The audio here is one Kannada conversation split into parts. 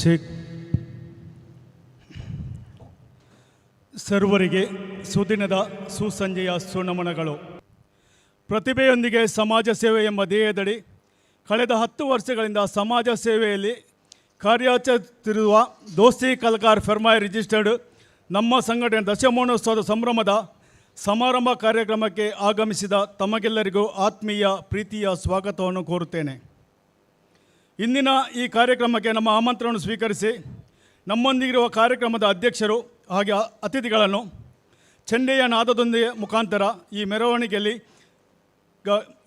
ಚೆಕ್. ಸರ್ವರಿಗೆ ಸುದಿನದ ಸುಸಂಜೆಯ ಸುನಮನಗಳು. ಪ್ರತಿಭೆಯೊಂದಿಗೆ ಸಮಾಜ ಸೇವೆ ಎಂಬ ಧ್ಯೇಯದಡಿ ಕಳೆದ 10 ವರ್ಷಗಳಿಂದ ಸಮಾಜ ಸೇವೆಯಲ್ಲಿ ಕಾರ್ಯಾಚರಿಸುತ್ತಿರುವ ದೋಸ್ತಿ ಕಲ್ಕಾರ್ ಫೆರ್ಮಾಯ್ ರಿಜಿಸ್ಟರ್ಡ್ ನಮ್ಮ ಸಂಘಟನೆ ದಶಮಾನೋತ್ಸವದ ಸಂಭ್ರಮದ ಸಮಾರಂಭ ಕಾರ್ಯಕ್ರಮಕ್ಕೆ ಆಗಮಿಸಿದ ತಮಗೆಲ್ಲರಿಗೂ ಆತ್ಮೀಯ ಪ್ರೀತಿಯ ಸ್ವಾಗತವನ್ನು ಕೋರುತ್ತೇನೆ. ಇಂದಿನ ಈ ಕಾರ್ಯಕ್ರಮಕ್ಕೆ ನಮ್ಮ ಆಮಂತ್ರಣವನ್ನು ಸ್ವೀಕರಿಸಿ ನಮ್ಮೊಂದಿಗಿರುವ ಕಾರ್ಯಕ್ರಮದ ಅಧ್ಯಕ್ಷರು ಹಾಗೆ ಅತಿಥಿಗಳನ್ನು ಚೆಂಡೆಯ ನಾದದೊಂದಿಗೆ ಮುಖಾಂತರ ಈ ಮೆರವಣಿಗೆಯಲ್ಲಿ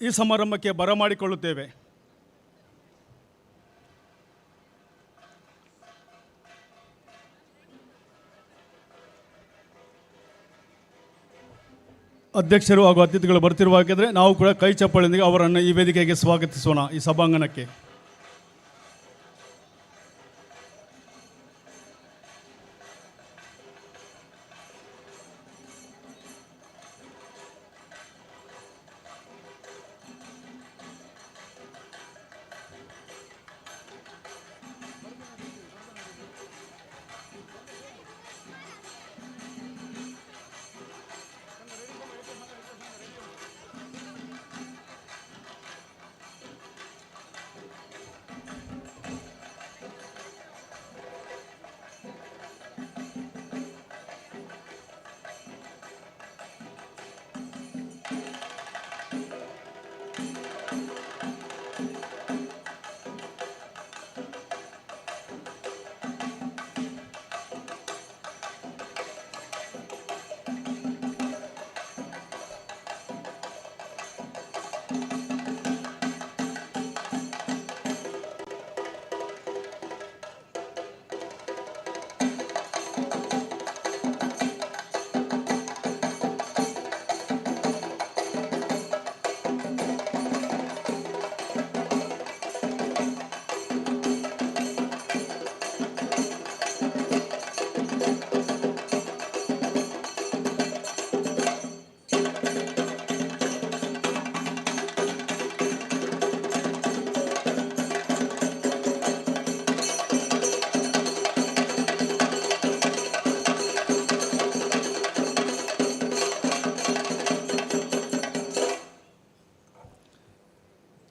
ಈ ಸಮಾರಂಭಕ್ಕೆ ಬರಮಾಡಿಕೊಳ್ಳುತ್ತೇವೆ. ಅಧ್ಯಕ್ಷರು ಹಾಗೂ ಅತಿಥಿಗಳು ಬರ್ತಿರುವಾಗಿದ್ದರೆ ನಾವು ಕೂಡ ಕೈ ಚಪ್ಪಾಳೆಯೊಂದಿಗೆ ಅವರನ್ನು ಈ ವೇದಿಕೆಗೆ ಸ್ವಾಗತಿಸೋಣ. ಈ ಸಭಾಂಗಣಕ್ಕೆ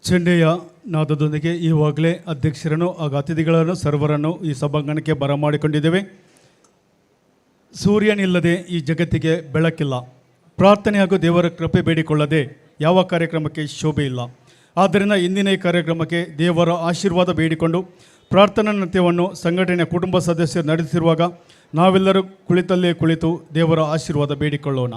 ಚೆಂಡೆಯ ನಾದದೊಂದಿಗೆ ಈವಾಗಲೇ ಅಧ್ಯಕ್ಷರನ್ನು ಹಾಗೂ ಅತಿಥಿಗಳನ್ನು ಸರ್ವರನ್ನು ಈ ಸಭಾಂಗಣಕ್ಕೆ ಬರಮಾಡಿಕೊಂಡಿದ್ದೇವೆ. ಸೂರ್ಯನಿಲ್ಲದೆ ಈ ಜಗತ್ತಿಗೆ ಬೆಳಕಿಲ್ಲ. ಪ್ರಾರ್ಥನೆ ಹಾಗೂ ದೇವರ ಕೃಪೆ ಬೇಡಿಕೊಳ್ಳದೆ ಯಾವ ಕಾರ್ಯಕ್ರಮಕ್ಕೆ ಶೋಭೆ ಇಲ್ಲ. ಆದ್ದರಿಂದ ಇಂದಿನ ಈ ಕಾರ್ಯಕ್ರಮಕ್ಕೆ ದೇವರ ಆಶೀರ್ವಾದ ಬೇಡಿಕೊಂಡು ಪ್ರಾರ್ಥನಾ ನೃತ್ಯವನ್ನು ಸಂಘಟನೆಯ ಕುಟುಂಬ ಸದಸ್ಯರು ನಡೆಸಿರುವಾಗ ನಾವೆಲ್ಲರೂ ಕುಳಿತಲ್ಲೇ ಕುಳಿತು ದೇವರ ಆಶೀರ್ವಾದ ಬೇಡಿಕೊಳ್ಳೋಣ.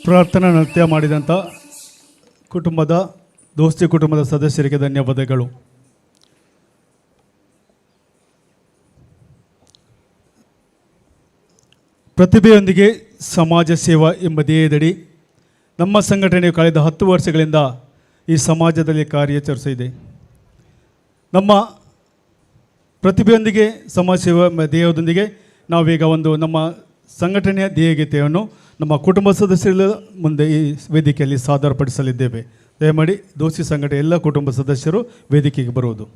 ಪ್ರಾರ್ಥನಾ ನೃತ್ಯ ಮಾಡಿದಂಥ ದೋಸ್ತಿ ಕುಟುಂಬದ ಸದಸ್ಯರಿಗೆ ಧನ್ಯವಾದಗಳು. ಪ್ರತಿಭೆಯೊಂದಿಗೆ ಸಮಾಜ ಸೇವಾ ಎಂಬ ಧ್ಯೇಯದಡಿ ನಮ್ಮ ಸಂಘಟನೆಯು ಕಳೆದ 10 ವರ್ಷಗಳಿಂದ ಈ ಸಮಾಜದಲ್ಲಿ ಕಾರ್ಯಾಚರಿಸಿದೆ. ನಮ್ಮ ಪ್ರತಿಭೆಯೊಂದಿಗೆ ಸಮಾಜ ಸೇವಾ ಎಂಬ ಧ್ಯೇಯದೊಂದಿಗೆ ನಾವೀಗ ನಮ್ಮ ಸಂಘಟನೆಯ ಧ್ಯೇಯಗೀತೆಯನ್ನು ನಮ್ಮ ಕುಟುಂಬ ಸದಸ್ಯರ ಮುಂದೆ ಈ ವೇದಿಕೆಯಲ್ಲಿ ಸಾದರಪಡಿಸಲಿದ್ದೇವೆ. ದಯಮಾಡಿ ದೋಸ್ತಿ ಸಂಘಟನೆ ಎಲ್ಲ ಕುಟುಂಬ ಸದಸ್ಯರು ವೇದಿಕೆಗೆ ಬರುವುದು.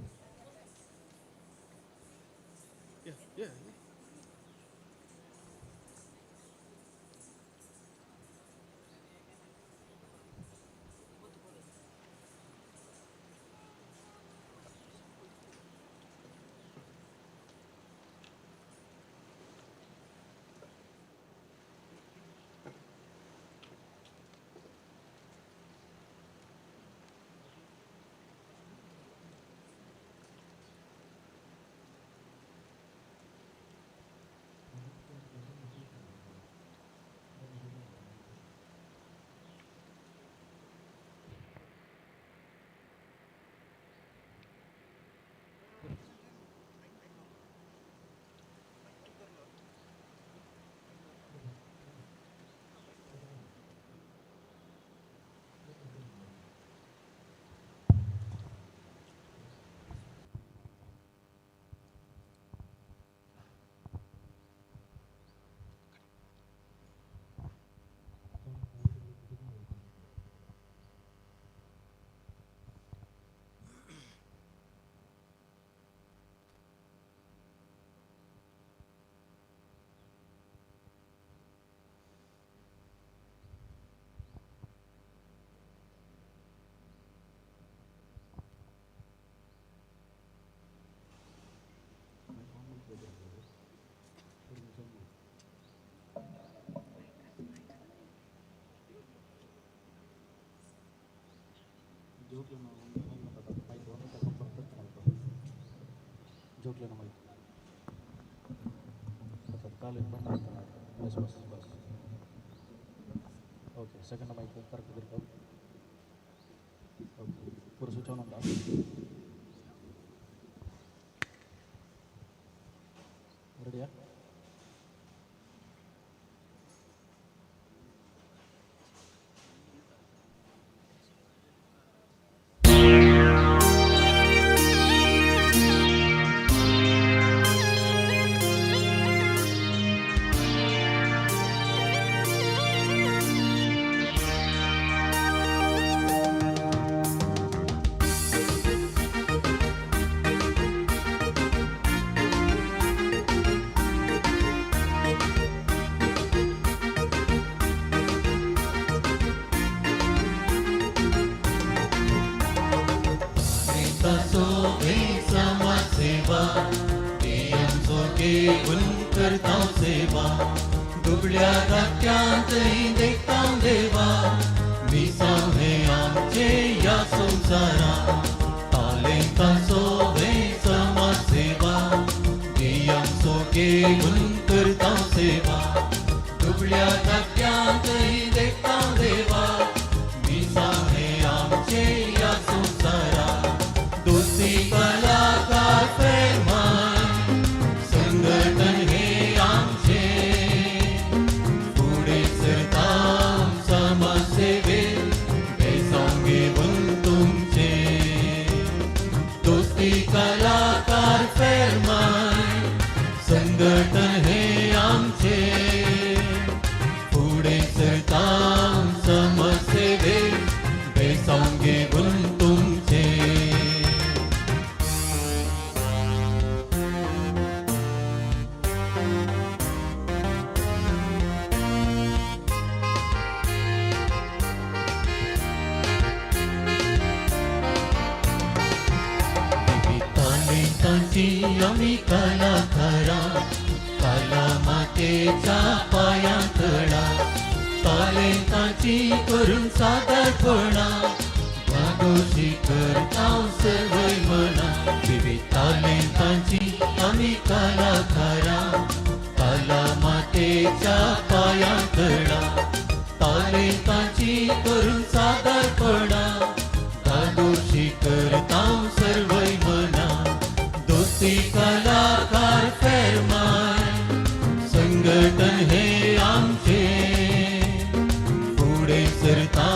ಓಕೆ, ಸೆಕೆಂಡ್ ಮೈಕ್ ಕರೆಕ್ಟ್ ಇರ್ತಾವೆ. ಓಕೆ, ಪೂರ ಸ್ವಿಚ್ ಆನ್ ಉಂಟಾ? ರೆಡಿಯಾ? करतां सेवा दुबळ्या धाक्यांतही देखतां देवा मी सांगे आमचे या संवसारां तालेंतां सोवे समाज सेवा दियां सोगे गुण करतां सेवा दुबळ्या धाक्यांतही देखतां देवा मी सांगे आमचे या संवसारां दोस्ती कलाकार प्रेमान संघटन हे आमचे पुढे सरतां समाजसेवेत बेसांगे बन तुमचे दोस्ती कलाकार प्रेमान संघटन हे आमचे पुढे सरतां समाजसेवेत बेसांगे बन तुमचे आम्ही कलाकारां कला मातेच्या पायांतळा तालेंताची करून सादरपणां भागोशी करतां सर्वय मना विविध तालेंताची आम्ही कलाकारां कला मातेच्या पायांतळा तालेंत संघटन हे आमचे पुढे सरता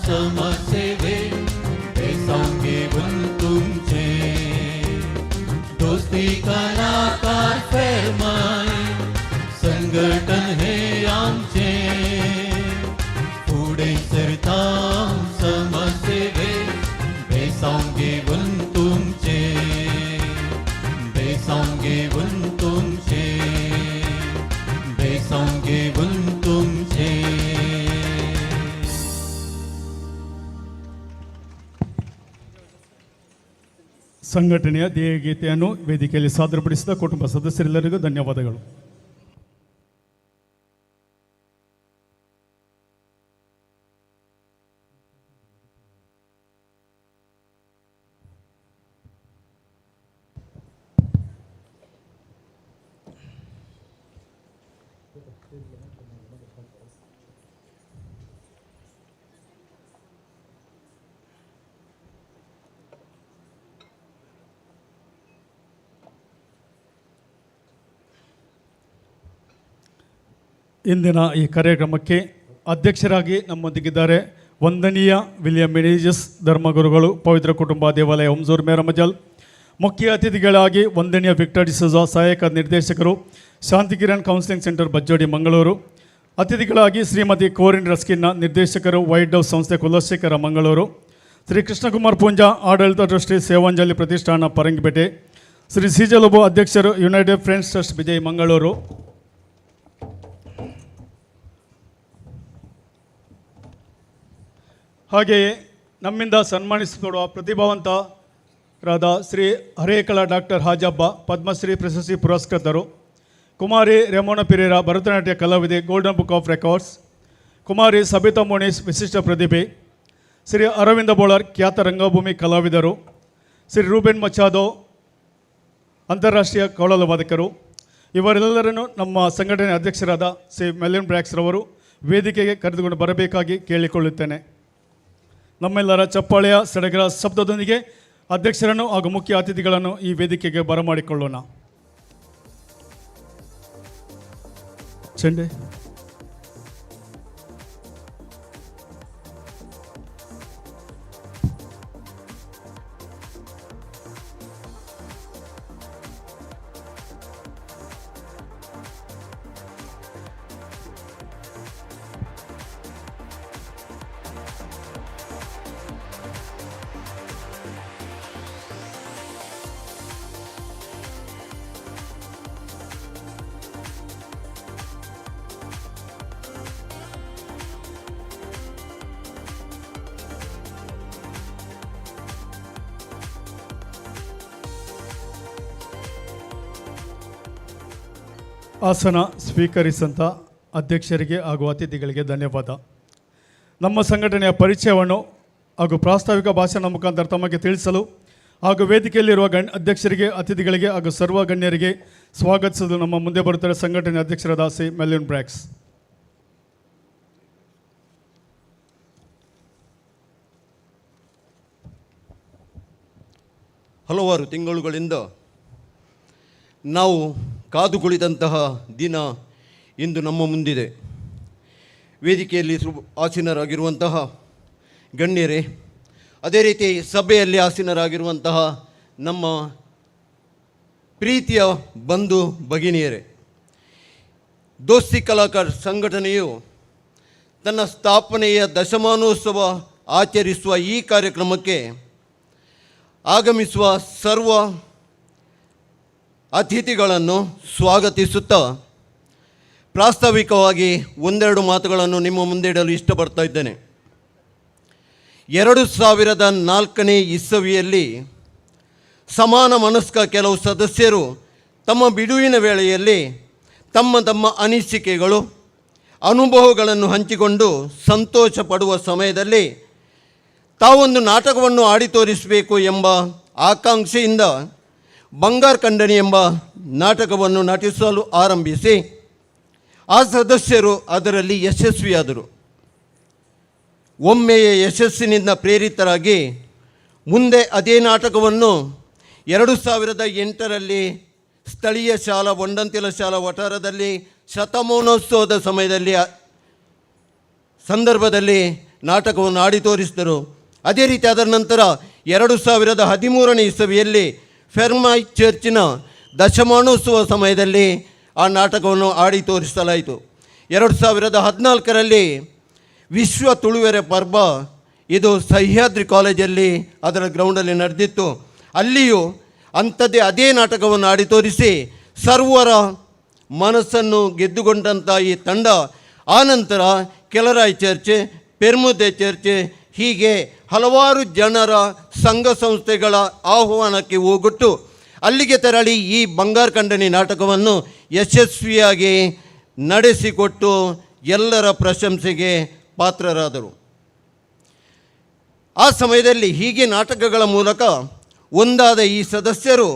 समाजसेवे बेसांग घेऊन तुमचे दोस्ती कलाकार फरमाई संघटन हे आमचे पुढे सरता समाजसेवे बेसांग घेऊन तुमचे बेसांग घेऊन तुमचे बेसांग घेऊन तुमचे ಸಂಘಟನೆಯ ಧ್ಯೇಯ ಗೀತೆಯನ್ನು ವೇದಿಕೆಯಲ್ಲಿ ಸಾದರಪಡಿಸಿದ ಕುಟುಂಬ ಸದಸ್ಯರೆಲ್ಲರಿಗೂ ಧನ್ಯವಾದಗಳು. ಇಂದಿನ ಈ ಕಾರ್ಯಕ್ರಮಕ್ಕೆ ಅಧ್ಯಕ್ಷರಾಗಿ ನಮ್ಮೊಂದಿಗಿದ್ದಾರೆ ವಂದನೀಯ ವಿಲಿಯಂ ಮೆನೇಜಸ್ ಧರ್ಮಗುರುಗಳು, ಪವಿತ್ರ ಕುಟುಂಬ ದೇವಾಲಯ ಹುಮ್ಸೂರು ಮೇರಮಜಲ್. ಮುಖ್ಯ ಅತಿಥಿಗಳಾಗಿ ವಂದನೀಯ ವಿಕ್ಟರ್ ಡಿಸೋಜಾ, ಸಹಾಯಕ ನಿರ್ದೇಶಕರು, ಶಾಂತಿಕಿರಣ್ ಕೌನ್ಸಿಲಿಂಗ್ ಸೆಂಟರ್ ಬಜ್ಜೋಡಿ ಮಂಗಳೂರು. ಅತಿಥಿಗಳಾಗಿ ಶ್ರೀಮತಿ ಕೋರಿನ್ ರಸ್ಕಿನ್ನ, ನಿರ್ದೇಶಕರು, ವೈಟ್ ಹೌಸ್ ಸಂಸ್ಥೆ ಕುಲಶೇಖರ ಮಂಗಳೂರು. ಶ್ರೀ ಕೃಷ್ಣಕುಮಾರ್ ಪೂಂಜಾ, ಆಡಳಿತ ಟ್ರಸ್ಟಿ ಸೇವಾಂಜಲಿ ಪ್ರತಿಷ್ಠಾನ ಪರಂಗಿಪೇಟೆ. ಶ್ರೀ ಸಿಜಲಬು, ಅಧ್ಯಕ್ಷರು, United Friends trust Vijay Mangaluru. ಹಾಗೆಯೇ ನಮ್ಮಿಂದ ಸನ್ಮಾನಿಸಲ್ಪಡುವ ಪ್ರತಿಭಾವಂತರಾದ ಶ್ರೀ ಹರೇಕಳ ಡಾಕ್ಟರ್ ಹಾಜಬ್ಬ, ಪದ್ಮಶ್ರೀ ಪ್ರಶಸ್ತಿ ಪುರಸ್ಕೃತರು. ಕುಮಾರಿ ರೆಮೋನ ಪಿರೇರಾ, ಭರತನಾಟ್ಯ ಕಲಾವಿದೆ, ಗೋಲ್ಡನ್ ಬುಕ್ ಆಫ್ ರೆಕಾರ್ಡ್ಸ್. ಕುಮಾರಿ ಸಬಿತಾ ಮೋನಿಸ್, ವಿಶಿಷ್ಟ ಪ್ರತಿಭೆ. ಶ್ರೀ ಅರವಿಂದ ಬೋಳರ್, ಖ್ಯಾತ ರಂಗಭೂಮಿ ಕಲಾವಿದರು. ಶ್ರೀ ರೂಬೆನ್ ಮಚಾದೋ, ಅಂತಾರಾಷ್ಟ್ರೀಯ ಕೌಳಲ ವಾದಕರು. ಇವರೆಲ್ಲರನ್ನು ನಮ್ಮ ಸಂಘಟನೆ ಅಧ್ಯಕ್ಷರಾದ ಶ್ರೀ ಮೆಲಿನ್ ಬ್ರ್ಯಾಕ್ಸ್ ರವರು ವೇದಿಕೆಗೆ ಕರೆದುಕೊಂಡು ಬರಬೇಕಾಗಿ ಕೇಳಿಕೊಳ್ಳುತ್ತೇನೆ. ನಮ್ಮೆಲ್ಲರ ಚಪ್ಪಾಳೆಯ ಸಡಗರ ಶಬ್ದದೊಂದಿಗೆ ಅಧ್ಯಕ್ಷರನ್ನು ಹಾಗೂ ಮುಖ್ಯ ಅತಿಥಿಗಳನ್ನು ಈ ವೇದಿಕೆಗೆ ಬರಮಾಡಿಕೊಳ್ಳೋಣ. ಚೆಂಡೆ ಆಸನ ಸ್ವೀಕರಿಸಿದಂಥ ಅಧ್ಯಕ್ಷರಿಗೆ ಹಾಗೂ ಅತಿಥಿಗಳಿಗೆ ಧನ್ಯವಾದ. ನಮ್ಮ ಸಂಘಟನೆಯ ಪರಿಚಯವನ್ನು ಹಾಗೂ ಪ್ರಾಸ್ತಾವಿಕ ಭಾಷಣ ಮುಖಾಂತರ ತಮಗೆ ತಿಳಿಸಲು ಹಾಗೂ ವೇದಿಕೆಯಲ್ಲಿರುವ ಅಧ್ಯಕ್ಷರಿಗೆ, ಅತಿಥಿಗಳಿಗೆ ಹಾಗೂ ಸರ್ವ ಗಣ್ಯರಿಗೆ ಸ್ವಾಗತಿಸಲು ನಮ್ಮ ಮುಂದೆ ಬರುತ್ತಾರೆ ಸಂಘಟನೆ ಅಧ್ಯಕ್ಷರಾದ ಶ್ರೀ ಮೆಲಿನ್ ಬ್ರ್ಯಾಕ್ಸ್. ಹಲವಾರು ತಿಂಗಳುಗಳಿಂದ ನಾವು ಕಾದು ಕುಳಿತಂತಹ ದಿನ ಇಂದು ನಮ್ಮ ಮುಂದಿದೆ. ವೇದಿಕೆಯಲ್ಲಿ ಆಸೀನರಾಗಿರುವಂತಹ ಗಣ್ಯರೇ, ಅದೇ ರೀತಿ ಸಭೆಯಲ್ಲಿ ಆಸೀನರಾಗಿರುವಂತಹ ನಮ್ಮ ಪ್ರೀತಿಯ ಬಂಧು ಭಗಿನಿಯರೇ, ದೋಸ್ತಿ ಕಲಾಕಾರ ಸಂಘಟನೆಯು ತನ್ನ ಸ್ಥಾಪನೆಯ ದಶಮಾನೋತ್ಸವ ಆಚರಿಸುವ ಈ ಕಾರ್ಯಕ್ರಮಕ್ಕೆ ಆಗಮಿಸುವ ಸರ್ವ ಅತಿಥಿಗಳನ್ನು ಸ್ವಾಗತಿಸುತ್ತಾ ಪ್ರಾಸ್ತಾವಿಕವಾಗಿ ಒಂದೆರಡು ಮಾತುಗಳನ್ನು ನಿಮ್ಮ ಮುಂದೆ ಇಡಲು ಇಷ್ಟಪಡ್ತಾ ಇದ್ದೇನೆ. 2004ನೇ ಇಸವಿಯಲ್ಲಿ ಸಮಾನ ಮನಸ್ಕ ಕೆಲವು ಸದಸ್ಯರು ತಮ್ಮ ಬಿಡುವಿನ ವೇಳೆಯಲ್ಲಿ ತಮ್ಮ ಅನಿಸಿಕೆಗಳು, ಅನುಭವಗಳನ್ನು ಹಂಚಿಕೊಂಡು ಸಂತೋಷ ಪಡುವ ಸಮಯದಲ್ಲಿ ತಾವೊಂದು ನಾಟಕವನ್ನು ಆಡಿ ತೋರಿಸಬೇಕು ಎಂಬ ಆಕಾಂಕ್ಷೆಯಿಂದ ಬಂಗಾರ್ ಖಂಡನಿ ಎಂಬ ನಾಟಕವನ್ನು ನಟಿಸಲು ಆರಂಭಿಸಿ ಆ ಸದಸ್ಯರು ಅದರಲ್ಲಿ ಯಶಸ್ವಿಯಾದರು. ಒಮ್ಮೆಯ ಯಶಸ್ಸಿನಿಂದ ಪ್ರೇರಿತರಾಗಿ ಮುಂದೆ ಅದೇ ನಾಟಕವನ್ನು 2008ರಲ್ಲಿ ಸ್ಥಳೀಯ ಶಾಲಾ ಒಂಡಂತಿಲ ಶಾಲಾ ವಠಾರದಲ್ಲಿ ಶತಮಾನೋತ್ಸವದ ಸಂದರ್ಭದಲ್ಲಿ ನಾಟಕವನ್ನು ಆಡಿ ತೋರಿಸಿದರು. ಅದೇ ರೀತಿ ಅದರ ನಂತರ 2013ನೇ ಇಸವಿಯಲ್ಲಿ ಫೆರ್ಮಾಯ್ ಚರ್ಚಿನ ದಶಮಾನೋತ್ಸವ ಸಮಯದಲ್ಲಿ ಆ ನಾಟಕವನ್ನು ಆಡಿ ತೋರಿಸಲಾಯಿತು. 2014ರಲ್ಲಿ ವಿಶ್ವ ತುಳುವೆರೆ ಪರ್ವ ಇದು ಸಹ್ಯಾದ್ರಿ ಕಾಲೇಜಲ್ಲಿ ಅದರ ಗ್ರೌಂಡಲ್ಲಿ ನಡೆದಿತ್ತು. ಅಲ್ಲಿಯೂ ಅದೇ ನಾಟಕವನ್ನು ಆಡಿ ತೋರಿಸಿ ಸರ್ವರ ಮನಸ್ಸನ್ನು ಗೆದ್ದುಕೊಂಡಂಥ ಈ ತಂಡ ಆನಂತರ ಕೆಲರಾಯ್ ಚರ್ಚ್, ಪೆರ್ಮುದೆ ಚರ್ಚ್, ಹೀಗೆ ಹಲವಾರು ಜನರ ಸಂಘ ಸಂಸ್ಥೆಗಳ ಆಹ್ವಾನಕ್ಕೆ ಹೋಗೊಟ್ಟು ಅಲ್ಲಿಗೆ ತೆರಳಿ ಈ ಬಂಗಾರ ಖಂಡನಿ ನಾಟಕವನ್ನು ಯಶಸ್ವಿಯಾಗಿ ನಡೆಸಿಕೊಟ್ಟು ಎಲ್ಲರ ಪ್ರಶಂಸೆಗೆ ಪಾತ್ರರಾದರು. ಆ ಸಮಯದಲ್ಲಿ ಹೀಗೆ ನಾಟಕಗಳ ಮೂಲಕ ಒಂದಾದ ಈ ಸದಸ್ಯರು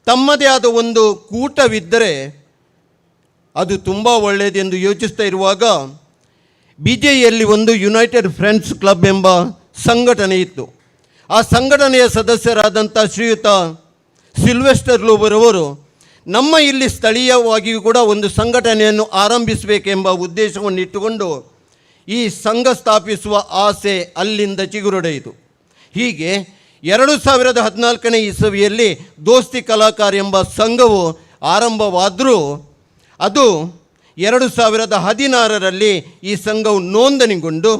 ತಮ್ಮದೇ ಆದ ಒಂದು ಕೂಟವಿದ್ದರೆ ಅದು ತುಂಬ ಒಳ್ಳೆಯದೆಂದು ಯೋಚಿಸ್ತಾ ಇರುವಾಗ ಬಿಜೆಯಲ್ಲಿ ಒಂದು ಯುನೈಟೆಡ್ ಫ್ರೆಂಡ್ಸ್ ಕ್ಲಬ್ ಎಂಬ ಸಂಘಟನೆ ಇತ್ತು. ಆ ಸಂಘಟನೆಯ ಸದಸ್ಯರಾದಂಥ ಶ್ರೀಯುತ ಸಿಲ್ವೆಸ್ಟರ್ ಲೂಬರವರು ನಮ್ಮ ಇಲ್ಲಿ ಸ್ಥಳೀಯವಾಗಿಯೂ ಕೂಡ ಒಂದು ಸಂಘಟನೆಯನ್ನು ಆರಂಭಿಸಬೇಕೆಂಬ ಉದ್ದೇಶವನ್ನು ಇಟ್ಟುಕೊಂಡು ಈ ಸಂಘ ಸ್ಥಾಪಿಸುವ ಆಸೆ ಅಲ್ಲಿಂದ ಚಿಗುರೊಡೆಯಿತು. ಹೀಗೆ 2014ನೇ ಇಸವಿಯಲ್ಲಿ ದೋಸ್ತಿ ಕಲಾಕಾರ ಎಂಬ ಸಂಘವು ಆರಂಭವಾದರೂ ಅದು 2016ರಲ್ಲಿ ಈ ಸಂಘವು ನೋಂದಣಿಗೊಂಡು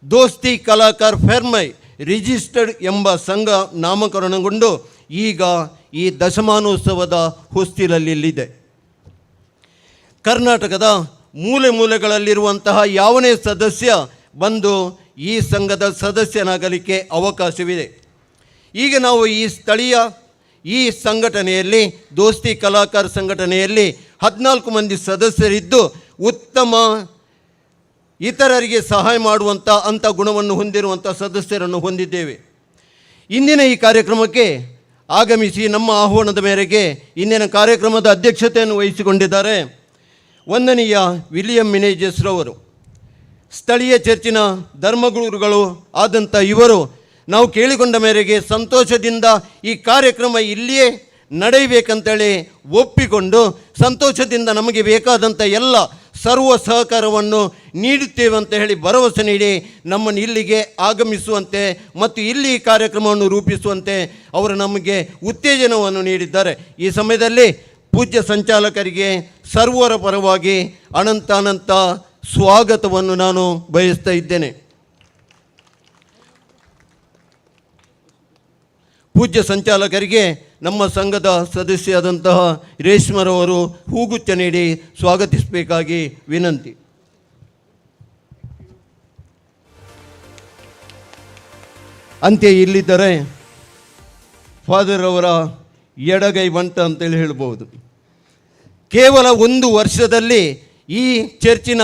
ದೋಸ್ತಿ ಕಲಾಕಾರ ಫೆರ್ಮೈ ರಿಜಿಸ್ಟರ್ಡ್ ಎಂಬ ಸಂಘ ನಾಮಕರಣಗೊಂಡು ಈಗ ಈ ದಶಮಾನೋತ್ಸವದ ಹೊಸ್ತಿಲಲ್ಲಿದೆ. ಕರ್ನಾಟಕದ ಮೂಲೆ ಮೂಲೆಗಳಲ್ಲಿರುವಂತಹ ಯಾವನೇ ಸದಸ್ಯ ಬಂದು ಈ ಸಂಘದ ಸದಸ್ಯನಾಗಲಿಕ್ಕೆ ಅವಕಾಶವಿದೆ. ಈಗ ನಾವು ಈ ಸ್ಥಳೀಯ ಈ ಸಂಘಟನೆಯಲ್ಲಿ ದೋಸ್ತಿ ಕಲಾಕಾರ ಸಂಘಟನೆಯಲ್ಲಿ 14 ಮಂದಿ ಸದಸ್ಯರಿದ್ದು ಉತ್ತಮ ಇತರರಿಗೆ ಸಹಾಯ ಮಾಡುವಂಥ ಅಂಥ ಗುಣವನ್ನು ಹೊಂದಿರುವಂಥ ಸದಸ್ಯರನ್ನು ಹೊಂದಿದ್ದೇವೆ. ಇಂದಿನ ಈ ಕಾರ್ಯಕ್ರಮಕ್ಕೆ ಆಗಮಿಸಿ ನಮ್ಮ ಆಹ್ವಾನದ ಮೇರೆಗೆ ಇಂದಿನ ಕಾರ್ಯಕ್ರಮದ ಅಧ್ಯಕ್ಷತೆಯನ್ನು ವಹಿಸಿಕೊಂಡಿದ್ದಾರೆ ವಂದನೀಯ ವಿಲಿಯಂ ಮಿನೇಜಸ್ರವರು. ಸ್ಥಳೀಯ ಚರ್ಚಿನ ಧರ್ಮಗುರುಗಳು ಆದಂಥ ಇವರು ನಾವು ಕೇಳಿಕೊಂಡ ಮೇರೆಗೆ ಸಂತೋಷದಿಂದ ಈ ಕಾರ್ಯಕ್ರಮ ಇಲ್ಲಿಯೇ ನಡೆಯಬೇಕಂತೇಳಿ ಒಪ್ಪಿಕೊಂಡು ಸಂತೋಷದಿಂದ ನಮಗೆ ಬೇಕಾದಂಥ ಎಲ್ಲ ಸರ್ವ ಸಹಕಾರವನ್ನು ನೀಡುತ್ತೇವೆ ಅಂತ ಹೇಳಿ ಭರವಸೆ ನೀಡಿ ನಮ್ಮನ್ನು ಇಲ್ಲಿಗೆ ಆಗಮಿಸುವಂತೆ ಮತ್ತು ಇಲ್ಲಿ ಈ ಕಾರ್ಯಕ್ರಮವನ್ನು ರೂಪಿಸುವಂತೆ ಅವರು ನಮಗೆ ಉತ್ತೇಜನವನ್ನು ನೀಡಿದ್ದಾರೆ. ಈ ಸಮಯದಲ್ಲಿ ಪೂಜ್ಯ ಸಂಚಾಲಕರಿಗೆ ಸರ್ವರ ಪರವಾಗಿ ಅನಂತ ಸ್ವಾಗತವನ್ನು ನಾನು ಬಯಸ್ತಾ ಇದ್ದೇನೆ. ಪೂಜ್ಯ ಸಂಚಾಲಕರಿಗೆ ನಮ್ಮ ಸಂಘದ ಸದಸ್ಯರಾದಂತಹ ರೇಷ್ಮರವರು ಹೂಗುಚ್ಛ ನೀಡಿ ಸ್ವಾಗತಿಸಬೇಕಾಗಿ ವಿನಂತಿ. ಅಂತ್ಯ ಇಲ್ಲಿದ್ದರೆ ಫಾದರ್ ಅವರ ಎಡಗೈ ಬಂಟ ಅಂತೇಳಿ ಹೇಳ್ಬೋದು. ಕೇವಲ 1 ವರ್ಷದಲ್ಲಿ ಈ ಚರ್ಚಿನ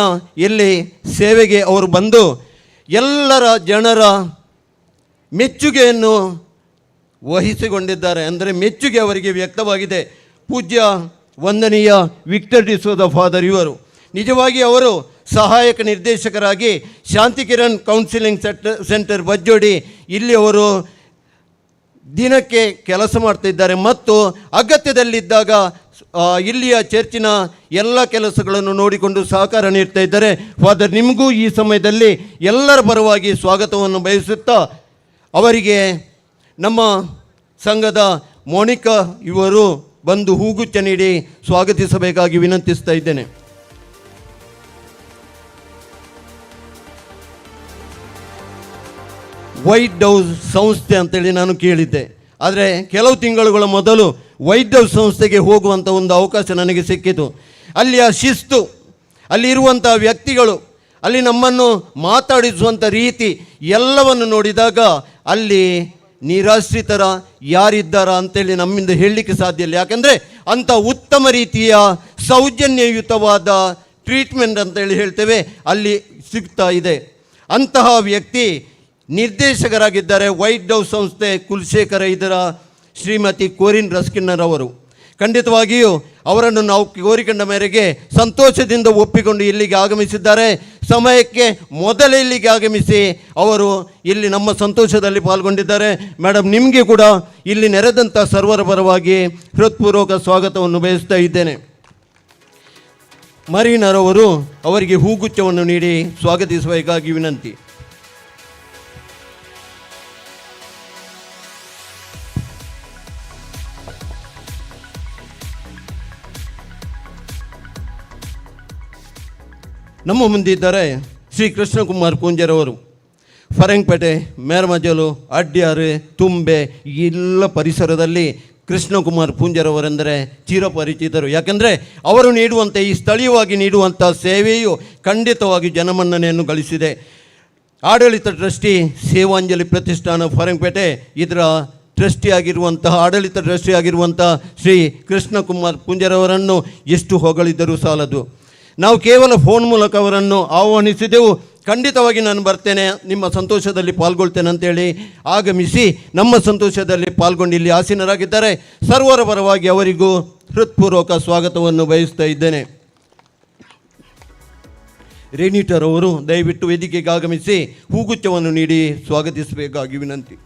ಎಲ್ಲಿ ಸೇವೆಗೆ ಅವರು ಬಂದು ಎಲ್ಲರ ಜನರ ಮೆಚ್ಚುಗೆಯನ್ನು ವಹಿಸಿಕೊಂಡಿದ್ದಾರೆ. ಅಂದರೆ ಮೆಚ್ಚುಗೆ ಅವರಿಗೆ ವ್ಯಕ್ತವಾಗಿದೆ. ಪೂಜ್ಯ ವಂದನೀಯ ವಿಕ್ಟರ್ ಡಿಸೋದ ಫಾದರ್ ಇವರು ನಿಜವಾಗಿ ಅವರು ಸಹಾಯಕ ನಿರ್ದೇಶಕರಾಗಿ ಶಾಂತಿ ಕಿರಣ್ ಕೌನ್ಸಿಲಿಂಗ್ ಸೆಂಟರ್ ಬಜ್ಜೋಡಿ ಇಲ್ಲಿ ಅವರು ದಿನಕ್ಕೆ ಕೆಲಸ ಮಾಡ್ತಿದ್ದಾರೆ ಮತ್ತು ಅಗತ್ಯದಲ್ಲಿದ್ದಾಗ ಇಲ್ಲಿಯ ಚರ್ಚಿನ ಎಲ್ಲ ಕೆಲಸಗಳನ್ನು ನೋಡಿಕೊಂಡು ಸಹಕಾರ ನೀಡ್ತಾ ಇದ್ದಾರೆ. ಫಾದರ್ ನಿಮಗೂ ಈ ಸಮಯದಲ್ಲಿ ಎಲ್ಲರ ಪರವಾಗಿ ಸ್ವಾಗತವನ್ನು ಬಯಸುತ್ತಾ ಅವರಿಗೆ ನಮ್ಮ ಸಂಘದ ಮೋನಿಕಾ ಇವರು ಬಂದು ಹೂಗುಚ್ಛ ನೀಡಿ ಸ್ವಾಗತಿಸಬೇಕಾಗಿ ವಿನಂತಿಸ್ತಾ ಇದ್ದೇನೆ. ವೈಟ್ ಹೌಸ್ ಸಂಸ್ಥೆ ಅಂತೇಳಿ ನಾನು ಕೇಳಿದ್ದೆ. ಆದರೆ ಕೆಲವು ತಿಂಗಳುಗಳ ಮೊದಲು ವೈಟ್ ಹೌಸ್ ಸಂಸ್ಥೆಗೆ ಹೋಗುವಂಥ ಒಂದು ಅವಕಾಶ ನನಗೆ ಸಿಕ್ಕಿತು. ಅಲ್ಲಿಯ ಶಿಸ್ತು, ಅಲ್ಲಿರುವಂಥ ವ್ಯಕ್ತಿಗಳು, ಅಲ್ಲಿ ನಮ್ಮನ್ನು ಮಾತಾಡಿಸುವಂಥ ರೀತಿ ಎಲ್ಲವನ್ನು ನೋಡಿದಾಗ ಅಲ್ಲಿ ನಿರಾಶ್ರಿತರ ಯಾರಿದ್ದಾರ ಅಂತೇಳಿ ನಮ್ಮಿಂದ ಹೇಳಲಿಕ್ಕೆ ಸಾಧ್ಯ ಇಲ್ಲ. ಯಾಕೆಂದರೆ ಅಂಥ ಉತ್ತಮ ರೀತಿಯ ಸೌಜನ್ಯಯುತವಾದ ಟ್ರೀಟ್ಮೆಂಟ್ ಅಂತೇಳಿ ಹೇಳ್ತೇವೆ ಅಲ್ಲಿ ಸಿಗ್ತಾ ಇದೆ. ಅಂತಹ ವ್ಯಕ್ತಿ ನಿರ್ದೇಶಕರಾಗಿದ್ದಾರೆ ವೈಟ್ ಹೌಸ್ ಸಂಸ್ಥೆ ಕುಲಶೇಖರ ಇದರ ಶ್ರೀಮತಿ ಕೋರಿನ್ ರಸ್ಕಿನ್ನರ್ ಅವರು. ಖಂಡಿತವಾಗಿಯೂ ಅವರನ್ನು ನಾವು ಕೋರಿಕೊಂಡ ಮೇರೆಗೆ ಸಂತೋಷದಿಂದ ಒಪ್ಪಿಕೊಂಡು ಇಲ್ಲಿಗೆ ಆಗಮಿಸಿದ್ದಾರೆ. ಸಮಯಕ್ಕೆ ಮೊದಲೇ ಇಲ್ಲಿಗೆ ಆಗಮಿಸಿ ಅವರು ಇಲ್ಲಿ ನಮ್ಮ ಸಂತೋಷದಲ್ಲಿ ಪಾಲ್ಗೊಂಡಿದ್ದಾರೆ. ಮೇಡಮ್, ನಿಮಗೆ ಕೂಡ ಇಲ್ಲಿ ನೆರೆದಂಥ ಸರ್ವರ ಪರವಾಗಿ ಹೃತ್ಪೂರ್ವಕ ಸ್ವಾಗತವನ್ನು ಬಯಸ್ತಾ ಇದ್ದೇನೆ. ಮರೀನರವರು ಅವರಿಗೆ ಹೂಗುಚ್ಛವನ್ನು ನೀಡಿ ಸ್ವಾಗತಿಸಬೇಕಾಗಿ ವಿನಂತಿ. ನಮ್ಮ ಮುಂದಿದ್ದಾರೆ ಶ್ರೀ ಕೃಷ್ಣಕುಮಾರ್ ಪೂಂಜರವರು. ಫರಂಗಪೇಟೆ, ಮೇರ್ಮಜಲು, ಅಡ್ಯಾರು, ತುಂಬೆ ಎಲ್ಲ ಪರಿಸರದಲ್ಲಿ ಕೃಷ್ಣಕುಮಾರ್ ಪೂಂಜರವರೆಂದರೆ ಚಿರಪರಿಚಿತರು. ಯಾಕೆಂದರೆ ಅವರು ನೀಡುವಂಥ ಈ ಸ್ಥಳೀಯವಾಗಿ ನೀಡುವಂಥ ಸೇವೆಯು ಖಂಡಿತವಾಗಿ ಜನಮನ್ನಣೆಯನ್ನು ಗಳಿಸಿದೆ. ಆಡಳಿತ ಟ್ರಸ್ಟಿ ಸೇವಾಂಜಲಿ ಪ್ರತಿಷ್ಠಾನ ಫರಂಗಪೇಟೆ ಇದರ ಆಡಳಿತ ಟ್ರಸ್ಟಿ ಆಗಿರುವಂಥ ಶ್ರೀ ಕೃಷ್ಣಕುಮಾರ್ ಪೂಂಜರವರನ್ನು ಎಷ್ಟು ಹೊಗಳಿದರೂ ಸಾಲದು. ನಾವು ಕೇವಲ ಫೋನ್ ಮೂಲಕ ಅವರನ್ನು ಆಹ್ವಾನಿಸಿದೆವು. ಖಂಡಿತವಾಗಿ ನಾನು ಬರ್ತೇನೆ, ನಿಮ್ಮ ಸಂತೋಷದಲ್ಲಿ ಪಾಲ್ಗೊಳ್ತೇನೆ ಅಂತೇಳಿ ಆಗಮಿಸಿ ನಮ್ಮ ಸಂತೋಷದಲ್ಲಿ ಪಾಲ್ಗೊಂಡು ಇಲ್ಲಿ ಆಸೀನರಾಗಿದ್ದಾರೆ. ಸರ್ವರ ಪರವಾಗಿ ಅವರಿಗೂ ಹೃತ್ಪೂರ್ವಕ ಸ್ವಾಗತವನ್ನು ಬಯಸ್ತಾ ಇದ್ದೇನೆ. ರೇನಿಟರ್ ಅವರು ದಯವಿಟ್ಟು ವೇದಿಕೆಗೆ ಆಗಮಿಸಿ ಹೂಗುಚ್ಛವನ್ನು ನೀಡಿ ಸ್ವಾಗತಿಸಬೇಕಾಗಿ ವಿನಂತಿ.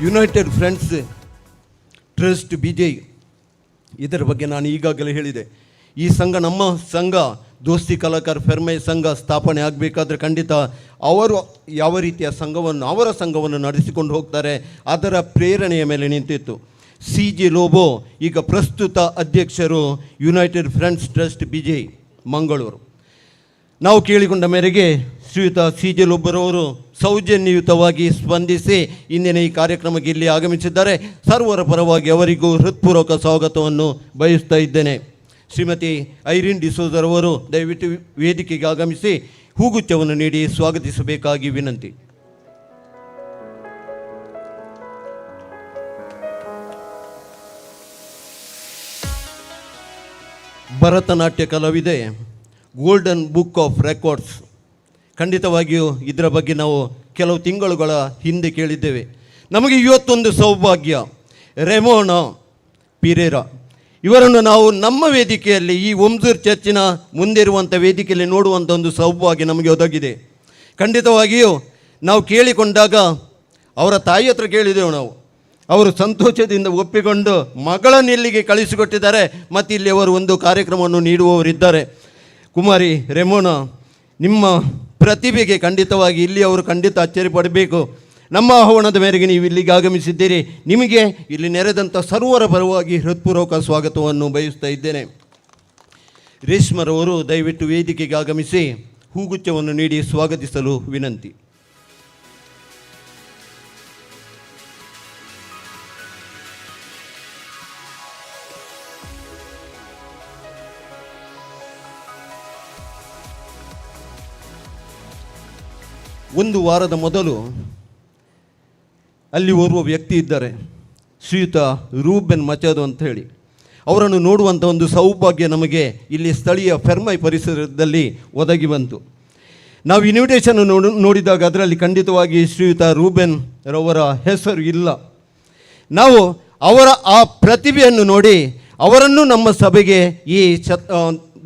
ಯುನೈಟೆಡ್ ಫ್ರೆಂಡ್ಸ್ ಟ್ರಸ್ಟ್ BJ, ಇದರ ಬಗ್ಗೆ ನಾನು ಈಗಾಗಲೇ ಹೇಳಿದೆ. ಈ ಸಂಘ, ನಮ್ಮ ಸಂಘ ದೋಸ್ತಿ ಕಲಾಕಾರ ಫೆರ್ಮೈ ಸಂಘ ಸ್ಥಾಪನೆ ಆಗಬೇಕಾದ್ರೆ ಖಂಡಿತ ಅವರು ಯಾವ ರೀತಿಯ ಅವರ ಸಂಘವನ್ನು ನಡೆಸಿಕೊಂಡು ಹೋಗ್ತಾರೆ ಅದರ ಪ್ರೇರಣೆಯ ಮೇಲೆ ನಿಂತಿತ್ತು. CJ ಲೋಬೋ ಈಗ ಪ್ರಸ್ತುತ ಅಧ್ಯಕ್ಷರು United Friends trust BJ Mangaluru. ನಾವು ಕೇಳಿಕೊಂಡ ಮೇರೆಗೆ ಶ್ರೀಯುತ CJ ಲೋಬೋರವರು ಸೌಜನ್ಯಯುತವಾಗಿ ಸ್ಪಂದಿಸಿ ಇಂದಿನ ಈ ಕಾರ್ಯಕ್ರಮಕ್ಕೆ ಇಲ್ಲಿ ಆಗಮಿಸಿದ್ದಾರೆ. ಸರ್ವರ ಪರವಾಗಿ ಅವರಿಗೂ ಹೃತ್ಪೂರ್ವಕ ಸ್ವಾಗತವನ್ನು ಬಯಸ್ತಾ ಇದ್ದೇನೆ. ಶ್ರೀಮತಿ ಐರಿನ್ ಡಿಸೋಜರವರು ದಯವಿಟ್ಟು ವೇದಿಕೆಗೆ ಆಗಮಿಸಿ ಹೂಗುಚ್ಛವನ್ನು ನೀಡಿ ಸ್ವಾಗತಿಸಬೇಕಾಗಿ ವಿನಂತಿ. ಭರತನಾಟ್ಯ ಕಲಾವಿದೆ, ಗೋಲ್ಡನ್ ಬುಕ್ ಆಫ್ ರೆಕಾರ್ಡ್ಸ್. ಖಂಡಿತವಾಗಿಯೂ ಇದರ ಬಗ್ಗೆ ನಾವು ಕೆಲವು ತಿಂಗಳುಗಳ ಹಿಂದೆ ಕೇಳಿದ್ದೇವೆ. ನಮಗೆ ಇವತ್ತೊಂದು ಸೌಭಾಗ್ಯ, ರೆಮೋನಾ ಪಿರೇರಾ ಇವರನ್ನು ನಾವು ನಮ್ಮ ವೇದಿಕೆಯಲ್ಲಿ, ಈ ಒಮ್ಜೂರ್ ಚರ್ಚಿನ ಮುಂದಿರುವಂಥ ವೇದಿಕೆಯಲ್ಲಿ ನೋಡುವಂಥ ಒಂದು ಸೌಭಾಗ್ಯ ನಮಗೆ ಒದಗಿದೆ. ಖಂಡಿತವಾಗಿಯೂ ನಾವು ಕೇಳಿಕೊಂಡಾಗ ಅವರ ತಾಯಿ ಹತ್ರ ಕೇಳಿದೆವು ನಾವು. ಅವರು ಸಂತೋಷದಿಂದ ಒಪ್ಪಿಕೊಂಡು ಮಗಳನ್ನು ಇಲ್ಲಿಗೆ ಕಳಿಸಿಕೊಟ್ಟಿದ್ದಾರೆ ಮತ್ತು ಇಲ್ಲಿ ಅವರು ಒಂದು ಕಾರ್ಯಕ್ರಮವನ್ನು ನೀಡುವವರಿದ್ದಾರೆ. ಕುಮಾರಿ ರೆಮೋನಾ, ನಿಮ್ಮ ಪ್ರತಿಭೆಗೆ ಖಂಡಿತವಾಗಿ ಇಲ್ಲಿ ಅವರು ಖಂಡಿತ ಅಚ್ಚರಿ ಪಡಬೇಕು. ನಮ್ಮ ಆಹ್ವಾನದ ಮೇರೆಗೆ ನೀವು ಇಲ್ಲಿಗೆ ಆಗಮಿಸಿದ್ದೀರಿ. ನಿಮಗೆ ಇಲ್ಲಿ ನೆರೆದಂಥ ಸರ್ವರ ಪರವಾಗಿ ಹೃತ್ಪೂರ್ವಕ ಸ್ವಾಗತವನ್ನು ಬಯಸ್ತಾ ಇದ್ದೇನೆ. ರೇಷ್ಮರವರು ದಯವಿಟ್ಟು ವೇದಿಕೆಗೆ ಆಗಮಿಸಿ ಹೂಗುಚ್ಛವನ್ನು ನೀಡಿ ಸ್ವಾಗತಿಸಲು ವಿನಂತಿ. ಒಂದು ವಾರದ ಮೊದಲು ಅಲ್ಲಿ ಓರ್ವ ವ್ಯಕ್ತಿ ಇದ್ದಾರೆ, ಶ್ರೀಯುತ ರೂಬೆನ್ ಮಚಾದೋ ಅಂತ ಹೇಳಿ. ಅವರನ್ನು ನೋಡುವಂಥ ಒಂದು ಸೌಭಾಗ್ಯ ನಮಗೆ ಇಲ್ಲಿ ಸ್ಥಳೀಯ ಫೆರ್ಮೈ ಪರಿಸರದಲ್ಲಿ ಒದಗಿ ಬಂತು. ನಾವು ಇನ್ವಿಟೇಷನ್ ನೋಡಿದಾಗ ಅದರಲ್ಲಿ ಖಂಡಿತವಾಗಿ ಶ್ರೀಯುತ ರೂಬೆನ್ ರವರ ಹೆಸರು ಇಲ್ಲ. ನಾವು ಅವರ ಆ ಪ್ರತಿಭೆಯನ್ನು ನೋಡಿ ಅವರನ್ನು ನಮ್ಮ ಸಭೆಗೆ ಈ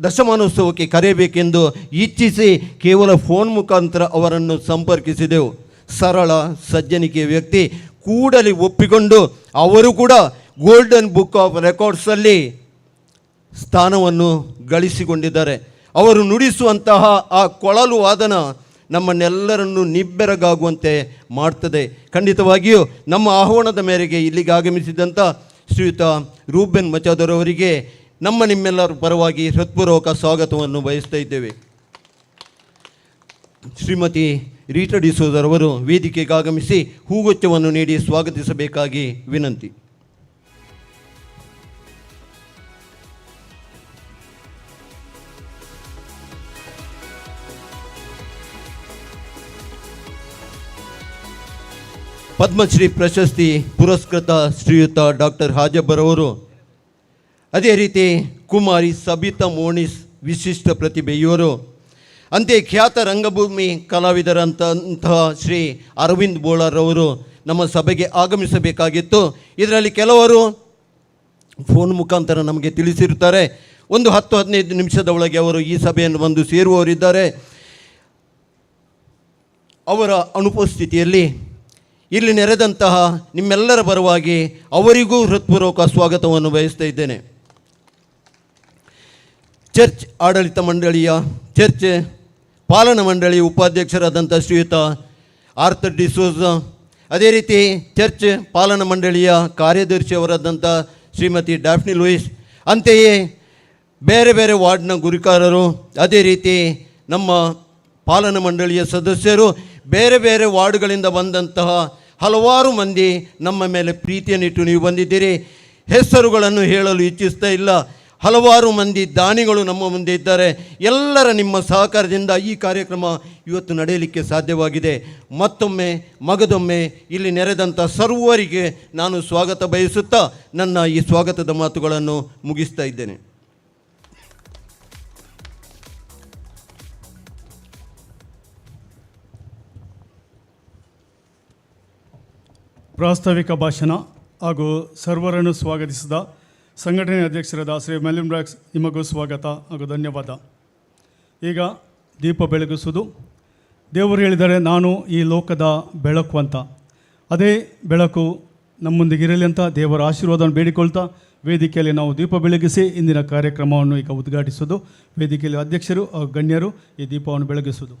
ದಶಮಾನೋತ್ಸವಕ್ಕೆ ಕರೆಯಬೇಕೆಂದು ಇಚ್ಛಿಸಿ ಕೇವಲ ಫೋನ್ ಮುಖಾಂತರ ಅವರನ್ನು ಸಂಪರ್ಕಿಸಿದೆವು. ಸರಳ ಸಜ್ಜನಿಕೆಯ ವ್ಯಕ್ತಿ ಕೂಡಲೇ ಒಪ್ಪಿಕೊಂಡು ಅವರು ಕೂಡ ಗೋಲ್ಡನ್ ಬುಕ್ ಆಫ್ ರೆಕಾರ್ಡ್ಸಲ್ಲಿ ಸ್ಥಾನವನ್ನು ಗಳಿಸಿಕೊಂಡಿದ್ದಾರೆ. ಅವರು ನುಡಿಸುವಂತಹ ಆ ಕೊಳಲು ವಾದನ ನಮ್ಮನ್ನೆಲ್ಲರನ್ನು ನಿಬ್ಬೆರಗಾಗುವಂತೆ ಮಾಡ್ತದೆ. ಖಂಡಿತವಾಗಿಯೂ ನಮ್ಮ ಆಹ್ವಾನದ ಮೇರೆಗೆ ಇಲ್ಲಿಗೆ ಆಗಮಿಸಿದಂಥ ಶ್ರೀಯುತ ರೂಬೆನ್ ಮಚಾದೋರವರಿಗೆ ನಿಮ್ಮೆಲ್ಲರ ಪರವಾಗಿ ಹೃತ್ಪೂರ್ವಕ ಸ್ವಾಗತವನ್ನು ಬಯಸ್ತಾ ಇದ್ದೇವೆ. ಶ್ರೀಮತಿ ರೀಟಾ ಡಿಸೋಜರವರು ವೇದಿಕೆಗೆ ಆಗಮಿಸಿ ಹೂಗುಚ್ಛವನ್ನು ನೀಡಿ ಸ್ವಾಗತಿಸಬೇಕಾಗಿ ವಿನಂತಿ. ಪದ್ಮಶ್ರೀ ಪ್ರಶಸ್ತಿ ಪುರಸ್ಕೃತ ಶ್ರೀಯುತ ಡಾಕ್ಟರ್ ಹಾಜಬ್ಬರವರು, ಅದೇ ರೀತಿ ಕುಮಾರಿ ಸಬಿತಾ ಮೋನಿಸ್ ವಿಶಿಷ್ಟ ಪ್ರತಿಭೆ ಇವರು, ಅಂತೆ ಖ್ಯಾತ ರಂಗಭೂಮಿ ಕಲಾವಿದರಂತಹ ಶ್ರೀ ಅರವಿಂದ್ ಬೋಳಾರವರು ನಮ್ಮ ಸಭೆಗೆ ಆಗಮಿಸಬೇಕಾಗಿತ್ತು. ಇದರಲ್ಲಿ ಕೆಲವರು ಫೋನ್ ಮುಖಾಂತರ ನಮಗೆ ತಿಳಿಸಿರುತ್ತಾರೆ. ಒಂದು 10-15 ನಿಮಿಷದ ಒಳಗೆ ಅವರು ಈ ಸಭೆಯನ್ನು ಬಂದು ಸೇರುವವರಿದ್ದಾರೆ. ಅವರ ಅನುಪಸ್ಥಿತಿಯಲ್ಲಿ ಇಲ್ಲಿ ನೆರೆದಂತಹ ನಿಮ್ಮೆಲ್ಲರ ಪರವಾಗಿ ಅವರಿಗೂ ಹೃತ್ಪೂರ್ವಕ ಸ್ವಾಗತವನ್ನು ಬಯಸ್ತಾ ಇದ್ದೇನೆ. ಚರ್ಚ್ ಆಡಳಿತ ಮಂಡಳಿಯ ಚರ್ಚ್ ಪಾಲನಾ ಮಂಡಳಿಯ ಉಪಾಧ್ಯಕ್ಷರಾದಂಥ ಶ್ರೀಯುತ ಆರ್ಥರ್ ಡಿಸೋಜ, ಅದೇ ರೀತಿ ಚರ್ಚ್ ಪಾಲನಾ ಮಂಡಳಿಯ ಕಾರ್ಯದರ್ಶಿಯವರಾದಂಥ ಶ್ರೀಮತಿ ಡಾಫ್ನಿ ಲೂಯಿಸ್, ಅಂತೆಯೇ ಬೇರೆ ಬೇರೆ ವಾರ್ಡ್ನ ಗುರಿಕಾರರು, ಅದೇ ರೀತಿ ನಮ್ಮ ಪಾಲನಾ ಮಂಡಳಿಯ ಸದಸ್ಯರು, ಬೇರೆ ಬೇರೆ ವಾರ್ಡ್ಗಳಿಂದ ಬಂದಂತಹ ಹಲವಾರು ಮಂದಿ ನಮ್ಮ ಮೇಲೆ ಪ್ರೀತಿಯನ್ನಿಟ್ಟು ನೀವು ಬಂದಿದ್ದೀರಿ. ಹೆಸರುಗಳನ್ನು ಹೇಳಲು ಇಚ್ಛಿಸ್ತಾ ಇಲ್ಲ. ಹಲವಾರು ಮಂದಿ ದಾನಿಗಳು ನಮ್ಮ ಮುಂದೆ ಇದ್ದಾರೆ. ಎಲ್ಲರ ನಿಮ್ಮ ಸಹಕಾರದಿಂದ ಈ ಕಾರ್ಯಕ್ರಮ ಇವತ್ತು ನಡೆಯಲಿಕ್ಕೆ ಸಾಧ್ಯವಾಗಿದೆ. ಮತ್ತೊಮ್ಮೆ ಮಗದೊಮ್ಮೆ ಇಲ್ಲಿ ನೆರೆದಂಥ ಸರ್ವರಿಗೆ ನಾನು ಸ್ವಾಗತ ಬಯಸುತ್ತಾ ನನ್ನ ಈ ಸ್ವಾಗತದ ಮಾತುಗಳನ್ನು ಮುಗಿಸ್ತಾ ಇದ್ದೇನೆ. ಪ್ರಾಸ್ತಾವಿಕ ಭಾಷಣ ಹಾಗೂ ಸರ್ವರನ್ನು ಸ್ವಾಗತಿಸಿದ ಸಂಘಟನೆ ಅಧ್ಯಕ್ಷರಾದ ಶ್ರೀ ಮೆಲಿನ್ ಬ್ರಾಕ್ಸ್, ನಿಮಗೂ ಸ್ವಾಗತ ಹಾಗೂ ಧನ್ಯವಾದ. ಈಗ ದೀಪ ಬೆಳಗಿಸುವುದು. ದೇವರು ಹೇಳಿದರೆ ನಾನು ಈ ಲೋಕದ ಬೆಳಕು ಅಂತ. ಅದೇ ಬೆಳಕು ನಮ್ಮೊಂದಿಗಿರಲಿ ಅಂತ ದೇವರ ಆಶೀರ್ವಾದವನ್ನು ಬೇಡಿಕೊಳ್ತಾ ವೇದಿಕೆಯಲ್ಲಿ ನಾವು ದೀಪ ಬೆಳಗಿಸಿ ಇಂದಿನ ಕಾರ್ಯಕ್ರಮವನ್ನು ಈಗ ಉದ್ಘಾಟಿಸೋದು. ವೇದಿಕೆಯಲ್ಲಿ ಅಧ್ಯಕ್ಷರು ಹಾಗೂ ಗಣ್ಯರು ಈ ದೀಪವನ್ನು ಬೆಳಗಿಸುವುದು.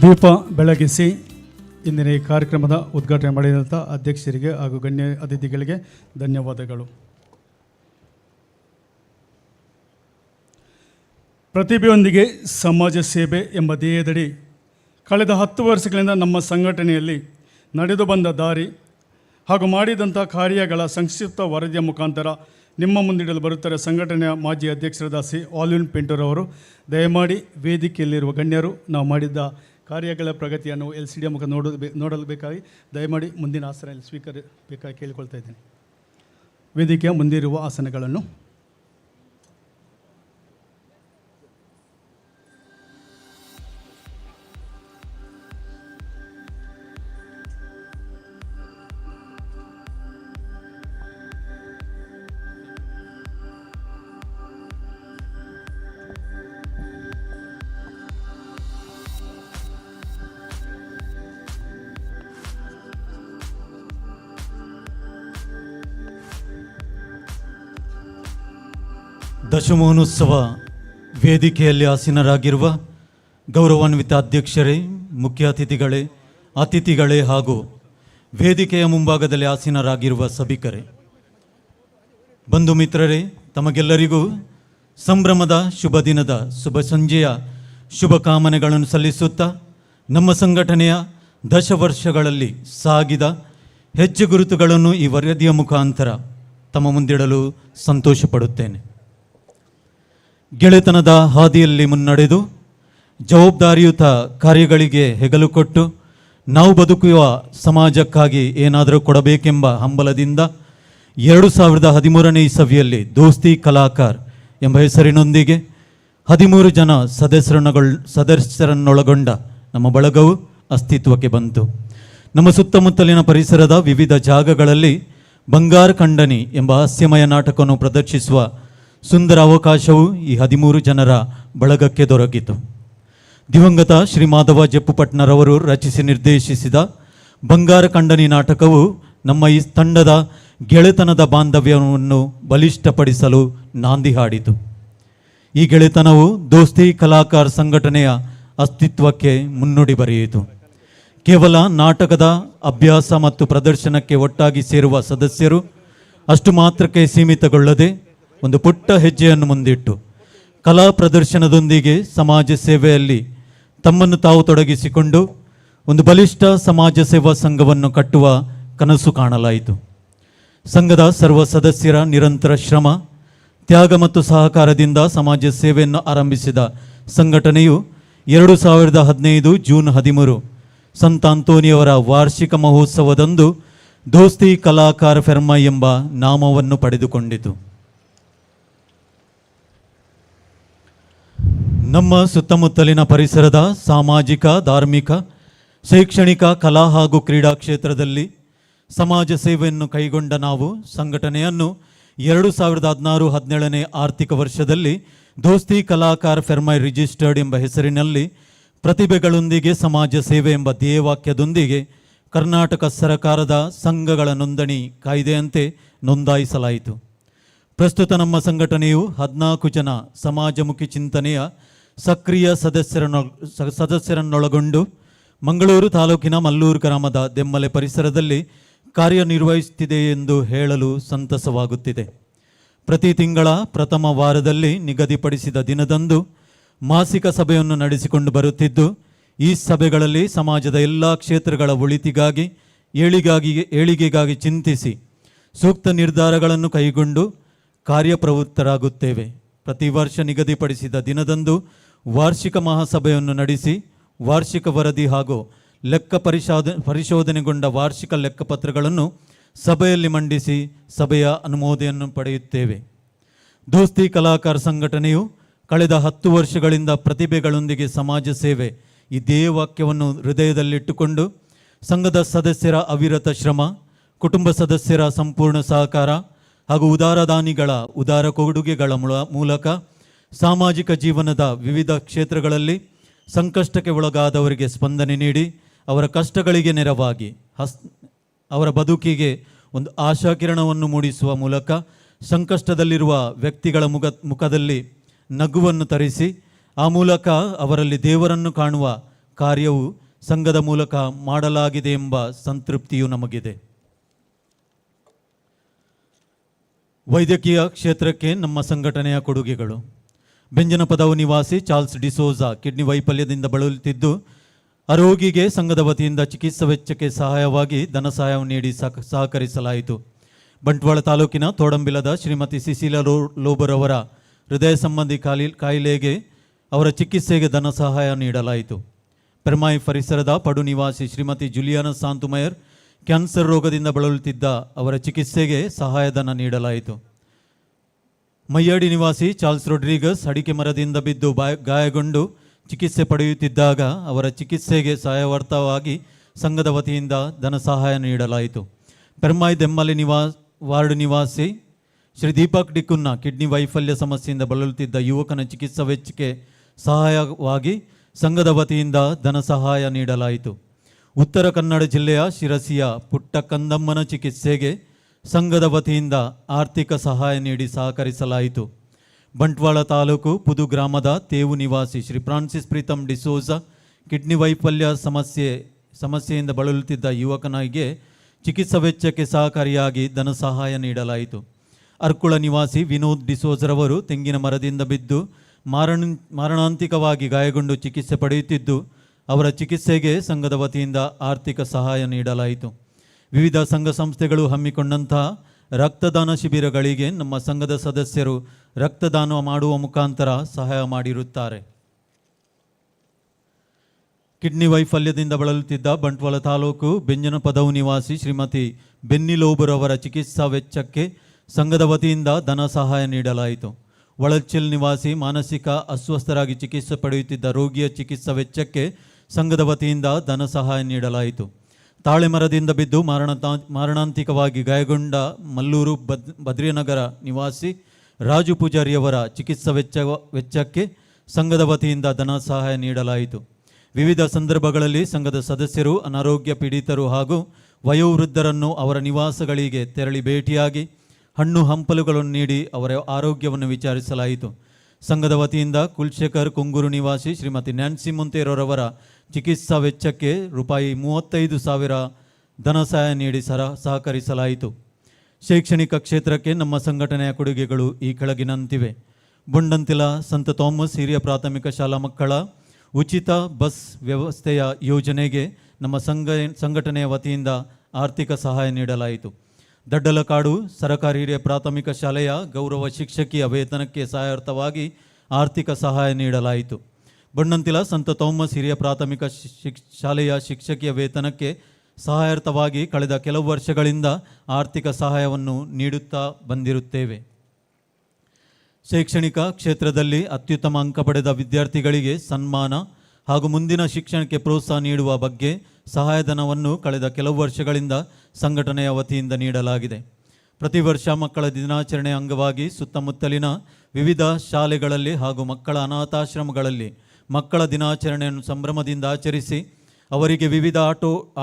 ದೀಪ ಬೆಳಗಿಸಿ ಇಂದಿನ ಈ ಕಾರ್ಯಕ್ರಮದ ಉದ್ಘಾಟನೆ ಮಾಡಿದಂಥ ಅಧ್ಯಕ್ಷರಿಗೆ ಹಾಗೂ ಗಣ್ಯ ಅತಿಥಿಗಳಿಗೆ ಧನ್ಯವಾದಗಳು. ಪ್ರತಿಭೆಯೊಂದಿಗೆ ಸಮಾಜ ಸೇವೆ ಎಂಬ ಧ್ಯೇಯದಡಿ ಕಳೆದ 10 ವರ್ಷಗಳಿಂದ ನಮ್ಮ ಸಂಘಟನೆಯಲ್ಲಿ ನಡೆದು ಬಂದ ದಾರಿ ಹಾಗೂ ಮಾಡಿದಂಥ ಕಾರ್ಯಗಳ ಸಂಕ್ಷಿಪ್ತ ವರದಿಯ ಮುಖಾಂತರ ನಿಮ್ಮ ಮುಂದಿಡಲು ಬರುತ್ತಾರೆ ಸಂಘಟನೆಯ ಮಾಜಿ ಅಧ್ಯಕ್ಷರಾದ ಸಿ ಆಲ್ವಿನ್ ಪಿಂಟೂರ್ ಅವರು. ದಯಮಾಡಿ ವೇದಿಕೆಯಲ್ಲಿರುವ ಗಣ್ಯರು ನಾವು ಮಾಡಿದ್ದ ಕಾರ್ಯಗಳ ಪ್ರಗತಿಯನ್ನು LCD ಮುಖ ನೋಡಲು ಬೇಕಾಗಿ ದಯಮಾಡಿ ಮುಂದಿನ ಆಸನ ಸ್ವೀಕರಿಸಬೇಕಾಗಿ ಕೇಳಿಕೊಳ್ತಾ ಇದ್ದೇನೆ. ವೇದಿಕೆಯ ಮುಂದಿರುವ ಆಸನಗಳನ್ನು ದಶಮಾನೋತ್ಸವ ವೇದಿಕೆಯಲ್ಲಿ ಆಸೀನರಾಗಿರುವ ಗೌರವಾನ್ವಿತ ಅಧ್ಯಕ್ಷರೇ, ಮುಖ್ಯ ಅತಿಥಿಗಳೇ ಹಾಗೂ ವೇದಿಕೆಯ ಮುಂಭಾಗದಲ್ಲಿ ಆಸೀನರಾಗಿರುವ ಸಭಿಕರೇ, ಬಂಧು ಮಿತ್ರರೇ, ತಮಗೆಲ್ಲರಿಗೂ ಸಂಭ್ರಮದ ಶುಭ ದಿನದ ಶುಭ ಸಂಜೆಯ ಶುಭ ಕಾಮನೆಗಳನ್ನು ಸಲ್ಲಿಸುತ್ತಾ ನಮ್ಮ ಸಂಘಟನೆಯ 10 ವರ್ಷಗಳಲ್ಲಿ ಸಾಗಿದ ಹೆಜ್ಜೆ ಗುರುತುಗಳನ್ನು ಈ ವರದಿಯ ಮುಖಾಂತರ ತಮ್ಮ ಮುಂದಿಡಲು ಸಂತೋಷಪಡುತ್ತೇನೆ. ಗೆಳೆತನದ ಹಾದಿಯಲ್ಲಿ ಮುನ್ನಡೆದು ಜವಾಬ್ದಾರಿಯುತ ಕಾರ್ಯಗಳಿಗೆ ಹೆಗಲು ಕೊಟ್ಟು ನಾವು ಬದುಕುವ ಸಮಾಜಕ್ಕಾಗಿ ಏನಾದರೂ ಕೊಡಬೇಕೆಂಬ ಹಂಬಲದಿಂದ 2013ನೇ ಇಸವಿಯಲ್ಲಿ ದೋಸ್ತಿ ಕಲಾಕಾರ್ ಎಂಬ ಹೆಸರಿನೊಂದಿಗೆ 13 ಜನ ಸದಸ್ಯರನ್ನೊಳಗೊಂಡ ನಮ್ಮ ಬಳಗವು ಅಸ್ತಿತ್ವಕ್ಕೆ ಬಂತು. ನಮ್ಮ ಸುತ್ತಮುತ್ತಲಿನ ಪರಿಸರದ ವಿವಿಧ ಜಾಗಗಳಲ್ಲಿ ಬಂಗಾರ ಖಂಡನಿ ಎಂಬ ಹಾಸ್ಯಮಯ ನಾಟಕವನ್ನು ಪ್ರದರ್ಶಿಸುವ ಸುಂದರ ಅವಕಾಶವು ಈ 13 ಜನರ ಬಳಗಕ್ಕೆ ದೊರಕಿತು. ದಿವಂಗತ ಶ್ರೀ ಮಾಧವ ಜಪ್ಪುಪಟ್ನರವರು ರಚಿಸಿ ನಿರ್ದೇಶಿಸಿದ ಬಂಗಾರ ಖಂಡನಿ ನಾಟಕವು ನಮ್ಮ ಈ ತಂಡದ ಗೆಳೆತನದ ಬಾಂಧವ್ಯವನ್ನು ಬಲಿಷ್ಠಪಡಿಸಲು ನಾಂದಿ ಹಾಡಿತು. ಈ ಗೆಳೆತನವು ದೋಸ್ತಿ ಕಲಾಕಾರ್ ಸಂಘಟನೆಯ ಅಸ್ತಿತ್ವಕ್ಕೆ ಮುನ್ನುಡಿ ಬರೆಯಿತು. ಕೇವಲ ನಾಟಕದ ಅಭ್ಯಾಸ ಮತ್ತು ಪ್ರದರ್ಶನಕ್ಕೆ ಒಟ್ಟಾಗಿ ಸೇರುವ ಸದಸ್ಯರು ಅಷ್ಟು ಮಾತ್ರಕ್ಕೆ ಸೀಮಿತಗೊಳ್ಳದೆ ಒಂದು ಪುಟ್ಟ ಹೆಜ್ಜೆಯನ್ನು ಮುಂದಿಟ್ಟು ಕಲಾ ಪ್ರದರ್ಶನದೊಂದಿಗೆ ಸಮಾಜ ಸೇವೆಯಲ್ಲಿ ತಮ್ಮನ್ನು ತಾವು ತೊಡಗಿಸಿಕೊಂಡು ಒಂದು ಬಲಿಷ್ಠ ಸಮಾಜ ಸೇವಾ ಸಂಘವನ್ನು ಕಟ್ಟುವ ಕನಸು ಕಾಣಲಾಯಿತು. ಸಂಘದ ಸರ್ವ ಸದಸ್ಯರ ನಿರಂತರ ಶ್ರಮ, ತ್ಯಾಗ ಮತ್ತು ಸಹಕಾರದಿಂದ ಸಮಾಜ ಸೇವೆಯನ್ನು ಆರಂಭಿಸಿದ ಸಂಘಟನೆಯು 2015 ಜೂನ್ 13 ಸಂತ ಅಂತೋನಿಯವರ ವಾರ್ಷಿಕ ಮಹೋತ್ಸವದಂದು ದೋಸ್ತಿ ಕಲಾಕಾರ ಫೆರ್ಮೈ ಎಂಬ ನಾಮವನ್ನು ಪಡೆದುಕೊಂಡಿತು. ನಮ್ಮ ಸುತ್ತಮುತ್ತಲಿನ ಪರಿಸರದ ಸಾಮಾಜಿಕ, ಧಾರ್ಮಿಕ, ಶೈಕ್ಷಣಿಕ, ಕಲಾ ಹಾಗೂ ಕ್ರೀಡಾ ಕ್ಷೇತ್ರದಲ್ಲಿ ಸಮಾಜ ಸೇವೆಯನ್ನು ಕೈಗೊಂಡ ನಾವು ಸಂಘಟನೆಯನ್ನು 2016-17ನೇ ಆರ್ಥಿಕ ವರ್ಷದಲ್ಲಿ ದೋಸ್ತಿ ಕಲಾಕಾರ ಫೆರ್ಮೈ ರಿಜಿಸ್ಟರ್ಡ್ ಎಂಬ ಹೆಸರಿನಲ್ಲಿ ಪ್ರತಿಭೆಗಳೊಂದಿಗೆ ಸಮಾಜ ಸೇವೆ ಎಂಬ ಧ್ಯೇಯವಾಕ್ಯದೊಂದಿಗೆ ಕರ್ನಾಟಕ ಸರ್ಕಾರದ ಸಂಘಗಳ ನೋಂದಣಿ ಕಾಯ್ದೆಯಂತೆ ನೋಂದಾಯಿಸಲಾಯಿತು. ಪ್ರಸ್ತುತ ನಮ್ಮ ಸಂಘಟನೆಯು 14 ಜನ ಸಮಾಜಮುಖಿ ಚಿಂತನೆಯ ಸಕ್ರಿಯ ಸದಸ್ಯರನ್ನೊಳಗೊಂಡು ಮಂಗಳೂರು ತಾಲೂಕಿನ ಮಲ್ಲೂರು ಗ್ರಾಮದ ದೆಮ್ಮಲೆ ಪರಿಸರದಲ್ಲಿ ಕಾರ್ಯನಿರ್ವಹಿಸುತ್ತಿದೆ ಎಂದು ಹೇಳಲು ಸಂತಸವಾಗುತ್ತಿದೆ. ಪ್ರತಿ ತಿಂಗಳ ಪ್ರಥಮ ವಾರದಲ್ಲಿ ನಿಗದಿಪಡಿಸಿದ ದಿನದಂದು ಮಾಸಿಕ ಸಭೆಯನ್ನು ನಡೆಸಿಕೊಂಡು ಬರುತ್ತಿದ್ದು, ಈ ಸಭೆಗಳಲ್ಲಿ ಸಮಾಜದ ಎಲ್ಲ ಕ್ಷೇತ್ರಗಳ ಒಳಿತಿಗಾಗಿ ಏಳಿಗೆಗಾಗಿ ಚಿಂತಿಸಿ ಸೂಕ್ತ ನಿರ್ಧಾರಗಳನ್ನು ಕೈಗೊಂಡು ಕಾರ್ಯಪ್ರವೃತ್ತರಾಗುತ್ತೇವೆ. ಪ್ರತಿ ವರ್ಷ ನಿಗದಿಪಡಿಸಿದ ದಿನದಂದು ವಾರ್ಷಿಕ ಮಹಾಸಭೆಯನ್ನು ನಡೆಸಿ ವಾರ್ಷಿಕ ವರದಿ ಹಾಗೂ ಲೆಕ್ಕ ಪರಿಶೋಧನೆಗೊಂಡ ವಾರ್ಷಿಕ ಲೆಕ್ಕಪತ್ರಗಳನ್ನು ಸಭೆಯಲ್ಲಿ ಮಂಡಿಸಿ ಸಭೆಯ ಅನುಮೋದನೆಯನ್ನು ಪಡೆಯುತ್ತೇವೆ. ದೋಸ್ತಿ ಕಲಾಕಾರ ಸಂಘಟನೆಯು ಕಳೆದ 10 ವರ್ಷಗಳಿಂದ ಪ್ರತಿಭೆಗಳೊಂದಿಗೆ ಸಮಾಜ ಸೇವೆ ಈ ಧ್ಯೇಯವಾಕ್ಯವನ್ನು ಹೃದಯದಲ್ಲಿಟ್ಟುಕೊಂಡು ಸಂಘದ ಸದಸ್ಯರ ಅವಿರತ ಶ್ರಮ, ಕುಟುಂಬ ಸದಸ್ಯರ ಸಂಪೂರ್ಣ ಸಹಕಾರ ಹಾಗೂ ಉದಾರದಾನಿಗಳ ಉದಾರ ಕೊಡುಗೆಗಳ ಮೂಲಕ ಸಾಮಾಜಿಕ ಜೀವನದ ವಿವಿಧ ಕ್ಷೇತ್ರಗಳಲ್ಲಿ ಸಂಕಷ್ಟಕ್ಕೆ ಒಳಗಾದವರಿಗೆ ಸ್ಪಂದನೆ ನೀಡಿ ಅವರ ಕಷ್ಟಗಳಿಗೆ ನೆರವಾಗಿ ಅವರ ಬದುಕಿಗೆ ಒಂದು ಆಶಾಕಿರಣವನ್ನು ಮೂಡಿಸುವ ಮೂಲಕ ಸಂಕಷ್ಟದಲ್ಲಿರುವ ವ್ಯಕ್ತಿಗಳ ಮುಖದಲ್ಲಿ ನಗುವನ್ನು ತರಿಸಿ ಆ ಮೂಲಕ ಅವರಲ್ಲಿ ದೇವರನ್ನು ಕಾಣುವ ಕಾರ್ಯವು ಸಂಘದ ಮೂಲಕ ಮಾಡಲಾಗಿದೆ ಎಂಬ ಸಂತೃಪ್ತಿಯು ನಮಗಿದೆ. ವೈದ್ಯಕೀಯ ಕ್ಷೇತ್ರಕ್ಕೆ ನಮ್ಮ ಸಂಘಟನೆಯ ಕೊಡುಗೆಗಳು. ಬೆಂಜನಪದವು ನಿವಾಸಿ ಚಾರ್ಲ್ಸ್ ಡಿಸೋಜಾ ಕಿಡ್ನಿ ವೈಫಲ್ಯದಿಂದ ಬಳಲುತ್ತಿದ್ದು, ಆ ರೋಗಿಗೆ ಸಂಘದ ವತಿಯಿಂದ ಚಿಕಿತ್ಸಾ ವೆಚ್ಚಕ್ಕೆ ಸಹಾಯವಾಗಿ ಧನ ಸಹಾಯವನ್ನು ನೀಡಿ ಸಹಕರಿಸಲಾಯಿತು. ಬಂಟ್ವಾಳ ತಾಲೂಕಿನ ತೋಡಂಬಿಲದ ಶ್ರೀಮತಿ ಸಿಸಿಲಾ ಲೋಬರ್ ಅವರ ಹೃದಯ ಸಂಬಂಧಿ ಕಾಯಿಲೆಗೆ ಅವರ ಚಿಕಿತ್ಸೆಗೆ ಧನ ಸಹಾಯ ನೀಡಲಾಯಿತು. ಪೆರ್ಮೈ ಪರಿಸರದ ಪಡು ನಿವಾಸಿ ಶ್ರೀಮತಿ ಜುಲಿಯಾನ ಸಾಂತುಮಯರ್ ಕ್ಯಾನ್ಸರ್ ರೋಗದಿಂದ ಬಳಲುತ್ತಿದ್ದ ಅವರ ಚಿಕಿತ್ಸೆಗೆ ಸಹಾಯಧನ ನೀಡಲಾಯಿತು. ಮಯ್ಯಾಡಿ ನಿವಾಸಿ ಚಾರ್ಲ್ಸ್ ರೊಡ್ರಿಗಸ್ ಅಡಿಕೆ ಮರದಿಂದ ಬಿದ್ದು ಗಾಯಗೊಂಡು ಚಿಕಿತ್ಸೆ ಪಡೆಯುತ್ತಿದ್ದಾಗ ಅವರ ಚಿಕಿತ್ಸೆಗೆ ಸಹಾಯಾರ್ಥವಾಗಿ ಸಂಘದ ವತಿಯಿಂದ ಧನ ಸಹಾಯ ನೀಡಲಾಯಿತು. ಪೆರ್ಮೈ ದೆಮ್ಮಲೆ ವಾರ್ಡ್ ನಿವಾಸಿ ಶ್ರೀ ದೀಪಕ್ ಡಿಕುನ್ನ ಕಿಡ್ನಿ ವೈಫಲ್ಯ ಸಮಸ್ಯೆಯಿಂದ ಬಳಲುತ್ತಿದ್ದ ಯುವಕನ ಚಿಕಿತ್ಸಾ ವೆಚ್ಚಕ್ಕೆ ಸಹಾಯವಾಗಿ ಸಂಘದ ವತಿಯಿಂದ ಧನ ಸಹಾಯ ನೀಡಲಾಯಿತು. ಉತ್ತರ ಕನ್ನಡ ಜಿಲ್ಲೆಯ ಶಿರಸಿಯ ಪುಟ್ಟ ಕಂದಮ್ಮನ ಚಿಕಿತ್ಸೆಗೆ ಸಂಘದ ವತಿಯಿಂದ ಆರ್ಥಿಕ ಸಹಾಯ ನೀಡಿ ಸಹಕರಿಸಲಾಯಿತು. ಬಂಟ್ವಾಳ ತಾಲೂಕು ಪುದು ಗ್ರಾಮದ ತೇವು ನಿವಾಸಿ ಶ್ರೀ ಫ್ರಾನ್ಸಿಸ್ ಪ್ರೀತಮ್ ಡಿಸೋಜಾ ಕಿಡ್ನಿ ವೈಫಲ್ಯ ಸಮಸ್ಯೆಯಿಂದ ಬಳಲುತ್ತಿದ್ದ ಯುವಕನಿಗೆ ಚಿಕಿತ್ಸಾ ವೆಚ್ಚಕ್ಕೆ ಸಹಕಾರಿಯಾಗಿ ಧನ ಸಹಾಯ ನೀಡಲಾಯಿತು. ಅರ್ಕುಳ ನಿವಾಸಿ ವಿನೋದ್ ಡಿಸೋಜರವರು ತೆಂಗಿನ ಮರದಿಂದ ಬಿದ್ದು ಮಾರಣಾಂತಿಕವಾಗಿ ಗಾಯಗೊಂಡು ಚಿಕಿತ್ಸೆ ಪಡೆಯುತ್ತಿದ್ದು, ಅವರ ಚಿಕಿತ್ಸೆಗೆ ಸಂಘದ ವತಿಯಿಂದ ಆರ್ಥಿಕ ಸಹಾಯ ನೀಡಲಾಯಿತು. ವಿವಿಧ ಸಂಘ ಸಂಸ್ಥೆಗಳು ಹಮ್ಮಿಕೊಂಡಂತಹ ರಕ್ತದಾನ ಶಿಬಿರಗಳಿಗೆ ನಮ್ಮ ಸಂಘದ ಸದಸ್ಯರು ರಕ್ತದಾನ ಮಾಡುವ ಮುಖಾಂತರ ಸಹಾಯ ಮಾಡಿರುತ್ತಾರೆ. ಕಿಡ್ನಿ ವೈಫಲ್ಯದಿಂದ ಬಳಲುತ್ತಿದ್ದ ಬಂಟ್ವಾಳ ತಾಲೂಕು ಬೆಂಜನಪದವು ನಿವಾಸಿ ಶ್ರೀಮತಿ ಬೆನ್ನಿ ಲೋಬರ್ ಅವರ ಚಿಕಿತ್ಸಾ ವೆಚ್ಚಕ್ಕೆ ಸಂಘದ ವತಿಯಿಂದ ಧನ ಸಹಾಯ ನೀಡಲಾಯಿತು. ಒಳಚಿಲ್ ನಿವಾಸಿ ಮಾನಸಿಕ ಅಸ್ವಸ್ಥರಾಗಿ ಚಿಕಿತ್ಸೆ ಪಡೆಯುತ್ತಿದ್ದ ರೋಗಿಯ ಚಿಕಿತ್ಸಾ ವೆಚ್ಚಕ್ಕೆ ಸಂಘದ ವತಿಯಿಂದ ಧನ ಸಹಾಯ ನೀಡಲಾಯಿತು. ತಾಳೆ ಮರದಿಂದ ಬಿದ್ದು ಮಾರಣಾಂತಿಕವಾಗಿ ಗಾಯಗೊಂಡ ಮಲ್ಲೂರು ಬದ್ರಿನಗರ ನಿವಾಸಿ ರಾಜು ಪೂಜಾರಿಯವರ ಚಿಕಿತ್ಸಾ ವೆಚ್ಚಕ್ಕೆ ಸಂಘದ ವತಿಯಿಂದ ಧನ ಸಹಾಯ ನೀಡಲಾಯಿತು. ವಿವಿಧ ಸಂದರ್ಭಗಳಲ್ಲಿ ಸಂಘದ ಸದಸ್ಯರು ಅನಾರೋಗ್ಯ ಪೀಡಿತರು ಹಾಗೂ ವಯೋವೃದ್ಧರನ್ನು ಅವರ ನಿವಾಸಗಳಿಗೆ ತೆರಳಿ ಭೇಟಿಯಾಗಿ ಹಣ್ಣು ಹಂಪಲುಗಳನ್ನು ನೀಡಿ ಅವರ ಆರೋಗ್ಯವನ್ನು ವಿಚಾರಿಸಲಾಯಿತು. ಸಂಘದ ವತಿಯಿಂದ ಕುಲ್ಶೇಖರ್ ಕುಂಗೂರು ನಿವಾಸಿ ಶ್ರೀಮತಿ ನ್ಯಾನ್ಸಿ ಮೊಂತೇರೊರವರ ಚಿಕಿತ್ಸಾ ವೆಚ್ಚಕ್ಕೆ ರೂಪಾಯಿ 35,000 ಧನ ಸಹಾಯ ನೀಡಿ ಸಹಕರಿಸಲಾಯಿತು. ಶೈಕ್ಷಣಿಕ ಕ್ಷೇತ್ರಕ್ಕೆ ನಮ್ಮ ಸಂಘಟನೆಯ ಕೊಡುಗೆಗಳು ಈ ಕೆಳಗಿನಂತಿವೆ. ಬುಂಡಂತಿಲ ಸಂತ ಥಾಮಸ್ ಹಿರಿಯ ಪ್ರಾಥಮಿಕ ಶಾಲಾ ಮಕ್ಕಳ ಉಚಿತ ಬಸ್ ವ್ಯವಸ್ಥೆಯ ಯೋಜನೆಗೆ ನಮ್ಮ ಸಂಘಟನೆಯ ವತಿಯಿಂದ ಆರ್ಥಿಕ ಸಹಾಯ ನೀಡಲಾಯಿತು. ದಡ್ಡಲಕಾಡು ಸರಕಾರಿ ಹಿರಿಯ ಪ್ರಾಥಮಿಕ ಶಾಲೆಯ ಗೌರವ ಶಿಕ್ಷಕಿಯ ವೇತನಕ್ಕೆ ಸಹಾಯಾರ್ಥವಾಗಿ ಆರ್ಥಿಕ ಸಹಾಯ ನೀಡಲಾಯಿತು. ಬಣ್ಣಂತಿಲ ಸಂತ ಥಾಮಸ್ ಹಿರಿಯ ಪ್ರಾಥಮಿಕ ಶಾಲೆಯ ಶಿಕ್ಷಕಿಯ ವೇತನಕ್ಕೆ ಸಹಾಯಾರ್ಥವಾಗಿ ಕಳೆದ ಕೆಲವು ವರ್ಷಗಳಿಂದ ಆರ್ಥಿಕ ಸಹಾಯವನ್ನು ನೀಡುತ್ತಾ ಬಂದಿರುತ್ತೇವೆ. ಶೈಕ್ಷಣಿಕ ಕ್ಷೇತ್ರದಲ್ಲಿ ಅತ್ಯುತ್ತಮ ಅಂಕ ಪಡೆದ ವಿದ್ಯಾರ್ಥಿಗಳಿಗೆ ಸನ್ಮಾನ ಹಾಗೂ ಮುಂದಿನ ಶಿಕ್ಷಣಕ್ಕೆ ಪ್ರೋತ್ಸಾಹ ನೀಡುವ ಬಗ್ಗೆ ಸಹಾಯಧನವನ್ನು ಕಳೆದ ಕೆಲವು ವರ್ಷಗಳಿಂದ ಸಂಘಟನೆಯ ವತಿಯಿಂದ ನೀಡಲಾಗಿದೆ. ಪ್ರತಿ ವರ್ಷ ಮಕ್ಕಳ ದಿನಾಚರಣೆ ಅಂಗವಾಗಿ ಸುತ್ತಮುತ್ತಲಿನ ವಿವಿಧ ಶಾಲೆಗಳಲ್ಲಿ ಹಾಗೂ ಮಕ್ಕಳ ಅನಾಥಾಶ್ರಮಗಳಲ್ಲಿ ಮಕ್ಕಳ ದಿನಾಚರಣೆಯನ್ನು ಸಂಭ್ರಮದಿಂದ ಆಚರಿಸಿ ಅವರಿಗೆ ವಿವಿಧ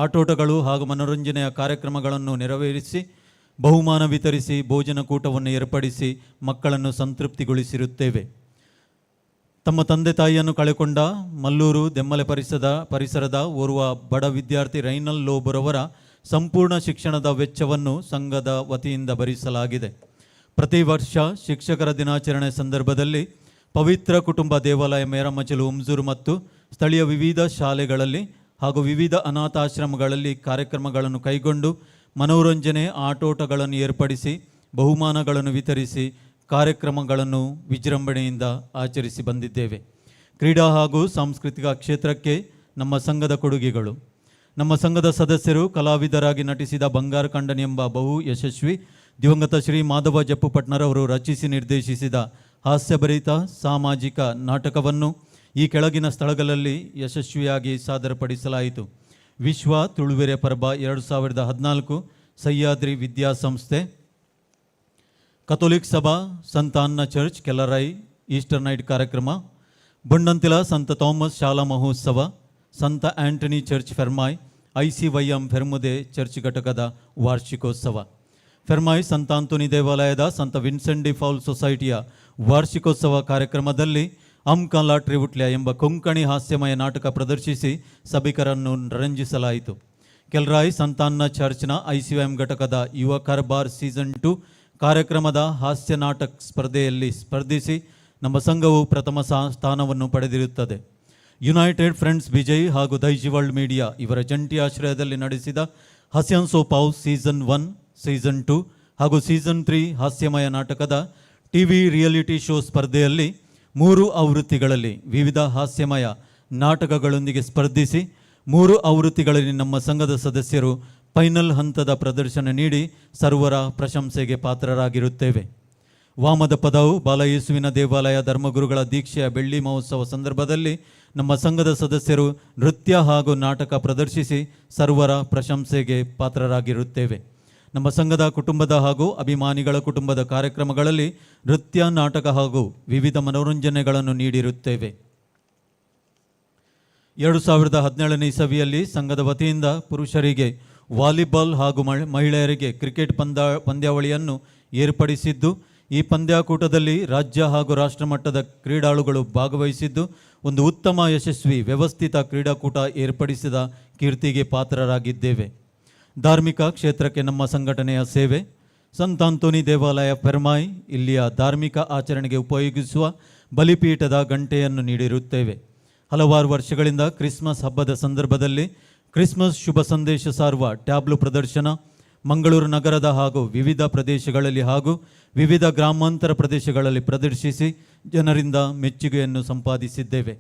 ಆಟೋಟಗಳು ಹಾಗೂ ಮನೋರಂಜನೆಯ ಕಾರ್ಯಕ್ರಮಗಳನ್ನು ನೆರವೇರಿಸಿ ಬಹುಮಾನ ವಿತರಿಸಿ ಭೋಜನ ಕೂಟವನ್ನು ಏರ್ಪಡಿಸಿ ಮಕ್ಕಳನ್ನು ಸಂತೃಪ್ತಿಗೊಳಿಸಿರುತ್ತೇವೆ. ತಮ್ಮ ತಂದೆ ತಾಯಿಯನ್ನು ಕಳೆಕೊಂಡ ಮಲ್ಲೂರು ದೆಮ್ಮಲೆ ಪರಿಸರದ ಓರ್ವ ಬಡ ವಿದ್ಯಾರ್ಥಿ ರೈನಲ್ ಲೋಬರವರ ಸಂಪೂರ್ಣ ಶಿಕ್ಷಣದ ವೆಚ್ಚವನ್ನು ಸಂಘದ ವತಿಯಿಂದ ಭರಿಸಲಾಗಿದೆ. ಪ್ರತಿ ವರ್ಷ ಶಿಕ್ಷಕರ ದಿನಾಚರಣೆ ಸಂದರ್ಭದಲ್ಲಿ ಪವಿತ್ರ ಕುಟುಂಬ ದೇವಾಲಯ ಮೇರಮಚಲು ಹುಮ್ಜೂರು ಮತ್ತು ಸ್ಥಳೀಯ ವಿವಿಧ ಶಾಲೆಗಳಲ್ಲಿ ಹಾಗೂ ವಿವಿಧ ಅನಾಥಾಶ್ರಮಗಳಲ್ಲಿ ಕಾರ್ಯಕ್ರಮಗಳನ್ನು ಕೈಗೊಂಡು ಮನೋರಂಜನೆ ಆಟೋಟಗಳನ್ನು ಏರ್ಪಡಿಸಿ ಬಹುಮಾನಗಳನ್ನು ವಿತರಿಸಿ ಕಾರ್ಯಕ್ರಮಗಳನ್ನು ವಿಜೃಂಭಣೆಯಿಂದ ಆಚರಿಸಿ ಬಂದಿದ್ದೇವೆ. ಕ್ರೀಡಾ ಹಾಗೂ ಸಾಂಸ್ಕೃತಿಕ ಕ್ಷೇತ್ರಕ್ಕೆ ನಮ್ಮ ಸಂಘದ ಕೊಡುಗೆಗಳು. ನಮ್ಮ ಸಂಘದ ಸದಸ್ಯರು ಕಲಾವಿದರಾಗಿ ನಟಿಸಿದ ಬಂಗಾರ ಕಂಡನಿ ಎಂಬ ಬಹು ಯಶಸ್ವಿ ದಿವಂಗತ ಶ್ರೀ ಮಾಧವ ಜಪ್ಪುಪಟ್ನರವರು ರಚಿಸಿ ನಿರ್ದೇಶಿಸಿದ ಹಾಸ್ಯಭರಿತ ಸಾಮಾಜಿಕ ನಾಟಕವನ್ನು ಈ ಕೆಳಗಿನ ಸ್ಥಳಗಳಲ್ಲಿ ಯಶಸ್ವಿಯಾಗಿ ಸಾದರಪಡಿಸಲಾಯಿತು. ವಿಶ್ವ ತುಳುವೆರೆ ಪರ್ಬ 2014 ಸಹ್ಯಾದ್ರಿ ವಿದ್ಯಾಸಂಸ್ಥೆ, ಕಥೋಲಿಕ್ ಸಭಾ ಸಂತ ಅನ್ನ ಚರ್ಚ್ ಕೆಲರೈ ಈಸ್ಟರ್ ನೈಟ್ ಕಾರ್ಯಕ್ರಮ, ಬುಂಡಂತಿಲ ಸಂತ ಥಾಮಸ್ ಶಾಲಾ ಮಹೋತ್ಸವ, ಸಂತ ಆಂಟನಿ ಚರ್ಚ್ ಫೆರ್ಮಾಯ್, ICYM ಫೆರ್ಮುದೆ ಚರ್ಚ್ ಘಟಕದ ವಾರ್ಷಿಕೋತ್ಸವ, ಫೆರ್ಮಾಯ್ ಸಂತ ಆಂಟೋನಿ ದೇವಾಲಯದ ಸಂತ ವಿನ್ಸೆಂಟ್ ಡಿ ಫೌಲ್ ಸೊಸೈಟಿಯ ವಾರ್ಷಿಕೋತ್ಸವ ಕಾರ್ಯಕ್ರಮದಲ್ಲಿ ಅಮ್ಕ ಲಾಟ್ರಿ ಉಟ್ಲ್ಯ ಎಂಬ ಕೊಂಕಣಿ ಹಾಸ್ಯಮಯ ನಾಟಕ ಪ್ರದರ್ಶಿಸಿ ಸಭಿಕರನ್ನು ರಂಜಿಸಲಾಯಿತು. ಕೆಲ್ರಾಯ್ ಸಂತಾನ್ನ ಚರ್ಚ್ನ ICYM ಘಟಕದ ಯುವ ಕಾರ್ಬಾರ್ ಸೀಸನ್ 2 ಕಾರ್ಯಕ್ರಮದ ಹಾಸ್ಯ ನಾಟಕ ಸ್ಪರ್ಧೆಯಲ್ಲಿ ಸ್ಪರ್ಧಿಸಿ ನಮ್ಮ ಸಂಘವು ಪ್ರಥಮ ಸ್ಥಾನವನ್ನು ಪಡೆದಿರುತ್ತದೆ. ಯುನೈಟೆಡ್ ಫ್ರೆಂಡ್ಸ್ ವಿಜಯ್ ಹಾಗೂ ದೈಜಿ ವರ್ಲ್ಡ್ ಮೀಡಿಯಾ ಇವರ ಜಂಟಿ ಆಶ್ರಯದಲ್ಲಿ ನಡೆಸಿದ ಹಸ್ಯನ್ ಸೋಪಾವ್ ಸೀಸನ್ 1, ಸೀಸನ್ 2 ಹಾಗೂ ಸೀಸನ್ 3 ಹಾಸ್ಯಮಯ ನಾಟಕದ TV ರಿಯಾಲಿಟಿ ಶೋ ಸ್ಪರ್ಧೆಯಲ್ಲಿ 3 ಆವೃತ್ತಿಗಳಲ್ಲಿ ವಿವಿಧ ಹಾಸ್ಯಮಯ ನಾಟಕಗಳೊಂದಿಗೆ ಸ್ಪರ್ಧಿಸಿ 3 ಆವೃತ್ತಿಗಳಲ್ಲಿ ನಮ್ಮ ಸಂಘದ ಸದಸ್ಯರು ಫೈನಲ್ ಹಂತದ ಪ್ರದರ್ಶನ ನೀಡಿ ಸರ್ವರ ಪ್ರಶಂಸೆಗೆ ಪಾತ್ರರಾಗಿರುತ್ತೇವೆ. ವಾಮದ ಪದವು ಬಾಲಯೇಸುವಿನ ದೇವಾಲಯ ಧರ್ಮಗುರುಗಳ ದೀಕ್ಷೆಯ ಬೆಳ್ಳಿ ಮಹೋತ್ಸವ ಸಂದರ್ಭದಲ್ಲಿ ನಮ್ಮ ಸಂಘದ ಸದಸ್ಯರು ನೃತ್ಯ ಹಾಗೂ ನಾಟಕ ಪ್ರದರ್ಶಿಸಿ ಸರ್ವರ ಪ್ರಶಂಸೆಗೆ ಪಾತ್ರರಾಗಿರುತ್ತೇವೆ. ನಮ್ಮ ಸಂಘದ ಕುಟುಂಬದ ಹಾಗೂ ಅಭಿಮಾನಿಗಳ ಕುಟುಂಬದ ಕಾರ್ಯಕ್ರಮಗಳಲ್ಲಿ ನೃತ್ಯ, ನಾಟಕ ಹಾಗೂ ವಿವಿಧ ಮನೋರಂಜನೆಗಳನ್ನು ನೀಡಿರುತ್ತೇವೆ. 2017ನೇ ಇಸವಿಯಲ್ಲಿ ಸಂಘದ ವತಿಯಿಂದ ಪುರುಷರಿಗೆ ವಾಲಿಬಾಲ್ ಹಾಗೂ ಮಹಿಳೆಯರಿಗೆ ಕ್ರಿಕೆಟ್ ಪಂದ್ಯಾವಳಿಯನ್ನು ಏರ್ಪಡಿಸಿದ್ದು, ಈ ಪಂದ್ಯಾಕೂಟದಲ್ಲಿ ರಾಜ್ಯ ಹಾಗೂ ರಾಷ್ಟ್ರಮಟ್ಟದ ಕ್ರೀಡಾಳುಗಳು ಭಾಗವಹಿಸಿದ್ದು ಒಂದು ಉತ್ತಮ ಯಶಸ್ವಿ ವ್ಯವಸ್ಥಿತ ಕ್ರೀಡಾಕೂಟ ಏರ್ಪಡಿಸಿದ ಕೀರ್ತಿಗೆ ಪಾತ್ರರಾಗಿದ್ದೇವೆ. ಧಾರ್ಮಿಕ ಕ್ಷೇತ್ರಕ್ಕೆ ನಮ್ಮ ಸಂಘಟನೆಯ ಸೇವೆ. ಸಂತ ಆಂಟೋನಿ ದೇವಾಲಯ ಫೆರ್ಮಾಯ್ ಇಲ್ಲಿಯ ಧಾರ್ಮಿಕ ಆಚರಣೆಗೆ ಉಪಯೋಗಿಸುವ ಬಲಿಪೀಠದ ಗಂಟೆಯನ್ನು ನೀಡಿರುತ್ತೇವೆ. ಹಲವಾರು ವರ್ಷಗಳಿಂದ ಕ್ರಿಸ್ಮಸ್ ಹಬ್ಬದ ಸಂದರ್ಭದಲ್ಲಿ ಕ್ರಿಸ್ಮಸ್ ಶುಭ ಸಂದೇಶ ಸಾರುವ ಟ್ಯಾಬ್ಲು ಪ್ರದರ್ಶನ ಮಂಗಳೂರು ನಗರದ ಹಾಗೂ ವಿವಿಧ ಪ್ರದೇಶಗಳಲ್ಲಿ ಹಾಗೂ ವಿವಿಧ ಗ್ರಾಮಾಂತರ ಪ್ರದೇಶಗಳಲ್ಲಿ ಪ್ರದರ್ಶಿಸಿ ಜನರಿಂದ ಮೆಚ್ಚುಗೆಯನ್ನು ಸಂಪಾದಿಸಿದ್ದೇವೆ.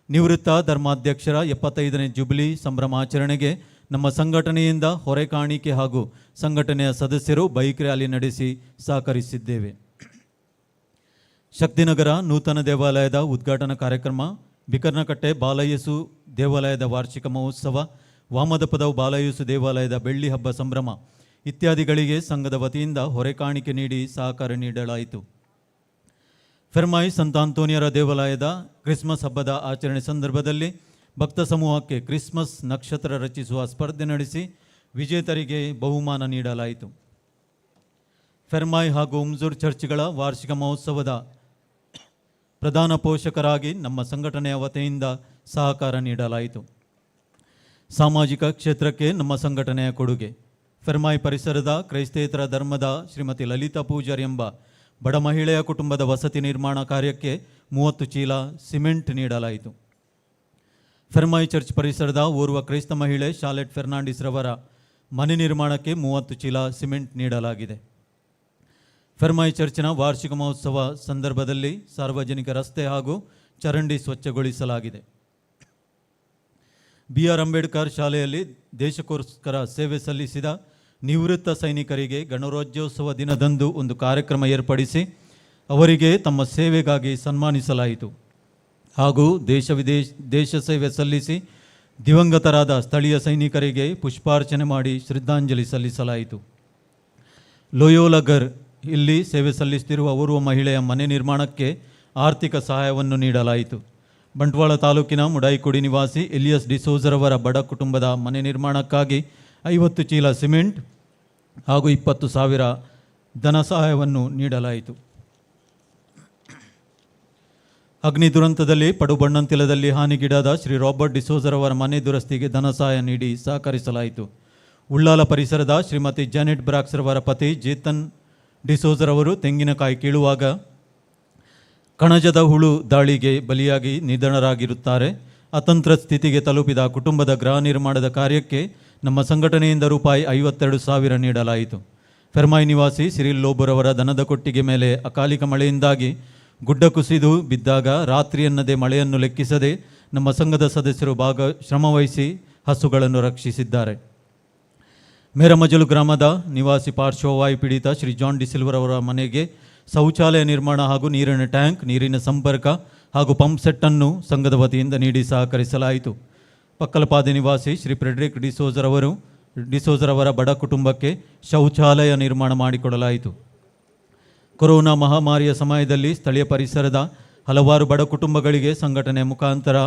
ನಿವೃತ್ತ ಧರ್ಮಾಧ್ಯಕ್ಷರ 75ನೇ ಜುಬಿಲಿ ಸಂಭ್ರಮಾಚರಣೆಗೆ ನಮ್ಮ ಸಂಘಟನೆಯಿಂದ ಹೊರೆ ಕಾಣಿಕೆ ಹಾಗೂ ಸಂಘಟನೆಯ ಸದಸ್ಯರು ಬೈಕ್ ರ್ಯಾಲಿ ನಡೆಸಿ ಸಹಕರಿಸಿದ್ದೇವೆ. ಶಕ್ತಿನಗರ ನೂತನ ದೇವಾಲಯದ ಉದ್ಘಾಟನಾ ಕಾರ್ಯಕ್ರಮ, ಬಿಕರ್ನಕಟ್ಟೆ ಬಾಲಯೇಸು ದೇವಾಲಯದ ವಾರ್ಷಿಕ ಮಹೋತ್ಸವ, ವಾಮದಪದವು ಬಾಲಯೇಸು ದೇವಾಲಯದ ಬೆಳ್ಳಿ ಹಬ್ಬ ಸಂಭ್ರಮ ಇತ್ಯಾದಿಗಳಿಗೆ ಸಂಘದ ವತಿಯಿಂದ ಹೊರೆ ಕಾಣಿಕೆ ನೀಡಿ ಸಹಕಾರ ನೀಡಲಾಯಿತು. ಫೆರ್ಮಾಯ್ ಸಂತ ಆಂಟೋನಿಯರ ದೇವಾಲಯದ ಕ್ರಿಸ್ಮಸ್ ಹಬ್ಬದ ಆಚರಣೆ ಸಂದರ್ಭದಲ್ಲಿ ಭಕ್ತ ಸಮೂಹಕ್ಕೆ ಕ್ರಿಸ್ಮಸ್ ನಕ್ಷತ್ರ ರಚಿಸುವ ಸ್ಪರ್ಧೆ ನಡೆಸಿ ವಿಜೇತರಿಗೆ ಬಹುಮಾನ ನೀಡಲಾಯಿತು. ಫೆರ್ಮಾಯ್ ಹಾಗೂ ಉಮ್ಜೂರ್ ಚರ್ಚ್ಗಳ ವಾರ್ಷಿಕ ಮಹೋತ್ಸವದ ಪ್ರಧಾನ ಪೋಷಕರಾಗಿ ನಮ್ಮ ಸಂಘಟನೆಯ ವತಿಯಿಂದ ಸಹಕಾರ ನೀಡಲಾಯಿತು. ಸಾಮಾಜಿಕ ಕ್ಷೇತ್ರಕ್ಕೆ ನಮ್ಮ ಸಂಘಟನೆಯ ಕೊಡುಗೆ. ಫೆರ್ಮಾಯ್ ಪರಿಸರದ ಕ್ರೈಸ್ತೇತರ ಧರ್ಮದ ಶ್ರೀಮತಿ ಲಲಿತಾ ಪೂಜಾರ್ ಎಂಬ ಬಡ ಮಹಿಳೆಯ ಕುಟುಂಬದ ವಸತಿ ನಿರ್ಮಾಣ ಕಾರ್ಯಕ್ಕೆ 30 ಚೀಲ ಸಿಮೆಂಟ್ ನೀಡಲಾಯಿತು. ಫೆರ್ಮಾಯ್ ಚರ್ಚ್ ಪರಿಸರದ ಓರ್ವ ಕ್ರೈಸ್ತ ಮಹಿಳೆ ಶಾಲೆಟ್ ಫೆರ್ನಾಂಡಿಸ್ ರವರ ಮನೆ ನಿರ್ಮಾಣಕ್ಕೆ 30 ಚೀಲ ಸಿಮೆಂಟ್ ನೀಡಲಾಗಿದೆ. ಫೆರ್ಮಾಯ್ ಚರ್ಚಿನ ವಾರ್ಷಿಕ ಮಹೋತ್ಸವ ಸಂದರ್ಭದಲ್ಲಿ ಸಾರ್ವಜನಿಕ ರಸ್ತೆ ಹಾಗೂ ಚರಂಡಿ ಸ್ವಚ್ಛಗೊಳಿಸಲಾಗಿದೆ. BR ಅಂಬೇಡ್ಕರ್ ಶಾಲೆಯಲ್ಲಿ ದೇಶಕ್ಕೋಸ್ಕರ ಸೇವೆ ಸಲ್ಲಿಸಿದ ನಿವೃತ್ತ ಸೈನಿಕರಿಗೆ ಗಣರಾಜ್ಯೋತ್ಸವ ದಿನದಂದು ಒಂದು ಕಾರ್ಯಕ್ರಮ ಏರ್ಪಡಿಸಿ ಅವರಿಗೆ ತಮ್ಮ ಸೇವೆಗಾಗಿ ಸನ್ಮಾನಿಸಲಾಯಿತು. ಹಾಗೂ ದೇಶ ಸೇವೆ ಸಲ್ಲಿಸಿ ದಿವಂಗತರಾದ ಸ್ಥಳೀಯ ಸೈನಿಕರಿಗೆ ಪುಷ್ಪಾರ್ಚನೆ ಮಾಡಿ ಶ್ರದ್ಧಾಂಜಲಿ ಸಲ್ಲಿಸಲಾಯಿತು. ಲೋಯೋಲಗರ್ ಇಲ್ಲಿ ಸೇವೆ ಸಲ್ಲಿಸುತ್ತಿರುವ ಓರ್ವ ಮಹಿಳೆಯ ಮನೆ ನಿರ್ಮಾಣಕ್ಕೆ ಆರ್ಥಿಕ ಸಹಾಯವನ್ನು ನೀಡಲಾಯಿತು. ಬಂಟ್ವಾಳ ತಾಲೂಕಿನ ಮುಡಾಯಿಕೊಡಿ ನಿವಾಸಿ ಎಲಿಯಸ್ ಡಿಸೋಜರವರ ಬಡ ಕುಟುಂಬದ ಮನೆ ನಿರ್ಮಾಣಕ್ಕಾಗಿ 50 ಚೀಲ ಸಿಮೆಂಟ್ ಹಾಗೂ 20,000 ಧನ ಸಹಾಯವನ್ನು ನೀಡಲಾಯಿತು. ಅಗ್ನಿ ದುರಂತದಲ್ಲಿ ಪಡುಬಣ್ಣಂತಿಲದಲ್ಲಿ ಹಾನಿಗೀಡಾದ ಶ್ರೀ ರಾಬರ್ಟ್ ಡಿಸೋಜರವರ ಮನೆ ದುರಸ್ತಿಗೆ ಧನ ಸಹಾಯ ನೀಡಿ ಸಹಕರಿಸಲಾಯಿತು. ಉಳ್ಳಾಲ ಪರಿಸರದ ಶ್ರೀಮತಿ ಜಾನೆಟ್ ಬ್ರಾಕ್ಸ್ರವರ ಪತಿ ಜೇತನ್ ಡಿಸೋಜರವರು ತೆಂಗಿನಕಾಯಿ ಕೀಳುವಾಗ ಕಣಜದ ಹುಳು ದಾಳಿಗೆ ಬಲಿಯಾಗಿ ನಿಧನರಾಗಿರುತ್ತಾರೆ. ಅತಂತ್ರ ಸ್ಥಿತಿಗೆ ತಲುಪಿದ ಕುಟುಂಬದ ಗೃಹ ನಿರ್ಮಾಣದ ಕಾರ್ಯಕ್ಕೆ ನಮ್ಮ ಸಂಘಟನೆಯಿಂದ ರೂಪಾಯಿ 52,000 ನೀಡಲಾಯಿತು. ಫೆರ್ಮಾಯ್ ನಿವಾಸಿ ಸಿರಿಲ್ ಲೋಬರವರ ದನದ ಕೊಟ್ಟಿಗೆ ಮೇಲೆ ಅಕಾಲಿಕ ಮಳೆಯಿಂದಾಗಿ ಗುಡ್ಡ ಕುಸಿದು ಬಿದ್ದಾಗ ರಾತ್ರಿಯನ್ನದೇ ಮಳೆಯನ್ನು ಲೆಕ್ಕಿಸದೆ ನಮ್ಮ ಸಂಘದ ಸದಸ್ಯರು ಶ್ರಮವಹಿಸಿ ಹಸುಗಳನ್ನು ರಕ್ಷಿಸಿದ್ದಾರೆ. ಮೇರಮಜಲು ಗ್ರಾಮದ ನಿವಾಸಿ ಪಾರ್ಶ್ವವಾಯು ಪೀಡಿತ ಶ್ರೀ ಜಾನ್ ಡಿಸಿಲ್ವರ್ ಅವರ ಮನೆಗೆ ಶೌಚಾಲಯ ನಿರ್ಮಾಣ ಹಾಗೂ ನೀರಿನ ಟ್ಯಾಂಕ್, ನೀರಿನ ಸಂಪರ್ಕ ಹಾಗೂ ಪಂಪ್ ಸೆಟ್ಟನ್ನು ಸಂಘದ ವತಿಯಿಂದ ನೀಡಿ ಸಹಕರಿಸಲಾಯಿತು. ಪಕ್ಕಲಪಾದೆ ನಿವಾಸಿ ಶ್ರೀ ಫ್ರೆಡ್ರಿಕ್ ಡಿಸೋಜರ್ ಅವರ ಬಡ ಕುಟುಂಬಕ್ಕೆ ಶೌಚಾಲಯ ನಿರ್ಮಾಣ ಮಾಡಿಕೊಡಲಾಯಿತು. ಕೊರೋನಾ ಮಹಾಮಾರಿಯ ಸಮಯದಲ್ಲಿ ಸ್ಥಳೀಯ ಪರಿಸರದ ಹಲವಾರು ಬಡ ಕುಟುಂಬಗಳಿಗೆ ಸಂಘಟನೆಯ ಮುಖಾಂತರ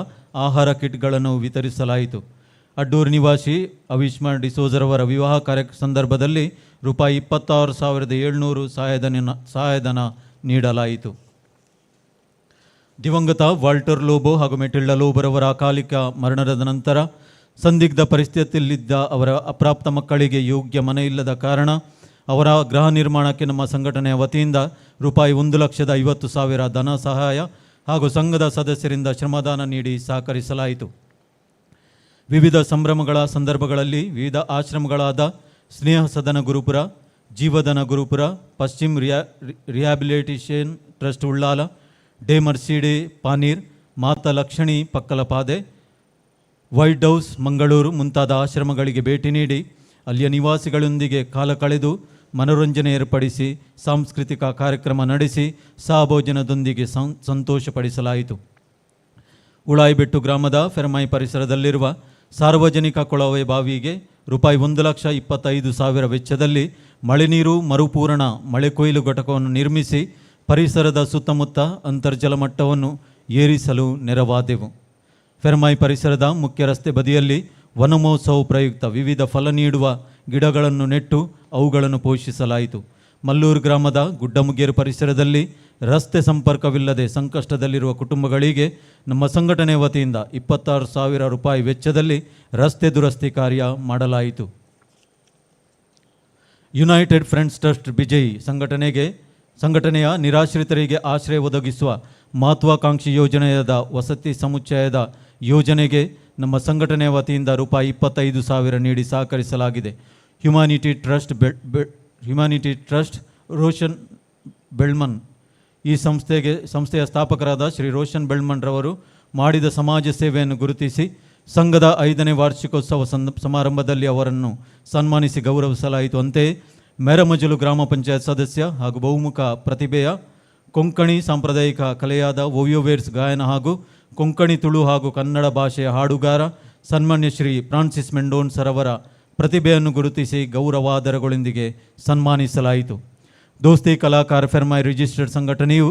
ಆಹಾರ ಕಿಟ್ಗಳನ್ನು ವಿತರಿಸಲಾಯಿತು. ಅಡ್ಡೂರು ನಿವಾಸಿ ಅವಿಶ್ಮಾ ಡಿಸೋಜರ್ ಅವರ ವಿವಾಹ ಸಂದರ್ಭದಲ್ಲಿ ರೂಪಾಯಿ 26,700 ಸಹಾಯಧನ ನೀಡಲಾಯಿತು. ದಿವಂಗತ ವಾಲ್ಟರ್ ಲೋಬೋ ಹಾಗೂ ಮೆಟಿಲ್ಡಾ ಲೋಬರವರ ಅಕಾಲಿಕ ಮರಣದ ನಂತರ ಸಂದಿಗ್ಧ ಪರಿಸ್ಥಿತಿಯಲ್ಲಿದ್ದ ಅವರ ಅಪ್ರಾಪ್ತ ಮಕ್ಕಳಿಗೆ ಯೋಗ್ಯ ಮನೆ ಇಲ್ಲದ ಕಾರಣ ಅವರ ಗೃಹ ನಿರ್ಮಾಣಕ್ಕೆ ನಮ್ಮ ಸಂಘಟನೆಯ ವತಿಯಿಂದ ರೂಪಾಯಿ 1,50,000 ಧನ ಸಹಾಯ ಹಾಗೂ ಸಂಘದ ಸದಸ್ಯರಿಂದ ಶ್ರಮದಾನ ನೀಡಿ ಸಹಕರಿಸಲಾಯಿತು. ವಿವಿಧ ಸಂಭ್ರಮಗಳ ಸಂದರ್ಭಗಳಲ್ಲಿ ವಿವಿಧ ಆಶ್ರಮಗಳಾದ ಸ್ನೇಹ ಸದನ ಗುರುಪುರ, ಜೀವಧನ ಗುರುಪುರ, ಪಶ್ಚಿಮ್ ರಿಹ್ಯಾಬಿಲಿಟೇಷನ್ ಟ್ರಸ್ಟ್ ಉಳ್ಳಾಲ, ಡೇ ಮರ್ಸಿಡೆ ಪಾನೀರ್, ಮಾತಾ ಲಕ್ಷಣಿ ಪಕ್ಕಲಪಾದೆ, ವೈಟ್ ಹೌಸ್ ಮಂಗಳೂರು ಮುಂತಾದ ಆಶ್ರಮಗಳಿಗೆ ಭೇಟಿ ನೀಡಿ ಅಲ್ಲಿಯ ನಿವಾಸಿಗಳೊಂದಿಗೆ ಕಾಲ ಕಳೆದು ಮನೋರಂಜನೆ ಏರ್ಪಡಿಸಿ ಸಾಂಸ್ಕೃತಿಕ ಕಾರ್ಯಕ್ರಮ ನಡೆಸಿ ಸಹಭೋಜನದೊಂದಿಗೆ ಸಂತೋಷಪಡಿಸಲಾಯಿತು. ಉಳಾಯಿಬೆಟ್ಟು ಗ್ರಾಮದ ಫೆರ್ಮಾಯ್ ಪರಿಸರದಲ್ಲಿರುವ ಸಾರ್ವಜನಿಕ ಕೊಳವೆ ಬಾವಿಗೆ ರೂಪಾಯಿ 1,25,000 ವೆಚ್ಚದಲ್ಲಿ ಮಳೆ ನೀರು ಮರುಪೂರಣ ಮಳೆ ಕೊಯ್ಲು ಘಟಕವನ್ನು ನಿರ್ಮಿಸಿ ಪರಿಸರದ ಸುತ್ತಮುತ್ತ ಅಂತರ್ಜಲ ಮಟ್ಟವನ್ನು ಏರಿಸಲು ನೆರವಾದೆವು. ಫೆರ್ಮಾಯ್ ಪರಿಸರದ ಮುಖ್ಯ ರಸ್ತೆ ಬದಿಯಲ್ಲಿ ವನ ಮಹೋತ್ಸವ ಪ್ರಯುಕ್ತ ವಿವಿಧ ಫಲ ನೀಡುವ ಗಿಡಗಳನ್ನು ನೆಟ್ಟು ಅವುಗಳನ್ನು ಪೋಷಿಸಲಾಯಿತು. ಮಲ್ಲೂರು ಗ್ರಾಮದ ಗುಡ್ಡಮುಗೇರು ಪರಿಸರದಲ್ಲಿ ರಸ್ತೆ ಸಂಪರ್ಕವಿಲ್ಲದೆ ಸಂಕಷ್ಟದಲ್ಲಿರುವ ಕುಟುಂಬಗಳಿಗೆ ನಮ್ಮ ಸಂಘಟನೆ ವತಿಯಿಂದ 26,000 ರೂಪಾಯಿ ವೆಚ್ಚದಲ್ಲಿ ರಸ್ತೆ ದುರಸ್ತಿ ಕಾರ್ಯ ಮಾಡಲಾಯಿತು. ಯುನೈಟೆಡ್ ಫ್ರೆಂಡ್ಸ್ ಟ್ರಸ್ಟ್ ಬಿಜೈ ಸಂಘಟನೆಯ ನಿರಾಶ್ರಿತರಿಗೆ ಆಶ್ರಯ ಒದಗಿಸುವ ಮಹತ್ವಾಕಾಂಕ್ಷಿ ಯೋಜನೆಯಾದ ವಸತಿ ಸಮುಚ್ಚಯದ ಯೋಜನೆಗೆ ನಮ್ಮ ಸಂಘಟನೆಯ ವತಿಯಿಂದ ರೂಪಾಯಿ 25,000 ನೀಡಿ ಸಹಕರಿಸಲಾಗಿದೆ. ಹ್ಯುಮ್ಯಾನಿಟಿ ಟ್ರಸ್ಟ್ ರೋಷನ್ ಬೆಳ್ಮನ್ ಈ ಸಂಸ್ಥೆಯ ಸ್ಥಾಪಕರಾದ ಶ್ರೀ ರೋಷನ್ ಬೆಳ್ಮನ್ ರವರು ಮಾಡಿದ ಸಮಾಜ ಸೇವೆಯನ್ನು ಗುರುತಿಸಿ ಸಂಘದ 5ನೇ ವಾರ್ಷಿಕೋತ್ಸವ ಸಮಾರಂಭದಲ್ಲಿ ಅವರನ್ನು ಸನ್ಮಾನಿಸಿ ಗೌರವಿಸಲಾಯಿತು. ಅಂತೆಯೇ ಮೇರಮಜಲು ಗ್ರಾಮ ಪಂಚಾಯತ್ ಸದಸ್ಯ ಹಾಗೂ ಬಹುಮುಖ ಪ್ರತಿಭೆಯ ಕೊಂಕಣಿ ಸಾಂಪ್ರದಾಯಿಕ ಕಲೆಯಾದ ಓವಿಯೋವೇರ್ಸ್ ಗಾಯನ ಹಾಗೂ ಕೊಂಕಣಿ ತುಳು ಹಾಗೂ ಕನ್ನಡ ಭಾಷೆಯ ಹಾಡುಗಾರ ಸನ್ಮಾನ್ಯ ಶ್ರೀ ಫ್ರಾನ್ಸಿಸ್ ಮೆಂಡೋನ್ ಸರವರ ಪ್ರತಿಭೆಯನ್ನು ಗುರುತಿಸಿ ಗೌರವಾದರಗಳೊಂದಿಗೆ ಸನ್ಮಾನಿಸಲಾಯಿತು. ದೋಸ್ತಿ ಕಲಾಕಾರ ಫೆರ್ಮಾಯ್ ರಿಜಿಸ್ಟರ್ಡ್ ಸಂಘಟನೆಯು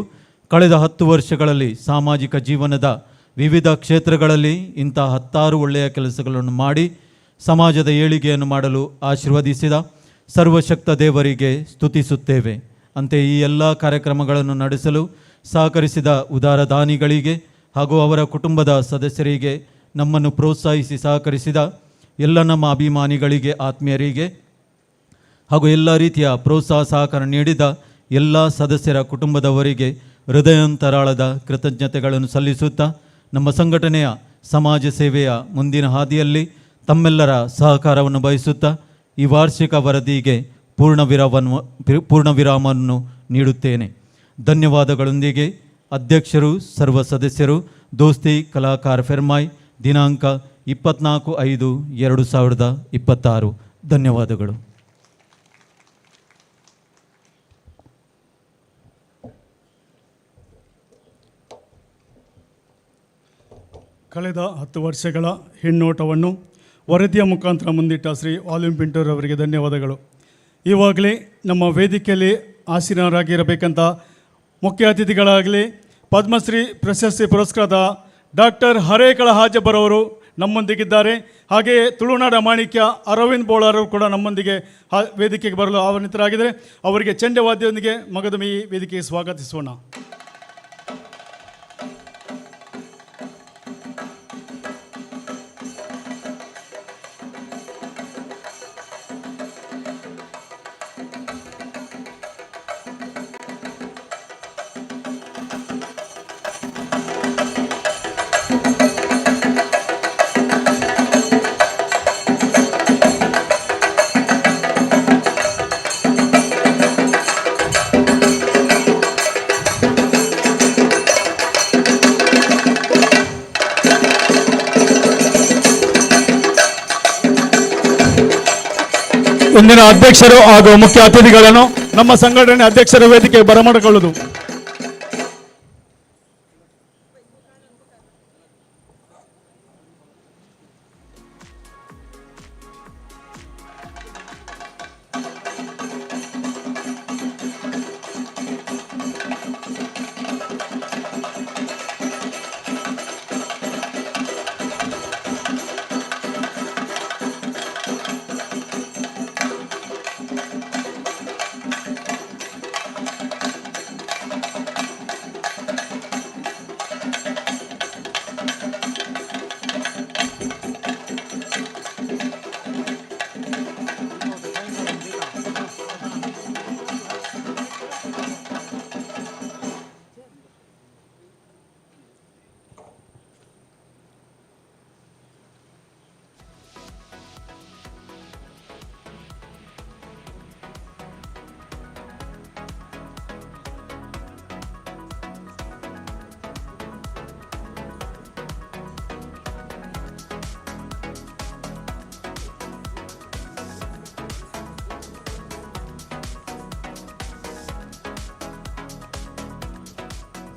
ಕಳೆದ 10 ವರ್ಷಗಳಲ್ಲಿ ಸಾಮಾಜಿಕ ಜೀವನದ ವಿವಿಧ ಕ್ಷೇತ್ರಗಳಲ್ಲಿ ಇಂಥ 10 ಒಳ್ಳೆಯ ಕೆಲಸಗಳನ್ನು ಮಾಡಿ ಸಮಾಜದ ಏಳಿಗೆಯನ್ನು ಮಾಡಲು ಆಶೀರ್ವದಿಸಿದ ಸರ್ವಶಕ್ತ ದೇವರಿಗೆ ಸ್ತುತಿಸುತ್ತೇವೆ. ಅಂತೆಯೇ ಈ ಎಲ್ಲ ಕಾರ್ಯಕ್ರಮಗಳನ್ನು ನಡೆಸಲು ಸಹಕರಿಸಿದ ಉದಾರ ದಾನಿಗಳಿಗೆ ಹಾಗೂ ಅವರ ಕುಟುಂಬದ ಸದಸ್ಯರಿಗೆ, ನಮ್ಮನ್ನು ಪ್ರೋತ್ಸಾಹಿಸಿ ಸಹಕರಿಸಿದ ಎಲ್ಲ ನಮ್ಮ ಅಭಿಮಾನಿಗಳಿಗೆ, ಆತ್ಮೀಯರಿಗೆ ಹಾಗೂ ಎಲ್ಲ ರೀತಿಯ ಪ್ರೋತ್ಸಾಹ ಸಹಕಾರ ನೀಡಿದ ಎಲ್ಲ ಸದಸ್ಯರ ಕುಟುಂಬದವರಿಗೆ ಹೃದಯಾಂತರಾಳದ ಕೃತಜ್ಞತೆಗಳನ್ನು ಸಲ್ಲಿಸುತ್ತಾ, ನಮ್ಮ ಸಂಘಟನೆಯ ಸಮಾಜ ಸೇವೆಯ ಮುಂದಿನ ಹಾದಿಯಲ್ಲಿ ತಮ್ಮೆಲ್ಲರ ಸಹಕಾರವನ್ನು ಬಯಸುತ್ತಾ ಈ ವಾರ್ಷಿಕ ವರದಿಗೆ ಪೂರ್ಣ ವಿರಾಮವನ್ನು ನೀಡುತ್ತೇನೆ. ಧನ್ಯವಾದಗಳೊಂದಿಗೆ ಅಧ್ಯಕ್ಷರು, ಸರ್ವ ಸದಸ್ಯರು, ದೋಸ್ತಿ ಕಲಾಕಾರ ಫೆರ್ಮಾಯ್, ದಿನಾಂಕ 24/5/2026. ಧನ್ಯವಾದಗಳು. ಕಳೆದ 10 ವರ್ಷಗಳ ಹಿನ್ನೋಟವನ್ನು ವರದಿಯ ಮುಖಾಂತರ ಮುಂದಿಟ್ಟ ಶ್ರೀ ವಾಲ್ಯೂಮ್ ಪಿಂಟರ್ ಅವರಿಗೆ ಧನ್ಯವಾದಗಳು. ಇವಾಗಲೇ ನಮ್ಮ ವೇದಿಕೆಯಲ್ಲಿ ಆಸೀನರಾಗಿರಬೇಕಂತ ಮುಖ್ಯ ಅತಿಥಿಗಳಾಗಲಿ ಪದ್ಮಶ್ರೀ ಪ್ರಶಸ್ತಿ ಪುರಸ್ಕೃತ ಡಾಕ್ಟರ್ ಹರೇಕಳ ಹಾಜಬ್ಬರವರು ನಮ್ಮೊಂದಿಗಿದ್ದಾರೆ. ಹಾಗೆಯೇ ತುಳುನಾಡ ಮಾಣಿಕ್ಯ ಅರವಿಂದ್ ಬೋಳಾರವರು ಕೂಡ ನಮ್ಮೊಂದಿಗೆ ವೇದಿಕೆಗೆ ಬರಲು ಆಹ್ವಾನಿತರಾಗಿದ್ದಾರೆ. ಅವರಿಗೆ ಚೆಂಡೆ ವಾದ್ಯದೊಂದಿಗೆ ಮಗದೊಮ್ಮೆ ಈ ವೇದಿಕೆಗೆ ಸ್ವಾಗತಿಸೋಣ. ಇಂದಿನ ಅಧ್ಯಕ್ಷರು ಹಾಗೂ ಮುಖ್ಯ ಅತಿಥಿಗಳನ್ನು ನಮ್ಮ ಸಂಘಟನೆ ಅಧ್ಯಕ್ಷರ ವೇದಿಕೆ ಬರಮಾಡಿಕೊಳ್ಳುವುದು.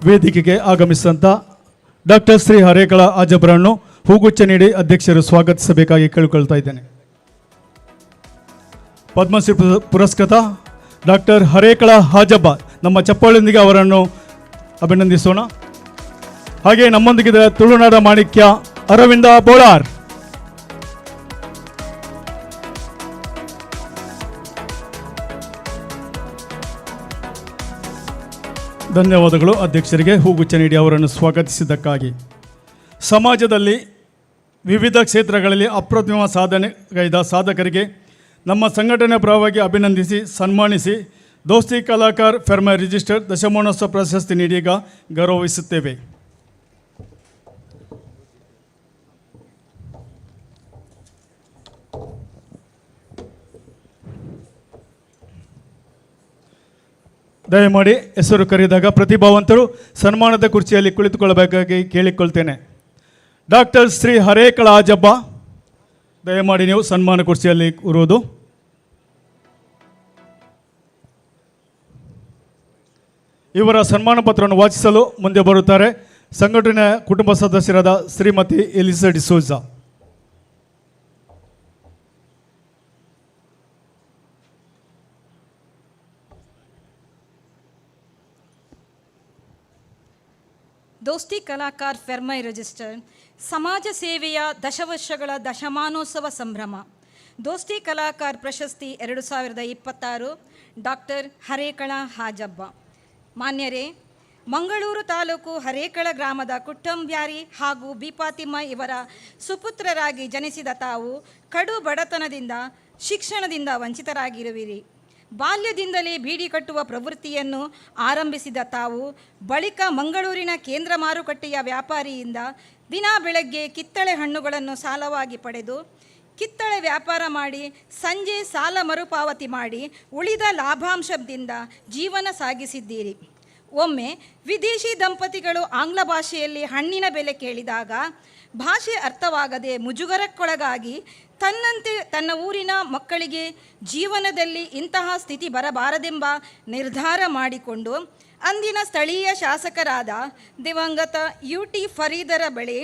ವೇದಿಕೆಗೆ ಆಗಮಿಸಿದಂಥ ಡಾಕ್ಟರ್ ಶ್ರೀ ಹರೇಕಳ ಹಾಜಬ್ಬರನ್ನು ಹೂಗುಚ್ಛ ನೀಡಿ ಅಧ್ಯಕ್ಷರು ಸ್ವಾಗತಿಸಬೇಕಾಗಿ ಕೇಳಿಕೊಳ್ತಾ ಇದ್ದೇನೆ. ಪದ್ಮಶ್ರೀ ಪುರಸ್ಕೃತ ಡಾಕ್ಟರ್ ಹರೇಕಳ ಹಾಜಬ್ಬ ನಮ್ಮ ಚಪ್ಪಾಳಿಯೊಂದಿಗೆ ಅವರನ್ನು ಅಭಿನಂದಿಸೋಣ. ಹಾಗೆ ನಮ್ಮೊಂದಿಗೆ ತುಳುನಾಡ ಮಾಣಿಕ್ಯ ಅರವಿಂದ ಬೋಳಾರ್, ಧನ್ಯವಾದಗಳು ಅಧ್ಯಕ್ಷರಿಗೆ ಹೂಗುಚ್ಛ ನೀಡಿ ಅವರನ್ನು ಸ್ವಾಗತಿಸಿದ್ದಕ್ಕಾಗಿ. ಸಮಾಜದಲ್ಲಿ ವಿವಿಧ ಕ್ಷೇತ್ರಗಳಲ್ಲಿ ಅಪ್ರತಿಮ ಸಾಧನೆಗೈದ ಸಾಧಕರಿಗೆ ನಮ್ಮ ಸಂಘಟನೆ ಪರವಾಗಿ ಅಭಿನಂದಿಸಿ ಸನ್ಮಾನಿಸಿ ದೋಸ್ತಿ ಕಲಾಕಾರ ಫೆರ್ಮಾ ರಿಜಿಸ್ಟರ್ ದಶಮಾನೋತ್ಸವ ಪ್ರಶಸ್ತಿ ನೀಡಿ ಈಗ ಗೌರವಿಸುತ್ತೇವೆ. ದಯಮಾಡಿ ಹೆಸರು ಕರೆದಾಗ ಪ್ರತಿಭಾವಂತರು ಸನ್ಮಾನದ ಕುರ್ಚಿಯಲ್ಲಿ ಕುಳಿತುಕೊಳ್ಳಬೇಕಾಗಿ ಕೇಳಿಕೊಳ್ತೇನೆ. ಡಾಕ್ಟರ್ ಶ್ರೀ ಹರೇಕಳ ಹಾಜಬ್ಬ, ದಯಮಾಡಿ ನೀವು ಸನ್ಮಾನ ಕುರ್ಚಿಯಲ್ಲಿ ಕೂರುವುದು. ಇವರ ಸನ್ಮಾನ ಪತ್ರವನ್ನು ವಾಚಿಸಲು ಮುಂದೆ ಬರುತ್ತಾರೆ ಸಂಘಟನೆಯ ಕುಟುಂಬ ಸದಸ್ಯರಾದ ಶ್ರೀಮತಿ ಎಲಿಸಾ ಡಿಸೋಜಾ. ದೋಸ್ತಿ ಕಲಾಕಾರ್ ಫೆರ್ಮೈ ರಿಜಿಸ್ಟರ್ ಸಮಾಜ ಸೇವೆಯ ದಶವರ್ಷಗಳ ದಶಮಾನೋತ್ಸವ ಸಂಭ್ರಮ. ದೋಸ್ತಿ ಕಲಾಕಾರ್ ಪ್ರಶಸ್ತಿ 2026 ಡಾಕ್ಟರ್ ಹರೇಕಳ ಹಾಜಬ್ಬ. ಮಾನ್ಯರೇ, ಮಂಗಳೂರು ತಾಲೂಕು ಹರೇಕಳ ಗ್ರಾಮದ ಕುಟ್ಟಂಬ್ಯಾರಿ ಹಾಗೂ ಬಿಪಾತಿಮ್ಮ ಇವರ ಸುಪುತ್ರರಾಗಿ ಜನಿಸಿದ ತಾವು ಕಡು ಬಡತನದಿಂದ ಶಿಕ್ಷಣದಿಂದ ವಂಚಿತರಾಗಿರುವಿರಿ. ಬಾಲ್ಯದಿಂದಲೇ ಬೀಡಿ ಕಟ್ಟುವ ಪ್ರವೃತ್ತಿಯನ್ನು ಆರಂಭಿಸಿದ ತಾವು ಬಳಿಕ ಮಂಗಳೂರಿನ ಕೇಂದ್ರ ಮಾರುಕಟ್ಟೆಯ ವ್ಯಾಪಾರಿಯಿಂದ ದಿನ ಬೆಳಗ್ಗೆ ಕಿತ್ತಳೆ ಹಣ್ಣುಗಳನ್ನು ಸಾಲವಾಗಿ ಪಡೆದು ಕಿತ್ತಳೆ ವ್ಯಾಪಾರ ಮಾಡಿ ಸಂಜೆ ಸಾಲ ಮರುಪಾವತಿ ಮಾಡಿ ಉಳಿದ ಲಾಭಾಂಶದಿಂದ ಜೀವನ ಸಾಗಿಸಿದ್ದೀರಿ. ಒಮ್ಮೆ ವಿದೇಶಿ ದಂಪತಿಗಳು ಆಂಗ್ಲ ಭಾಷೆಯಲ್ಲಿ ಹಣ್ಣಿನ ಬೆಲೆ ಕೇಳಿದಾಗ ಭಾಷೆ ಅರ್ಥವಾಗದೆ ಮುಜುಗರಕ್ಕೊಳಗಾಗಿ ತನ್ನಂತೆ ತನ್ನ ಊರಿನ ಮಕ್ಕಳಿಗೆ ಜೀವನದಲ್ಲಿ ಇಂತಹ ಸ್ಥಿತಿ ಬರಬಾರದೆಂಬ ನಿರ್ಧಾರ ಮಾಡಿಕೊಂಡು ಅಂದಿನ ಸ್ಥಳೀಯ ಶಾಸಕರಾದ ದಿವಂಗತ UT ಫರೀದರ ಬಳಿ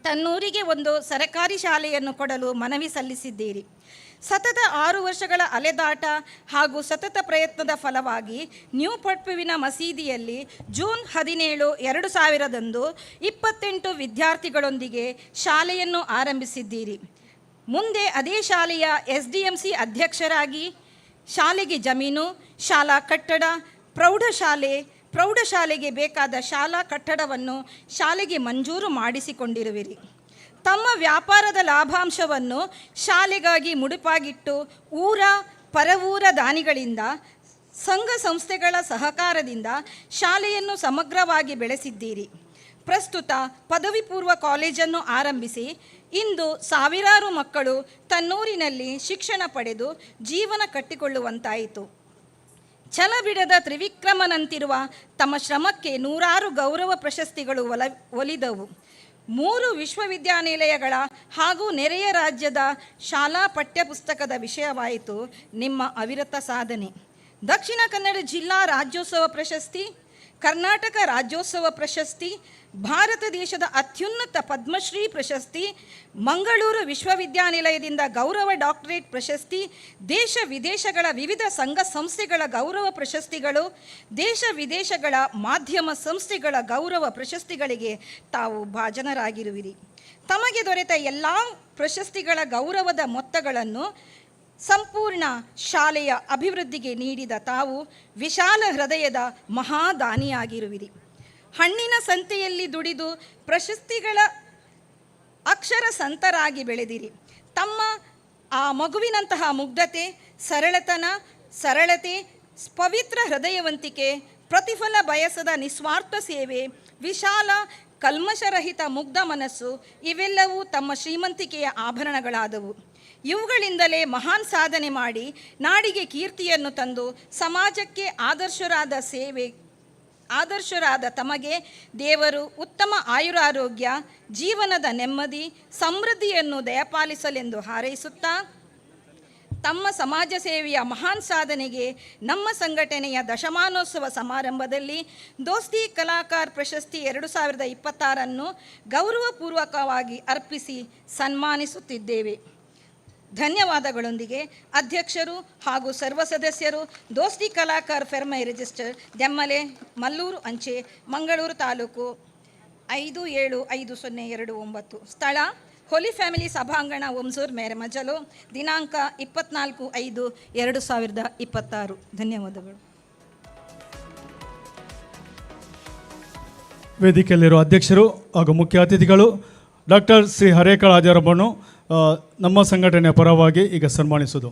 ತನ್ನೂರಿಗೆ ಒಂದು ಸರಕಾರಿ ಶಾಲೆಯನ್ನು ಕೊಡಲು ಮನವಿ ಸಲ್ಲಿಸಿದ್ದೀರಿ. ಸತತ 6 ವರ್ಷಗಳ ಅಲೆದಾಟ ಹಾಗೂ ಸತತ ಪ್ರಯತ್ನದ ಫಲವಾಗಿ ನ್ಯೂ ಪಟ್ಪುವಿನ ಮಸೀದಿಯಲ್ಲಿ ಜೂನ್ 17, 2000ರಂದು 28 ವಿದ್ಯಾರ್ಥಿಗಳೊಂದಿಗೆ ಶಾಲೆಯನ್ನು ಆರಂಭಿಸಿದ್ದೀರಿ. ಮುಂದೆ ಅದೇ ಶಾಲೆಯ SDMC ಅಧ್ಯಕ್ಷರಾಗಿ ಶಾಲೆಗೆ ಜಮೀನು, ಶಾಲಾ ಕಟ್ಟಡ, ಪ್ರೌಢಶಾಲೆಗೆ ಬೇಕಾದ ಶಾಲಾ ಕಟ್ಟಡವನ್ನು ಶಾಲೆಗೆ ಮಂಜೂರು ಮಾಡಿಸಿಕೊಂಡಿರುವಿರಿ. ತಮ್ಮ ವ್ಯಾಪಾರದ ಲಾಭಾಂಶವನ್ನು ಶಾಲೆಗಾಗಿ ಮುಡುಪಾಗಿಟ್ಟು ಪರವೂರ ದಾನಿಗಳಿಂದ ಸಂಘ ಸಂಸ್ಥೆಗಳ ಸಹಕಾರದಿಂದ ಶಾಲೆಯನ್ನು ಸಮಗ್ರವಾಗಿ ಬೆಳೆಸಿದ್ದೀರಿ. ಪ್ರಸ್ತುತ ಪದವಿ ಪೂರ್ವ ಕಾಲೇಜನ್ನು ಆರಂಭಿಸಿ ಇಂದು ಸಾವಿರಾರು ಮಕ್ಕಳು ತನ್ನೂರಿನಲ್ಲಿ ಶಿಕ್ಷಣ ಪಡೆದು ಜೀವನ ಕಟ್ಟಿಕೊಳ್ಳುವಂತಾಯಿತು. ಛಲಬಿಡದ ತ್ರಿವಿಕ್ರಮನಂತಿರುವ ತಮ್ಮ ಶ್ರಮಕ್ಕೆ 100 ಗೌರವ ಪ್ರಶಸ್ತಿಗಳು ಒಲಿದವು. 3 ವಿಶ್ವವಿದ್ಯಾನಿಲಯಗಳ ಹಾಗೂ ನೆರೆಯ ರಾಜ್ಯದ ಶಾಲಾ ಪಠ್ಯಪುಸ್ತಕದ ವಿಷಯವಾಯಿತು ನಿಮ್ಮ ಅವಿರತ ಸಾಧನೆ. ದಕ್ಷಿಣ ಕನ್ನಡ ಜಿಲ್ಲಾ ರಾಜ್ಯೋತ್ಸವ ಪ್ರಶಸ್ತಿ, ಕರ್ನಾಟಕ ರಾಜ್ಯೋತ್ಸವ ಪ್ರಶಸ್ತಿ, ಭಾರತ ದೇಶದ ಅತ್ಯುನ್ನತ ಪದ್ಮಶ್ರೀ ಪ್ರಶಸ್ತಿ, ಮಂಗಳೂರು ವಿಶ್ವವಿದ್ಯಾನಿಲಯದಿಂದ ಗೌರವ ಡಾಕ್ಟರೇಟ್ ಪ್ರಶಸ್ತಿ, ದೇಶ ವಿದೇಶಗಳ ವಿವಿಧ ಸಂಘ ಸಂಸ್ಥೆಗಳ ಗೌರವ ಪ್ರಶಸ್ತಿಗಳು, ದೇಶ ವಿದೇಶಗಳ ಮಾಧ್ಯಮ ಸಂಸ್ಥೆಗಳ ಗೌರವ ಪ್ರಶಸ್ತಿಗಳಿಗೆ ತಾವು ಭಾಜನರಾಗಿರುವಿರಿ. ತಮಗೆ ದೊರೆತ ಎಲ್ಲ ಪ್ರಶಸ್ತಿಗಳ ಗೌರವದ ಮೊತ್ತಗಳನ್ನು ಸಂಪೂರ್ಣ ಶಾಲೆಯ ಅಭಿವೃದ್ಧಿಗೆ ನೀಡಿದ ತಾವು ವಿಶಾಲ ಹೃದಯದ ಮಹಾದಾನಿಯಾಗಿರುವಿರಿ. ಹಣ್ಣಿನ ಸಂತೆಯಲ್ಲಿ ದುಡಿದು ಪ್ರಶಸ್ತಿಗಳ ಅಕ್ಷರ ಸಂತರಾಗಿ ಬೆಳೆದಿರಿ. ತಮ್ಮ ಆ ಮಗುವಿನಂತಹ ಮುಗ್ಧತೆ, ಸರಳತೆ, ಪವಿತ್ರ ಹೃದಯವಂತಿಕೆ, ಪ್ರತಿಫಲ ಬಯಸದ ನಿಸ್ವಾರ್ಥ ಸೇವೆ, ವಿಶಾಲ ಕಲ್ಮಶರಹಿತ ಮುಗ್ಧ ಮನಸ್ಸು ಇವೆಲ್ಲವೂ ತಮ್ಮ ಶ್ರೀಮಂತಿಕೆಯ ಆಭರಣಗಳಾದವು. ಇವುಗಳಿಂದಲೇ ಮಹಾನ್ ಸಾಧನೆ ಮಾಡಿ ನಾಡಿಗೆ ಕೀರ್ತಿಯನ್ನು ತಂದು ಸಮಾಜಕ್ಕೆ ಆದರ್ಶರಾದ ತಮಗೆ ದೇವರು ಉತ್ತಮ ಆಯುರಾರೋಗ್ಯ, ಜೀವನದ ನೆಮ್ಮದಿ, ಸಮೃದ್ಧಿಯನ್ನು ದಯಪಾಲಿಸಲೆಂದು ಹಾರೈಸುತ್ತಾ ತಮ್ಮ ಸಮಾಜ ಸೇವೆಯ ಮಹಾನ್ ಸಾಧನೆಗೆ ನಮ್ಮ ಸಂಘಟನೆಯ ದಶಮಾನೋತ್ಸವ ಸಮಾರಂಭದಲ್ಲಿ ದೋಸ್ತಿ ಕಲಾಕಾರ್ ಪ್ರಶಸ್ತಿ 2026 ಗೌರವಪೂರ್ವಕವಾಗಿ ಅರ್ಪಿಸಿ ಸನ್ಮಾನಿಸುತ್ತಿದ್ದೇವೆ. ಧನ್ಯವಾದಗಳೊಂದಿಗೆ ಅಧ್ಯಕ್ಷರು ಹಾಗೂ ಸರ್ವ ಸದಸ್ಯರು ದೋಸ್ತಿ ಕಲಾಕಾರ್ ಫೆರ್ಮೈ ರಿಜಿಸ್ಟರ್, ದೆಮ್ಮಲೆ, ಮಲ್ಲೂರು ಅಂಚೆ, ಮಂಗಳೂರು ತಾಲೂಕು 575029. ಸ್ಥಳ ಹೋಲಿ ಫ್ಯಾಮಿಲಿ ಸಭಾಂಗಣ, ಒಮ್ಸೂರ್, ಮೇರೆಮಜಲು. ದಿನಾಂಕ 24/5/2026. ಧನ್ಯವಾದಗಳು. ವೇದಿಕೆಯಲ್ಲಿರುವ ಅಧ್ಯಕ್ಷರು ಹಾಗೂ ಮುಖ್ಯ ಅತಿಥಿಗಳು ಡಾಕ್ಟರ್ ಶ್ರೀ ಹರೇಕಳ ಹಾಜರಬ್ಬನ್ನು ನಮ್ಮ ಸಂಘಟನೆಯ ಪರವಾಗಿ ಈಗ ಸನ್ಮಾನಿಸುವುದು.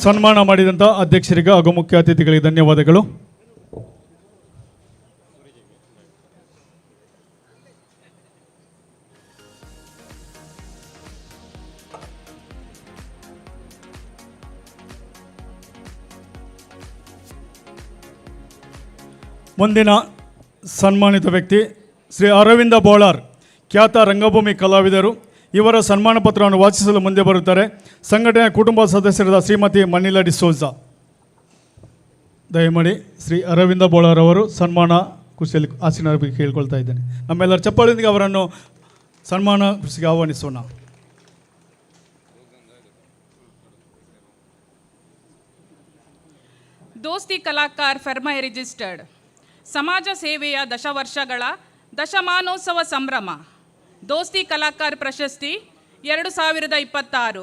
ಸನ್ಮಾನ ಮಾಡಿದಂಥ ಅಧ್ಯಕ್ಷರಿಗೆ ಹಾಗೂ ಮುಖ್ಯ ಅತಿಥಿಗಳಿಗೆ ಧನ್ಯವಾದಗಳು. ಮುಂದಿನ ಸನ್ಮಾನಿತ ವ್ಯಕ್ತಿ ಶ್ರೀ ಅರವಿಂದ ಬೋಳಾರ್, ಖ್ಯಾತ ರಂಗಭೂಮಿ ಕಲಾವಿದರು. ಇವರ ಸನ್ಮಾನ ಪತ್ರವನ್ನು ವಾಚಿಸಲು ಮುಂದೆ ಬರುತ್ತಾರೆ ಸಂಘಟನೆಯ ಕುಟುಂಬ ಸದಸ್ಯರಾದ ಶ್ರೀಮತಿ ಮನಿಲಾ ಡಿಸೋಜಾ. ದಯಮಾಡಿ ಶ್ರೀ ಅರವಿಂದ ಬೋಳಾರ್ ಅವರು ಸನ್ಮಾನ ಕುರ್ಚಿಯಲ್ಲಿ ಆಸೀನ ಕೇಳ್ಕೊಳ್ತಾ ಇದ್ದೇನೆ. ನಮ್ಮೆಲ್ಲರ ಚಪ್ಪಾಳೆಯೊಂದಿಗೆ ಅವರನ್ನು ಸನ್ಮಾನ ಕುರ್ಚಿಗೆ ಆಹ್ವಾನಿಸೋಣ. ದೋಸ್ತಿ ಕಲಾಕಾರ್ ಫರ್ಮೈ ರಿಜಿಸ್ಟರ್ಡ್ ಸಮಾಜ ಸೇವೆಯ ದಶವರ್ಷಗಳ ದಶಮಾನೋತ್ಸವ ಸಂಭ್ರಮ ದೋಸ್ತಿ ಕಲಾಕಾರ್ ಪ್ರಶಸ್ತಿ 2026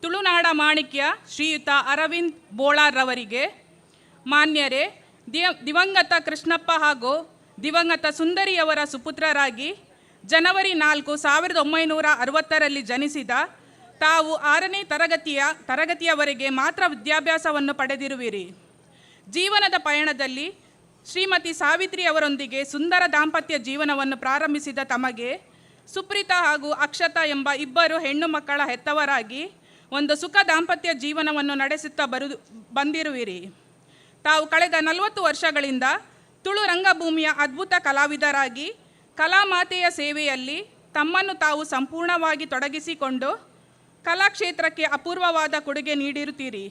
ತುಳುನಾಡ ಮಾಣಿಕ್ಯ ಶ್ರೀಯುತ ಅರವಿಂದ್ ಬೋಳಾರ್ ರವರಿಗೆ, ಮಾನ್ಯರೇ, ದಿವಂಗತ ಕೃಷ್ಣಪ್ಪ ಹಾಗೂ ದಿವಂಗತ ಸುಂದರಿಯವರ ಸುಪುತ್ರರಾಗಿ ಜನವರಿ 4, 1960ರಲ್ಲಿ ಜನಿಸಿದ ತಾವು 6ನೇ ತರಗತಿಯವರೆಗೆ ಮಾತ್ರ ವಿದ್ಯಾಭ್ಯಾಸವನ್ನು ಪಡೆದಿರುವಿರಿ. ಜೀವನದ ಪಯಣದಲ್ಲಿ ಶ್ರೀಮತಿ ಸಾವಿತ್ರಿ ಅವರೊಂದಿಗೆ ಸುಂದರ ದಾಂಪತ್ಯ ಜೀವನವನ್ನು ಪ್ರಾರಂಭಿಸಿದ ತಮಗೆ ಸುಪ್ರೀತಾ ಹಾಗೂ ಅಕ್ಷತಾ ಎಂಬ ಇಬ್ಬರು ಹೆಣ್ಣು ಮಕ್ಕಳ ಹೆತ್ತವರಾಗಿ ಒಂದು ಸುಖ ದಾಂಪತ್ಯ ಜೀವನವನ್ನು ನಡೆಸುತ್ತಾ ಬಂದಿರುವಿರಿ. ತಾವು ಕಳೆದ 40 ವರ್ಷಗಳಿಂದ ತುಳು ರಂಗಭೂಮಿಯ ಅದ್ಭುತ ಕಲಾವಿದರಾಗಿ ಕಲಾಮಾತೆಯ ಸೇವೆಯಲ್ಲಿ ತಮ್ಮನ್ನು ತಾವು ಸಂಪೂರ್ಣವಾಗಿ ತೊಡಗಿಸಿಕೊಂಡು ಕಲಾಕ್ಷೇತ್ರಕ್ಕೆ ಅಪೂರ್ವವಾದ ಕೊಡುಗೆ ನೀಡಿರುತ್ತೀರಿ.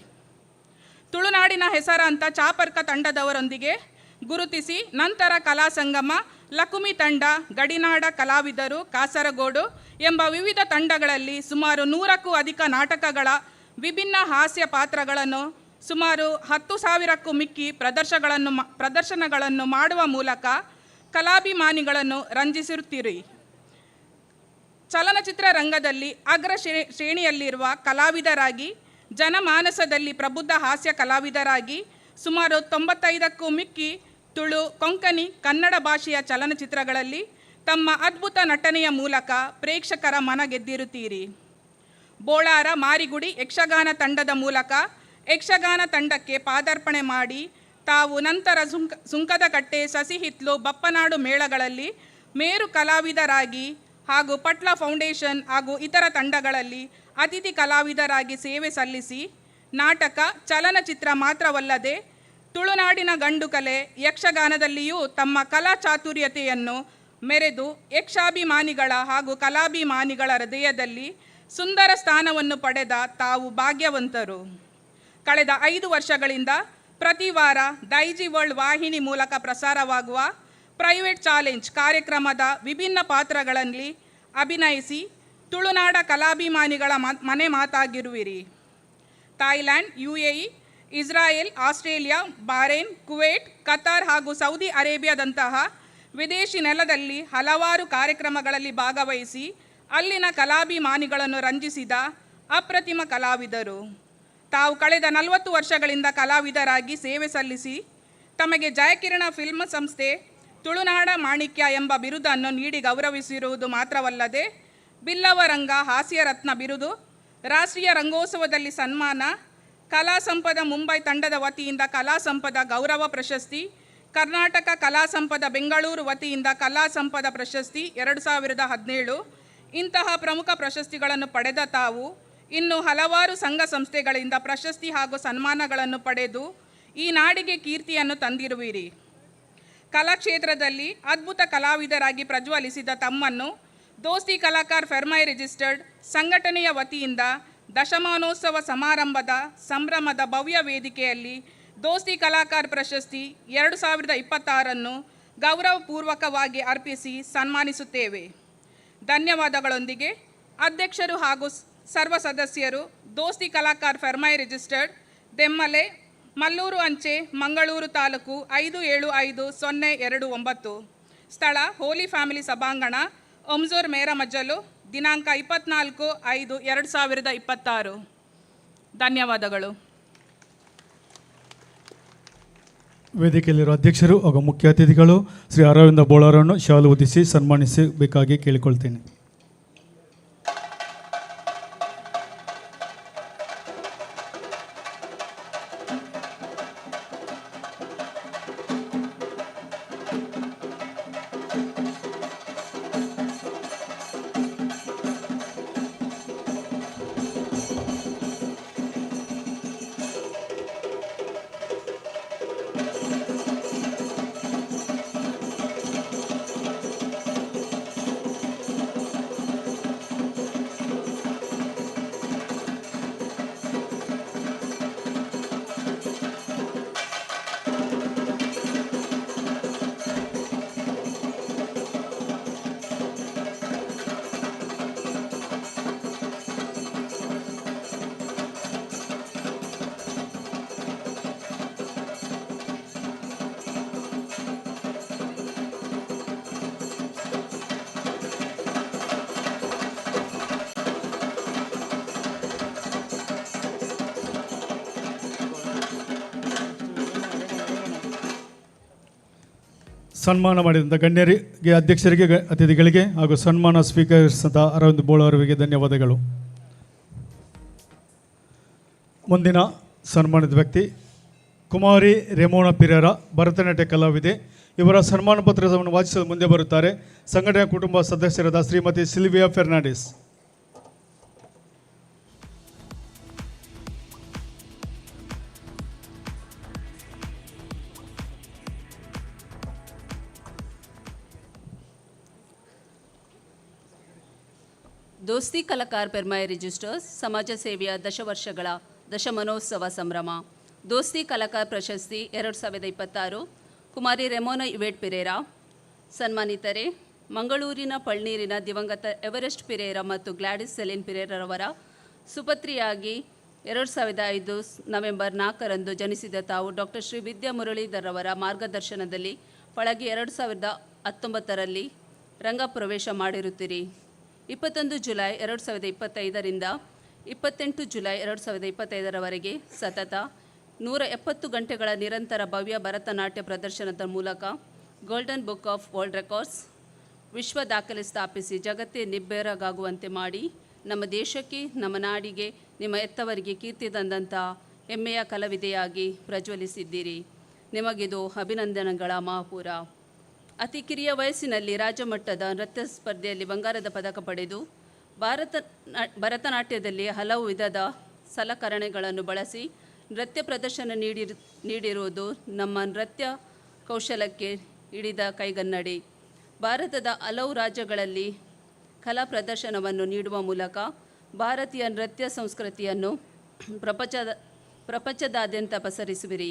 ತುಳುನಾಡಿನ ಹೆಸರಾಂತ ಚಾಪರ್ಕ ತಂಡದವರೊಂದಿಗೆ ಗುರುತಿಸಿ ನಂತರ ಕಲಾ ಸಂಗಮ, ಲಕುಮಿ ತಂಡ, ಗಡಿನಾಡ ಕಲಾವಿದರು, ಕಾಸರಗೋಡು ಎಂಬ ವಿವಿಧ ತಂಡಗಳಲ್ಲಿ ಸುಮಾರು 100ಕ್ಕೂ ಅಧಿಕ ನಾಟಕಗಳ ವಿಭಿನ್ನ ಹಾಸ್ಯ ಪಾತ್ರಗಳನ್ನು ಸುಮಾರು 10,000ಕ್ಕೂ ಮಿಕ್ಕಿ ಪ್ರದರ್ಶನಗಳನ್ನು ಮಾಡುವ ಮೂಲಕ ಕಲಾಭಿಮಾನಿಗಳನ್ನು ರಂಜಿಸಿರುತ್ತೀರಿ. ಚಲನಚಿತ್ರ ರಂಗದಲ್ಲಿ ಅಗ್ರ ಶ್ರೇಣಿಯಲ್ಲಿರುವ ಕಲಾವಿದರಾಗಿ, ಜನಮಾನಸದಲ್ಲಿ ಪ್ರಬುದ್ಧ ಹಾಸ್ಯ ಕಲಾವಿದರಾಗಿ ಸುಮಾರು 95ಕ್ಕೂ ಮಿಕ್ಕಿ ತುಳು, ಕೊಂಕಣಿ, ಕನ್ನಡ ಭಾಷೆಯ ಚಲನಚಿತ್ರಗಳಲ್ಲಿ ತಮ್ಮ ಅದ್ಭುತ ನಟನೆಯ ಮೂಲಕ ಪ್ರೇಕ್ಷಕರ ಮನ ಗೆದ್ದಿರುತ್ತೀರಿ. ಬೋಳಾರ ಮಾರಿಗುಡಿ ಯಕ್ಷಗಾನ ತಂಡದ ಮೂಲಕ ಯಕ್ಷಗಾನ ತಂಡಕ್ಕೆ ಪಾದಾರ್ಪಣೆ ಮಾಡಿ ತಾವು ನಂತರ ಸುಂಕದಕಟ್ಟೆ, ಸಸಿಹಿತ್ಲು, ಬಪ್ಪನಾಡು ಮೇಳಗಳಲ್ಲಿ ಮೇರು ಕಲಾವಿದರಾಗಿ ಹಾಗೂ ಪಟ್ಲ ಫೌಂಡೇಶನ್ ಹಾಗೂ ಇತರ ತಂಡಗಳಲ್ಲಿ ಅತಿಥಿ ಕಲಾವಿದರಾಗಿ ಸೇವೆ ಸಲ್ಲಿಸಿ ನಾಟಕ, ಚಲನಚಿತ್ರ ಮಾತ್ರವಲ್ಲದೆ ತುಳುನಾಡಿನ ಗಂಡುಕಲೆ ಯಕ್ಷಗಾನದಲ್ಲಿಯೂ ತಮ್ಮ ಕಲಾ ಚಾತುರ್ಯತೆಯನ್ನು ಮೆರೆದು ಯಕ್ಷಾಭಿಮಾನಿಗಳ ಹಾಗೂ ಕಲಾಭಿಮಾನಿಗಳ ಹೃದಯದಲ್ಲಿ ಸುಂದರ ಸ್ಥಾನವನ್ನು ಪಡೆದ ತಾವು ಭಾಗ್ಯವಂತರು. ಕಳೆದ 5 ವರ್ಷಗಳಿಂದ ಪ್ರತಿ ವಾರ ದೈಜಿ ವರ್ಲ್ಡ್ ವಾಹಿನಿ ಮೂಲಕ ಪ್ರಸಾರವಾಗುವ ಪ್ರೈವೇಟ್ ಚಾಲೆಂಜ್ ಕಾರ್ಯಕ್ರಮದ ವಿಭಿನ್ನ ಪಾತ್ರಗಳಲ್ಲಿ ಅಭಿನಯಿಸಿ ತುಳುನಾಡ ಕಲಾಭಿಮಾನಿಗಳ ಮನೆ ಮಾತಾಗಿರುವಿರಿ. Thailand, UAE, Israel, Australia, Bahrain, Kuwait, Qatar ಹಾಗೂ ಸೌದಿ ಅರೇಬಿಯಾದಂತಹ ವಿದೇಶಿ ನೆಲದಲ್ಲಿ ಹಲವಾರು ಕಾರ್ಯಕ್ರಮಗಳಲ್ಲಿ ಭಾಗವಹಿಸಿ ಅಲ್ಲಿನ ಕಲಾಭಿಮಾನಿಗಳನ್ನು ರಂಜಿಸಿದ ಅಪ್ರತಿಮ ಕಲಾವಿದರು. ತಾವು ಕಳೆದ 40 ವರ್ಷಗಳಿಂದ ಕಲಾವಿದರಾಗಿ ಸೇವೆ ಸಲ್ಲಿಸಿ ತಮಗೆ ಜಯಕಿರಣ ಫಿಲ್ಮ್ ಸಂಸ್ಥೆ ತುಳುನಾಡ ಮಾಣಿಕ್ಯ ಎಂಬ ಬಿರುದನ್ನು ನೀಡಿ ಗೌರವಿಸಿರುವುದು ಮಾತ್ರವಲ್ಲದೆ ಬಿಲ್ಲವ ರಂಗ ಹಾಸ್ಯ ರತ್ನ ಬಿರುದು, ರಾಷ್ಟ್ರೀಯ ರಂಗೋತ್ಸವದಲ್ಲಿ ಸನ್ಮಾನ, ಕಲಾ ಸಂಪದ ಮುಂಬೈ ತಂಡದ ವತಿಯಿಂದ ಕಲಾ ಸಂಪದ ಗೌರವ ಪ್ರಶಸ್ತಿ, ಕರ್ನಾಟಕ ಕಲಾ ಸಂಪದ ಬೆಂಗಳೂರು ವತಿಯಿಂದ ಕಲಾ ಸಂಪದ ಪ್ರಶಸ್ತಿ 2017 ಇಂತಹ ಪ್ರಮುಖ ಪ್ರಶಸ್ತಿಗಳನ್ನು ಪಡೆದ ತಾವು ಇನ್ನು ಹಲವಾರು ಸಂಘ ಸಂಸ್ಥೆಗಳಿಂದ ಪ್ರಶಸ್ತಿ ಹಾಗೂ ಸನ್ಮಾನಗಳನ್ನು ಪಡೆದು ಈ ನಾಡಿಗೆ ಕೀರ್ತಿಯನ್ನು ತಂದಿರುವಿರಿ. ಕಲಾಕ್ಷೇತ್ರದಲ್ಲಿ ಅದ್ಭುತ ಕಲಾವಿದರಾಗಿ ಪ್ರಜ್ವಲಿಸಿದ ತಮ್ಮನ್ನು ದೋಸ್ತಿ ಕಲಾಕಾರ್ ಫರ್ಮೈ ರಿಜಿಸ್ಟರ್ಡ್ ಸಂಘಟನೆಯ ವತಿಯಿಂದ ದಶಮಾನೋತ್ಸವ ಸಮಾರಂಭದ ಸಂಭ್ರಮದ ಭವ್ಯ ವೇದಿಕೆಯಲ್ಲಿ ದೋಸ್ತಿ ಕಲಾಕಾರ್ ಪ್ರಶಸ್ತಿ 2026 ಗೌರವಪೂರ್ವಕವಾಗಿ ಅರ್ಪಿಸಿ ಸನ್ಮಾನಿಸುತ್ತೇವೆ. ಧನ್ಯವಾದಗಳೊಂದಿಗೆ ಅಧ್ಯಕ್ಷರು ಹಾಗೂ ಸರ್ವ ಸದಸ್ಯರು ದೋಸ್ತಿ ಕಲಾಕಾರ್ ಫರ್ಮೈ ರಿಜಿಸ್ಟರ್ಡ್, ದೆಮ್ಮಲೆ, ಮಲ್ಲೂರು ಅಂಚೆ, ಮಂಗಳೂರು ತಾಲೂಕು 575029. ಸ್ಥಳ ಹೋಲಿ ಫ್ಯಾಮಿಲಿ ಸಭಾಂಗಣ, ಒಮ್ಜೂರ್ ಮೇರಮಜ್ಜಲು, ದಿನಾಂಕ 24/5/2026. ಧನ್ಯವಾದಗಳು. ವೇದಿಕೆಯಲ್ಲಿರುವ ಅಧ್ಯಕ್ಷರು ಹಾಗೂ ಮುಖ್ಯ ಅತಿಥಿಗಳು ಶ್ರೀ ಅರವಿಂದ ಬೋಳಾರನ್ನು ಶಾಲು ಹೊದಿಸಿ ಸನ್ಮಾನಿಸಬೇಕಾಗಿ ಕೇಳಿಕೊಳ್ತೇನೆ. ಸನ್ಮಾನ ಮಾಡಿದಂಥ ಗಣ್ಯರಿಗೆ, ಅಧ್ಯಕ್ಷರಿಗೆ, ಅತಿಥಿಗಳಿಗೆ ಹಾಗೂ ಸನ್ಮಾನ ಸ್ವೀಕರಿಸಿದ ಅರವಿಂದ್ ಬೋಳ ಅವರಿಗೆ ಧನ್ಯವಾದಗಳು. ಮುಂದಿನ ಸನ್ಮಾನಿತ ವ್ಯಕ್ತಿ ಕುಮಾರಿ ರೆಮೋನಾ ಪಿರೇರಾ, ಭರತನಾಟ್ಯ ಕಲಾವಿದೆ. ಇವರ ಸನ್ಮಾನ ಪತ್ರವನ್ನು ವಾಚಿಸಲು ಮುಂದೆ ಬರುತ್ತಾರೆ ಸಂಘಟನೆಯ ಕುಟುಂಬ ಸದಸ್ಯರಾದ ಶ್ರೀಮತಿ ಸಿಲ್ವಿಯಾ ಫೆರ್ನಾಂಡಿಸ್. ದೋಸ್ತಿ ಕಲಾಕಾರ ಪೆರ್ಮಾಯ್ ರಿಜಿಸ್ಟರ್ಸ್ ಸಮಾಜ ಸೇವೆಯ ದಶವರ್ಷಗಳ ದಶಮನೋತ್ಸವ ಸಂಭ್ರಮ. ದೋಸ್ತಿ ಕಲಾಕಾರ ಪ್ರಶಸ್ತಿ 2026 ಕುಮಾರಿ ರೆಮೋನಾ ಇವೇಟ್ ಪಿರೇರಾ. ಸನ್ಮಾನಿತರೆ, ಮಂಗಳೂರಿನ ಪಳ್ನೀರಿನ ದಿವಂಗತ ಎವರೆಸ್ಟ್ ಪಿರೇರಾ ಮತ್ತು ಗ್ಲಾಡಿಸ್ ಸೆಲಿನ್ ಪಿರೇರವರ ಸುಪತ್ರಿಯಾಗಿ 2005 ನವೆಂಬರ್ 4ರಂದು ಜನಿಸಿದ ತಾವು ಡಾಕ್ಟರ್ ಶ್ರೀ ವಿದ್ಯಾ ಮುರಳೀಧರ್ರವರ ಮಾರ್ಗದರ್ಶನದಲ್ಲಿ ಪಳಗಿ 2019ರಲ್ಲಿ ರಂಗಪ್ರವೇಶ ಮಾಡಿರುತ್ತೀರಿ. 21 ಜುಲೈ 2025ರಿಂದ 28 ಜುಲೈ 2025ರವರೆಗೆ ಸತತ 170 ಗಂಟೆಗಳ ನಿರಂತರ ಭವ್ಯ ಭರತನಾಟ್ಯ ಪ್ರದರ್ಶನದ ಮೂಲಕ golden Book of world records ವಿಶ್ವ ದಾಖಲೆ ಸ್ಥಾಪಿಸಿ ಜಗತ್ತೇ ನಿಬ್ಬೆರಗಾಗುವಂತೆ ಮಾಡಿ ನಮ್ಮ ದೇಶಕ್ಕೆ, ನಮ್ಮ ನಾಡಿಗೆ, ನಿಮ್ಮ ಎತ್ತವರಿಗೆ ಕೀರ್ತಿ ತಂದಂಥ ಹೆಮ್ಮೆಯ ಕಲಾವಿದೆಯಾಗಿ ಪ್ರಜ್ವಲಿಸಿದ್ದೀರಿ. ನಿಮಗಿದು ಅಭಿನಂದನೆಗಳ ಮಹಾಪೂರ. ಅತಿ ಕಿರಿಯ ವಯಸ್ಸಿನಲ್ಲಿ ರಾಜ್ಯ ಮಟ್ಟದ ನೃತ್ಯ ಸ್ಪರ್ಧೆಯಲ್ಲಿ ಬಂಗಾರದ ಪದಕ ಪಡೆದು ಭರತನಾಟ್ಯದಲ್ಲಿ ಹಲವು ವಿಧದ ಸಲಕರಣೆಗಳನ್ನು ಬಳಸಿ ನೃತ್ಯ ಪ್ರದರ್ಶನ ನೀಡಿರುವುದು ನಮ್ಮ ನೃತ್ಯ ಕೌಶಲಕ್ಕೆ ಹಿಡಿದ ಕೈಗನ್ನಡಿ. ಭಾರತದ ಹಲವು ರಾಜ್ಯಗಳಲ್ಲಿ ಕಲಾ ಪ್ರದರ್ಶನವನ್ನು ನೀಡುವ ಮೂಲಕ ಭಾರತೀಯ ನೃತ್ಯ ಸಂಸ್ಕೃತಿಯನ್ನು ಪ್ರಪಂಚದಾದ್ಯಂತ ಪಸರಿಸುವಿರಿ.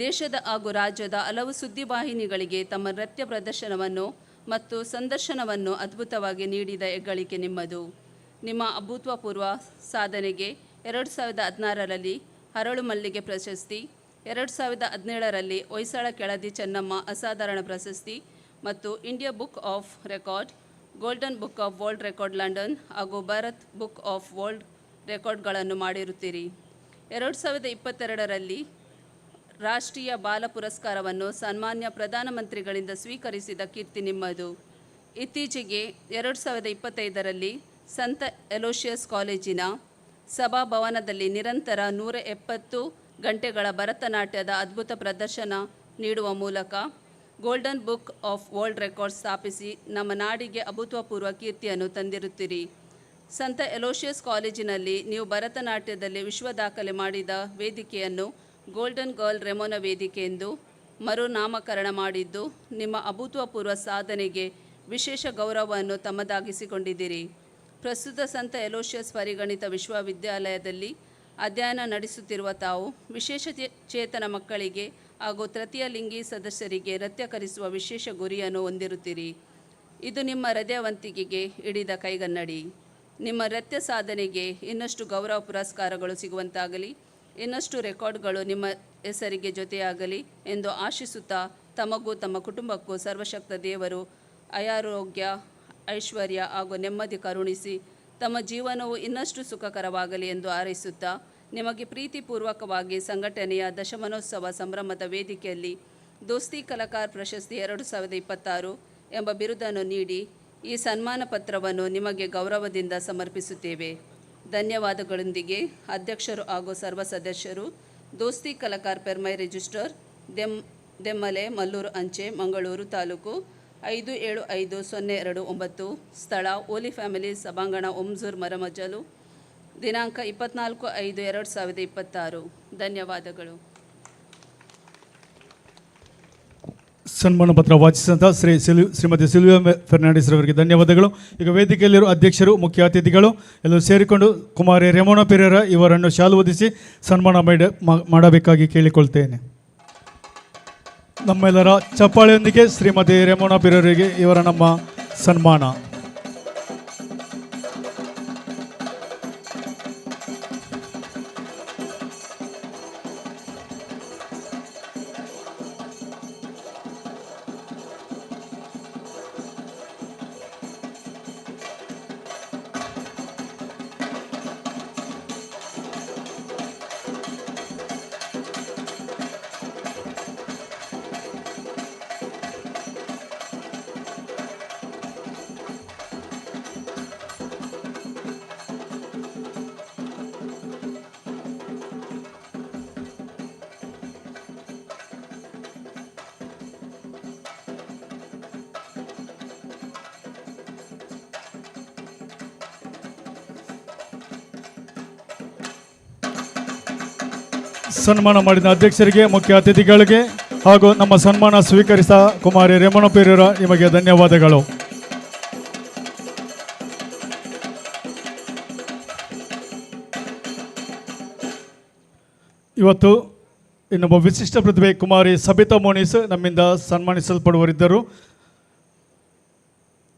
ದೇಶದ ಹಾಗೂ ರಾಜ್ಯದ ಹಲವು ಸುದ್ದಿವಾಹಿನಿಗಳಿಗೆ ತಮ್ಮ ನೃತ್ಯ ಪ್ರದರ್ಶನವನ್ನು ಮತ್ತು ಸಂದರ್ಶನವನ್ನು ಅದ್ಭುತವಾಗಿ ನೀಡಿದ ಹೆಗ್ಗಳಿಕೆ ನಿಮ್ಮದು. ನಿಮ್ಮ ಅಭೂತಪೂರ್ವ ಸಾಧನೆಗೆ 2016ರಲ್ಲಿ ಹರಳು ಮಲ್ಲಿಗೆ ಪ್ರಶಸ್ತಿ, 2017ರಲ್ಲಿ ಹೊಯ್ಸಳ ಕೆಳದಿ ಚೆನ್ನಮ್ಮ ಅಸಾಧಾರಣ ಪ್ರಶಸ್ತಿ ಮತ್ತು India book of record, golden Book of World record London ಹಾಗೂ ಭಾರತ್ ಬುಕ್ ಆಫ್ ವರ್ಲ್ಡ್ ರೆಕಾರ್ಡ್ಗಳನ್ನು ಮಾಡಿರುತ್ತೀರಿ. 2022ರಲ್ಲಿ ರಾಷ್ಟ್ರೀಯ ಬಾಲ ಪುರಸ್ಕಾರವನ್ನು ಸನ್ಮಾನ್ಯ ಪ್ರಧಾನಮಂತ್ರಿಗಳಿಂದ ಸ್ವೀಕರಿಸಿದ ಕೀರ್ತಿ ನಿಮ್ಮದು. ಇತ್ತೀಚೆಗೆ 2025ರಲ್ಲಿ ಸಂತ ಎಲೋಷಿಯಸ್ ಕಾಲೇಜಿನ ಸಭಾಭವನದಲ್ಲಿ ನಿರಂತರ 170 ಗಂಟೆಗಳ ಭರತನಾಟ್ಯದ ಅದ್ಭುತ ಪ್ರದರ್ಶನ ನೀಡುವ ಮೂಲಕ golden Book of World record ಸ್ಥಾಪಿಸಿ ನಮ್ಮ ನಾಡಿಗೆ ಅಭೂತಪೂರ್ವ ಕೀರ್ತಿಯನ್ನು ತಂದಿರುತ್ತೀರಿ. ಸಂತ ಎಲೋಷಿಯಸ್ ಕಾಲೇಜಿನಲ್ಲಿ ನೀವು ಭರತನಾಟ್ಯದಲ್ಲಿ ವಿಶ್ವ ದಾಖಲೆ ಮಾಡಿದ ವೇದಿಕೆಯನ್ನು ಗೋಲ್ಡನ್ ಗರ್ಲ್ ರೆಮೋನಾ ವೇದಿಕೆ ಎಂದು ಮರುನಾಮಕರಣ ಮಾಡಿದ್ದು ನಿಮ್ಮ ಅಭೂತಪೂರ್ವ ಸಾಧನೆಗೆ ವಿಶೇಷ ಗೌರವವನ್ನು ತಮ್ಮದಾಗಿಸಿಕೊಂಡಿದ್ದೀರಿ. ಪ್ರಸ್ತುತ ಸಂತ ಎಲೋಷಿಯಸ್ ಪರಿಗಣಿತ ವಿಶ್ವವಿದ್ಯಾಲಯದಲ್ಲಿ ಅಧ್ಯಯನ ನಡೆಸುತ್ತಿರುವ ತಾವು ವಿಶೇಷ ಚೇತನ ಮಕ್ಕಳಿಗೆ ಹಾಗೂ ತೃತೀಯ ಲಿಂಗಿ ಸದಸ್ಯರಿಗೆ ನೃತ್ಯ ಕಲಿಸುವ ವಿಶೇಷ ಗುರಿಯನ್ನು ಹೊಂದಿರುತ್ತೀರಿ. ಇದು ನಿಮ್ಮ ಹೃದಯವಂತಿಕೆಗೆ ಹಿಡಿದ ಕೈಗನ್ನಡಿ. ನಿಮ್ಮ ನೃತ್ಯ ಸಾಧನೆಗೆ ಇನ್ನಷ್ಟು ಗೌರವ ಪುರಸ್ಕಾರಗಳು ಸಿಗುವಂತಾಗಲಿ, ಇನ್ನಷ್ಟು ರೆಕಾರ್ಡ್ಗಳು ನಿಮ್ಮ ಹೆಸರಿಗೆ ಜೊತೆಯಾಗಲಿ ಎಂದು ಆಶಿಸುತ್ತಾ ತಮಗೂ ತಮ್ಮ ಕುಟುಂಬಕ್ಕೂ ಸರ್ವಶಕ್ತ ದೇವರು ಆರೋಗ್ಯ, ಐಶ್ವರ್ಯ ಹಾಗೂ ನೆಮ್ಮದಿ ಕರುಣಿಸಿ ತಮ್ಮ ಜೀವನವು ಇನ್ನಷ್ಟು ಸುಖಕರವಾಗಲಿ ಎಂದು ಹಾರೈಸುತ್ತಾ ನಿಮಗೆ ಪ್ರೀತಿಪೂರ್ವಕವಾಗಿ ಸಂಘಟನೆಯ ದಶಮನೋತ್ಸವ ಸಂಭ್ರಮದ ವೇದಿಕೆಯಲ್ಲಿ ದೋಸ್ತಿ ಕಲಾಕಾರ ಪ್ರಶಸ್ತಿ 2026 ಎಂಬ ಬಿರುದನ್ನು ನೀಡಿ ಈ ಸನ್ಮಾನ ಪತ್ರವನ್ನು ನಿಮಗೆ ಗೌರವದಿಂದ ಸಮರ್ಪಿಸುತ್ತೇವೆ. ಧನ್ಯವಾದಗಳೊಂದಿಗೆ ಅಧ್ಯಕ್ಷರು ಹಾಗೂ ಸರ್ವ ಸದಸ್ಯರು, ದೋಸ್ತಿ ಕಲಾಕಾರ ಪೆರ್ಮೈ ರಿಜಿಸ್ಟರ್, ದೆಮ್ಮಲೆ, ಮಲ್ಲೂರು ಅಂಚೆ, ಮಂಗಳೂರು ತಾಲೂಕು 575029, ಸ್ಥಳ ಹೋಲಿ ಫ್ಯಾಮಿಲಿ ಸಭಾಂಗಣ, ಒಮ್ಜೂರ್, ಮರಮಜ್ಜಲು, ದಿನಾಂಕ 24/5/2026. ಧನ್ಯವಾದಗಳು. ಸನ್ಮಾನ ಪತ್ರ ವಾಚಿಸಿದಂಥ ಶ್ರೀಮತಿ ಸಿಲ್ವಿಯಾ ಫೆರ್ನಾಂಡಿಸ್ ಅವರಿಗೆ ಧನ್ಯವಾದಗಳು. ಈಗ ವೇದಿಕೆಯಲ್ಲಿರುವ ಅಧ್ಯಕ್ಷರು, ಮುಖ್ಯ ಅತಿಥಿಗಳು ಎಲ್ಲರೂ ಸೇರಿಕೊಂಡು ಕುಮಾರಿ ರೆಮೋನಾ ಪಿರೇರಾ ಇವರನ್ನು ಶಾಲು ಹೊದಿಸಿ ಸನ್ಮಾನ ಮಾಡಬೇಕಾಗಿ ಕೇಳಿಕೊಳ್ತೇನೆ. ನಮ್ಮೆಲ್ಲರ ಚಪ್ಪಾಳೆಯೊಂದಿಗೆ ಶ್ರೀಮತಿ ರೆಮೋನಾ ಪಿರೇರಾಗೆ ಇವರ ನಮ್ಮ ಸನ್ಮಾನ. ಸನ್ಮಾನ ಮಾಡಿದ ಅಧ್ಯಕ್ಷರಿಗೆ, ಮುಖ್ಯ ಅತಿಥಿಗಳಿಗೆ ಹಾಗೂ ನಮ್ಮ ಸನ್ಮಾನ ಸ್ವೀಕರಿಸಿದ ಕುಮಾರಿ ರೇಮಣ ಪೇರೂರ ನಿಮಗೆ ಧನ್ಯವಾದಗಳು. ಇವತ್ತು ಇನ್ನೊಬ್ಬ ವಿಶಿಷ್ಟ ಪ್ರತಿಭೆ ಕುಮಾರಿ ಸಬಿತಾ ಮೋನಿಸ್ ನಮ್ಮಿಂದ ಸನ್ಮಾನಿಸಲ್ಪಡುವರಿದ್ದರು.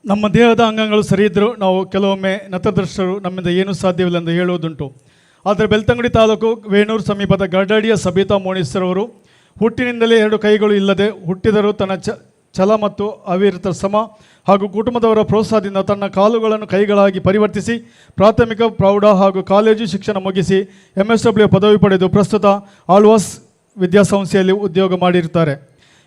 ನಮ್ಮ ದೇಹದ ಅಂಗಗಳು ಸರಿ ಇದ್ದರೂ ನಾವು ಕೆಲವೊಮ್ಮೆ ನತದೃಷ್ಟರು, ನಮ್ಮಿಂದ ಏನೂ ಸಾಧ್ಯವಿಲ್ಲ ಎಂದು ಹೇಳುವುದುಂಟು. ಆದರೆ ಬೆಳ್ತಂಗಡಿ ತಾಲೂಕು ವೇಣೂರು ಸಮೀಪದ ಗಡ್ಡಾಡಿಯ ಸಬಿತಾ ಮೋನಿಸ್ರವರು ಹುಟ್ಟಿನಿಂದಲೇ 2 ಕೈಗಳು ಇಲ್ಲದೆ ಹುಟ್ಟಿದರೂ ತನ್ನ ಛಲ ಮತ್ತು ಅವಿರತ ಶ್ರಮ ಹಾಗೂ ಕುಟುಂಬದವರ ಪ್ರೋತ್ಸಾಹದಿಂದ ತನ್ನ ಕಾಲುಗಳನ್ನು ಕೈಗಳಾಗಿ ಪರಿವರ್ತಿಸಿ ಪ್ರಾಥಮಿಕ, ಪ್ರೌಢ ಹಾಗೂ ಕಾಲೇಜು ಶಿಕ್ಷಣ ಮುಗಿಸಿ MSW ಪದವಿ ಪಡೆದು ಪ್ರಸ್ತುತ ಆಳ್ವಾಸ್ ವಿದ್ಯಾಸಂಸ್ಥೆಯಲ್ಲಿ ಉದ್ಯೋಗ ಮಾಡಿರುತ್ತಾರೆ.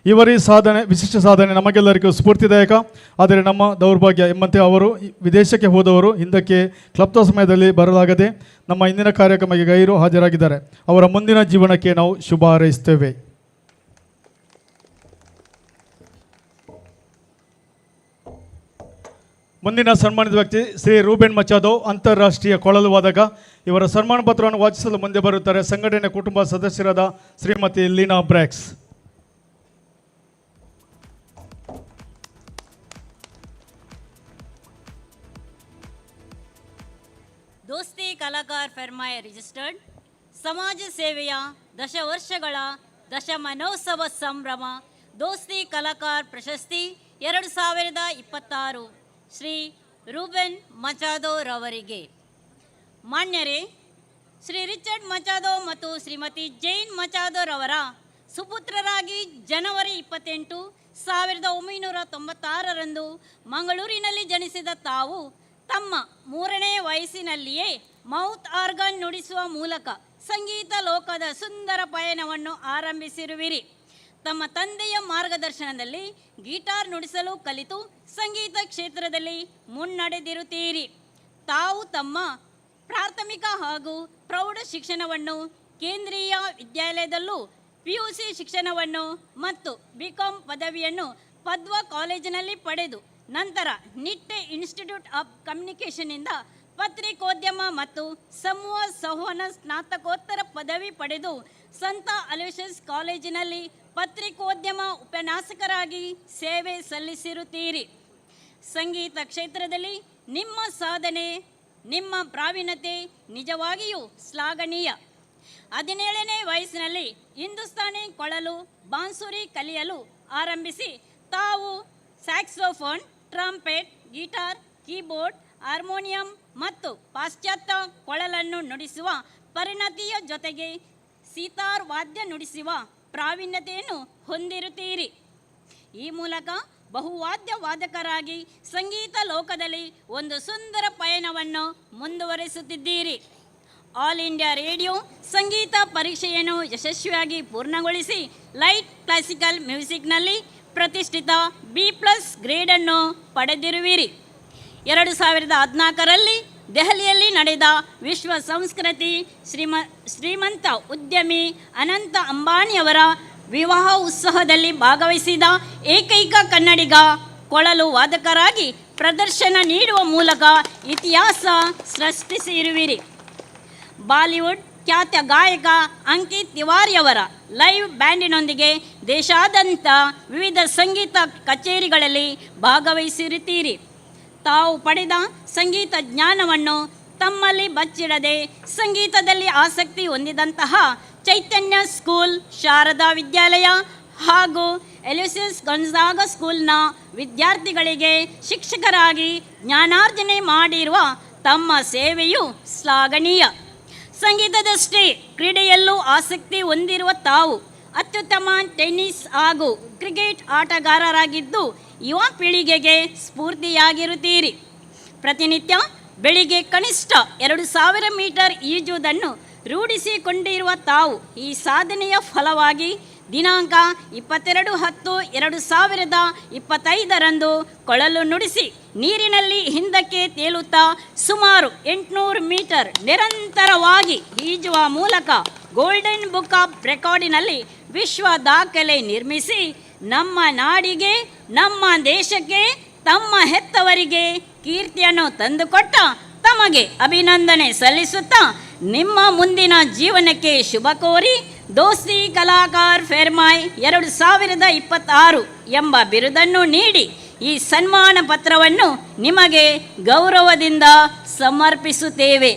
ಇವರ ಸಾಧನೆ, ವಿಶಿಷ್ಟ ಸಾಧನೆ ನಮಗೆಲ್ಲರಿಗೂ ಸ್ಫೂರ್ತಿದಾಯಕ. ಆದರೆ ನಮ್ಮ ದೌರ್ಭಾಗ್ಯ ಎಂಬಂತೆ ಅವರು ವಿದೇಶಕ್ಕೆ ಹೋದವರು ಹಿಂದಕ್ಕೆ ಕ್ಲಪ್ತ ಸಮಯದಲ್ಲಿ ಬರಲಾಗದೆ ನಮ್ಮ ಇಂದಿನ ಕಾರ್ಯಕ್ರಮಕ್ಕೆ ಗೈರು ಹಾಜರಾಗಿದ್ದಾರೆ. ಅವರ ಮುಂದಿನ ಜೀವನಕ್ಕೆ ನಾವು ಶುಭ ಹಾರೈಸ್ತೇವೆ. ಮುಂದಿನ ಸನ್ಮಾನಿತ ವ್ಯಕ್ತಿ ಶ್ರೀ ರೂಬೆನ್ ಮಚಾದೋ, ಅಂತಾರಾಷ್ಟ್ರೀಯ ಕೊಳಲು ವಾದಕ. ಇವರ ಸನ್ಮಾನ ಪತ್ರವನ್ನು ವಾಚಿಸಲು ಮುಂದೆ ಬರುತ್ತಾರೆ ಸಂಘಟನೆ ಕುಟುಂಬ ಸದಸ್ಯರಾದ ಶ್ರೀಮತಿ ಲೀನಾ ಬ್ರ್ಯಾಕ್ಸ್. ದೋಸ್ತಿ ಕಲಾಕಾರ್ ಫರ್ಮಾಯ ರಿಜಿಸ್ಟರ್ಡ್ ಸಮಾಜ ಸೇವೆಯ ದಶವರ್ಷಗಳ ದಶಮಾನೋತ್ಸವ ಸಂಭ್ರಮ ದೋಸ್ತಿ ಕಲಾಕಾರ್ ಪ್ರಶಸ್ತಿ 2026 ಶ್ರೀ ರೂಬೆನ್ ಮಚಾದೋ ರವರಿಗೆ. ಮಾನ್ಯರೇ, ಶ್ರೀ ರಿಚರ್ಡ್ ಮಚಾದೋ ಮತ್ತು ಶ್ರೀಮತಿ ಜೈನ್ ಮಚಾದೋ ರವರ ಸುಪುತ್ರರಾಗಿ ಜನವರಿ 28, 1996ರಂದು ಮಂಗಳೂರಿನಲ್ಲಿ ಜನಿಸಿದ ತಾವು ತಮ್ಮ 3ನೇ ವಯಸ್ಸಿನಲ್ಲಿಯೇ ಮೌತ್ ಆರ್ಗನ್ ನುಡಿಸುವ ಮೂಲಕ ಸಂಗೀತ ಲೋಕದ ಸುಂದರ ಪಯಣವನ್ನು ಆರಂಭಿಸಿರುವಿರಿ. ತಮ್ಮ ತಂದೆಯ ಮಾರ್ಗದರ್ಶನದಲ್ಲಿ ಗಿಟಾರ್ ನುಡಿಸಲು ಕಲಿತು ಸಂಗೀತ ಕ್ಷೇತ್ರದಲ್ಲಿ ಮುನ್ನಡೆದಿರುತ್ತೀರಿ. ತಾವು ತಮ್ಮ ಪ್ರಾಥಮಿಕ ಹಾಗೂ ಪ್ರೌಢ ಶಿಕ್ಷಣವನ್ನು ಕೇಂದ್ರೀಯ ವಿದ್ಯಾಲಯದಲ್ಲೂ, PUC ಶಿಕ್ಷಣವನ್ನು ಮತ್ತು BCom ಪದವಿಯನ್ನು ಪದ್ವ ಕಾಲೇಜಿನಲ್ಲಿ ಪಡೆದು ನಂತರ ನಿಟ್ಟೆ ಇನ್ಸ್ಟಿಟ್ಯೂಟ್ ಆಫ್ ಕಮ್ಯುನಿಕೇಷನ್ನಿಂದ ಪತ್ರಿಕೋದ್ಯಮ ಮತ್ತು ಸಮೂಹ ಸಂವಹನ ಸ್ನಾತಕೋತ್ತರ ಪದವಿ ಪಡೆದು ಸಂತ ಅಲೋಷಿಯಸ್ ಕಾಲೇಜಿನಲ್ಲಿ ಪತ್ರಿಕೋದ್ಯಮ ಉಪನ್ಯಾಸಕರಾಗಿ ಸೇವೆ ಸಲ್ಲಿಸಿರುತ್ತೀರಿ. ಸಂಗೀತ ಕ್ಷೇತ್ರದಲ್ಲಿ ನಿಮ್ಮ ಸಾಧನೆ, ನಿಮ್ಮ ಪ್ರಾವೀಣ್ಯತೆ ನಿಜವಾಗಿಯೂ ಶ್ಲಾಘನೀಯ. 17ನೇ ವಯಸ್ಸಿನಲ್ಲಿ ಹಿಂದೂಸ್ತಾನಿ ಕೊಳಲು ಬಾನ್ಸುರಿ ಕಲಿಯಲು ಆರಂಭಿಸಿ ತಾವು saxophone, trumpet, guitar, keyboard, harmonium ಮತ್ತು ಪಾಶ್ಚಾತ್ಯ ಕೊಳಲನ್ನು ನುಡಿಸುವ ಪರಿಣತಿಯ ಜೊತೆಗೆ ಸಿತಾರ್ ವಾದ್ಯ ನುಡಿಸುವ ಪ್ರಾವೀಣ್ಯತೆಯನ್ನು ಹೊಂದಿರುತ್ತೀರಿ. ಈ ಮೂಲಕ ಬಹುವಾದ್ಯ ವಾದಕರಾಗಿ ಸಂಗೀತ ಲೋಕದಲ್ಲಿ ಒಂದು ಸುಂದರ ಪಯಣವನ್ನು ಮುಂದುವರಿಸುತ್ತಿದ್ದೀರಿ. ಆಲ್ ಇಂಡಿಯಾ ರೇಡಿಯೋ ಸಂಗೀತ ಪರೀಕ್ಷೆಯನ್ನು ಯಶಸ್ವಿಯಾಗಿ ಪೂರ್ಣಗೊಳಿಸಿ ಲೈಟ್ ಕ್ಲಾಸಿಕಲ್ ಮ್ಯೂಸಿಕ್ನಲ್ಲಿ ಪ್ರತಿಷ್ಠಿತ B+ ಗ್ರೇಡನ್ನು ಪಡೆದಿರುವಿರಿ. 2014ರಲ್ಲಿ ದೆಹಲಿಯಲ್ಲಿ ನಡೆದ ವಿಶ್ವ ಸಂಸ್ಕೃತಿ ಶ್ರೀಮಂತ ಉದ್ಯಮಿ ಅನಂತ ಅಂಬಾನಿಯವರ ವಿವಾಹ ಉತ್ಸವದಲ್ಲಿ ಭಾಗವಹಿಸಿದ ಏಕೈಕ ಕನ್ನಡಿಗ ಕೊಳಲು ವಾದಕರಾಗಿ ಪ್ರದರ್ಶನ ನೀಡುವ ಮೂಲಕ ಇತಿಹಾಸ ಸೃಷ್ಟಿಸಿರುವಿರಿ. ಬಾಲಿವುಡ್ ಖ್ಯಾತ ಗಾಯಕ ಅಂಕಿತ್ ತಿವಾರಿಯವರ ಲೈವ್ ಬ್ಯಾಂಡಿನೊಂದಿಗೆ ದೇಶಾದ್ಯಂತ ವಿವಿಧ ಸಂಗೀತ ಕಚೇರಿಗಳಲ್ಲಿ ಭಾಗವಹಿಸಿರುತ್ತೀರಿ. ತಾವು ಪಡೆದ ಸಂಗೀತ ಜ್ಞಾನವನ್ನು ತಮ್ಮಲ್ಲಿ ಬಚ್ಚಿಡದೆ ಸಂಗೀತದಲ್ಲಿ ಆಸಕ್ತಿ ಹೊಂದಿದಂತಹ ಚೈತನ್ಯ ಸ್ಕೂಲ್, ಶಾರದಾ ವಿದ್ಯಾಲಯ ಹಾಗೂ ಎಲೋಸಿಯಸ್ ಗನ್ಜಾಗ ಸ್ಕೂಲ್ನ ವಿದ್ಯಾರ್ಥಿಗಳಿಗೆ ಶಿಕ್ಷಕರಾಗಿ ಜ್ಞಾನಾರ್ಜನೆ ಮಾಡಿರುವ ತಮ್ಮ ಸೇವೆಯು ಶ್ಲಾಘನೀಯ. ಸಂಗೀತದಷ್ಟೇ ಕ್ರೀಡೆಯಲ್ಲೂ ಆಸಕ್ತಿ ಹೊಂದಿರುವ ತಾವು ಅತ್ಯುತ್ತಮ ಟೆನ್ನಿಸ್ ಹಾಗೂ ಕ್ರಿಕೆಟ್ ಆಟಗಾರರಾಗಿದ್ದು ಯುವ ಪೀಳಿಗೆಗೆ ಸ್ಫೂರ್ತಿಯಾಗಿರುತ್ತೀರಿ. ಪ್ರತಿನಿತ್ಯ ಬೆಳಿಗ್ಗೆ ಕನಿಷ್ಠ 2000 ಮೀಟರ್ ಈಜುವುದನ್ನು ರೂಢಿಸಿಕೊಂಡಿರುವ ತಾವು ಈ ಸಾಧನೆಯ ಫಲವಾಗಿ ದಿನಾಂಕ 22/10/2025ರಂದು ಕೊಳಲು ನುಡಿಸಿ ನೀರಿನಲ್ಲಿ ಹಿಂದಕ್ಕೆ ತೇಲುತ್ತಾ ಸುಮಾರು 800 ಮೀಟರ್ ನಿರಂತರವಾಗಿ ಈಜುವ ಮೂಲಕ ಗೋಲ್ಡನ್ ಬುಕ್ ಆಫ್ ರೆಕಾರ್ಡಿನಲ್ಲಿ ವಿಶ್ವ ದಾಖಲೆ ನಿರ್ಮಿಸಿ ನಮ್ಮ ನಾಡಿಗೆ, ನಮ್ಮ ದೇಶಕ್ಕೆ, ತಮ್ಮ ಹೆತ್ತವರಿಗೆ ಕೀರ್ತಿಯನ್ನು ತಂದುಕೊಟ್ಟ ತಮಗೆ ಅಭಿನಂದನೆ ಸಲ್ಲಿಸುತ್ತಾ ನಿಮ್ಮ ಮುಂದಿನ ಜೀವನಕ್ಕೆ ಶುಭ ಕೋರಿ ದೋಸ್ತಿ ಕಲಾಕಾರ್ ಫೆರ್ಮಾಯ್ 2026 ಎಂಬ ಬಿರುದನ್ನು ನೀಡಿ ಈ ಸನ್ಮಾನ ಪತ್ರವನ್ನು ನಿಮಗೆ ಗೌರವದಿಂದ ಸಮರ್ಪಿಸುತ್ತೇವೆ.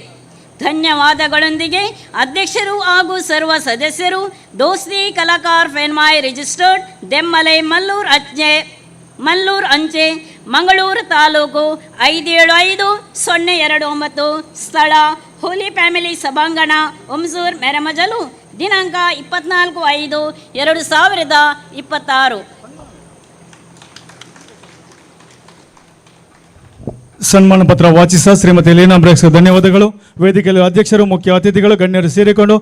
ಧನ್ಯವಾದಗಳೊಂದಿಗೆ ಅಧ್ಯಕ್ಷರು ಹಾಗೂ ಸರ್ವ ಸದಸ್ಯರು ದೋಸ್ತಿ ಕಲಾಕಾರ್ ಫೆರ್ಮಾಯ್ ರಿಜಿಸ್ಟರ್ಡ್ ದೆಮ್ಮಲೈ ಮಲ್ಲೂರು ಅಂಚೆ ಮಂಗಳೂರು ತಾಲೂಕು 575029 ಸ್ಥಳ ಹೋಲಿ ಫ್ಯಾಮಿಲಿ ಸಭಾಂಗಣ ಹುಮ್ಸೂರು ಮೆರಮಜಲು ದಿನಾಂಕ 24/5/2026. ಸನ್ಮಾನ ಪತ್ರ ವಾಚಿಸ ಶ್ರೀಮತಿ ಲೀನಾ ಬ್ರೇಕ್ಸ್ ಧನ್ಯವಾದಗಳು. ವೇದಿಕೆಯಲ್ಲಿ ಅಧ್ಯಕ್ಷರು, ಮುಖ್ಯ ಅತಿಥಿಗಳು, ಗಣ್ಯರು ಸೇರಿಕೊಂಡು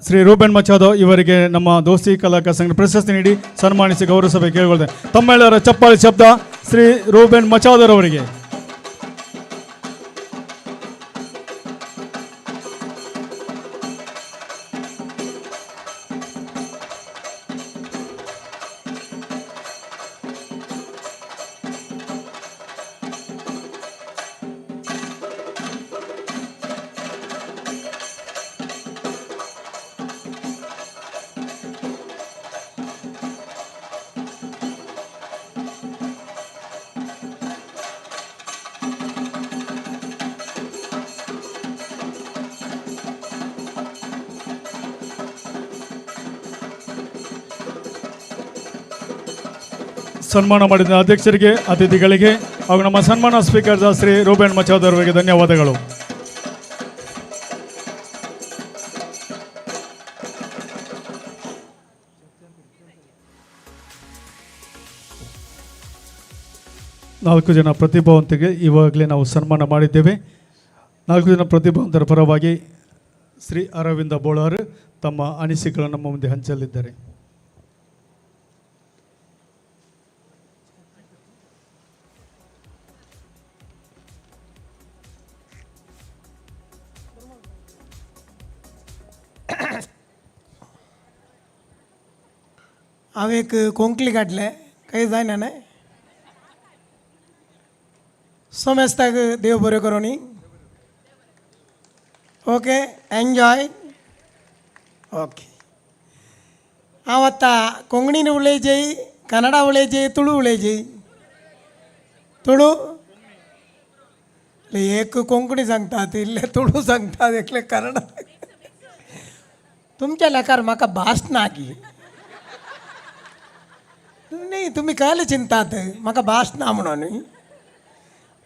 ಶ್ರೀ ರೂಬೆನ್ ಮಚಾದೋ ಇವರಿಗೆ ನಮ್ಮ ದೋಸ್ತಿ ಕಲಾಕಾರ ಸಂಘ ಪ್ರಶಸ್ತಿ ನೀಡಿ ಸನ್ಮಾನಿಸಿ ಗೌರವ ಕೇಳಿಕೊಳ್ತೇನೆ. ತಮ್ಮೆಲ್ಲರ ಚಪ್ಪಾಳೆ ಶಬ್ದ ಶ್ರೀ ರೂಬೆನ್ ಮಚಾದೋರವರಿಗೆ. ಸನ್ಮಾನ ಮಾಡಿದ ಅಧ್ಯಕ್ಷರಿಗೆ, ಅತಿಥಿಗಳಿಗೆ ಹಾಗೂ ನಮ್ಮ ಸನ್ಮಾನ ಸ್ಪೀಕರ್ ಶ್ರೀ ರೂಬೆನ್ ಮಚಾದೋ ಅವರಿಗೆ ಧನ್ಯವಾದಗಳು. ನಾಲ್ಕು ಜನ ಪ್ರತಿಭಾವಂತರಿಗೆ ಇವಾಗಲೇ ನಾವು ಸನ್ಮಾನ ಮಾಡಿದ್ದೇವೆ. 4 ಜನ ಪ್ರತಿಭಾವಂತರ ಪರವಾಗಿ ಶ್ರೀ ಅರವಿಂದ ಬೋಳಾರ್ ತಮ್ಮ ಅನಿಸಿಕೆಗಳನ್ನು ನಮ್ಮ ಮುಂದೆ ಹಂಚಲಿದ್ದಾರೆ. अब एक कोंकली काढले काही जाय ना समजताक देव बरें करो न्ही. Okay enjoy. ओके हांव आतां कोंकणीन उलयचें, कन्नडा उलयचें, तुळू उलयचें? तुळू एक कोंकणी सांगतात, इल्ले तुळू सांगतात, एकले कन्नडा. तुमच्या लेकार म्हाका भास ना की नाही, तुम्ही कायले चिंतात म्हाका भास ना म्हणून.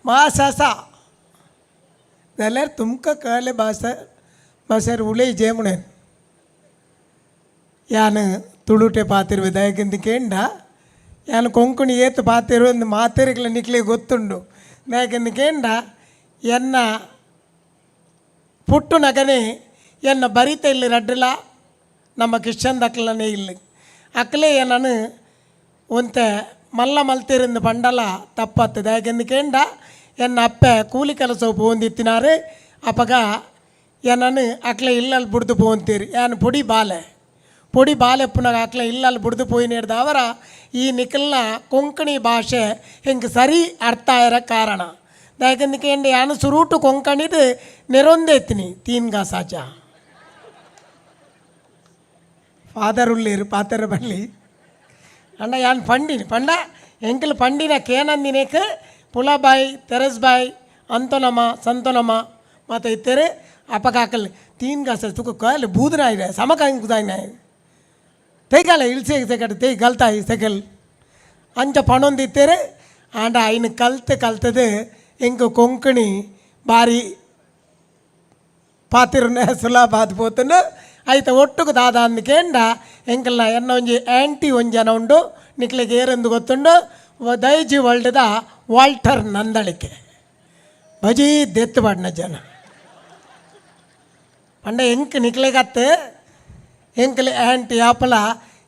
भास आसा जाल्यार तुमकां कळ्ळे भाशेर उलयचें म्हणून. यान ತುಳುಟೆ ಪಾತಿರುವೆ ದಯಕೆಂದಿಕೇಂಡ ಯಾನು ಕೊಂಕಣಿ ಏತು ಪಾತಿರು ಒಂದು ಮಾತಿರಿಗ್ಲ ನಿಕ್ಲಿ ಗೊತ್ತುಂಡು ದಯಕೆಂದಿಕೇಂಡ ಎನ್ನ ಪುಟ್ಟು ನಗನೆ ಎನ್ನ ಬರಿತ ಇಲ್ಲಿ ರಡ್ಡಲ ನಮ್ಮ ಕಿಶನ್ ದಕ್ಲನೇ ಇಲ್ಲಿ ಅಕ್ಲೇ ನಾನು ಒಂತೆ ಮಲ್ಲ ಮಲ್ತಿರಿಂದ ಪಂಡಲ ತಪ್ಪತ್ತು ದಯಕೆಂದಿಕೇಂಡ ಎನ್ನ ಅಪ್ಪೆ ಕೂಲಿ ಕೆಲಸ ಪೋಂದಿತ್ತಿನಾರು ಅಪ್ಪಗ ಏನನ್ನು ಅಕ್ಲೆ ಇಲ್ಲಲ್ಲಿ ಬಿಡ್ದು ಪೋಂತೀರಿ ಯಾನು పొడి బాలెప్పున అట్లా ఇళ్ళలు బుడిదు పోయినేడు అవರ ಈ ನಿಖಲ್ನ ಕೊಂಕಣಿ ಭಾಷೆ ಹಿಂಗೆ ಸರಿ ಅರ್ಥ ಇರೋ ಕಾರಣ ಯಾಕೆಂದಕ್ಕೆ ಯಾನು ಸುರೂಟು ಕೊಂಕಣಿದು ನೆರೊಂದೆತ್ತೀನಿ ತೀನ್ಗಾ ಸಾಚ ಫಾದರ್ ಉಳ್ಳೇರು ಪಾತರ ಬಳ್ಳಿ ಅಣ್ಣ ಯಾನು ಪಂಡಿನಿ ಪಂಡ ಎಂಕಲ್ ಪಂಡಿನ ಕೇನಂದಿನೇಕ ಪುಲಬಾಯಿ ತೆರಸ್ಬಾಯಿ ಅಂತೋನಮ್ಮ ಸಂತೋನಮ್ಮ ಮತ್ತು ಇತ್ತೇರು ಅಪಕಾಕಲ್ಲಿ ತೀನ್ಗಾ ಸ ತುಕ ಕಾಲು ಬೂದನ ಇದೆ ಸಮಕಾಂಗುದಾಯಿನ ತೆಗಲ್ಲ ಇಳಿಸಿ ಸೆಕೆಂಡ್ ತೆಗಿ ಕಲ್ತಾಯಿ ಸೆಕೆಲ್ ಅಂಚ ಪಣೊಂದಿತ್ತೇರೆ ಆಂಡ ಐನು ಕಲ್ತದು ಎಂಕು ಕೊಂಕಣಿ ಭಾರಿ ಪಾತಿರುನೆ ಸುಲಭ ಆದ್ಬೋತನು ಆಯ್ತು ಒಟ್ಟುಕು ದಾದ ಅಂದ್ಕೇಂಡ ಎಂಕಲ್ನ ಎನ್ನ ಒಂಜಿ ಆ್ಯಂಟಿ ಒಂಜನ ಉಂಡು ನಿಕ್ಲಿಗೆ ಏರೆಂದು ಗೊತ್ತುಂಡು ದೈಜಿ ವರ್ಲ್ಡ್ದ ವಾಲ್ಟರ್ ನಂದಳಿಕೆ ಬಜಿ ದೆತ್ತು ಬಣ್ಣ ಜನ ಪಂಡ ಎಂಕ್ ನಿಕ್ಲಿಗತ್ತೆ ಎಂಕಲಿ ಆ್ಯಂಟಿ ಆಪಲ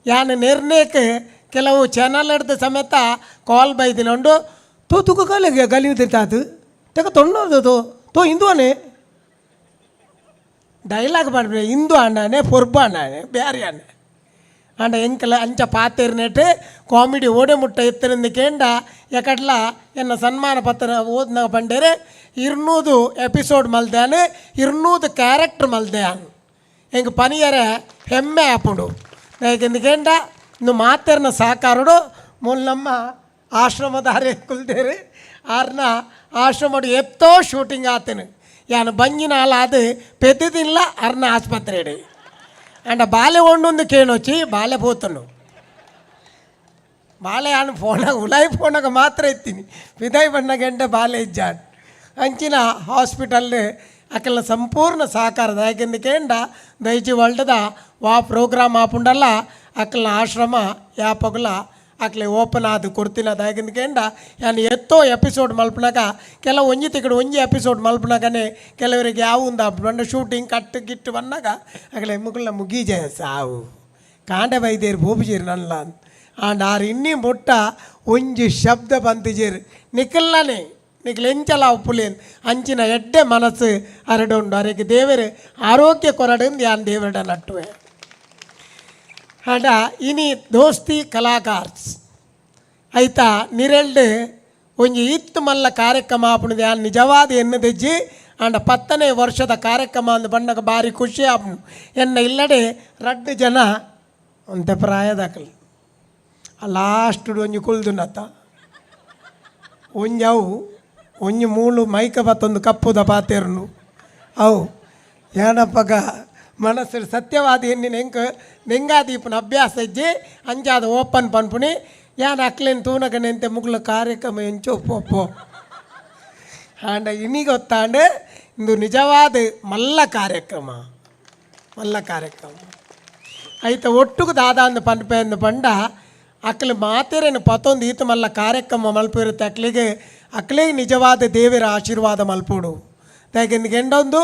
ಯಾನು ನಿರ್ಣಯಕ್ಕೆ ಕೆಲವು ಚಾನಲ್ ಹಿಡ್ದು ಸಮೇತ ಕಾಲ್ ಬೈದಿನೊಂಡು ತೋ ತುಕ ಕಾಲಿಗೆ ಗಲಿಯುತ್ತಿರ್ತಾತು ತಗ ತೊಂಡೋದು ತೋ ಹಿಂದೂ ಅನೇ ಡೈಲಾಗ್ ಮಾಡ್ಬೇ ಹಿಂದೂ ಅಣ್ಣನೇ ಪೊರ್ಬ ಅಣ್ಣನೇ ಬ್ಯಾರಿ ಅಣ್ಣ ಅಂಡ ಎಂಕಲ ಅಂಚ ಪಾತಿರ್ನೇಟು ಕಾಮಿಡಿ ಓಡೆ ಮುಟ್ಟ ಎತ್ತರಿಂದಕೇಂಡ ಎಕಡ್ಲ ಎನ್ನ ಸನ್ಮಾನ ಪತ್ರ ಓದ್ನ ಪಂಡೇರೆ 200 ಎಪಿಸೋಡ್ ಮಲ್ದಾನು 200 ಕ್ಯಾರೆಕ್ಟರ್ ಮಲ್ದಾನು ಎಂಗೆ ಪನಿಯರೆ ಹೆಮ್ಮೆ ಆಪುಂಡು ಯಾಕೆಂದುಕೇಂಡ ಇನ್ನು ಮಾತೆರ್ನ ಸಾಕಾರುಡು ಮೂಲ ನಮ್ಮ ಆಶ್ರಮದಾರೆ ಕುಲ್ದೇರಿ ಆರ್ನ ಆಶ್ರಮಡು ಎತ್ತೋ ಶೂಟಿಂಗ್ ಆತನು ಯಾನು ಬಂಜಿನ ಹಾಲು ಅದು ಪೆದ್ದಿಲ್ಲ ಅರ್ನ ಆಸ್ಪತ್ರೆ ಅಂಡ ಬಾಲೆ ಒಂಡೊಂದು ಕೇಳೋಚಿ ಬಾಲೆ ಪೋತನು ಬಾಲೆ ಆನು ಫೋನಾಗ ಉಲಾಯಿ ಫೋನಾಗ ಮಾತ್ರ ಎತ್ತೀನಿ ವಿದಾಯ್ ಬಣ್ಣ ಗಂಟೆ ಬಾಲೆ ಇಜ್ಜಾಡ್ ಅಂಚಿನ ಹಾಸ್ಪಿಟಲ್ ಅಕಲ್ನ ಸಂಪೂರ್ಣ ಸಹಕಾರದ ಯಾಕೆಂದುಕೇಂಡ ದೈಜಿ ವರ್ಲ್ಡ್ದ ವಾ ಪ್ರೋಗ್ರಾಮ್ ಆಪುಂಡಲ್ಲ ಅಕಲ್ನ ಆಶ್ರಮ ಯಾಪಗಲ ಅಕ್ಲೆ ಓಪನ್ ಆದು ಕೊಡ್ತಿನದ ಯಾಕೆಂದುಕೇಂಡ ನಾನು ಎತ್ತೋ ಎಪಿಸೋಡ್ ಮಲ್ಪನಾಗ ಕೆಲವು ಒಂಜಿ ತಿಕ್ಕಡು ಒಂಜಿ ಎಪಿಸೋಡ್ ಮಲ್ಪನಾಗನೇ ಕೆಲವರಿಗೆ ಯಾವುದು ಬಂಡ ಶೂಟಿಂಗ್ ಕಟ್ಟು ಗಿಟ್ಟು ಬಂದಾಗ ಅಕಲೆ ಮುಗುಳ ಮುಗೀಜೆ ಸಾವು ಕಾಂಡೆ ಬೈದೇರು ಭೂಪಿಜೀರು ನಲ್ಲ ಆಂಡ ಆರು ಇನ್ನಿ ಮುಟ್ಟ ಒಂಜಿ ಶಬ್ದ ಬಂತಿಜೀರು ನಿಖಲ್ಲಾನೆ ನಿಖಲ್ ಎಂಚಲ ಉಪ್ಪುಲೇನು ಅಂಚಿನ ಎಡ್ಡೆ ಮನಸ್ಸು ಅರಡುಂಡು ಅರೆಗೆ ದೇವರು ಆರೋಗ್ಯ ಕೊರಡು ಯಾನ್ ದೇವರಡ ನಟ್ಟುವೆ ಆಂಡ ಇನಿ ದೋಸ್ತಿ ಕಲಾಕಾರ್ಸ್ ಐತ ನಿರೆಲ್ಡು ಒಂಜಿ ಇತ್ತು ಮಲ್ಲ ಕಾರ್ಯಕ್ರಮ ಆಪುಣದು ಯಾನ್ ನಿಜವಾದ ಎನ್ನದಜ್ಜಿ ಆಂಡ 10ನೇ ವರ್ಷದ ಕಾರ್ಯಕ್ರಮ ಅಂದು ಬಣ್ಣಗ ಭಾರಿ ಖುಷಿ ಆಪುಣು ಎನ್ನ ಇಲ್ಲಡೆ 2 ಜನ ಅಂತೆ ಪ್ರಾಯದಾಕಲಿ ಲಾಸ್ಟ್ ಒಂಜಿ ಕುಲ್ದುನತ್ತ ಒಂಜವು ಒಂಜಿ ಮೂಳು ಮೈಕ ಬತ್ತೊಂದು ಕಪ್ಪುದ ಪಾತೆರ್ನು ಅವು ಏನಪ್ಪಗ ಮನಸ್ಸು ಸತ್ಯವಾದಿ ಹೆಣ್ಣಿನ ನೆಂಗಾದೀಪನ ಅಭ್ಯಾಸ ಇಜ್ಜಿ ಅಂಜಾದ ಓಪನ್ ಪನ್ಪುನಿ ಯಾನ್ ಅಕ್ಲೇನು ತೂನಗನೆ ಅಂತೆ ಮುಗ್ಲ ಕಾರ್ಯಕ್ರಮ ಎಂಚೋ ಪೋಪೋ ಆಂಡ ಇನಿ ಗೊತ್ತಾಂಡ ಇಂದು ನಿಜವಾದ ಮಲ್ಲ ಕಾರ್ಯಕ್ರಮ ಐತ ಒಟ್ಟುಗು ದಾದ ಅಂದು ಪನ್ಪೆ ಅಂದು ಪಂಡ ಅಕ್ಲೆ ಮಾತೆರೇನು ಪತ್ತೊಂದು ಈತ ಮಲ್ಲ ಕಾರ್ಯಕ್ರಮ ಮಲ್ಪಿರುತ್ತೆ ಅಕ್ಲಿಗೆ ನಿಜವಾದ ದೇವರ ಆಶೀರ್ವಾದ ಮಲ್ಪೋಡು ಯಾಕೆಂದು ಎಂಡೊಂದು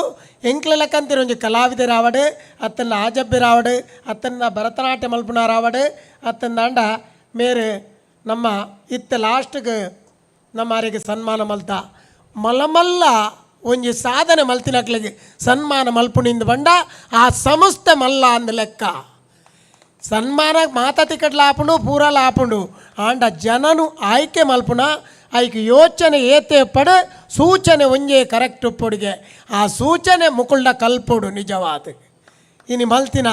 ಎಂಕ್ಲೆಲಕ್ಕಂತೀರ ಒಂಜಿ ಕಲಾವಿದೆ ರಾವಡು ಅತ್ತನ್ನ ಆಜಬ್ಬೆ ರಾವಡು ಅತ್ತನ್ನ ಭರತನಾಟ್ಯ ಮಲ್ಪುನ ರಾವಡು ಅತ್ತನ್ನ ಅಂಡ ಮೇರೆ ನಮ್ಮ ಇತ್ತ ಲಾಸ್ಟ್ಗೆ ನಮ್ಮ ಅರಿಗೆ ಸನ್ಮಾನ ಮಲ್ತ ಮಲಮಲ್ಲ ಒಂಜಿ ಸಾಧನೆ ಮಲ್ತಿನಕ್ಲಿಗೆ ಸನ್ಮಾನ ಮಲ್ಪುನಿಂದ ಬಂಡ ಆ ಸಂಸ್ಥೆ ಮಲ್ಲ ಅಂದ ಲೆಕ್ಕ ಸನ್ಮಾನ ಮಾತಾತಿ ಕಡ್ಲ ಆಪುಂಡು ಪೂರಲ ಆಪುಂಡು ಆಂಡ ಜನನು ಆಯ್ಕೆ ಮಲ್ಪುನ ಆಯ್ಕೆ ಯೋಚನೆ ಏತೆ ಪಡ ಸೂಚನೆ ಒಂಜೇ ಕರೆಕ್ಟ್ ಉಪ್ಪುಡಿಗೆ ಆ ಸೂಚನೆ ಮುಕುಳ್ಳ ಕಲ್ಪುಡು ನಿಜವಾದ ಇನಿ ಮಲ್ತಿನ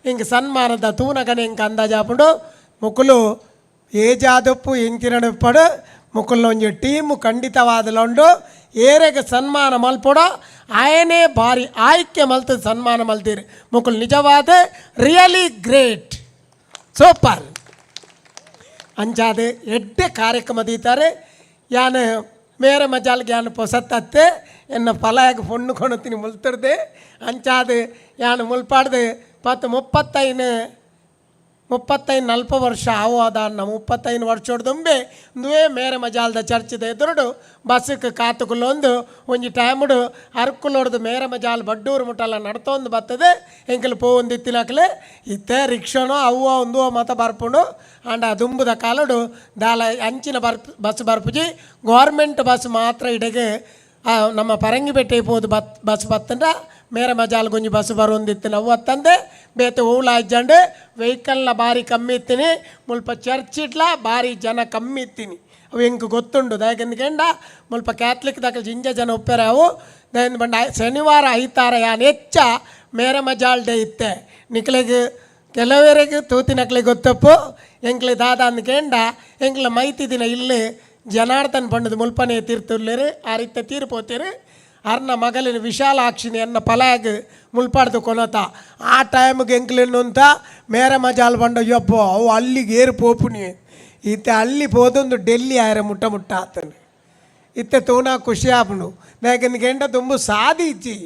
ಹಿಂಗೆ ಸನ್ಮಾನದ ತೂನಗನೆ ಹಿಂಗೆ ಅಂದಾಜಾಪುಂಡು ಮುಕುಲು ಏಜಾದಪ್ಪು ಎಂಕಿರಡು ಪಡು ಮುಕುಲ್ನ ಒಂಜಿ ಟೀಮು ಖಂಡಿತವಾದಲುಂಡು ಏರೆಗೆ ಸನ್ಮಾನ ಮಲ್ಪುಡೋ ಆಯನೇ ಭಾರಿ ಆಯ್ಕೆ ಮಲ್ತದ ಸನ್ಮಾನ ಮಲ್ತೀರಿ ಮುಕುಲ್ ನಿಜವಾದ ರಿಯಲಿ ಗ್ರೇಟ್ ಸೂಪರ್ ಅಂಚಾದೆ ಎಡ್ಡೆ ಕಾರ್ಯಕ್ರಮ ದೀತಾರೆ ಯಾನು ಮೇರೆ ಮಜಾಲ್ಗೆ ಯಾನು ಪೊಸತ್ತತ್ತೆ ಎನ್ನ ಫಲಾಗ ಫೊಣ್ಣು ಕೊಣತೀನಿ ಮುಲ್ತಿರ್ದೆ ಅಂಚಾದೆ ಯಾನು ಮುಲ್ಪಾಡ್ದೆ 35-40 ವರ್ಷ ಆವು ಅದ ಅನ್ನ 35 ವರ್ಷ ಹೊಡೆದುಂಬೆ ನುವೇ ಮೇರೆ ಮಜಾಲ್ದ ಚರ್ಚದ ಎದುರುಡು ಬಸ್ಸಕ್ಕೆ ಕಾತುಕುಲ್ಲೊಂದು ಒಂಜಿ ಟೈಮುಡು ಅರ್ಕುಲೊಡ್ದು ಮೇರೆ ಮಜಾಲ್ ಬಡ್ಡೂರು ಮುಟ್ಟಲ್ಲ ನಡ್ತೊಂದು ಬರ್ತದೆ ಎಂಕಲು ಪೋವೊಂದು ಇತ್ತಿನಕ್ಲೆ ಇತ್ತೆ ರಿಕ್ಷಾನೋ ಅವ್ವ ಒಂದು ಮತ ಬರ್ಪುಂಡು ಅಂಡ ದುಂಬುದ ಕಾಲಡು ದಾಲ ಅಂಚಿನ ಬಸ್ ಬರ್ಪುಜಿ ಗೌರ್ಮೆಂಟ್ ಬಸ್ ಮಾತ್ರ ಇಡೆಗೆ ನಮ್ಮ ಪರಂಗಿಬೆಟ್ಟೆ ಪೋದು ಬಸ್ ಬತ್ತಂಡ ಮೇರೆ ಮಜಾಲ್ ಗುಂಜಿ ಬಸ್ ಬರೋಂದಿತ್ತು ನಾವು ಅತ್ತಂದೆ ಬೇತೆ ಹೂಳ ಇಜ್ಜಂಡು ವೆಹಿಕಲ್ನ ಭಾರಿ ಕಮ್ಮಿ ಇತ್ತೀನಿ ಮುಲ್ಪ ಚರ್ಚಿಟ್ಲ ಭಾರಿ ಜನ ಕಮ್ಮಿ ಇತ್ತೀನಿ ಅವು ಹೆಂಗೆ ಗೊತ್ತುಂಡು ಯಾಕೆಂದ್ಕಂಡ ಮುಲ್ಪ ಕ್ಯಾಥಲಿಕ್ ದಾಖಲೆ ಜಿಂಜ ಜನ ಒಪ್ಪೆರೆ ಅವು ದಯನ್ ಬಂಡ ಶನಿವಾರ ಐತಾರ ಯಾನು ಹೆಚ್ಚ ಮೇರೆ ಮಜಾಲ್ ಡೇ ಇತ್ತೆ ನಿಕ್ಲಿಗೆ ಕೆಲವರಿಗೆ ತೂತಿನಕ್ಲಿಗೆ ಗೊತ್ತಪ್ಪು ಎಂಕ್ಲೆ ದಾದ ಅಂದ್ಕಂಡ ಎಂಕ್ಲ ಮೈತಿ ದಿನ ಇಲ್ಲಿ ಜನಾರ್ದನ್ ಬಂಡದ ಮುಲ್ಪನೆ ತೀರ್ತುರ್ಲೇರಿ ಆ ರೀತಿ ತೀರ್ಪೋತೀರಿ ಅರ್ನ ಮಗಲಿನ ವಿಶಾಲಾಕ್ಷಿನಿ ಅನ್ನ ಫಲಾಗ ಮುಲ್ಪಾಡ್ದು ಕೊನತ ಆ ಟೈಮ್ಗೆ ಎಂಕ್ಲೆನ್ನು ಅಂತ ಮೇರೆ ಮಜಾಲ್ ಬಂಡ ಯಪ್ಪೋ ಅವು ಅಲ್ಲಿಗೆ ಏರು ಪೋಪುನಿ ಇತ್ತೆ ಅಲ್ಲಿ ಪೋದೊಂದು ಡೆಲ್ಲಿ ಆಯ್ರೆ ಮುಟ್ಟ ಆತನು ಇತ್ತೆ ತೋನಾ ಖುಷಿ ಆಪುನು ಯಾಕೆಂದು ಗೆಂಡ ತುಂಬ ಸಾದಿ ಇಜ್ಜಿ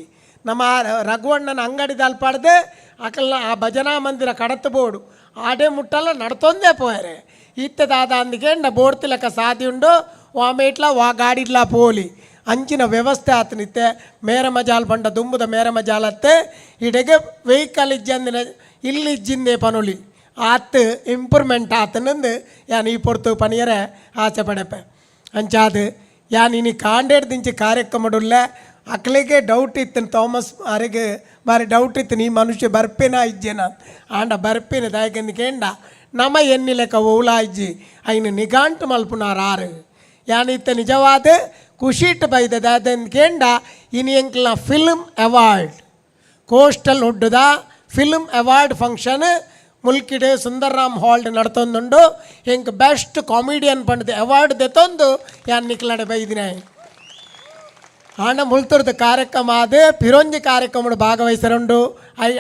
ನಮ್ಮ ರಘುವಣ್ಣನ ಅಂಗಡಿ ದಲ್ಪಾಡ್ದೆ ಅಕಲ್ನ ಆ ಭಜನಾ ಮಂದಿರ ಕಡತ್ತು ಬೋಡು ಆಡೇ ಮುಟ್ಟಲ್ಲ ನಡ್ತೊಂದೇ ಪೋಯರೆ ಇತ್ತೆ ದಾದ ಅಂದಿಗೆಂಡ ಬೋಡ್ತಿ ಲೆಕ್ಕ ಸಾದಿ ಉಂಡು ವಾಮೇಟ್ಲ ವಾ ಗಾಡಿಡ್ಲ ಪೋಲಿ ಅಂಚಿನ ವ್ಯವಸ್ಥೆ ಆತನಿತ್ತೆ ಮೇರೆ ಮಜಾಲ್ ಬಂಡ ದುಂಬುದ ಮೇರೆ ಮಜಾಲ್ ಅತ್ತೆ ಇಡೆಗೆ ವೆಹಿಕಲ್ ಇಜ್ಜಂದಿನ ಇಲ್ಲಿ ಇಜ್ಜಿಂದೆ ಪನುಲಿ ಆತು ಇಂಪ್ರೂವ್ಮೆಂಟ್ ಆತನಂದು ಯಾನು ಈ ಪೊರ್ತು ಪನಿಯರೆ ಆಸೆ ಪಡೆಪೆ ಅಂಚಾದು ಯಾನು ಇನಿ ಕಾಂಡೇಡ್ ದಿಂಚಿ ಕಾರ್ಯಕ್ರಮಡುಲ್ಲೆ ಅಕ್ಲಿಗೆ ಡೌಟ್ ಇತ್ತು ಥಾಮಸ್ ಅರಿಗೆ ಬಾರಿ ಡೌಟ್ ಇತ್ತು ಈ ಮನುಷ್ಯ ಬರ್ಪೇನ ಇಜ್ಜೇನ ಆಂಡ ಬರ್ಪೇನ ದಯಕೆಂದ ನಮ ಎನ್ನಿ ಲೆಕ್ಕ ಓಲಾ ಇಜ್ಜಿ ಐನು ನಿಗಾಂಟು ಮಲ್ಪುನಾರು ಯಾನಿತ್ತ ನಿಜವಾದ ಖುಷಿಟ್ಟು ಬೈದದ ಅದನ್ನು ಕೇಂಡ ಇನಿ ಎಂಕ್ಲ ಫಿಲ್ಮ್ ಅವಾರ್ಡ್ ಕೋಸ್ಟಲ್ ಹುಡ್ಡದ ಫಿಲ್ಮ್ ಅವಾರ್ಡ್ ಫಂಕ್ಷನ್ ಮುಲ್ಕಿಡೆ ಸುಂದರ್ರಾಮ್ ಹಾಲ್ಡ್ ನಡ್ತೊಂದುಂಡು ಹೆಂಗೆ ಬೆಸ್ಟ್ ಕಾಮಿಡಿಯನ್ ಪಂಡದ ಅವಾರ್ಡ್ ದೆತ್ತೊಂದು ಯಾನ್ ನಿಕ್ಲಾಡೆ ಬೈದಿನ ಆಂಡ ಮುಲ್ತುರ್ದ ಕಾರ್ಯಕ್ರಮ ಆದ ಪಿರೊಂಜಿ ಕಾರ್ಯಕ್ರಮ ಭಾಗವಹಿಸರುಂಡು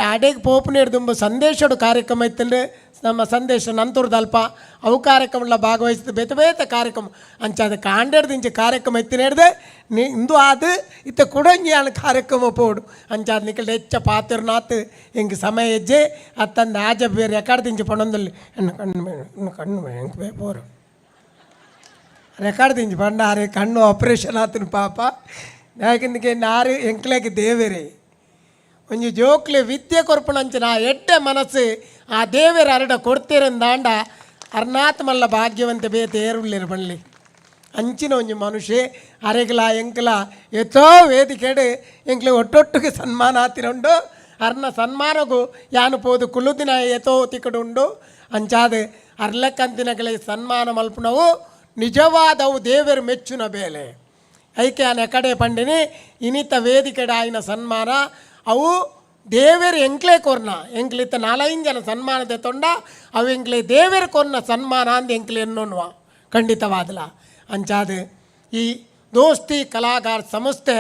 ಆಡೆಗೆ ಪೋಪುನೇರು ತುಂಬ ಸಂದೇಶಡು ಕಾರ್ಯಕ್ರಮ ಇತ್ತಂಡು ನಮ್ಮ ಸಂದೇಶ ನಂತುರ್ದಲ್ಪ ಅವು ಕಾರ್ಯಕ್ರಮ ಭಾಗವಹಿಸಿದ ಬೇತೆ ಬೇತೆ ಕಾರ್ಯಕ್ರಮ ಅಂಚಾದ ಕಾಂಡೇಡ್ದಿಂಚಿ ಕಾರ್ಯಕ್ರಮ ಎತ್ತಿನೇಡ್ದೆ ಇಂದು ಆದ ಇತ್ತ ಕುಡಂಜಿ ಅನ್ನ ಕಾರ್ಯಕ್ರಮ ಪೋಡು ಅಂಚಾದ ನಿಕಲ್ ಹೆಚ್ಚ ಪಾತಿರ್ನಾತ್ ಹಿಂಗೆ ಸಮಯ ಹೆಜ್ಜೆ ಅತ್ತಂದು ಆಜ ಬೇರೆ ರೆಕಾರ್ಡ್ದಿಂಚಿ ಪಣೊಂದಲ್ಲಿ ಕಣ್ಣು ಹೆಂಗೆ ಪೋರು ರೆಕಾರ್ಡ್ದಿಂಚಿ ಪಂಡಾರೆ ಕಣ್ಣು ಆಪ್ರೇಷನ್ ಆತನು ಪಾಪ ಯಾಕೆಂದ್ರೆ ನಾರು ಎಂಕ್ಲೆಗೆ ದೇವೇರೆ ಒಂಜಿ ಜೋಕ್ಲೆ ವಿದ್ಯೆ ಕೊರ್ಪಣಂಚಿನ ಎಡ್ಡೆ ಮನಸ್ಸು ಆ ದೇವೇರ ಅರಡ ಕೊಡ್ತೀರಂದಾಂಡ ಅರ್ನಾತ್ ಮಲ್ಲ ಭಾಗ್ಯವಂತ ಬೇತೆ ಏರುಳ್ಳಿರು ಬಳ್ಳಿ ಅಂಚಿನ ಒಂಜಿ ಮನುಷ್ಯ ಅರೆಗ್ಲ ಎಂಕ್ಲ ಎತ್ತೋ ವೇದಿಕೆಡು ಎಂಕ್ಲೆ ಒಟ್ಟೊಟ್ಟಿಗೆ ಸನ್ಮಾನ ಆತಿರುಂಡು ಅರ್ನ ಸನ್ಮಾನಗೂ ಯಾನು ಪೋದು ಕುಲುದಿನ ಎತೋ ತಿಕಡು ಉಂಡು ಅಂಚಾದ ಅರ್ಲೆಕ್ಕಂತಿನಗಳಿಗೆ ಸನ್ಮಾನ ಮಲ್ಪನವು ನಿಜವಾದವು ದೇವರು ಮೆಚ್ಚುನ ಬೇಲೆ ಐಕೆ ಆನೆ ಕಡೆ ಪಂಡಿನಿ ಇನಿತ ವೇದಿಕೆಡ ಆಯ್ನ ಸನ್ಮಾನ ಅವು ದೇವೇರು ಎಂಕ್ಲೆ ಕೊರ್ನ ಎಂಕ್ಲಿತ್ತ 4-5 ಜನ ಸನ್ಮಾನದ ತೊಂಡ ಅವು ಎಂಕ್ಲೆ ದೇವೇರು ಕೊರ್ನ ಸನ್ಮಾನ ಅಂದು ಎಂಕ್ಲೆ ಎನ್ನೋನ್ವ ಖಂಡಿತವಾದಲ ಅಂಚಾದ ಈ ದೋಸ್ತಿ ಕಲಾಗಾರ ಸಂಸ್ಥೆ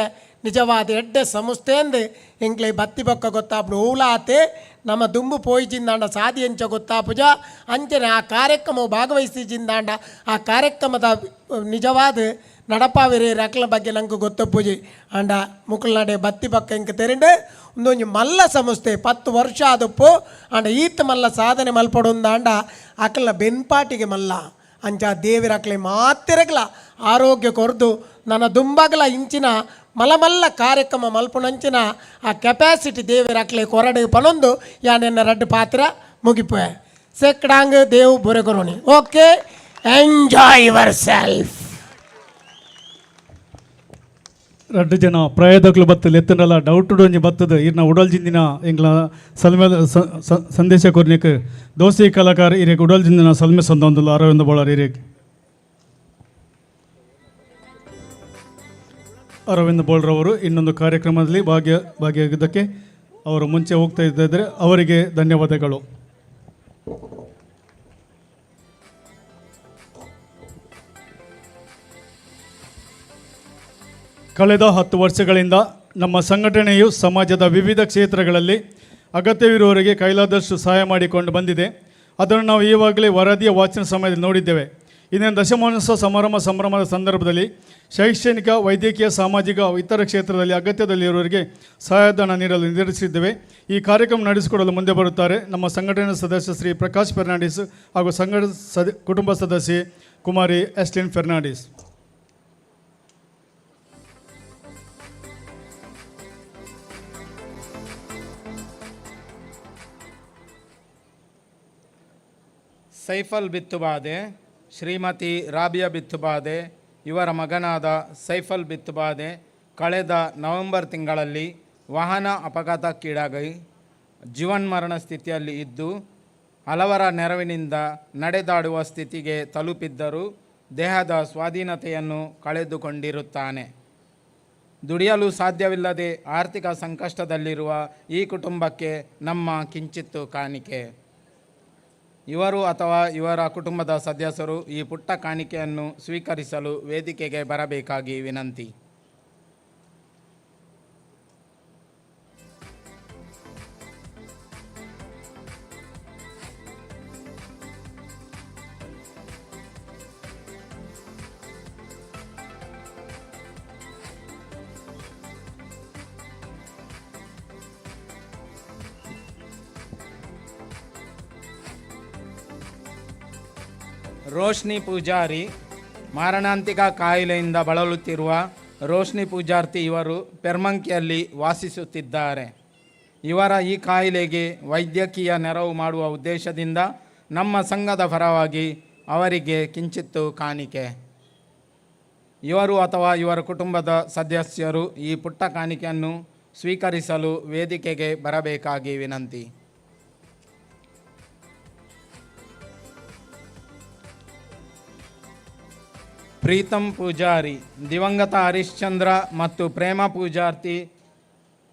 ನಿಜವಾದ ಎಡ್ಡೆ ಸಂಸ್ಥೆ ಅಂದು ಎಂಕ್ಲೆ ಬತ್ತಿ ಬೊಕ್ಕ ಗೊತ್ತಾಪು ಊಲಾತೆ ನಮ್ಮ ದುಂಬು ಪೋಯ್ಜಿಂದಾಂಡ ಸಾದಿ ಎಂಚ ಗೊತ್ತಾಪುಜ ಅಂಚನೆ ಆ ಕಾರ್ಯಕ್ರಮ ಭಾಗವಹಿಸಿಜಿಂದಾಂಡ ಆ ಕಾರ್ಯಕ್ರಮದ ನಿಜವಾದ ನಡಪಾವಿರಿ ರಕ್ಲ ಬಗ್ಗೆ ನಂಗೆ ಗೊತ್ತಪ್ಪುಜಿ ಅಂಡ ಮುಕ್ಕಲ್ನಾಡೆ ಬತ್ತಿ ಪಕ್ಕ ಇಂಕ ತೆರಿಂಡೆ ಒಂದೊಂದು ಮಲ್ಲ ಸಂಸ್ಥೆ 10 ವರ್ಷ ಆದಪ್ಪು ಅಂಡ ಈತ ಮಲ್ಲ ಸಾಧನೆ ಮಲ್ಪಡೊಂದಾಂಡ ಅಕ್ಲ ಬೆನ್ಪಾಟಿಗೆ ಮಲ್ಲ ಅಂಚ ದೇವಿರ ಅಕ್ಲೆ ಮಾತಿರಗ್ಲ ಆರೋಗ್ಯ ಕೊರ್ದು ನನ್ನ ದುಂಬಗಲ ಇಂಚಿನ ಮಲಮಲ್ಲ ಕಾರ್ಯಕ್ರಮ ಮಲ್ಪುನಂಚಿನ ಆ ಕೆಪಾಸಿಟಿ ದೇವಿರ ಅಕ್ಲೆ ಕೊರಡು ಪನೊಂದು ಯಾನೆನ್ನ ರಡ್ಡು ಪಾತ್ರ ಮುಗಿಪೆ ಸೆಕ್ಡಾಂಗ್ ದೇವ್ ಬುರೆಗೊರೋನಿ ಓಕೆ ಎಂಜಾಯ್ ಯುವರ್ ಸೆಲ್ಫ್ ರಡ್ಡು ಜನ ಪ್ರಾಯದಕ್ಲು ಬತ್ತಲು ಎತ್ತನಲ್ಲ ಡೌಟ್ ಒಂಜಿ ಬತ್ತದ ಇರ್ನ ಉಡಲ್ಜಿಂದಿನ ಎಂಗ್ಲ ಸಲ್ಮೆ ಸಂದೇಶ ಕೊರ್ನಿಕ್ ದೋಸ್ತಿ ಕಲಾಕಾರ ಇರೇಕ್ ಉಡಲ್ಜಿಂದಿನ ಸಲ್ಮೆ ಸಂದೊಂದುಲ್ಲ ಅರವಿಂದ ಬೋಳರ್ ಇರೇಕ್ ಅರವಿಂದ ಬೋಳ್ರವರು ಇನ್ನೊಂದು ಕಾರ್ಯಕ್ರಮದಲ್ಲಿ ಭಾಗಿಯಾಗಿದ್ದಕ್ಕೆ ಅವರು ಮುಂಚೆ ಹೋಗ್ತಾ ಇದ್ದರೆ ಅವರಿಗೆ ಧನ್ಯವಾದಗಳು. ಕಳೆದ 10 ವರ್ಷಗಳಿಂದ ನಮ್ಮ ಸಂಘಟನೆಯು ಸಮಾಜದ ವಿವಿಧ ಕ್ಷೇತ್ರಗಳಲ್ಲಿ ಅಗತ್ಯವಿರುವವರಿಗೆ ಕೈಲಾದಷ್ಟು ಸಹಾಯ ಮಾಡಿಕೊಂಡು ಬಂದಿದೆ. ಅದನ್ನು ನಾವು ಈವಾಗಲೇ ವರದಿಯ ವಾಚನ ಸಮಯದಲ್ಲಿ ನೋಡಿದ್ದೇವೆ. ಇಂದಿನ ದಶಮಾನೋತ್ಸವ ಸಂಭ್ರಮದ ಸಂದರ್ಭದಲ್ಲಿ ಶೈಕ್ಷಣಿಕ, ವೈದ್ಯಕೀಯ, ಸಾಮಾಜಿಕ ಇತರ ಕ್ಷೇತ್ರದಲ್ಲಿ ಅಗತ್ಯದಲ್ಲಿರುವವರಿಗೆ ಸಹಾಯಧನ ನೀಡಲು ನಿರ್ಧರಿಸಿದ್ದೇವೆ. ಈ ಕಾರ್ಯಕ್ರಮ ನಡೆಸಿಕೊಡಲು ಮುಂದೆ ಬರುತ್ತಾರೆ ನಮ್ಮ ಸಂಘಟನೆಯ ಸದಸ್ಯ ಶ್ರೀ ಪ್ರಕಾಶ್ ಫೆರ್ನಾಂಡಿಸ್ ಹಾಗೂ ಕುಟುಂಬ ಸದಸ್ಯೆ ಕುಮಾರಿ ಎಸ್ಟಿನ್ ಫೆರ್ನಾಂಡಿಸ್. ಸೈಫಲ್ ಬಿತ್ತುಬಾದೆ, ಶ್ರೀಮತಿ ರಾಬಿಯಾ ಬಿತ್ತುಬಾದೆ ಇವರ ಮಗನಾದ ಸೈಫಲ್ ಬಿತ್ತುಬಾದೆ ಕಳೆದ ನವೆಂಬರ್ ತಿಂಗಳಲ್ಲಿ ವಾಹನ ಅಪಘಾತಕ್ಕೀಡಾಗಿ ಜೀವನ್ಮರಣ ಸ್ಥಿತಿಯಲ್ಲಿ ಇದ್ದು ಹಲವರ ನೆರವಿನಿಂದ ನಡೆದಾಡುವ ಸ್ಥಿತಿಗೆ ತಲುಪಿದ್ದರೂ ದೇಹದ ಸ್ವಾಧೀನತೆಯನ್ನು ಕಳೆದುಕೊಂಡಿರುತ್ತಾನೆ. ದುಡಿಯಲು ಸಾಧ್ಯವಿಲ್ಲದೆ ಆರ್ಥಿಕ ಸಂಕಷ್ಟದಲ್ಲಿರುವ ಈ ಕುಟುಂಬಕ್ಕೆ ನಮ್ಮ ಕಿಂಚಿತ್ತು ಕಾಣಿಕೆ. ಇವರು ಅಥವಾ ಇವರ ಕುಟುಂಬದ ಸದಸ್ಯರು ಈ ಪುಟ್ಟ ಕಾಣಿಕೆಯನ್ನು ಸ್ವೀಕರಿಸಲು ವೇದಿಕೆಗೆ ಬರಬೇಕಾಗಿ ವಿನಂತಿ. ರೋಶ್ನಿ ಪೂಜಾರಿ, ಮಾರಣಾಂತಿಕ ಕಾಯಿಲೆಯಿಂದ ಬಳಲುತ್ತಿರುವ ರೋಶ್ನಿ ಪೂಜಾರ್ತಿ ಇವರು ಪೆರ್ಮಂಕಿಯಲ್ಲಿ ವಾಸಿಸುತ್ತಿದ್ದಾರೆ. ಇವರ ಈ ಕಾಯಿಲೆಗೆ ವೈದ್ಯಕೀಯ ನೆರವು ಮಾಡುವ ಉದ್ದೇಶದಿಂದ ನಮ್ಮ ಸಂಘದ ಪರವಾಗಿ ಅವರಿಗೆ ಕಿಂಚಿತ್ತು ಕಾಣಿಕೆ. ಇವರು ಅಥವಾ ಇವರ ಕುಟುಂಬದ ಸದಸ್ಯರು ಈ ಪುಟ್ಟ ಕಾಣಿಕೆಯನ್ನು ಸ್ವೀಕರಿಸಲು ವೇದಿಕೆಗೆ ಬರಬೇಕಾಗಿ ವಿನಂತಿ. ಪ್ರೀತಮ್ ಪೂಜಾರಿ, ದಿವಂಗತ ಹರಿಶ್ಚಂದ್ರ ಮತ್ತು ಪ್ರೇಮ ಪೂಜಾರ್ತಿ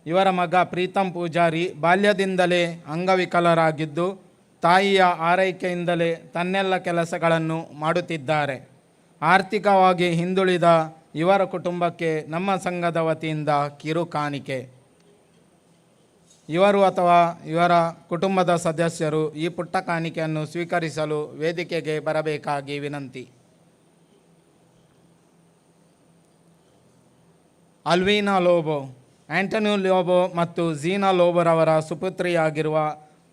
ಇವರ ಮಗ ಪ್ರೀತಮ್ ಪೂಜಾರಿ ಬಾಲ್ಯದಿಂದಲೇ ಅಂಗವಿಕಲರಾಗಿದ್ದು ತಾಯಿಯ ಆರೈಕೆಯಿಂದಲೇ ತನ್ನೆಲ್ಲ ಕೆಲಸಗಳನ್ನು ಮಾಡುತ್ತಿದ್ದಾರೆ. ಆರ್ಥಿಕವಾಗಿ ಹಿಂದುಳಿದ ಇವರ ಕುಟುಂಬಕ್ಕೆ ನಮ್ಮ ಸಂಘದ ವತಿಯಿಂದ ಕಿರು ಕಾಣಿಕೆ. ಇವರು ಅಥವಾ ಇವರ ಕುಟುಂಬದ ಸದಸ್ಯರು ಈ ಪುಟ್ಟ ಕಾಣಿಕೆಯನ್ನು ಸ್ವೀಕರಿಸಲು ವೇದಿಕೆಗೆ ಬರಬೇಕಾಗಿ ವಿನಂತಿ. ಅಲ್ವೀನಾ ಲೋಬೋ, ಆಂಟನಿ ಲೋಬೋ ಮತ್ತು ಝೀನಾ ಲೋಬೋರವರ ಸುಪುತ್ರಿಯಾಗಿರುವ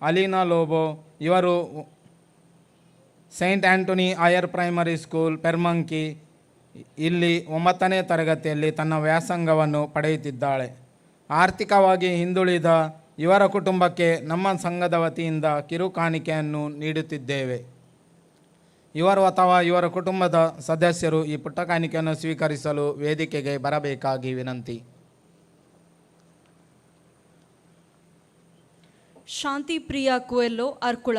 ಅಲೀನಾ ಲೋಬೋ ಇವರು Saint Antony Higher Primary School Permanki ಇಲ್ಲಿ 9ನೇ ತರಗತಿಯಲ್ಲಿ ತನ್ನ ವ್ಯಾಸಂಗವನ್ನು ಪಡೆಯುತ್ತಿದ್ದಾಳೆ. ಆರ್ಥಿಕವಾಗಿ ಹಿಂದುಳಿದ ಇವರ ಕುಟುಂಬಕ್ಕೆ ನಮ್ಮ ಸಂಘದ ವತಿಯಿಂದ ಕಿರು ಕಾಣಿಕೆಯನ್ನು ನೀಡುತ್ತಿದ್ದೇವೆ. ಇವರು ಅಥವಾ ಇವರ ಕುಟುಂಬದ ಸದಸ್ಯರು ಈ ಪುಟ್ಟ ಕಾಣಿಕೆಯನ್ನು ಸ್ವೀಕರಿಸಲು ವೇದಿಕೆಗೆ ಬರಬೇಕಾಗಿ ವಿನಂತಿ. ಶಾಂತಿ ಪ್ರಿಯಾ ಕುವೆಲ್ಲೋ ಅರ್ಕುಳ.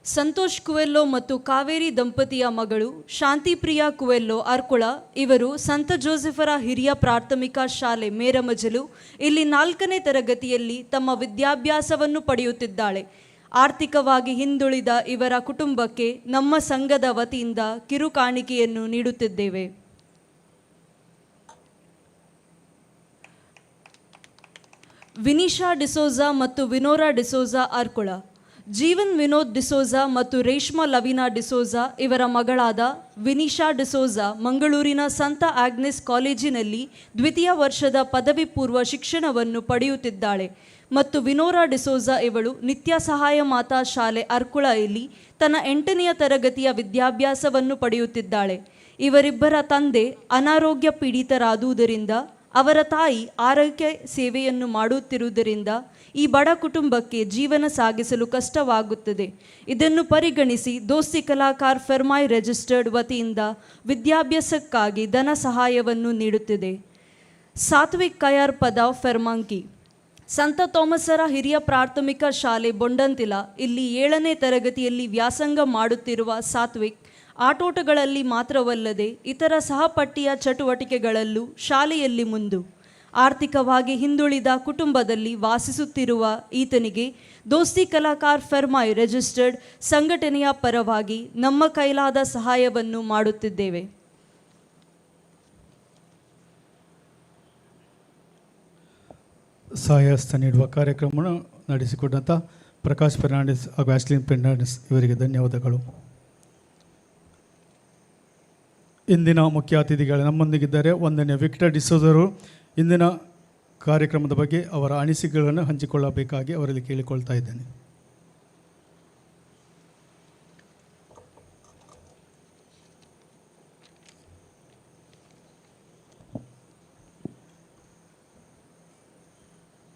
ಸಂತೋಷ್ ಕುವೆಲ್ಲೋ ಮತ್ತು ಕಾವೇರಿ ದಂಪತಿಯ ಮಗಳು ಶಾಂತಿ ಪ್ರಿಯಾ ಕುವೆಲ್ಲೋ ಅರ್ಕುಳ ಇವರು ಸಂತ ಜೋಸೆಫರ ಹಿರಿಯ ಪ್ರಾಥಮಿಕ ಶಾಲೆ ಮೇರಮಜಲು ಇಲ್ಲಿ 4ನೇ ತರಗತಿಯಲ್ಲಿ ತಮ್ಮ ವಿದ್ಯಾಭ್ಯಾಸವನ್ನು ಪಡೆಯುತ್ತಿದ್ದಾಳೆ. ಆರ್ಥಿಕವಾಗಿ ಹಿಂದುಳಿದ ಇವರ ಕುಟುಂಬಕ್ಕೆ ನಮ್ಮ ಸಂಘದ ವತಿಯಿಂದ ಕಿರು ಕಾಣಿಕೆಯನ್ನು ನೀಡುತ್ತಿದ್ದೇವೆ. ವಿನಿಶಾ ಡಿಸೋಜಾ ಮತ್ತು ವಿನೋರಾ ಡಿಸೋಜಾ ಅರ್ಕುಳ. ಜೀವನ್ ವಿನೋದ್ ಡಿಸೋಜಾ ಮತ್ತು ರೇಷ್ಮಾ ಲವಿನಾ ಡಿಸೋಜಾ ಇವರ ಮಗಳಾದ ವಿನಿಶಾ ಡಿಸೋಜಾ ಮಂಗಳೂರಿನ ಸಂತ ಆಗ್ನೆಸ್ ಕಾಲೇಜಿನಲ್ಲಿ 2ಯ ವರ್ಷದ ಪದವಿ ಪೂರ್ವ ಶಿಕ್ಷಣವನ್ನು ಪಡೆಯುತ್ತಿದ್ದಾಳೆ ಮತ್ತು ವಿನೋರಾ ಡಿಸೋಜಾ ಇವಳು ನಿತ್ಯ ಸಹಾಯ ಮಾತಾ ಶಾಲೆ ಅರ್ಕುಳ ಇಲ್ಲಿ ತನ್ನ 8ನೇ ತರಗತಿಯ ವಿದ್ಯಾಭ್ಯಾಸವನ್ನು ಪಡೆಯುತ್ತಿದ್ದಾಳೆ. ಇವರಿಬ್ಬರ ತಂದೆ ಅನಾರೋಗ್ಯ ಪೀಡಿತರಾದುದರಿಂದ ಅವರ ತಾಯಿ ಆರೈಕೆ ಸೇವೆಯನ್ನು ಮಾಡುತ್ತಿರುವುದರಿಂದ ಈ ಬಡ ಕುಟುಂಬಕ್ಕೆ ಜೀವನ ಸಾಗಿಸಲು ಕಷ್ಟವಾಗುತ್ತದೆ. ಇದನ್ನು ಪರಿಗಣಿಸಿ ದೋಸ್ತಿ ಕಲಾಕಾರ್ ಫೆರ್ಮಾಯ್ ರಿಜಿಸ್ಟರ್ಡ್ ವತಿಯಿಂದ ವಿದ್ಯಾಭ್ಯಾಸಕ್ಕಾಗಿ ಧನ ಸಹಾಯವನ್ನು ನೀಡುತ್ತಿದೆ. ಸಾತ್ವಿಕ್ ಕಯಾರ್ ಪದಾವ್ ಫೆರ್ಮಾಂಕಿ. ಸಂತ ಥೋಮಸರ ಹಿರಿಯ ಪ್ರಾಥಮಿಕ ಶಾಲೆ ಬೊಂಡಂತಿಲ ಇಲ್ಲಿ 7ನೇ ತರಗತಿಯಲ್ಲಿ ವ್ಯಾಸಂಗ ಮಾಡುತ್ತಿರುವ ಸಾತ್ವಿಕ್ ಆಟೋಟಗಳಲ್ಲಿ ಮಾತ್ರವಲ್ಲದೆ ಇತರ ಸಹಪಠ್ಯ ಚಟುವಟಿಕೆಗಳಲ್ಲೂ ಶಾಲೆಯಲ್ಲಿ ಮುಂದು. ಆರ್ಥಿಕವಾಗಿ ಹಿಂದುಳಿದ ಕುಟುಂಬದಲ್ಲಿ ವಾಸಿಸುತ್ತಿರುವ ಈತನಿಗೆ ದೋಸ್ತಿ ಕಲಾಕಾರ್ ಫೆರ್ಮಾಯ್ ರಿಜಿಸ್ಟರ್ಡ್ ಸಂಘಟನೆಯ ಪರವಾಗಿ ನಮ್ಮ ಕೈಲಾದ ಸಹಾಯವನ್ನು ಮಾಡುತ್ತಿದ್ದೇವೆ. ಸಹಾಯಹಸ್ತ ನೀಡುವ ಕಾರ್ಯಕ್ರಮವನ್ನು ನಡೆಸಿಕೊಟ್ಟಂಥ ಪ್ರಕಾಶ್ ಫೆರ್ನಾಂಡಿಸ್ ಹಾಗೂ ಆಶ್ಲಿನ್ ಫೆರ್ನಾಂಡಿಸ್ ಇವರಿಗೆ ಧನ್ಯವಾದಗಳು. ಇಂದಿನ ಮುಖ್ಯ ಅತಿಥಿಗಳು ನಮ್ಮೊಂದಿಗಿದ್ದಾರೆ. 1ನೇ ವಿಕ್ಟರ್ ಡಿಸೋಜರು ಇಂದಿನ ಕಾರ್ಯಕ್ರಮದ ಬಗ್ಗೆ ಅವರ ಅನಿಸಿಕೆಗಳನ್ನು ಹಂಚಿಕೊಳ್ಳಬೇಕಾಗಿ ಅವರಲ್ಲಿ ಕೇಳಿಕೊಳ್ತಾ ಇದ್ದೇನೆ.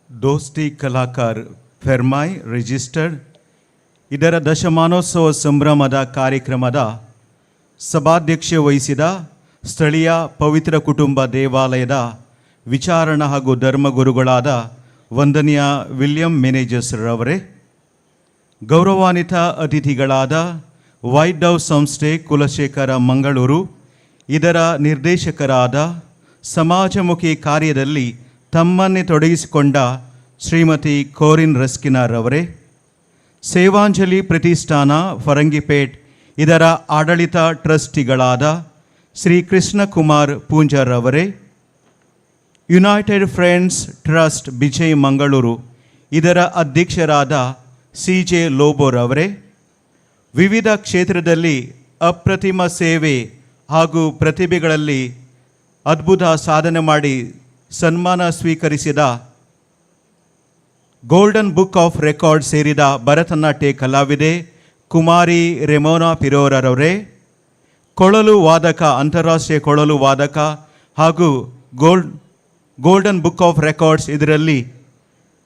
ದೋಸ್ತಿ ಕಲಾಕಾರ್ ಫೆರ್ಮಾಯ್ ರಿಜಿಸ್ಟರ್ಡ್ ಇದರ ದಶಮಾನೋತ್ಸವ ಸಂಭ್ರಮದ ಕಾರ್ಯಕ್ರಮದ ಸಭಾಧ್ಯಕ್ಷೆ ವಹಿಸಿದ ಸ್ಥಳೀಯ ಪವಿತ್ರ ಕುಟುಂಬ ದೇವಾಲಯದ ವಿಚಾರಣಾ ಹಾಗೂ ಧರ್ಮಗುರುಗಳಾದ ವಂದನೀಯ ವಿಲಿಯಂ ಮೆನೇಜಸ್ ರವರೇ, ಗೌರವಾನ್ವಿತ ಅತಿಥಿಗಳಾದ ವೈಟ್ ಡವ್ ಸಂಸ್ಥೆ ಕುಲಶೇಖರ ಮಂಗಳೂರು ಇದರ ನಿರ್ದೇಶಕರಾದ ಸಮಾಜಮುಖಿ ಕಾರ್ಯದಲ್ಲಿ ತಮ್ಮನ್ನೇ ತೊಡಗಿಸಿಕೊಂಡ ಶ್ರೀಮತಿ ಕೋರಿನ್ ರಸ್ಕಿನಾರ್ ರವರೇ, ಸೇವಾಂಜಲಿ ಪ್ರತಿಷ್ಠಾನ ಫರಂಗಿಪೇಟ್ ಇದರ ಆಡಳಿತ ಟ್ರಸ್ಟಿಗಳಾದ ಶ್ರೀ ಕೃಷ್ಣಕುಮಾರ್ ಪೂಂಜಾರ್ ಅವರೇ, United Friends Trust Bijai Mangaluru ಇದರ ಅಧ್ಯಕ್ಷರಾದ CJ ಲೋಬೋರ್ ಅವರೇ, ವಿವಿಧ ಕ್ಷೇತ್ರದಲ್ಲಿ ಅಪ್ರತಿಮ ಸೇವೆ ಹಾಗೂ ಪ್ರತಿಭೆಗಳಲ್ಲಿ ಅದ್ಭುತ ಸಾಧನೆ ಮಾಡಿ ಸನ್ಮಾನ ಸ್ವೀಕರಿಸಿದ ಗೋಲ್ಡನ್ ಬುಕ್ ಆಫ್ ರೆಕಾರ್ಡ್ ಸೇರಿದ ಭರತನಾಟ್ಯ ಕಲಾವಿದೆ ಕುಮಾರಿ ರೆಮೋನಾ ಪಿರೋರರವರೇ, ಕೊಳಲು ವಾದಕ ಅಂತಾರಾಷ್ಟ್ರೀಯ ಕೊಳಲು ವಾದಕ ಹಾಗೂ ಗೋಲ್ಡನ್ ಬುಕ್ ಆಫ್ ರೆಕಾರ್ಡ್ಸ್ ಇದರಲ್ಲಿ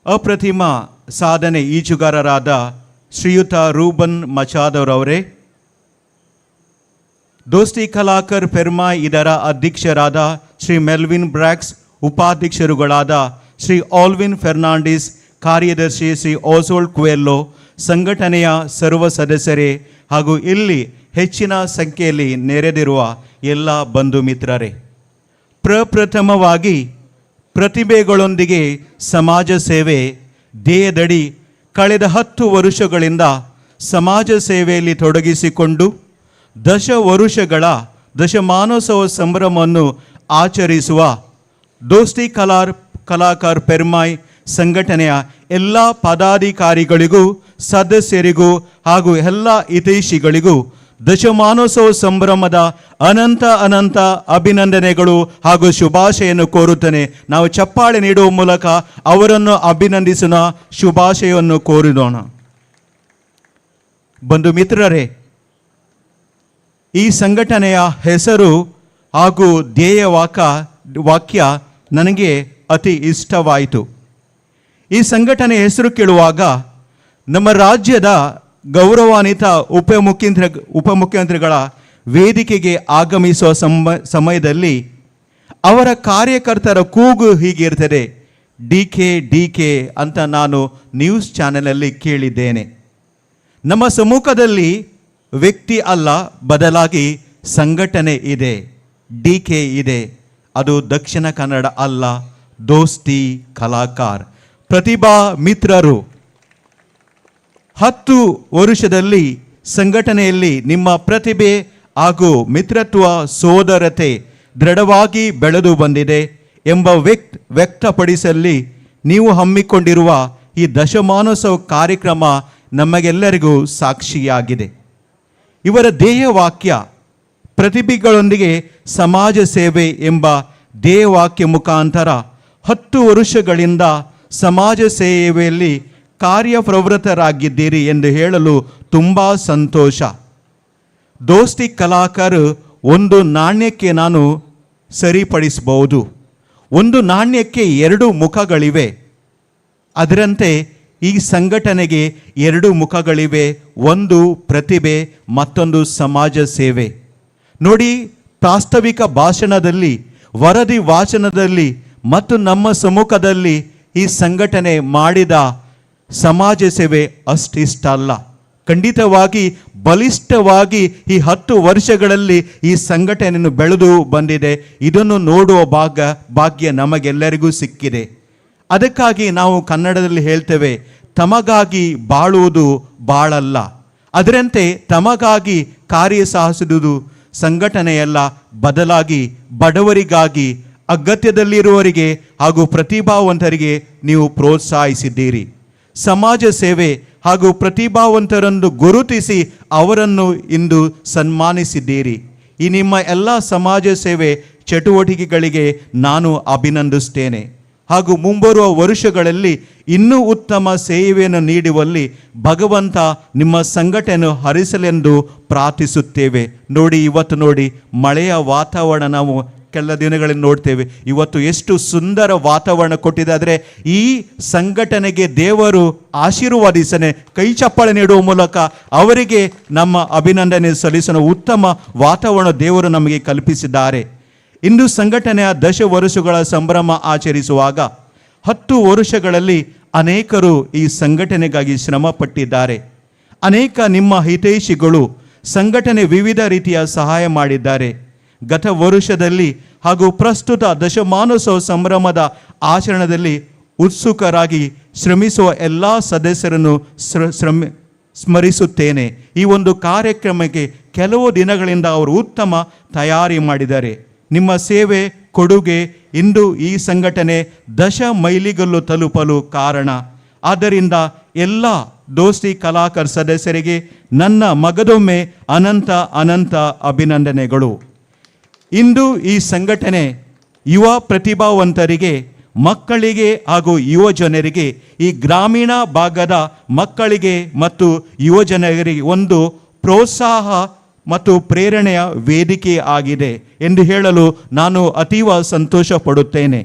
ಅಪ್ರತಿಮ ಸಾಧನೆ ಈಜುಗಾರರಾದ ಶ್ರೀಯುತ ರೂಬನ್ ಮಚಾದವ್ರವರೇ, ದೋಸ್ತಿ ಕಲಾಕರ್ ಫೆರ್ಮಾಯ್ ಇದರ ಅಧ್ಯಕ್ಷರಾದ ಶ್ರೀ ಮೆಲ್ವಿನ್ ಬ್ರ್ಯಾಕ್ಸ್, ಉಪಾಧ್ಯಕ್ಷರುಗಳಾದ ಶ್ರೀ ಆಲ್ವಿನ್ ಫೆರ್ನಾಂಡಿಸ್, ಕಾರ್ಯದರ್ಶಿ ಶ್ರೀ ಓಸೋಲ್ಡ್ ಕುವೆಲ್ಲೋ, ಸಂಘಟನೆಯ ಸರ್ವ ಸದಸ್ಯರೇ ಹಾಗೂ ಇಲ್ಲಿ ಹೆಚ್ಚಿನ ಸಂಖ್ಯೆಯಲ್ಲಿ ನೆರೆದಿರುವ ಎಲ್ಲ ಬಂಧು ಮಿತ್ರರೇ, ಪ್ರಪ್ರಥಮವಾಗಿ ಪ್ರತಿಭೆಗಳೊಂದಿಗೆ ಸಮಾಜ ಸೇವೆ ಧ್ಯೇಯದಡಿ ಕಳೆದ 10 ವರ್ಷಗಳಿಂದ ಸಮಾಜ ಸೇವೆಯಲ್ಲಿ ತೊಡಗಿಸಿಕೊಂಡು 10 ವರ್ಷಗಳ ದಶಮಾನೋತ್ಸವ ಸಂಭ್ರಮವನ್ನು ಆಚರಿಸುವ ದೋಸ್ತಿ ಕಲಾಕಾರ್ ಪೆರ್ಮಾಯ್ ಸಂಘಟನೆಯ ಎಲ್ಲ ಪದಾಧಿಕಾರಿಗಳಿಗೂ ಸದಸ್ಯರಿಗೂ ಹಾಗೂ ಎಲ್ಲ ಹಿತೈಷಿಗಳಿಗೂ ದಶಮಾನೋತ್ಸವ ಸಂಭ್ರಮದ ಅನಂತ ಅಭಿನಂದನೆಗಳು ಹಾಗೂ ಶುಭಾಶಯನ್ನು ಕೋರುತ್ತೇನೆ. ನಾವು ಚಪ್ಪಾಳೆ ನೀಡುವ ಮೂಲಕ ಅವರನ್ನು ಅಭಿನಂದಿಸೋಣ, ಶುಭಾಶಯವನ್ನು ಕೋರಿದೋಣ. ಬಂಧು ಮಿತ್ರರೇ, ಈ ಸಂಘಟನೆಯ ಹೆಸರು ಹಾಗೂ ಧ್ಯೇಯ ವಾಕ್ಯ ನನಗೆ ಅತಿ ಇಷ್ಟವಾಯಿತು. ಈ ಸಂಘಟನೆ ಹೆಸರು ಕೇಳುವಾಗ ನಮ್ಮ ರಾಜ್ಯದ ಗೌರವಾನ್ವಿತ ಉಪಮುಖ್ಯಮಂತ್ರಿಗಳ ವೇದಿಕೆಗೆ ಆಗಮಿಸುವ ಸಮಯದಲ್ಲಿ ಅವರ ಕಾರ್ಯಕರ್ತರ ಕೂಗು ಹೀಗಿರ್ತದೆ, ಡಿ ಕೆ ಅಂತ ನಾನು ನ್ಯೂಸ್ ಚಾನೆಲಲ್ಲಿ ಕೇಳಿದ್ದೇನೆ. ನಮ್ಮ ಸಮ್ಮುಖದಲ್ಲಿ ವ್ಯಕ್ತಿ ಅಲ್ಲ, ಬದಲಾಗಿ ಸಂಘಟನೆ ಇದೆ, ಡಿ ಕೆ ಇದೆ. ಅದು ದಕ್ಷಿಣ ಕನ್ನಡ ಅಲ್ಲ, ದೋಸ್ತಿ ಕಲಾಕಾರ್ ಪ್ರತಿಭಾ ಮಿತ್ರರು. 10 ವರ್ಷದಲ್ಲಿ ಸಂಘಟನೆಯಲ್ಲಿ ನಿಮ್ಮ ಪ್ರತಿಭೆ ಹಾಗೂ ಮಿತ್ರತ್ವ ಸೋದರತೆ ದೃಢವಾಗಿ ಬೆಳೆದು ಬಂದಿದೆ ಎಂಬ ವ್ಯಕ್ತಪಡಿಸಲಿ ನೀವು ಹಮ್ಮಿಕೊಂಡಿರುವ ಈ ದಶಮಾನೋತ್ಸವ ಕಾರ್ಯಕ್ರಮ ನಮಗೆಲ್ಲರಿಗೂ ಸಾಕ್ಷಿಯಾಗಿದೆ. ಇವರ ಧ್ಯೇಯವಾಕ್ಯ ಪ್ರತಿಭೆಗಳೊಂದಿಗೆ ಸಮಾಜ ಸೇವೆ ಎಂಬ ಧ್ಯೇಯವಾಕ್ಯ ಮುಖಾಂತರ 10 ವರ್ಷಗಳಿಂದ ಸಮಾಜ ಸೇವೆಯಲ್ಲಿ ಕಾರ್ಯಪ್ರವೃತ್ತರಾಗಿದ್ದೀರಿ ಎಂದು ಹೇಳಲು ತುಂಬ ಸಂತೋಷ. ದೋಸ್ತಿ ಕಲಾಕಾರ್ ಒಂದು ನಾಣ್ಯಕ್ಕೆ ನಾನು ಸರಿಪಡಿಸಬಹುದು. ಒಂದು ನಾಣ್ಯಕ್ಕೆ 2 ಮುಖಗಳಿವೆ. ಅದರಂತೆ ಈ ಸಂಘಟನೆಗೆ 2 ಮುಖಗಳಿವೆ. ಒಂದು ಪ್ರತಿಭೆ, ಮತ್ತೊಂದು ಸಮಾಜ ಸೇವೆ. ನೋಡಿ, ಪ್ರಾಸ್ತಾವಿಕ ಭಾಷಣದಲ್ಲಿ, ವರದಿ ವಾಚನದಲ್ಲಿ ಮತ್ತು ನಮ್ಮ ಸಮ್ಮುಖದಲ್ಲಿ ಈ ಸಂಘಟನೆ ಮಾಡಿದ ಸಮಾಜ ಸೇವೆ ಅಷ್ಟಿಷ್ಟ ಅಲ್ಲ. ಖಂಡಿತವಾಗಿ ಬಲಿಷ್ಠವಾಗಿ ಈ 10 ವರ್ಷಗಳಲ್ಲಿ ಈ ಸಂಘಟನೆಯನ್ನು ಬೆಳೆದು ಬಂದಿದೆ. ಇದನ್ನು ನೋಡುವ ಭಾಗ್ಯ ನಮಗೆಲ್ಲರಿಗೂ ಸಿಕ್ಕಿದೆ. ಅದಕ್ಕಾಗಿ ನಾವು ಕನ್ನಡದಲ್ಲಿ ಹೇಳ್ತೇವೆ, ತಮಗಾಗಿ ಬಾಳುವುದು ಬಾಳಲ್ಲ. ಅದರಂತೆ ತಮಗಾಗಿ ಕಾರ್ಯಸಾಧಿಸುವುದು ಸಂಘಟನೆಯಲ್ಲ, ಬದಲಾಗಿ ಬಡವರಿಗಾಗಿ, ಅಗತ್ಯದಲ್ಲಿರುವವರಿಗೆ ಹಾಗೂ ಪ್ರತಿಭಾವಂತರಿಗೆ ನೀವು ಪ್ರೋತ್ಸಾಹಿಸಿದ್ದೀರಿ. ಸಮಾಜ ಸೇವೆ ಹಾಗೂ ಪ್ರತಿಭಾವಂತರನ್ನು ಗುರುತಿಸಿ ಅವರನ್ನು ಇಂದು ಸನ್ಮಾನಿಸಿದ್ದೀರಿ. ಈ ನಿಮ್ಮ ಎಲ್ಲ ಸಮಾಜ ಸೇವೆ ಚಟುವಟಿಕೆಗಳಿಗೆ ನಾನು ಅಭಿನಂದಿಸ್ತೇನೆ. ಹಾಗೂ ಮುಂಬರುವ ವರ್ಷಗಳಲ್ಲಿ ಇನ್ನೂ ಉತ್ತಮ ಸೇವೆಯನ್ನು ನೀಡುವಲ್ಲಿ ಭಗವಂತ ನಿಮ್ಮ ಸಂಘಟನೆಯನ್ನು ಹರಿಸಲೆಂದು ಪ್ರಾರ್ಥಿಸುತ್ತೇವೆ. ಇವತ್ತು ನೋಡಿ, ಮಳೆಯ ವಾತಾವರಣ ನಾವು ಕೆಲ ದಿನಗಳಲ್ಲಿ ನೋಡ್ತೇವೆ. ಇವತ್ತು ಎಷ್ಟು ಸುಂದರ ವಾತಾವರಣ ಕೊಟ್ಟಿದೆ. ಈ ಸಂಘಟನೆಗೆ ದೇವರು ಆಶೀರ್ವಾದಿಸನೆ, ಕೈ ಚಪ್ಪಾಳೆ ನೀಡುವ ಮೂಲಕ ಅವರಿಗೆ ನಮ್ಮ ಅಭಿನಂದನೆ ಸಲ್ಲಿಸಲು ಉತ್ತಮ ವಾತಾವರಣ ದೇವರು ನಮಗೆ ಕಲ್ಪಿಸಿದ್ದಾರೆ. ಇಂದು ಸಂಘಟನೆಯ 10 ವರ್ಷಗಳ ಸಂಭ್ರಮ ಆಚರಿಸುವಾಗ 10 ವರ್ಷಗಳಲ್ಲಿ ಅನೇಕರು ಈ ಸಂಘಟನೆಗಾಗಿ ಶ್ರಮ ಪಟ್ಟಿದ್ದಾರೆ. ಅನೇಕ ನಿಮ್ಮ ಹಿತೈಷಿಗಳು ಸಂಘಟನೆ ವಿವಿಧ ರೀತಿಯ ಸಹಾಯ ಮಾಡಿದ್ದಾರೆ. ಗತ ವರ್ಷದಲ್ಲಿ ಹಾಗೂ ಪ್ರಸ್ತುತ ದಶಮಾನೋತ್ಸವ ಸಂಭ್ರಮದ ಆಚರಣೆಯಲ್ಲಿ ಉತ್ಸುಕರಾಗಿ ಶ್ರಮಿಸುವ ಎಲ್ಲ ಸದಸ್ಯರನ್ನು ಸ್ಮರಿಸುತ್ತೇನೆ. ಈ ಒಂದು ಕಾರ್ಯಕ್ರಮಕ್ಕೆ ಕೆಲವು ದಿನಗಳಿಂದ ಅವರು ಉತ್ತಮ ತಯಾರಿ ಮಾಡಿದ್ದಾರೆ. ನಿಮ್ಮ ಸೇವೆ ಕೊಡುಗೆ ಇಂದು ಈ ಸಂಘಟನೆ 10 ಮೈಲಿಗಲ್ಲು ತಲುಪಲು ಕಾರಣ. ಆದ್ದರಿಂದ ಎಲ್ಲ ದೋಸ್ತಿ ಕಲಾಕಾರ್ ಸದಸ್ಯರಿಗೆ ನನ್ನ ಮಗದೊಮ್ಮೆ ಅನಂತ ಅಭಿನಂದನೆಗಳು. ಇಂದು ಈ ಸಂಘಟನೆ ಯುವ ಪ್ರತಿಭಾವಂತರಿಗೆ, ಮಕ್ಕಳಿಗೆ ಹಾಗೂ ಯುವ ಜನರಿಗೆ, ಈ ಗ್ರಾಮೀಣ ಭಾಗದ ಮಕ್ಕಳಿಗೆ ಮತ್ತು ಯುವ ಜನರಿಗೆ ಒಂದು ಪ್ರೋತ್ಸಾಹ ಮತ್ತು ಪ್ರೇರಣೆಯ ವೇದಿಕೆ ಆಗಿದೆ ಎಂದು ಹೇಳಲು ನಾನು ಅತೀವ ಸಂತೋಷ ಪಡುತ್ತೇನೆ.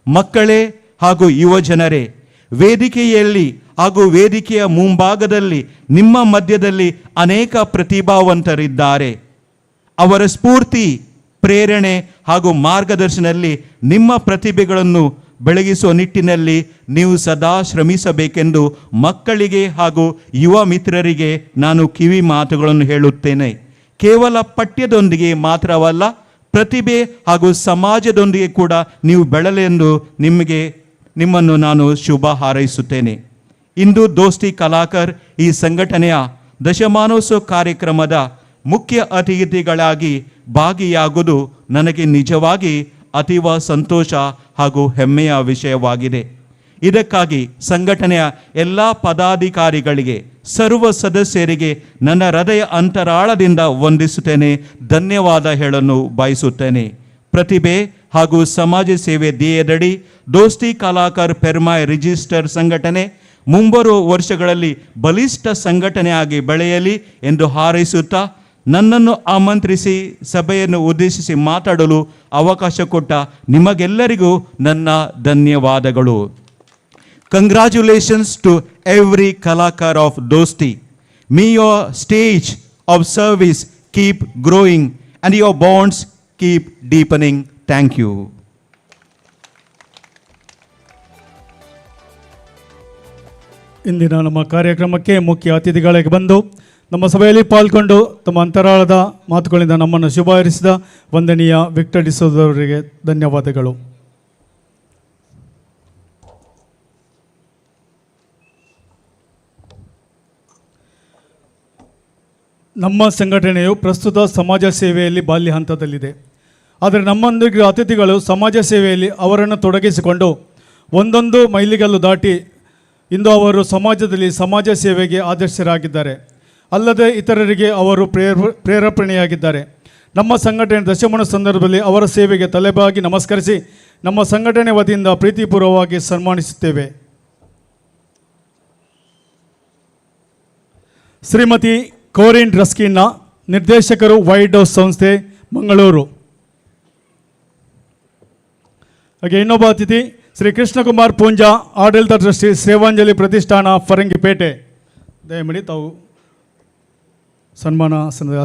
ಮಕ್ಕಳೇ ಹಾಗೂ ಯುವ ಜನರೇ, ವೇದಿಕೆಯಲ್ಲಿ ಹಾಗೂ ವೇದಿಕೆಯ ಮುಂಭಾಗದಲ್ಲಿ ನಿಮ್ಮ ಮಧ್ಯದಲ್ಲಿ ಅನೇಕ ಪ್ರತಿಭಾವಂತರಿದ್ದಾರೆ. ಅವರ ಸ್ಫೂರ್ತಿ, ಪ್ರೇರಣೆ ಹಾಗೂ ಮಾರ್ಗದರ್ಶನದಲ್ಲಿ ನಿಮ್ಮ ಪ್ರತಿಭೆಗಳನ್ನು ಬೆಳಗಿಸುವ ನಿಟ್ಟಿನಲ್ಲಿ ನೀವು ಸದಾ ಶ್ರಮಿಸಬೇಕೆಂದು ಮಕ್ಕಳಿಗೆ ಹಾಗೂ ಯುವ ಮಿತ್ರರಿಗೆ ನಾನು ಕಿವಿ ಮಾತುಗಳನ್ನು ಹೇಳುತ್ತೇನೆ. ಕೇವಲ ಪಠ್ಯದೊಂದಿಗೆ ಮಾತ್ರವಲ್ಲ, ಪ್ರತಿಭೆ ಹಾಗೂ ಸಮಾಜದೊಂದಿಗೆ ಕೂಡ ನೀವು ಬೆಳೆಲೆಂದು ನಿಮ್ಮನ್ನು ನಾನು ಶುಭ ಹಾರೈಸುತ್ತೇನೆ. ಇಂದು ದೋಸ್ತಿ ಕಲಾಕರ್ ಈ ಸಂಘಟನೆಯ ದಶಮಾನೋತ್ಸವ ಕಾರ್ಯಕ್ರಮದ ಮುಖ್ಯ ಅತಿಥಿಗಳಾಗಿ ಭಾಗಿಯಾಗುವುದು ನನಗೆ ನಿಜವಾಗಿ ಅತೀವ ಸಂತೋಷ ಹಾಗೂ ಹೆಮ್ಮೆಯ ವಿಷಯವಾಗಿದೆ. ಇದಕ್ಕಾಗಿ ಸಂಘಟನೆಯ ಎಲ್ಲ ಪದಾಧಿಕಾರಿಗಳಿಗೆ, ಸರ್ವ ಸದಸ್ಯರಿಗೆ ನನ್ನ ಹೃದಯ ಅಂತರಾಳದಿಂದ ವಂದಿಸುತ್ತೇನೆ, ಧನ್ಯವಾದ ಹೇಳಲು ಬಯಸುತ್ತೇನೆ. ಪ್ರತಿಭೆ ಹಾಗೂ ಸಮಾಜ ಸೇವೆ ಧ್ಯೇಯದಡಿ ದೋಸ್ತಿ ಕಲಾಕರ್ ಪೆರ್ಮಾಯ್ ರಿಜಿಸ್ಟರ್ ಸಂಘಟನೆ ಮುಂಬರುವ ವರ್ಷಗಳಲ್ಲಿ ಬಲಿಷ್ಠ ಸಂಘಟನೆಯಾಗಿ ಬೆಳೆಯಲಿ ಎಂದು ಹಾರೈಸುತ್ತಾ, ನನ್ನನ್ನು ಆಮಂತ್ರಿಸಿ ಸಭೆಯನ್ನು ಉದ್ದೇಶಿಸಿ ಮಾತಾಡಲು ಅವಕಾಶ ಕೊಟ್ಟ ನಿಮಗೆಲ್ಲರಿಗೂ ನನ್ನ ಧನ್ಯವಾದಗಳು. Congratulations to every Kalakar of Dosti. May your stage of service keep growing and your bonds keep deepening. Thank you. ಇಂದಿನ ನಮ್ಮ ಕಾರ್ಯಕ್ರಮಕ್ಕೆ ಮುಖ್ಯ ಅತಿಥಿಗಳಿಗೆ ಬಂದು ನಮ್ಮ ಸಭೆಯಲ್ಲಿ ಪಾಲ್ಗೊಂಡು ತಮ್ಮ ಅಂತರಾಳದ ಮಾತುಗಳಿಂದ ನಮ್ಮನ್ನು ಶುಭ ಹಾರೈಸಿದ ವಂದನೀಯ ವಿಕ್ಟರ್ ಡಿಸೋಜ ಅವರಿಗೆ ಧನ್ಯವಾದಗಳು. ನಮ್ಮ ಸಂಘಟನೆಯು ಪ್ರಸ್ತುತ ಸಮಾಜ ಸೇವೆಯಲ್ಲಿ ಬಾಲ್ಯ ಹಂತದಲ್ಲಿದೆ. ಆದರೆ ನಮ್ಮೊಂದಿಗೆ ಅತಿಥಿಗಳು ಸಮಾಜ ಸೇವೆಯಲ್ಲಿ ಅವರನ್ನು ತೊಡಗಿಸಿಕೊಂಡು ಒಂದೊಂದು ಮೈಲಿಗಲ್ಲು ದಾಟಿ ಇಂದು ಅವರು ಸಮಾಜದಲ್ಲಿ ಸಮಾಜ ಸೇವೆಗೆ ಆದರ್ಶರಾಗಿದ್ದಾರೆ. ಅಲ್ಲದೆ ಇತರರಿಗೆ ಅವರು ಪ್ರೇರೇಪಣೆಯಾಗಿದ್ದಾರೆ. ನಮ್ಮ ಸಂಘಟನೆ ದಶಮಾನ ಸಂದರ್ಭದಲ್ಲಿ ಅವರ ಸೇವೆಗೆ ತಲೆಬಾಗಿ ನಮಸ್ಕರಿಸಿ ನಮ್ಮ ಸಂಘಟನೆ ವತಿಯಿಂದ ಪ್ರೀತಿಪೂರ್ವಕವಾಗಿ ಸನ್ಮಾನಿಸುತ್ತೇವೆ. ಶ್ರೀಮತಿ ಕೋರಿನ್ ರಸ್ಕಿನ್ನ, ನಿರ್ದೇಶಕರು ವೈಟ್ ಹೌಸ್ ಸಂಸ್ಥೆ, ಮಂಗಳೂರು. ಹಾಗೆ ಇನ್ನೊಬ್ಬ ಅತಿಥಿ ಶ್ರೀ ಕೃಷ್ಣಕುಮಾರ್ ಪೂಂಜಾ, ಆಡಳಿತ ಟ್ರಸ್ಟಿ, ಸೇವಾಂಜಲಿ ಪ್ರತಿಷ್ಠಾನ, ಫರಂಗಿಪೇಟೆ. ದಯಮಾಡಿ ತಾವು ಸನ್ಮಾನ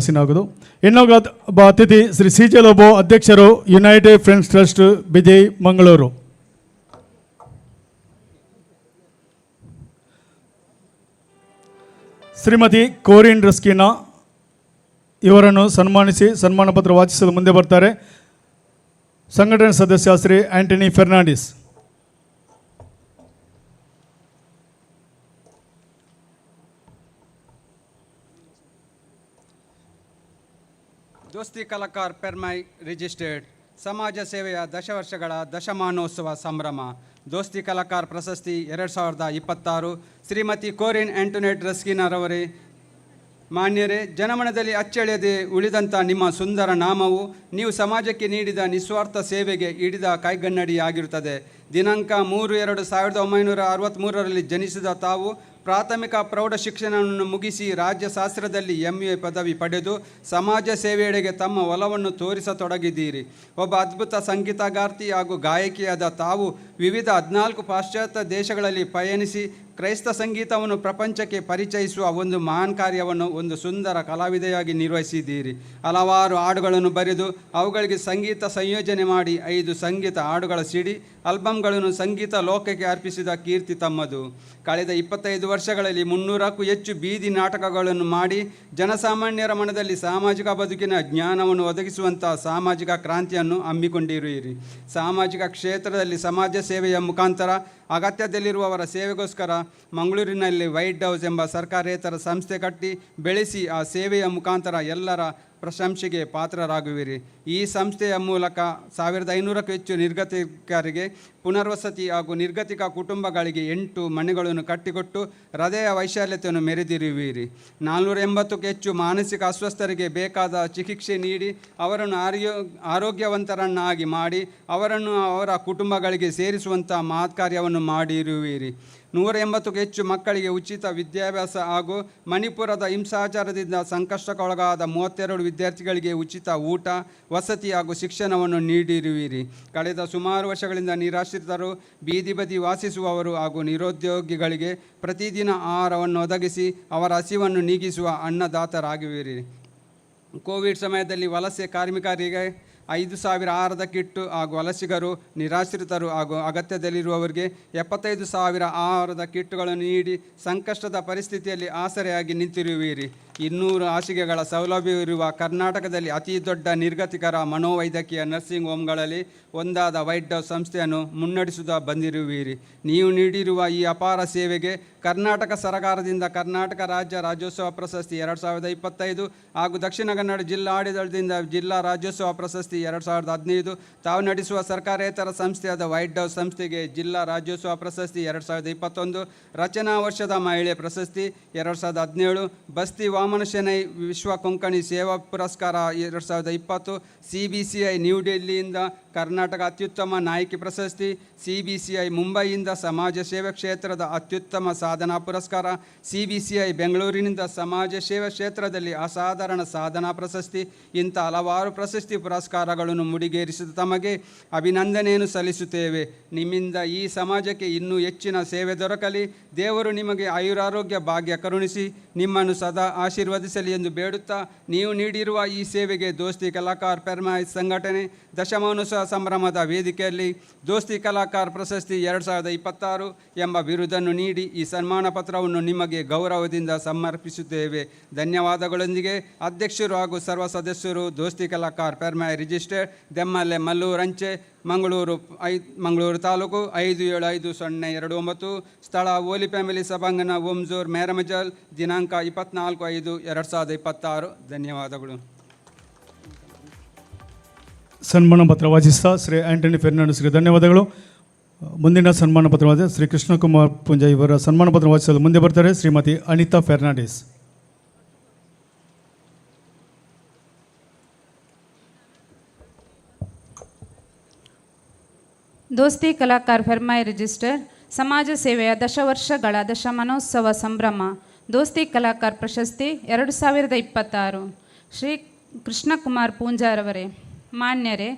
ಆಸೀನಾಗುವುದು. ಇನ್ನೊಬ್ಬ ಅತಿಥಿ ಶ್ರೀ ಸಿ ಜೆ ಲೋಬೋ, ಅಧ್ಯಕ್ಷರು, United Friends Trust, Bijai, Mangaluru. Shrimati Corine Rasquinha ಇವರನ್ನು ಸನ್ಮಾನಿಸಿ ಸನ್ಮಾನ ಪತ್ರ ವಾಚಿಸಲು ಮುಂದೆ ಬರ್ತಾರೆ ಸಂಘಟನೆ ಸದಸ್ಯ ಶ್ರೀ ಆಂಟನಿ ಫೆರ್ನಾಂಡಿಸ್. ದೋಸ್ತಿ ಕಲಾಕಾರ್ ಪೆರ್ಮಾಯ್ ರಿಜಿಸ್ಟರ್ಡ್ ಸಮಾಜ ಸೇವೆಯ ವರ್ಷಗಳ ದಶಮಾನೋತ್ಸವ ಸಂಭ್ರಮ. ದೋಸ್ತಿ ಕಲಾಕಾರ್ ಪ್ರಶಸ್ತಿ 2026 ಶ್ರೀಮತಿ ಕೋರಿನ್ ಆಂಟೊನೆಟ್ ರಸ್ಕಿನರವರೇ, ಮಾನ್ಯರೇ, ಜನಮನದಲ್ಲಿ ಅಚ್ಚಳಿಯದೆ ಉಳಿದಂಥ ನಿಮ್ಮ ಸುಂದರ ನಾಮವು ನೀವು ಸಮಾಜಕ್ಕೆ ನೀಡಿದ ನಿಸ್ವಾರ್ಥ ಸೇವೆಗೆ ಹಿಡಿದ ಕೈಗನ್ನಡಿಯಾಗಿರುತ್ತದೆ. ದಿನಾಂಕ 3/2/1963 ಜನಿಸಿದ ತಾವು ಪ್ರಾಥಮಿಕ ಪ್ರೌಢ ಶಿಕ್ಷಣವನ್ನು ಮುಗಿಸಿ ರಾಜ್ಯಶಾಸ್ತ್ರದಲ್ಲಿ MA ಪದವಿ ಪಡೆದು ಸಮಾಜ ಸೇವೆಯೆಡೆಗೆ ತಮ್ಮ ಒಲವನ್ನು ತೋರಿಸತೊಡಗಿದ್ದೀರಿ. ಒಬ್ಬ ಅದ್ಭುತ ಸಂಗೀತಗಾರ್ತಿ ಹಾಗೂ ಗಾಯಕಿಯಾದ ತಾವು ವಿವಿಧ 14 ಪಾಶ್ಚಾತ್ಯ ದೇಶಗಳಲ್ಲಿ ಪಯಣಿಸಿ ಕ್ರೈಸ್ತ ಸಂಗೀತವನ್ನು ಪ್ರಪಂಚಕ್ಕೆ ಪರಿಚಯಿಸುವ ಒಂದು ಮಹಾನ್ ಕಾರ್ಯವನ್ನು ಒಂದು ಸುಂದರ ಕಲಾವಿದೆಯಾಗಿ ನಿರ್ವಹಿಸಿದ್ದೀರಿ. ಹಲವಾರು ಹಾಡುಗಳನ್ನು ಬರೆದು ಅವುಗಳಿಗೆ ಸಂಗೀತ ಸಂಯೋಜನೆ ಮಾಡಿ 5 ಸಂಗೀತ ಹಾಡುಗಳ CD ಆಲ್ಬಮ್ಗಳನ್ನು ಸಂಗೀತ ಲೋಕಕ್ಕೆ ಅರ್ಪಿಸಿದ ಕೀರ್ತಿ ತಮ್ಮದು. ಕಳೆದ 25 ವರ್ಷಗಳಲ್ಲಿ 300ಕ್ಕೂ ಹೆಚ್ಚು ಬೀದಿ ನಾಟಕಗಳನ್ನು ಮಾಡಿ ಜನಸಾಮಾನ್ಯರ ಮನದಲ್ಲಿ ಸಾಮಾಜಿಕ ಬದುಕಿನ ಜ್ಞಾನವನ್ನು ಒದಗಿಸುವಂಥ ಸಾಮಾಜಿಕ ಕ್ರಾಂತಿಯನ್ನು ಹಮ್ಮಿಕೊಂಡಿರುವಿರಿ. ಸಾಮಾಜಿಕ ಕ್ಷೇತ್ರದಲ್ಲಿ ಸಮಾಜ ಸೇವೆಯ ಮುಖಾಂತರ ಅಗತ್ಯದಲ್ಲಿರುವವರ ಸೇವೆಗೋಸ್ಕರ ಮಂಗಳೂರಿನಲ್ಲಿ ವೈಟ್ ಹೌಸ್ ಎಂಬ ಸರ್ಕಾರೇತರ ಸಂಸ್ಥೆ ಕಟ್ಟಿ ಬೆಳೆಸಿ ಆ ಸೇವೆಯ ಮುಖಾಂತರ ಎಲ್ಲರ ಪ್ರಶಂಸೆಗೆ ಪಾತ್ರರಾಗುವಿರಿ. ಈ ಸಂಸ್ಥೆಯ ಮೂಲಕ 1500ಕ್ಕೂ ಹೆಚ್ಚು ನಿರ್ಗತಿಕರಿಗೆ ಪುನರ್ವಸತಿ ಹಾಗೂ ನಿರ್ಗತಿಕ ಕುಟುಂಬಗಳಿಗೆ 8 ಮನೆಗಳನ್ನು ಕಟ್ಟಿಕೊಟ್ಟು ಹೃದಯ ವೈಶಾಲ್ಯತೆಯನ್ನು ಮೆರೆದಿರುವಿರಿ. 480ಕ್ಕೂ ಹೆಚ್ಚು ಮಾನಸಿಕ ಅಸ್ವಸ್ಥರಿಗೆ ಬೇಕಾದ ಚಿಕಿತ್ಸೆ ನೀಡಿ ಅವರನ್ನು ಆರೋಗ್ಯವಂತರನ್ನಾಗಿ ಮಾಡಿ ಅವರನ್ನು ಅವರ ಕುಟುಂಬಗಳಿಗೆ ಸೇರಿಸುವಂಥ ಮಹತ್ ಕಾರ್ಯವನ್ನು ಮಾಡಿರುವಿರಿ. 180ಕ್ಕೂ ಹೆಚ್ಚು ಮಕ್ಕಳಿಗೆ ಉಚಿತ ವಿದ್ಯಾಭ್ಯಾಸ ಹಾಗೂ ಮಣಿಪುರದ ಹಿಂಸಾಚಾರದಿಂದ ಸಂಕಷ್ಟಕ್ಕೊಳಗಾದ 32 ವಿದ್ಯಾರ್ಥಿಗಳಿಗೆ ಉಚಿತ ಊಟ, ವಸತಿ ಹಾಗೂ ಶಿಕ್ಷಣವನ್ನು ನೀಡಿರುವಿರಿ. ಕಳೆದ ಸುಮಾರು ವರ್ಷಗಳಿಂದ ನಿರಾಶ್ರಿತರು, ಬೀದಿ ಬದಿ ವಾಸಿಸುವವರು ಹಾಗೂ ನಿರುದ್ಯೋಗಿಗಳಿಗೆ ಪ್ರತಿದಿನ ಆಹಾರವನ್ನು ಒದಗಿಸಿ ಅವರ ಹಸಿವನ್ನು ನೀಗಿಸುವ ಅನ್ನದಾತರಾಗುವಿರಿ. ಕೋವಿಡ್ ಸಮಯದಲ್ಲಿ ವಲಸೆ ಕಾರ್ಮಿಕರಿಗೆ 5,000 ಆಹಾರದ ಕಿಟ್ಟು ಹಾಗೂ ವಲಸಿಗರು, ನಿರಾಶ್ರಿತರು ಹಾಗೂ ಅಗತ್ಯದಲ್ಲಿರುವವರಿಗೆ 75,000 ಆಹಾರದ ಕಿಟ್ಟುಗಳನ್ನು ನೀಡಿ ಸಂಕಷ್ಟದ ಪರಿಸ್ಥಿತಿಯಲ್ಲಿ ಆಸರೆಯಾಗಿ ನಿಂತಿರುವಿರಿ. 200 ಹಾಸಿಗೆಗಳ ಸೌಲಭ್ಯವಿರುವ ಕರ್ನಾಟಕದಲ್ಲಿ ಅತಿ ದೊಡ್ಡ ನಿರ್ಗತಿಕರ ಮನೋವೈದ್ಯಕೀಯ ನರ್ಸಿಂಗ್ ಹೋಮ್ಗಳಲ್ಲಿ ಒಂದಾದ ವೈಟ್ ಡವ್ ಸಂಸ್ಥೆಯನ್ನು ಮುನ್ನಡೆಸುತ್ತಾ ಬಂದಿರುವಿರಿ. ನೀವು ನೀಡಿರುವ ಈ ಅಪಾರ ಸೇವೆಗೆ ಕರ್ನಾಟಕ ಸರ್ಕಾರದಿಂದ ಕರ್ನಾಟಕ ರಾಜ್ಯ ರಾಜ್ಯೋತ್ಸವ ಪ್ರಶಸ್ತಿ 2025 ಹಾಗೂ ದಕ್ಷಿಣ ಕನ್ನಡ ಜಿಲ್ಲಾ ಆಡಳಿತದಿಂದ ಜಿಲ್ಲಾ ರಾಜ್ಯೋತ್ಸವ ಪ್ರಶಸ್ತಿ 2015, ತಾವು ನಡೆಸುವ ಸರ್ಕಾರೇತರ ಸಂಸ್ಥೆಯಾದ ವೈಟ್ ಡವ್ ಸಂಸ್ಥೆಗೆ ಜಿಲ್ಲಾ ರಾಜ್ಯೋತ್ಸವ ಪ್ರಶಸ್ತಿ 2021, ರಚನಾ ವರ್ಷದ ಮಹಿಳೆ ಪ್ರಶಸ್ತಿ 2017, ಬಸ್ತಿ ವಾಮನ ಶೆಣೈ ವಿಶ್ವ ಕೊಂಕಣಿ ಸೇವಾ ಪುರಸ್ಕಾರ 2020, CBCI ನ್ಯೂ ಡೆಲ್ಲಿಯಿಂದ ಕರ್ನಾಟಕ ಅತ್ಯುತ್ತಮ ನಾಯಕಿ ಪ್ರಶಸ್ತಿ, CBCI ಮುಂಬೈಯಿಂದ ಸಮಾಜ ಸೇವೆ ಕ್ಷೇತ್ರದ ಅತ್ಯುತ್ತಮ ಸಾಧನಾ ಪುರಸ್ಕಾರ, CBCI ಬೆಂಗಳೂರಿನಿಂದ ಸಮಾಜ ಸೇವೆ ಕ್ಷೇತ್ರದಲ್ಲಿ ಅಸಾಧಾರಣ ಸಾಧನಾ ಪ್ರಶಸ್ತಿ, ಇಂಥ ಹಲವಾರು ಪ್ರಶಸ್ತಿ ಪುರಸ್ಕಾರಗಳನ್ನು ಮುಡಿಗೇರಿಸಿದ ತಮಗೆ ಅಭಿನಂದನೆಯನ್ನು ಸಲ್ಲಿಸುತ್ತೇವೆ. ನಿಮ್ಮಿಂದ ಈ ಸಮಾಜಕ್ಕೆ ಇನ್ನೂ ಹೆಚ್ಚಿನ ಸೇವೆ ದೊರಕಲಿ. ದೇವರು ನಿಮಗೆ ಆಯುರಾರೋಗ್ಯ ಭಾಗ್ಯ ಕರುಣಿಸಿ ನಿಮ್ಮನ್ನು ಸದಾ ಆಶೀರ್ವದಿಸಲಿ ಎಂದು ಬೇಡುತ್ತಾ, ನೀವು ನೀಡಿರುವ ಈ ಸೇವೆಗೆ ದೋಸ್ತಿ ಕಲಾಕಾರ ಪೆರ್ಮಾಯ್ ಸಂಘಟನೆ ದಶಮಾನೋತ್ಸವ ಸಂಭ್ರಮದ ವೇದಿಕೆಯಲ್ಲಿ ದೋಸ್ತಿ ಕಲಾಕಾರ ಪ್ರಶಸ್ತಿ 2026 ಎಂಬ ಬಿರುದನ್ನು ನೀಡಿ ಈ ಸನ್ಮಾನ ಪತ್ರವನ್ನು ನಿಮಗೆ ಗೌರವದಿಂದ ಸಮರ್ಪಿಸುತ್ತೇವೆ. ಧನ್ಯವಾದಗಳೊಂದಿಗೆ ಅಧ್ಯಕ್ಷರು ಹಾಗೂ ಸರ್ವ ಸದಸ್ಯರು ದೋಸ್ತಿ ಕಲಾಕಾರ ಪೆರ್ಮಾಯ್ ರಿಜಿಸ್ಟರ್ಡ್ ದೆಮ್ಮಲ್ಲೆ ಮಲ್ಲೂರು ಅಂಚೆ ಮಂಗಳೂರು ತಾಲೂಕು 575029, ಸ್ಥಳ ಹೋಲಿ ಫ್ಯಾಮಿಲಿ ಸಭಾಂಗಣ ಓಮ್ಜೋರ್ ಮೇರಮಜಲ್, ದಿನಾಂಕ 24/5/2026. ಧನ್ಯವಾದಗಳು. ಸನ್ಮಾನ ಪತ್ರ ವಾಚಿಸಿದ ಶ್ರೀ ಆಂಟನಿ ಫೆರ್ನಾಂಡಿಸ್ಗೆ ಧನ್ಯವಾದಗಳು. ಮುಂದಿನ ಸನ್ಮಾನ ಪತ್ರವಾದ ಶ್ರೀ ಕೃಷ್ಣಕುಮಾರ್ ಪೂಂಜ ಇವರ ಸನ್ಮಾನ ಪತ್ರ ವಾಚಿಸಲು ಮುಂದೆ ಬರ್ತಾರೆ ಶ್ರೀಮತಿ ಅನಿತಾ ಫೆರ್ನಾಂಡಿಸ್. ದೋಸ್ತಿ ಕಲಾಕಾರ ಫೆರ್ಮಾಯ್ ರಿಜಿಸ್ಟರ್ ಸಮಾಜ ಸೇವೆಯ ದಶವರ್ಷಗಳ ದಶಮಾನೋತ್ಸವ ಸಂಭ್ರಮ ದೋಸ್ತಿ ಕಲಾಕಾರ ಪ್ರಶಸ್ತಿ 2026. ಶ್ರೀ ಕೃಷ್ಣಕುಮಾರ್ ಪೂಂಜಾರವರೇ, ಮಾನ್ಯರೇ,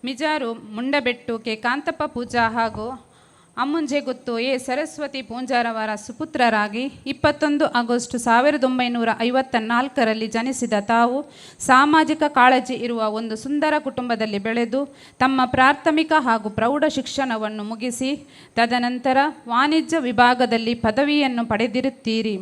ಮಿಜಾರು ಮುಂಡಬೆಟ್ಟು ಕೆ ಕಾಂತಪ್ಪ ಪೂಜಾ ಹಾಗೂ ಅಮ್ಮುಂಜೆ ಗುತ್ತು ಎ ಸರಸ್ವತಿ ಪೂಂಜಾರವರ ಸುಪುತ್ರರಾಗಿ 21 ಆಗಸ್ಟ್ 1954ರಲ್ಲಿ ಜನಿಸಿದ ತಾವು ಸಾಮಾಜಿಕ ಕಾಳಜಿ ಇರುವ ಒಂದು ಸುಂದರ ಕುಟುಂಬದಲ್ಲಿ ಬೆಳೆದು ತಮ್ಮ ಪ್ರಾಥಮಿಕ ಹಾಗೂ ಪ್ರೌಢ ಶಿಕ್ಷಣವನ್ನು ಮುಗಿಸಿ ತದನಂತರ ವಾಣಿಜ್ಯ ವಿಭಾಗದಲ್ಲಿ ಪದವಿಯನ್ನು ಪಡೆದಿರುತ್ತೀರಿ.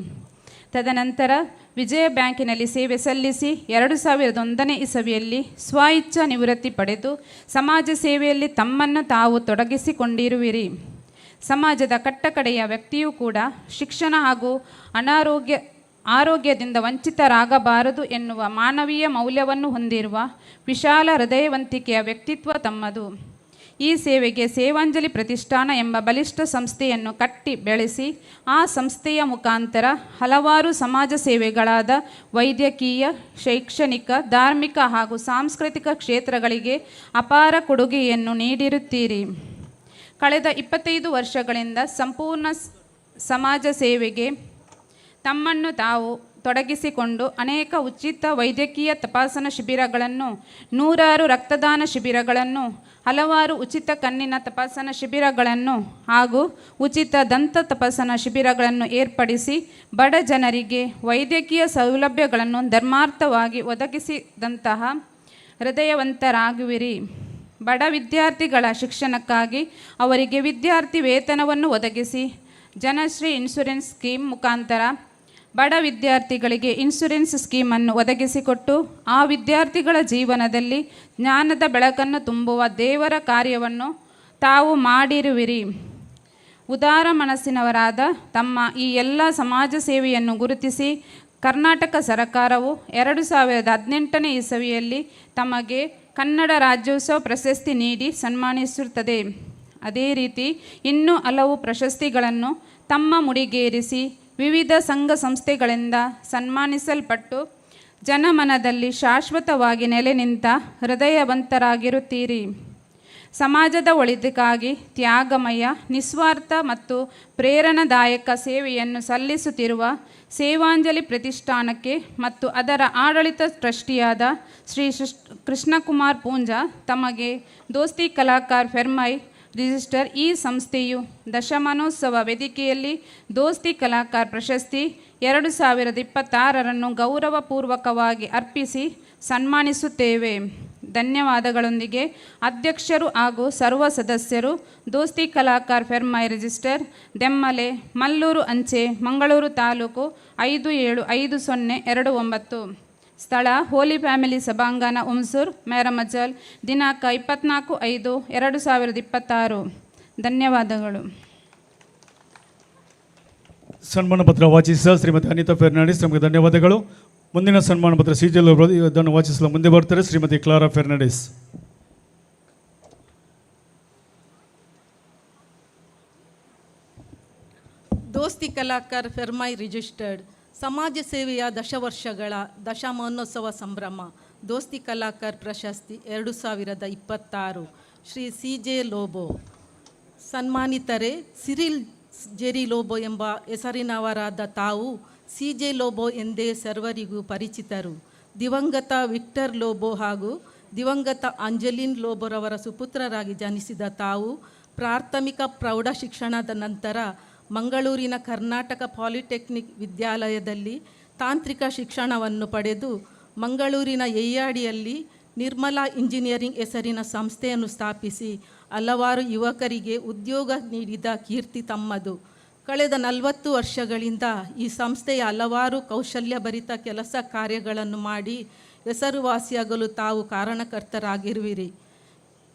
ತದನಂತರ ವಿಜಯ ಬ್ಯಾಂಕಿನಲ್ಲಿ ಸೇವೆ ಸಲ್ಲಿಸಿ 2001ನೇ ಇಸವಿಯಲ್ಲಿ ಸ್ವಇಚ್ಛಾ ನಿವೃತ್ತಿ ಪಡೆದು ಸಮಾಜ ಸೇವೆಯಲ್ಲಿ ತಮ್ಮನ್ನು ತಾವು ತೊಡಗಿಸಿಕೊಂಡಿರುವಿರಿ. ಸಮಾಜದ ಕಟ್ಟಕಡೆಯ ವ್ಯಕ್ತಿಯೂ ಕೂಡ ಶಿಕ್ಷಣ ಹಾಗೂ ಆರೋಗ್ಯದಿಂದ ವಂಚಿತರಾಗಬಾರದು ಎನ್ನುವ ಮಾನವೀಯ ಮೌಲ್ಯವನ್ನು ಹೊಂದಿರುವ ವಿಶಾಲ ಹೃದಯವಂತಿಕೆಯ ವ್ಯಕ್ತಿತ್ವ ತಮ್ಮದು. ಈ ಸೇವೆಗೆ ಸೇವಾಂಜಲಿ ಪ್ರತಿಷ್ಠಾನ ಎಂಬ ಬಲಿಷ್ಠ ಸಂಸ್ಥೆಯನ್ನು ಕಟ್ಟಿ ಬೆಳೆಸಿ ಆ ಸಂಸ್ಥೆಯ ಮುಖಾಂತರ ಹಲವಾರು ಸಮಾಜ ಸೇವೆಗಳಾದ ವೈದ್ಯಕೀಯ, ಶೈಕ್ಷಣಿಕ, ಧಾರ್ಮಿಕ ಹಾಗೂ ಸಾಂಸ್ಕೃತಿಕ ಕ್ಷೇತ್ರಗಳಿಗೆ ಅಪಾರ ಕೊಡುಗೆಯನ್ನು ನೀಡಿರುತ್ತೀರಿ. ಕಳೆದ 25 ವರ್ಷಗಳಿಂದ ಸಂಪೂರ್ಣ ಸಮಾಜ ಸೇವೆಗೆ ತಮ್ಮನ್ನು ತಾವು ತೊಡಗಿಸಿಕೊಂಡು ಅನೇಕ ಉಚಿತ ವೈದ್ಯಕೀಯ ತಪಾಸಣಾ ಶಿಬಿರಗಳನ್ನು, 100 ರಕ್ತದಾನ ಶಿಬಿರಗಳನ್ನು, ಹಲವಾರು ಉಚಿತ ಕಣ್ಣಿನ ತಪಾಸಣಾ ಶಿಬಿರಗಳನ್ನು ಹಾಗೂ ಉಚಿತ ದಂತ ತಪಾಸಣಾ ಶಿಬಿರಗಳನ್ನು ಏರ್ಪಡಿಸಿ ಬಡ ಜನರಿಗೆ ವೈದ್ಯಕೀಯ ಸೌಲಭ್ಯಗಳನ್ನು ಧರ್ಮಾರ್ಥವಾಗಿ ಒದಗಿಸಿದಂತಹ ಹೃದಯವಂತರಾಗುವಿರಿ. ಬಡ ವಿದ್ಯಾರ್ಥಿಗಳ ಶಿಕ್ಷಣಕ್ಕಾಗಿ ಅವರಿಗೆ ವಿದ್ಯಾರ್ಥಿ ವೇತನವನ್ನು ಒದಗಿಸಿ ಜನಶ್ರೀ ಇನ್ಶೂರೆನ್ಸ್ ಸ್ಕೀಮ್ ಮುಖಾಂತರ ಬಡ ವಿದ್ಯಾರ್ಥಿಗಳಿಗೆ ಇನ್ಶೂರೆನ್ಸ್ ಸ್ಕೀಮನ್ನು ಒದಗಿಸಿಕೊಟ್ಟು ಆ ವಿದ್ಯಾರ್ಥಿಗಳ ಜೀವನದಲ್ಲಿ ಜ್ಞಾನದ ಬೆಳಕನ್ನು ತುಂಬುವ ದೇವರ ಕಾರ್ಯವನ್ನು ತಾವು ಮಾಡಿರುವಿರಿ. ಉದಾರ ಮನಸ್ಸಿನವರಾದ ತಮ್ಮ ಈ ಎಲ್ಲ ಸಮಾಜ ಸೇವೆಯನ್ನು ಗುರುತಿಸಿ ಕರ್ನಾಟಕ ಸರ್ಕಾರವು 2018ನೇ ಇಸವಿಯಲ್ಲಿ ತಮಗೆ ಕನ್ನಡ ರಾಜ್ಯೋತ್ಸವ ಪ್ರಶಸ್ತಿ ನೀಡಿ ಸನ್ಮಾನಿಸುತ್ತದೆ. ಅದೇ ರೀತಿ ಇನ್ನೂ ಹಲವು ಪ್ರಶಸ್ತಿಗಳನ್ನು ತಮ್ಮ ಮುಡಿಗೇರಿಸಿ ವಿವಿಧ ಸಂಘ ಸಂಸ್ಥೆಗಳಿಂದ ಸನ್ಮಾನಿಸಲ್ಪಟ್ಟು ಜನಮನದಲ್ಲಿ ಶಾಶ್ವತವಾಗಿ ನೆಲೆ ನಿಂತ ಹೃದಯವಂತರಾಗಿರುತ್ತೀರಿ. ಸಮಾಜದ ಒಳಿತಿಗಾಗಿ ತ್ಯಾಗಮಯ, ನಿಸ್ವಾರ್ಥ ಮತ್ತು ಪ್ರೇರಣಾದಾಯಕ ಸೇವೆಯನ್ನು ಸಲ್ಲಿಸುತ್ತಿರುವ ಸೇವಾಂಜಲಿ ಪ್ರತಿಷ್ಠಾನಕ್ಕೆ ಮತ್ತು ಅದರ ಆಡಳಿತ ಟ್ರಸ್ಟಿಯಾದ ಶ್ರೀ ಕೃಷ್ಣಕುಮಾರ್ ಪೂಂಜಾ ತಮಗೆ ದೋಸ್ತಿ ಕಲಾಕಾರ ಫೆರ್ಮಾಯ್ ರಿಜಿಸ್ಟರ್ ಈ ಸಂಸ್ಥೆಯು ದಶಮಾನೋತ್ಸವ ವೇದಿಕೆಯಲ್ಲಿ ದೋಸ್ತಿ ಕಲಾಕಾರ ಪ್ರಶಸ್ತಿ 2026 ಗೌರವಪೂರ್ವಕವಾಗಿ ಅರ್ಪಿಸಿ ಸನ್ಮಾನಿಸುತ್ತೇವೆ. ಧನ್ಯವಾದಗಳೊಂದಿಗೆ ಅಧ್ಯಕ್ಷರು ಹಾಗೂ ಸರ್ವ ಸದಸ್ಯರು ದೋಸ್ತಿ ಕಲಾಕಾರ್ ಫೆರ್ಮೈ ರಿಜಿಸ್ಟರ್ ದೆಮ್ಮಲೆ ಮಲ್ಲೂರು ಅಂಚೆ ಮಂಗಳೂರು ತಾಲೂಕು 575029 ಸ್ಥಳ ಹೋಲಿ ಫ್ಯಾಮಿಲಿ ಸಭಾಂಗಣ ಹುಮ್ಸೂರು ಮೇರಮಜಲ್ ದಿನಾಂಕ 24/5/2026 ಧನ್ಯವಾದಗಳು. ಸನ್ಮಾನ ಪತ್ರ ವಾಚಿಸಿದ ಶ್ರೀಮತಿ ಅನಿತಾ ಫೆರ್ನಾಂಡಿಸ್ ನಮಗೆ ಧನ್ಯವಾದಗಳು. ಮುಂದಿನ ಸನ್ಮಾನ ಪತ್ರ ಸಿಜಲ್ ಅವರು ಇದನ್ನು ವಾಚಿಸಲು ಮುಂದೆ ಬರ್ತಾರೆ. ಶ್ರೀಮತಿ ಕ್ಲಾರಾ ಫೆರ್ನಾಂಡಿಸ್. ದೋಸ್ತಿ ಕಲಾಕಾರ್ ಫೆರ್ಮೈ ರಿಜಿಸ್ಟರ್ಡ್ ಸಮಾಜ ಸೇವೆಯ ದಶವರ್ಷಗಳ ದಶಮಾನೋತ್ಸವ ಸಂಭ್ರಮ ದೋಸ್ತಿ ಕಲಾಕಾರ್ ಪ್ರಶಸ್ತಿ 2026 ಶ್ರೀ CJ ಲೋಬೋ. ಸನ್ಮಾನಿತರೆ ಸಿರಿಲ್ ಜೆರಿ ಲೋಬೋ ಎಂಬ ಹೆಸರಿನವರಾದ ತಾವು CJ ಲೋಬೋ ಎಂದೇ ಸರ್ವರಿಗೂ ಪರಿಚಿತರು. ದಿವಂಗತ ವಿಕ್ಟರ್ ಲೋಬೋ ಹಾಗೂ ದಿವಂಗತ ಅಂಜಲಿನ್ ಲೋಬೋರವರ ಸುಪುತ್ರರಾಗಿ ಜನಿಸಿದ ತಾವು ಪ್ರಾಥಮಿಕ ಪ್ರೌಢ ಶಿಕ್ಷಣದ ನಂತರ ಮಂಗಳೂರಿನ ಕರ್ನಾಟಕ ಪಾಲಿಟೆಕ್ನಿಕ್ ವಿದ್ಯಾಲಯದಲ್ಲಿ ತಾಂತ್ರಿಕ ಶಿಕ್ಷಣವನ್ನು ಪಡೆದು ಮಂಗಳೂರಿನ ಯಯ್ಯಾಡಿಯಲ್ಲಿ ನಿರ್ಮಲಾ ಇಂಜಿನಿಯರಿಂಗ್ ಹೆಸರಿನ ಸಂಸ್ಥೆಯನ್ನು ಸ್ಥಾಪಿಸಿ ಹಲವಾರು ಯುವಕರಿಗೆ ಉದ್ಯೋಗ ನೀಡಿದ ಕೀರ್ತಿ ತಮ್ಮದು. ಕಳೆದ 40 ವರ್ಷಗಳಿಂದ ಈ ಸಂಸ್ಥೆಯ ಹಲವಾರು ಕೌಶಲ್ಯಭರಿತ ಕೆಲಸ ಕಾರ್ಯಗಳನ್ನು ಮಾಡಿ ಹೆಸರುವಾಸಿಯಾಗಲು ತಾವು ಕಾರಣಕರ್ತರಾಗಿರುವಿರಿ.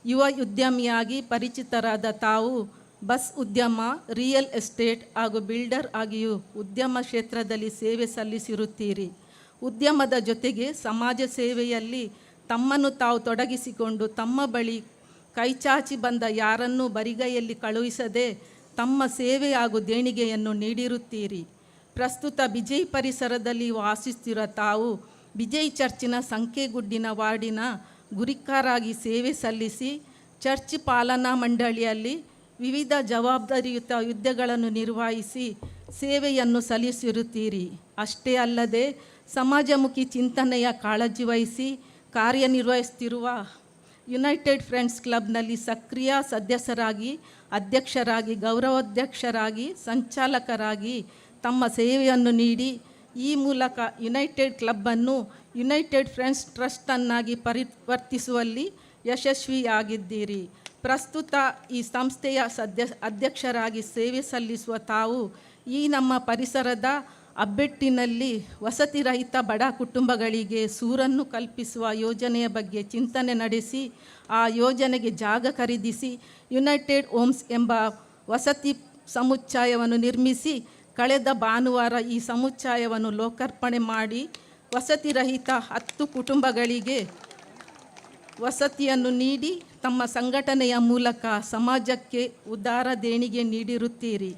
ಯುವ ಉದ್ಯಮಿಯಾಗಿ ಪರಿಚಿತರಾದ ತಾವು ಬಸ್ ಉದ್ಯಮ, ರಿಯಲ್ ಎಸ್ಟೇಟ್ ಹಾಗೂ ಬಿಲ್ಡರ್ ಆಗಿಯೂ ಉದ್ಯಮ ಕ್ಷೇತ್ರದಲ್ಲಿ ಸೇವೆ ಸಲ್ಲಿಸಿರುತ್ತೀರಿ. ಉದ್ಯಮದ ಜೊತೆಗೆ ಸಮಾಜ ಸೇವೆಯಲ್ಲಿ ತಮ್ಮನ್ನು ತಾವು ತೊಡಗಿಸಿಕೊಂಡು ತಮ್ಮ ಬಳಿ ಕೈಚಾಚಿ ಬಂದ ಯಾರನ್ನೂ ಬರಿಗೈಯಲ್ಲಿ ಕಳುಹಿಸದೆ ತಮ್ಮ ಸೇವೆ ಹಾಗೂ ದೇಣಿಗೆಯನ್ನು ನೀಡಿರುತ್ತೀರಿ. ಪ್ರಸ್ತುತ ಬಿಜೈ ಪರಿಸರದಲ್ಲಿ ವಾಸಿಸುತ್ತಿರುವ ತಾವು ಬಿಜೈ ಚರ್ಚಿನ ಸಂಕೆಗುಡ್ಡಿನ ವಾರ್ಡಿನ ಗುರಿಕಾರಾಗಿ ಸೇವೆ ಸಲ್ಲಿಸಿ ಚರ್ಚ್ ಪಾಲನಾ ಮಂಡಳಿಯಲ್ಲಿ ವಿವಿಧ ಜವಾಬ್ದಾರಿಯುತ ಹುದ್ದೆಗಳನ್ನು ನಿರ್ವಹಿಸಿ ಸೇವೆಯನ್ನು ಸಲ್ಲಿಸಿರುತ್ತೀರಿ. ಅಷ್ಟೇ ಅಲ್ಲದೆ ಸಮಾಜಮುಖಿ ಚಿಂತನೆಯ ಕಾಳಜಿ ವಹಿಸಿ ಕಾರ್ಯನಿರ್ವಹಿಸುತ್ತಿರುವ ಯುನೈಟೆಡ್ ಫ್ರೆಂಡ್ಸ್ ಕ್ಲಬ್ನಲ್ಲಿ ಸಕ್ರಿಯ ಸದಸ್ಯರಾಗಿ, ಅಧ್ಯಕ್ಷರಾಗಿ, ಗೌರವಾಧ್ಯಕ್ಷರಾಗಿ, ಸಂಚಾಲಕರಾಗಿ ತಮ್ಮ ಸೇವೆಯನ್ನು ನೀಡಿ ಈ ಮೂಲಕ ಯುನೈಟೆಡ್ ಕ್ಲಬ್ಬನ್ನು ಯುನೈಟೆಡ್ ಫ್ರೆಂಡ್ಸ್ ಟ್ರಸ್ಟನ್ನಾಗಿ ಪರಿವರ್ತಿಸುವಲ್ಲಿ ಯಶಸ್ವಿಯಾಗಿದ್ದೀರಿ. ಪ್ರಸ್ತುತ ಈ ಸಂಸ್ಥೆಯ ಅಧ್ಯಕ್ಷರಾಗಿ ಸೇವೆ ಸಲ್ಲಿಸುವ ತಾವು ಈ ನಮ್ಮ ಪರಿಸರದ ಅಬ್ಬೆಟ್ಟಿನಲ್ಲಿ ವಸತಿ ರಹಿತ ಬಡ ಕುಟುಂಬಗಳಿಗೆ ಸೂರನ್ನು ಕಲ್ಪಿಸುವ ಯೋಜನೆಯ ಬಗ್ಗೆ ಚಿಂತನೆ ನಡೆಸಿ ಆ ಯೋಜನೆಗೆ ಜಾಗ ಖರೀದಿಸಿ ಯುನೈಟೆಡ್ ಹೋಮ್ಸ್ ಎಂಬ ವಸತಿ ಸಮುಚ್ಚಯವನ್ನು ನಿರ್ಮಿಸಿ ಕಳೆದ ಭಾನುವಾರ ಈ ಸಮುಚ್ಚಯವನ್ನು ಲೋಕಾರ್ಪಣೆ ಮಾಡಿ ವಸತಿ ರಹಿತ 10 ಕುಟುಂಬಗಳಿಗೆ ವಸತಿಯನ್ನು ನೀಡಿ ತಮ್ಮ ಸಂಘಟನೆಯ ಮೂಲಕ ಸಮಾಜಕ್ಕೆ ಉದಾರ ದೇಣಿಗೆ ನೀಡಿರುತ್ತೀರಿ.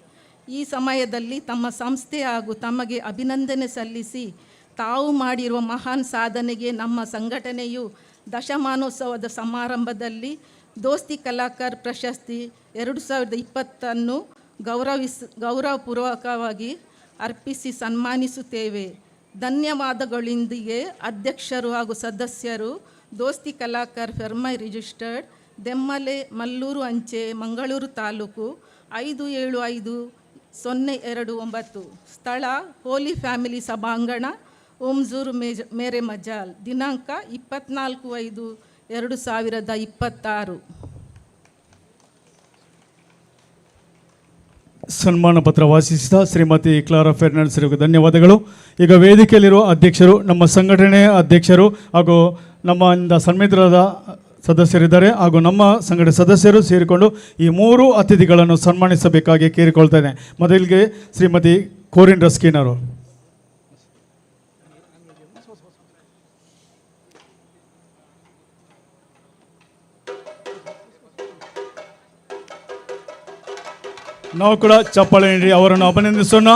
ಈ ಸಮಯದಲ್ಲಿ ತಮ್ಮ ಸಂಸ್ಥೆ ಹಾಗೂ ತಮಗೆ ಅಭಿನಂದನೆ ಸಲ್ಲಿಸಿ ತಾವು ಮಾಡಿರುವ ಮಹಾನ್ ಸಾಧನೆಗೆ ನಮ್ಮ ಸಂಘಟನೆಯು ದಶಮಾನೋತ್ಸವದ ಸಮಾರಂಭದಲ್ಲಿ ದೋಸ್ತಿ ಕಲಾಕಾರ್ ಪ್ರಶಸ್ತಿ 2020 ಗೌರವಪೂರ್ವಕವಾಗಿ ಅರ್ಪಿಸಿ ಸನ್ಮಾನಿಸುತ್ತೇವೆ. ಧನ್ಯವಾದಗಳೊಂದಿಗೆ ಅಧ್ಯಕ್ಷರು ಹಾಗೂ ಸದಸ್ಯರು ದೋಸ್ತಿ ಕಲಾಕಾರ್ ಫೆರ್ಮೈ ರಿಜಿಸ್ಟರ್ಡ್ ದೆಮ್ಮಲೆ ಮಲ್ಲೂರು ಅಂಚೆ ಮಂಗಳೂರು ತಾಲೂಕು 575029 ಸ್ಥಳ ಹೋಲಿ ಫ್ಯಾಮಿಲಿ ಸಭಾಂಗಣ ಹುಮ್ಸೂರು ಮೇರೆ ಮಜಾಲ್ ದಿನಾಂಕ 24/5/2026. ಸನ್ಮಾನ ಪತ್ರ ವಾಚಿಸಿದ ಶ್ರೀಮತಿ ಕ್ಲಾರಾ ಫೆರ್ನಾಂಡಿಸ್ ಅವರಿಗೆ ಧನ್ಯವಾದಗಳು. ಈಗ ವೇದಿಕೆಯಲ್ಲಿರುವ ಅಧ್ಯಕ್ಷರು, ನಮ್ಮ ಸಂಘಟನೆಯ ಅಧ್ಯಕ್ಷರು ಹಾಗೂ ನಮ್ಮಿಂದ ಸನ್ಮಿತ್ರರಾದ ಸದಸ್ಯರಿದ್ದಾರೆ ಹಾಗೂ ನಮ್ಮ ಸಂಘಟನೆ ಸದಸ್ಯರು ಸೇರಿಕೊಂಡು ಈ 3 ಅತಿಥಿಗಳನ್ನು ಸನ್ಮಾನಿಸಬೇಕಾಗಿ ಕೇಳಿಕೊಳ್ತಾ ಇದ್ದೇನೆ. ಮೊದಲಿಗೆ ಶ್ರೀಮತಿ ಕೋರಿನ್ ರಸ್ಕಿನ್ ಅವರು. ನಾವು ಕೂಡ ಚಪ್ಪಾಳೆ ನೀಡಿ ಅವರನ್ನು ಅಭಿನಂದಿಸೋಣ.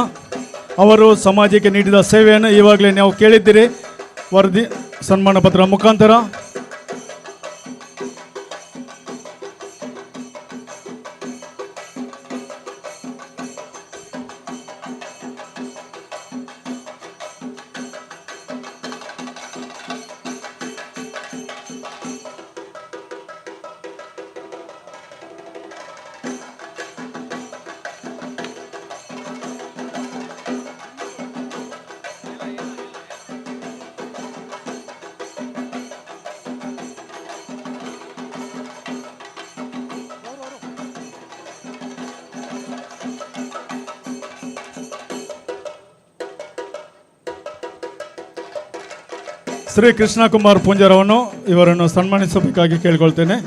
ಅವರು ಸಮಾಜಕ್ಕೆ ನೀಡಿದ ಸೇವೆಯನ್ನು ಈವಾಗಲೇ ನಾವು ಕೇಳಿದ್ದೀರಿ ವರದಿ ಸನ್ಮಾನ ಪತ್ರ ಮುಖಾಂತರ. ಶ್ರೀ ಕೃಷ್ಣ ಕುಮಾರ್ ಪೂಂಜಾರವನ್ನು ಇವರನ್ನು ಸನ್ಮಾನಿಸಬೇಕಾಗಿ ಕೇಳಿಕೊಳ್ತೇನೆ.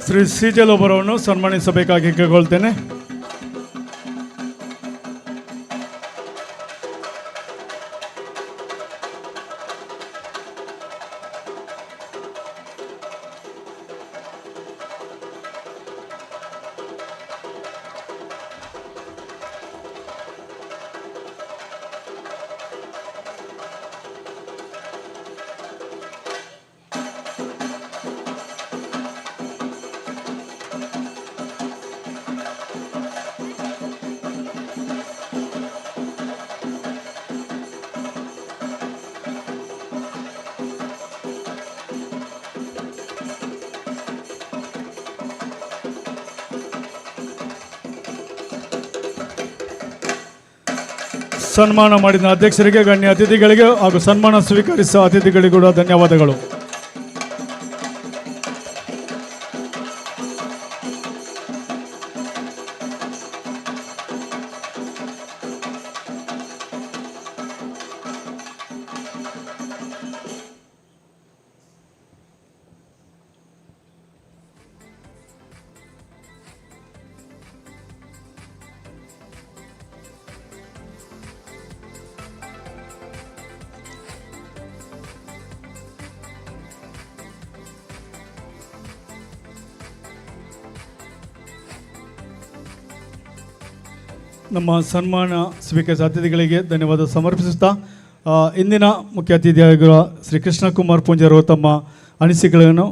ಶ್ರೀ ಸಿಜಲ್ ಒಬ್ಬರವನ್ನು ಸನ್ಮಾನಿಸಬೇಕಾಗಿ ಕೇಳಿಕೊಳ್ತೇನೆ. ಸನ್ಮಾನ ಮಾಡಿದ ಅಧ್ಯಕ್ಷರಿಗೆ, ಗಣ್ಯ ಅತಿಥಿಗಳಿಗೆ ಹಾಗೂ ಸನ್ಮಾನ ಸ್ವೀಕರಿಸಿದ ಅತಿಥಿಗಳಿಗೂ ಕೂಡ ಧನ್ಯವಾದಗಳು. ನಮ್ಮ ಸನ್ಮಾನ ಸ್ವೀಕರಿಸಿದ ಅತಿಥಿಗಳಿಗೆ ಧನ್ಯವಾದ ಸಮರ್ಪಿಸುತ್ತಾ ಇಂದಿನ ಮುಖ್ಯ ಅತಿಥಿಯಾಗಿರುವ ಶ್ರೀ ಕೃಷ್ಣ ಕುಮಾರ್ ಪೂಂಜಾರು ತಮ್ಮ ಅನಿಸಿಕೆಗಳನ್ನು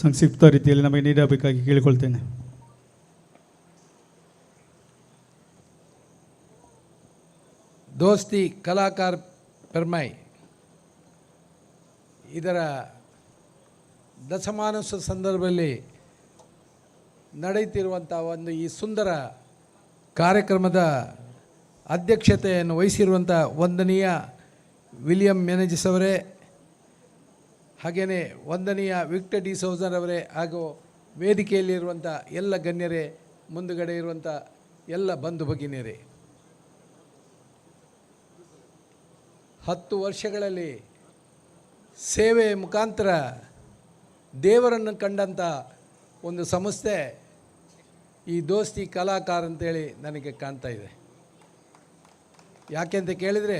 ಸಂಕ್ಷಿಪ್ತ ರೀತಿಯಲ್ಲಿ ನಮಗೆ ನೀಡಬೇಕಾಗಿ ಕೇಳಿಕೊಳ್ತೇನೆ. ದೋಸ್ತಿ ಕಲಾಕಾರ ಪೆರ್ಮೈ ಇದರ ದಶಮಾನೋತ್ಸವ ಸಂದರ್ಭದಲ್ಲಿ ನಡೆಯುತ್ತಿರುವಂಥ ಒಂದು ಈ ಸುಂದರ ಕಾರ್ಯಕ್ರಮದ ಅಧ್ಯಕ್ಷತೆಯನ್ನು ವಹಿಸಿರುವಂಥ ವಂದನೀಯ ವಿಲಿಯಂ ಮೆನೆಜಿಸ್ ಅವರೇ, ಹಾಗೆಯೇ ವಂದನೀಯ ವಿಕ್ಟರ್ ಡಿ ಸೌಜರ್ ಅವರೇ, ಹಾಗೂ ವೇದಿಕೆಯಲ್ಲಿರುವಂಥ ಎಲ್ಲ ಗಣ್ಯರೇ, ಮುಂದುಗಡೆ ಇರುವಂಥ ಎಲ್ಲ ಬಂಧು ಭಗಿನಿಯರೇ, 10 ವರ್ಷಗಳಲ್ಲಿ ಸೇವೆಯ ಮುಖಾಂತರ ದೇವರನ್ನು ಕಂಡಂಥ ಒಂದು ಸಂಸ್ಥೆ ಈ ದೋಸ್ತಿ ಕಲಾಕಾರ ಅಂತೇಳಿ ನನಗೆ ಕಾಣ್ತಾ ಇದೆ. ಯಾಕೆಂತ ಕೇಳಿದರೆ,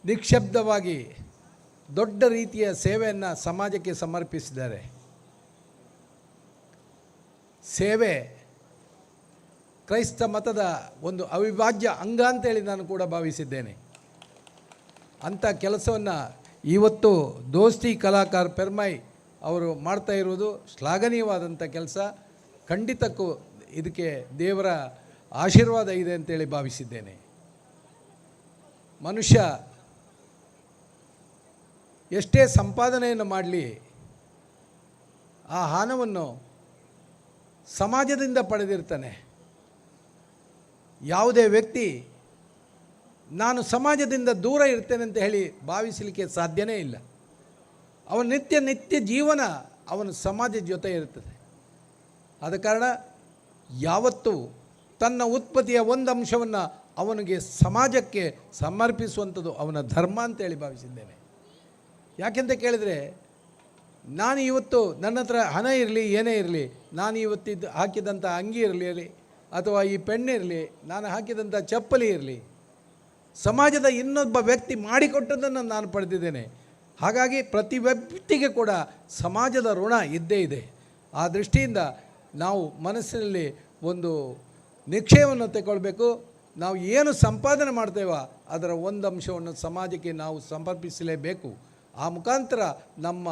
ನಿಶ್ಶಬ್ದವಾಗಿ ದೊಡ್ಡ ರೀತಿಯ ಸೇವೆಯನ್ನು ಸಮಾಜಕ್ಕೆ ಸಮರ್ಪಿಸಿದ್ದಾರೆ. ಸೇವೆ ಕ್ರೈಸ್ತ ಮತದ ಒಂದು ಅವಿಭಾಜ್ಯ ಅಂಗ ಅಂತೇಳಿ ನಾನು ಕೂಡ ಭಾವಿಸಿದ್ದೇನೆ. ಅಂಥ ಕೆಲಸವನ್ನು ಇವತ್ತು ದೋಸ್ತಿ ಕಲಾಕಾರ ಪೆರ್ಮೈ ಅವರು ಮಾಡ್ತಾ ಇರುವುದು ಶ್ಲಾಘನೀಯವಾದಂಥ ಕೆಲಸ. ಖಂಡಿತಕ್ಕೂ ಇದಕ್ಕೆ ದೇವರ ಆಶೀರ್ವಾದ ಇದೆ ಅಂತೇಳಿ ಭಾವಿಸಿದ್ದೇನೆ. ಮನುಷ್ಯ ಎಷ್ಟೇ ಸಂಪಾದನೆಯನ್ನು ಮಾಡಲಿ, ಆ ಹಣವನ್ನು ಸಮಾಜದಿಂದ ಪಡೆದಿರ್ತಾನೆ. ಯಾವುದೇ ವ್ಯಕ್ತಿ ನಾನು ಸಮಾಜದಿಂದ ದೂರ ಇರ್ತೇನೆ ಅಂತ ಹೇಳಿ ಭಾವಿಸಲಿಕ್ಕೆ ಸಾಧ್ಯನೇ ಇಲ್ಲ. ಅವನ ನಿತ್ಯ ಜೀವನ ಅವನ ಸಮಾಜದ ಜೊತೆ ಇರ್ತದೆ. ಆದ ಕಾರಣ ಯಾವತ್ತೂ ತನ್ನ ಉತ್ಪತ್ತಿಯ ಒಂದು ಅಂಶವನ್ನು ಅವನಿಗೆ ಸಮಾಜಕ್ಕೆ ಸಮರ್ಪಿಸುವಂಥದ್ದು ಅವನ ಧರ್ಮ ಅಂತೇಳಿ ಭಾವಿಸಿದ್ದೇನೆ. ಯಾಕೆಂತ ಕೇಳಿದರೆ, ನಾನು ಇವತ್ತು ನನ್ನ ಹತ್ರ ಹಣ ಇರಲಿ, ಏನೇ ಇರಲಿ, ನಾನು ಇವತ್ತಿದ್ದು ಹಾಕಿದಂಥ ಅಂಗಿ ಇರಲಿ ಅಥವಾ ಈ ಪೆಣ್ಣಿರಲಿ, ನಾನು ಹಾಕಿದಂಥ ಚಪ್ಪಲಿ ಇರಲಿ, ಸಮಾಜದ ಇನ್ನೊಬ್ಬ ವ್ಯಕ್ತಿ ಮಾಡಿಕೊಟ್ಟದ್ದನ್ನು ನಾನು ಪಡೆದಿದ್ದೇನೆ. ಹಾಗಾಗಿ ಪ್ರತಿ ವ್ಯಕ್ತಿಗೆ ಕೂಡ ಸಮಾಜದ ಋಣ ಇದ್ದೇ ಇದೆ. ಆ ದೃಷ್ಟಿಯಿಂದ ನಾವು ಮನಸ್ಸಿನಲ್ಲಿ ಒಂದು ನಿಕ್ಷೇಪವನ್ನು ತಗೊಳ್ಬೇಕು. ನಾವು ಏನು ಸಂಪಾದನೆ ಮಾಡ್ತೇವೋ ಅದರ ಒಂದು ಅಂಶವನ್ನು ಸಮಾಜಕ್ಕೆ ನಾವು ಸಮರ್ಪಿಸಲೇಬೇಕು. ಆ ಮುಖಾಂತರ ನಮ್ಮ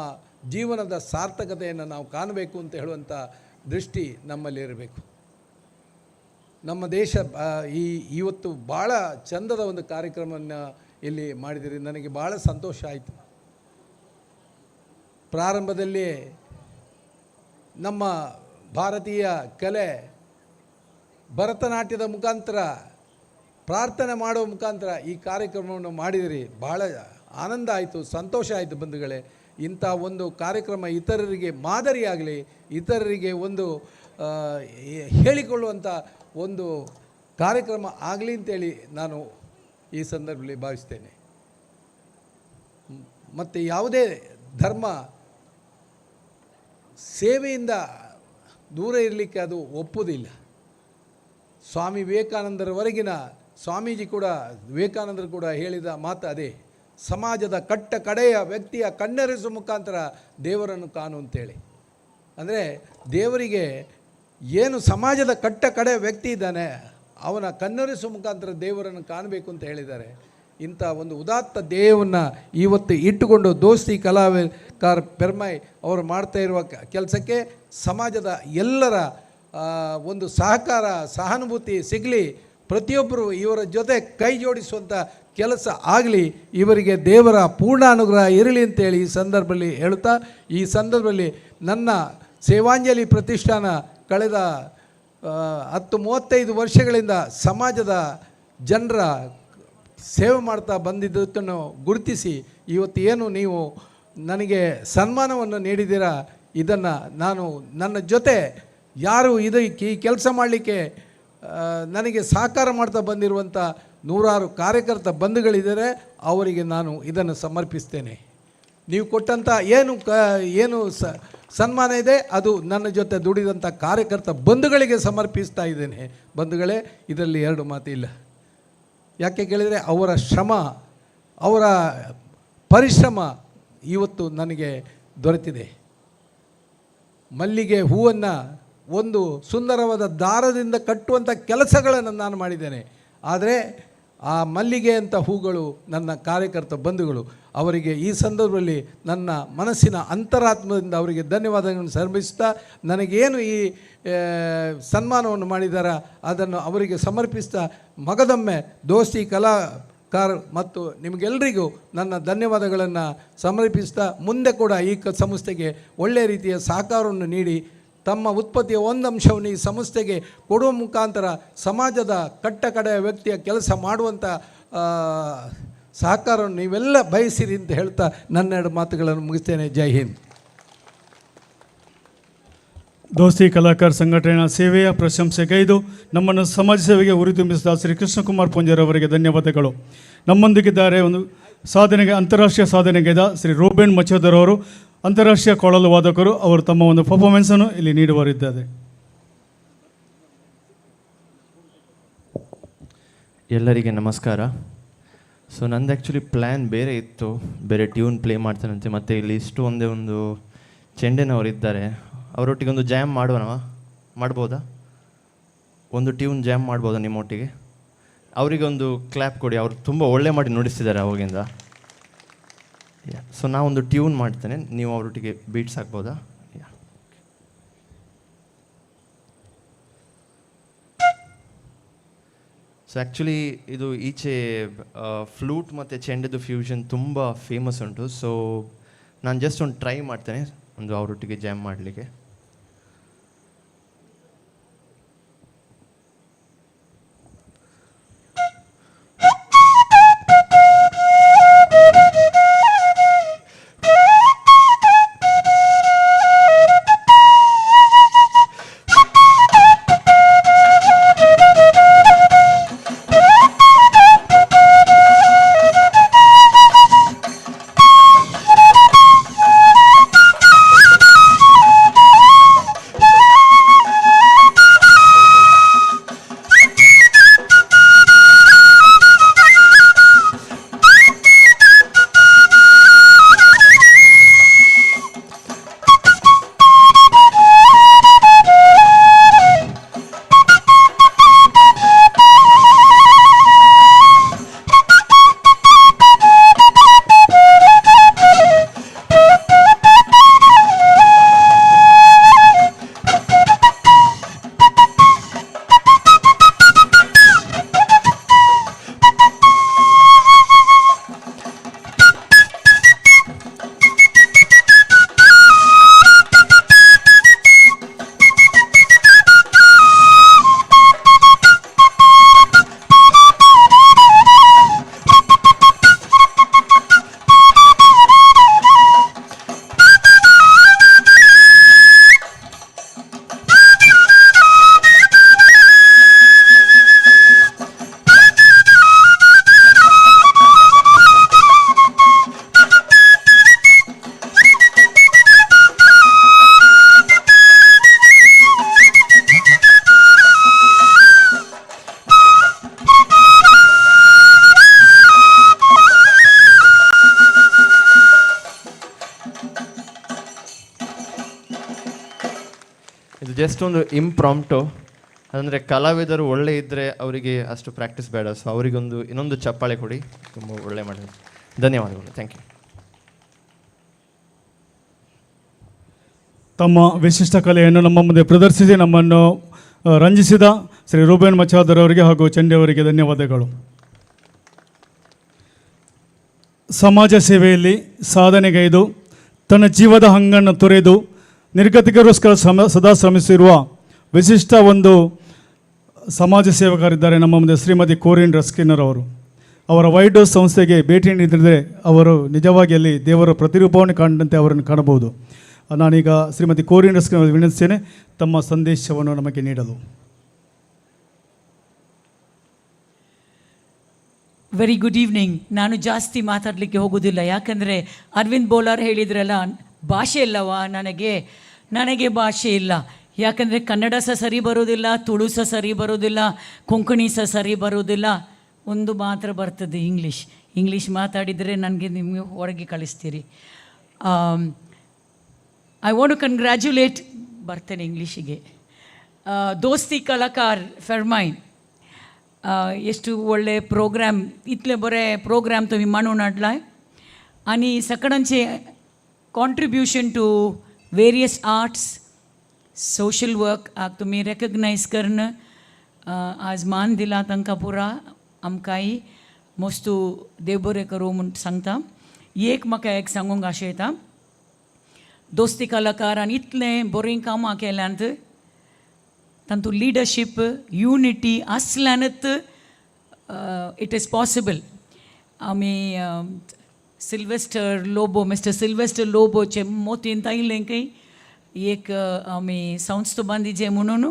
ಜೀವನದ ಸಾರ್ಥಕತೆಯನ್ನು ನಾವು ಕಾಣಬೇಕು ಅಂತ ಹೇಳುವಂಥ ದೃಷ್ಟಿ ನಮ್ಮಲ್ಲಿರಬೇಕು. ನಮ್ಮ ದೇಶ ಇವತ್ತು ಭಾಳ ಚಂದದ ಒಂದು ಕಾರ್ಯಕ್ರಮವನ್ನು ಇಲ್ಲಿ ಮಾಡಿದಿರಿ. ನನಗೆ ಭಾಳ ಸಂತೋಷ ಆಯಿತು. ಪ್ರಾರಂಭದಲ್ಲಿ ನಮ್ಮ ಭಾರತೀಯ ಕಲೆ ಭರತನಾಟ್ಯದ ಮುಖಾಂತರ ಪ್ರಾರ್ಥನೆ ಮಾಡುವ ಮುಖಾಂತರ ಈ ಕಾರ್ಯಕ್ರಮವನ್ನು ಮಾಡಿದಿರಿ. ಭಾಳ ಆನಂದ ಆಯಿತು, ಸಂತೋಷ ಆಯಿತು ಬಂಧುಗಳೇ. ಇಂಥ ಒಂದು ಕಾರ್ಯಕ್ರಮ ಇತರರಿಗೆ ಮಾದರಿಯಾಗಲಿ, ಇತರರಿಗೆ ಒಂದು ಹೇಳಿಕೊಳ್ಳುವಂಥ ಒಂದು ಕಾರ್ಯಕ್ರಮ ಆಗಲಿ ಅಂತೇಳಿ ನಾನು ಈ ಸಂದರ್ಭದಲ್ಲಿ ಭಾವಿಸ್ತೇನೆ. ಮತ್ತು ಯಾವುದೇ ಧರ್ಮ ಸೇವೆಯಿಂದ ದೂರ ಇರಲಿಕ್ಕೆ ಅದು ಒಪ್ಪುವುದಿಲ್ಲ. ಸ್ವಾಮಿ ವಿವೇಕಾನಂದರವರೆಗಿನ ಸ್ವಾಮೀಜಿ ಕೂಡ, ವಿವೇಕಾನಂದರು ಕೂಡ ಹೇಳಿದ ಮಾತು ಅದೇ, ಸಮಾಜದ ಕಡೆಯ ವ್ಯಕ್ತಿಯ ಕಣ್ಣೆರೆಸುವ ಮುಖಾಂತರ ದೇವರನ್ನು ಕಾಣು ಅಂತೇಳಿ. ಅಂದರೆ ದೇವರಿಗೆ ಏನು ಸಮಾಜದ ಕಡೆಯ ವ್ಯಕ್ತಿ ಇದ್ದಾನೆ ಅವನ ಕಣ್ಣೆರೆಸುವ ಮುಖಾಂತರ ದೇವರನ್ನು ಕಾಣಬೇಕು ಅಂತ ಹೇಳಿದ್ದಾರೆ. ಇಂಥ ಒಂದು ಉದಾತ್ತ ಧ್ಯೇಯವನ್ನು ಇವತ್ತು ಇಟ್ಟುಕೊಂಡು ದೋಸ್ತಿ ಕಲಾವಿಕಾರ ಪೆರ್ಮಾಯ್ ಅವರು ಮಾಡ್ತಾ ಇರುವ ಕೆಲಸಕ್ಕೆ ಸಮಾಜದ ಎಲ್ಲರ ಒಂದು ಸಹಕಾರ, ಸಹಾನುಭೂತಿ ಸಿಗಲಿ. ಪ್ರತಿಯೊಬ್ಬರು ಇವರ ಜೊತೆ ಕೈ ಜೋಡಿಸುವಂಥ ಕೆಲಸ ಆಗಲಿ. ಇವರಿಗೆ ದೇವರ ಪೂರ್ಣ ಅನುಗ್ರಹ ಇರಲಿ ಅಂತೇಳಿ ಈ ಸಂದರ್ಭದಲ್ಲಿ ಹೇಳುತ್ತಾ, ಈ ಸಂದರ್ಭದಲ್ಲಿ ನನ್ನ ಸೇವಾಂಜಲಿ ಪ್ರತಿಷ್ಠಾನ ಕಳೆದ 10-35 ವರ್ಷಗಳಿಂದ ಸಮಾಜದ ಜನರ ಸೇವೆ ಮಾಡ್ತಾ ಬಂದಿದ್ದನ್ನು ಗುರುತಿಸಿ ಇವತ್ತು ಏನು ನೀವು ನನಗೆ ಸನ್ಮಾನವನ್ನು ನೀಡಿದ್ದೀರಾ, ಇದನ್ನು ನಾನು ನನ್ನ ಜೊತೆ ಯಾರು ಇದಕ್ಕೆ ಈ ಕೆಲಸ ಮಾಡಲಿಕ್ಕೆ ನನಗೆ ಸಹಕಾರ ಮಾಡ್ತಾ ಬಂದಿರುವಂಥ 100 ಕಾರ್ಯಕರ್ತ ಬಂಧುಗಳಿದ್ದಾರೆ, ಅವರಿಗೆ ನಾನು ಇದನ್ನು ಸಮರ್ಪಿಸ್ತೇನೆ. ನೀವು ಕೊಟ್ಟಂಥ ಏನು ಸನ್ಮಾನ ಇದೆ ಅದು ನನ್ನ ಜೊತೆ ದುಡಿದಂಥ ಕಾರ್ಯಕರ್ತ ಬಂಧುಗಳಿಗೆ ಸಮರ್ಪಿಸ್ತಾ ಇದ್ದೇನೆ. ಬಂಧುಗಳೇ, ಇದರಲ್ಲಿ 2 ಮಾತಿಲ್ಲ. ಯಾಕೆ ಕೇಳಿದರೆ ಅವರ ಶ್ರಮ, ಅವರ ಪರಿಶ್ರಮ ಇವತ್ತು ನನಗೆ ದೊರೆತಿದೆ. ಮಲ್ಲಿಗೆ ಹೂವನ್ನು ಒಂದು ಸುಂದರವಾದ ದಾರದಿಂದ ಕಟ್ಟುವಂಥ ಕೆಲಸಗಳನ್ನು ನಾನು ಮಾಡಿದ್ದೇನೆ. ಆದರೆ ಆ ಮಲ್ಲಿಗೆ ಅಂತ ಹೂಗಳು ನನ್ನ ಕಾರ್ಯಕರ್ತ ಬಂಧುಗಳು, ಅವರಿಗೆ ಈ ಸಂದರ್ಭದಲ್ಲಿ ನನ್ನ ಮನಸ್ಸಿನ ಅಂತರಾತ್ಮದಿಂದ ಅವರಿಗೆ ಧನ್ಯವಾದಗಳನ್ನು ಸಮರ್ಪಿಸ್ತಾ, ನನಗೇನು ಈ ಸನ್ಮಾನವನ್ನು ಮಾಡಿದಾರ ಅದನ್ನು ಅವರಿಗೆ ಸಮರ್ಪಿಸ್ತಾ, ಮಗದೊಮ್ಮೆ ದೋಸ್ತಿ ಕಲಾಕಾರ ಮತ್ತು ನಿಮಗೆಲ್ಲರಿಗೂ ನನ್ನ ಧನ್ಯವಾದಗಳನ್ನು ಸಮರ್ಪಿಸ್ತಾ, ಮುಂದೆ ಕೂಡ ಈ ಸಂಸ್ಥೆಗೆ ಒಳ್ಳೆಯ ರೀತಿಯ ಸಹಕಾರವನ್ನು ನೀಡಿ ತಮ್ಮ ಉತ್ಪತ್ತಿಯ ಒಂದು ಅಂಶವನ್ನು ಈ ಸಂಸ್ಥೆಗೆ ಕೊಡುವ ಮುಖಾಂತರ ಸಮಾಜದ ಕಡೆಯ ವ್ಯಕ್ತಿಯ ಕೆಲಸ ಮಾಡುವಂಥ ಸಹಕಾರವನ್ನು ನೀವೆಲ್ಲ ಬಯಸಿರಿ ಅಂತ ಹೇಳ್ತಾ ನನ್ನ 2 ಮಾತುಗಳನ್ನು ಮುಗಿಸ್ತೇನೆ. ಜೈ ಹಿಂದ್. ದೋಸ್ತಿ ಕಲಾಕಾರ ಸಂಘಟನೆಯ ಸೇವೆಯ ಪ್ರಶಂಸೆಗೈದು ನಮ್ಮನ್ನು ಸಮಾಜ ಸೇವೆಗೆ ಹುರಿದುಂಬಿಸಿದ ಶ್ರೀ ಕೃಷ್ಣಕುಮಾರ್ ಪೂಂಜಾರವರಿಗೆ ಧನ್ಯವಾದಗಳು. ನಮ್ಮೊಂದಿಗಿದ್ದಾರೆ ಒಂದು ಅಂತಾರಾಷ್ಟ್ರೀಯ ಸಾಧನೆಗೈದ ಶ್ರೀ ರೂಬೆನ್ ಮಚೋದರ್ ಅವರು, ಅಂತಾರಾಷ್ಟ್ರೀಯ ಕೊಳಲು ವಾದಕರು. ಅವರು ತಮ್ಮ ಒಂದು ಪರ್ಫಾರ್ಮೆನ್ಸನ್ನು ಇಲ್ಲಿ ನೀಡುವರಿದ್ದಾರೆ. ಎಲ್ಲರಿಗೆ ನಮಸ್ಕಾರ. ಸೊ ನಂದು ಆ್ಯಕ್ಚುಲಿ ಪ್ಲ್ಯಾನ್ ಬೇರೆ ಇತ್ತು, ಬೇರೆ ಟ್ಯೂನ್ ಪ್ಲೇ ಮಾಡ್ತಾನಂತೆ. ಮತ್ತು ಇಲ್ಲಿ ಒಂದೇ ಒಂದು ಚೆಂಡೆನವರಿದ್ದಾರೆ, ಅವರೊಟ್ಟಿಗೆ ಒಂದು ಜಾಮ್ ಮಾಡೋಣವಾ? ಮಾಡ್ಬೋದಾ? ಒಂದು ಟ್ಯೂನ್ ಜಾಮ್ ಮಾಡ್ಬೋದಾ ನಿಮ್ಮೊಟ್ಟಿಗೆ? ಅವರಿಗೆ ಒಂದು ಕ್ಲ್ಯಾಪ್ ಕೊಡಿ, ಅವರು ತುಂಬ ಒಳ್ಳೆ ಮಾಡಿ ನುಡಿಸ್ತಿದ್ದಾರೆ ಅವಾಗಿಂದ. ಸೊ ನಾವೊಂದು ಟ್ಯೂನ್ ಮಾಡ್ತೇನೆ, ನೀವು ಅವರೊಟ್ಟಿಗೆ ಬೀಟ್ಸ್ ಹಾಕ್ಬೋದಾ? ಸೊ ಆ್ಯಕ್ಚುಲಿ ಇದು ಈಚೆ ಫ್ಲೂಟ್ ಮತ್ತು ಚೆಂಡದು ಫ್ಯೂಷನ್ ತುಂಬ ಫೇಮಸ್ ಉಂಟು. ಸೊ ನಾನು ಜಸ್ಟ್ ಒಂದು ಟ್ರೈ ಮಾಡ್ತೇನೆ ಒಂದು ಅವರೊಟ್ಟಿಗೆ ಜಾಮ್ ಮಾಡಲಿಕ್ಕೆ. ಇದು ಜಸ್ಟ್ ಒಂದು ಇಂಪ್ರಾಂಪ್ಟು, ಅಂದರೆ ಕಲಾವಿದರು ಒಳ್ಳೆ ಇದ್ದರೆ ಅವರಿಗೆ ಅಷ್ಟು ಪ್ರಾಕ್ಟೀಸ್ ಬೇಡ. ಸೊ ಅವರಿಗೊಂದು ಇನ್ನೊಂದು ಚಪ್ಪಾಳೆ ಕೊಡಿ, ತುಂಬ ಒಳ್ಳೆ ಮಾಡಿದ್ರು. ಧನ್ಯವಾದಗಳು. Thank you. ತಮ್ಮ ವಿಶಿಷ್ಟ ಕಲೆಯನ್ನು ನಮ್ಮ ಮುಂದೆ ಪ್ರದರ್ಶಿಸಿ ನಮ್ಮನ್ನು ರಂಜಿಸಿದ ಶ್ರೀ ರೂಬೇನ್ ಮಚಾದರ್ ಅವರಿಗೆ ಹಾಗೂ ಚಂಡಿ ಅವರಿಗೆ ಧನ್ಯವಾದಗಳು. ಸಮಾಜ ಸೇವೆಯಲ್ಲಿ ಸಾಧನೆಗೈದು ತನ್ನ ಜೀವದ ಹಂಗನ್ನು ತೊರೆದು ನಿರ್ಗತಿಕರಿಗೋಸ್ಕರ ಸದಾ ಶ್ರಮಿಸಿರುವ ವಿಶಿಷ್ಟ ಒಂದು ಸಮಾಜ ಸೇವಕರಿದ್ದಾರೆ ನಮ್ಮ ಮುಂದೆ ಶ್ರೀಮತಿ ಕೋರಿನ್ ರಸ್ಕಿನ್ನರ್ ಅವರು. ಅವರ ವೈಟ್ ಹೌಸ್ ಸಂಸ್ಥೆಗೆ ಭೇಟಿ ನೀಡಿದರೆ ಅವರು ನಿಜವಾಗಿ ಅಲ್ಲಿ ದೇವರ ಪ್ರತಿರೂಪವನ್ನು ಕಾಣದಂತೆ ಅವರನ್ನು ಕಾಣಬಹುದು. ನಾನೀಗ ಶ್ರೀಮತಿ ಕೋರಿನ್ ರಸ್ಕಿನ್ನರ್ ವಿನಂತಿಸ್ತೇನೆ ತಮ್ಮ ಸಂದೇಶವನ್ನು ನಮಗೆ ನೀಡಲು. Very good evening. ನಾನು ಜಾಸ್ತಿ ಮಾತಾಡಲಿಕ್ಕೆ ಹೋಗೋದಿಲ್ಲ, ಯಾಕಂದರೆ ಅರವಿಂದ್ ಬೋಲಾರ್ ಹೇಳಿದ್ರಲ್ಲ, ಭಾಷೆ ಇಲ್ಲವಾ ನನಗೆ ಭಾಷೆ ಇಲ್ಲ. ಯಾಕಂದರೆ ಕನ್ನಡ ಸಹ ಸರಿ ಬರೋದಿಲ್ಲ, ತುಳು ಸಹ ಸರಿ ಬರೋದಿಲ್ಲ, ಕೊಂಕಣಿ ಸಹ ಸರಿ ಬರೋದಿಲ್ಲ. ಒಂದು ಮಾತ್ರ ಬರ್ತದೆ, ಇಂಗ್ಲೀಷ್ ಮಾತಾಡಿದರೆ ನನಗೆ ನಿಮಗೆ ಹೊರಗೆ ಕಳಿಸ್ತೀರಿ. ಐ ವಾಂಟ್ ಟು ಕಂಗ್ರ್ಯಾಚುಲೇಟ್, ಬರ್ತೇನೆ ಇಂಗ್ಲೀಷಿಗೆ, ದೋಸ್ತಿ ಕಲಾಕಾರ ಫೆರ್ಮೈನ್. ಎಷ್ಟು ಒಳ್ಳೆ प्रोग्राम इतले बरे प्रोग्राम तुम्ही म्हणून हाडलाय आणि सगळ्यांचे contribution to various arts social work तुम्ही रेकग्नायज करणं आज मान दिला तांकां पुरा आमकांय मस्तू देव बरें करूं म्हूण सांगता. म्हाका एक सांगूंक आशयता, दोस्ती कलाकारान इतलें बरीं कामां केल्यांत, तांतू लिडरशीप युनिटी आसल्यानच इट इज पॉसिबल. आमी मिस्टर सिल्वेस्टर लोबोचे मोतीन ताईलेंकय एक आमी संस्था बांदिचे म्हणून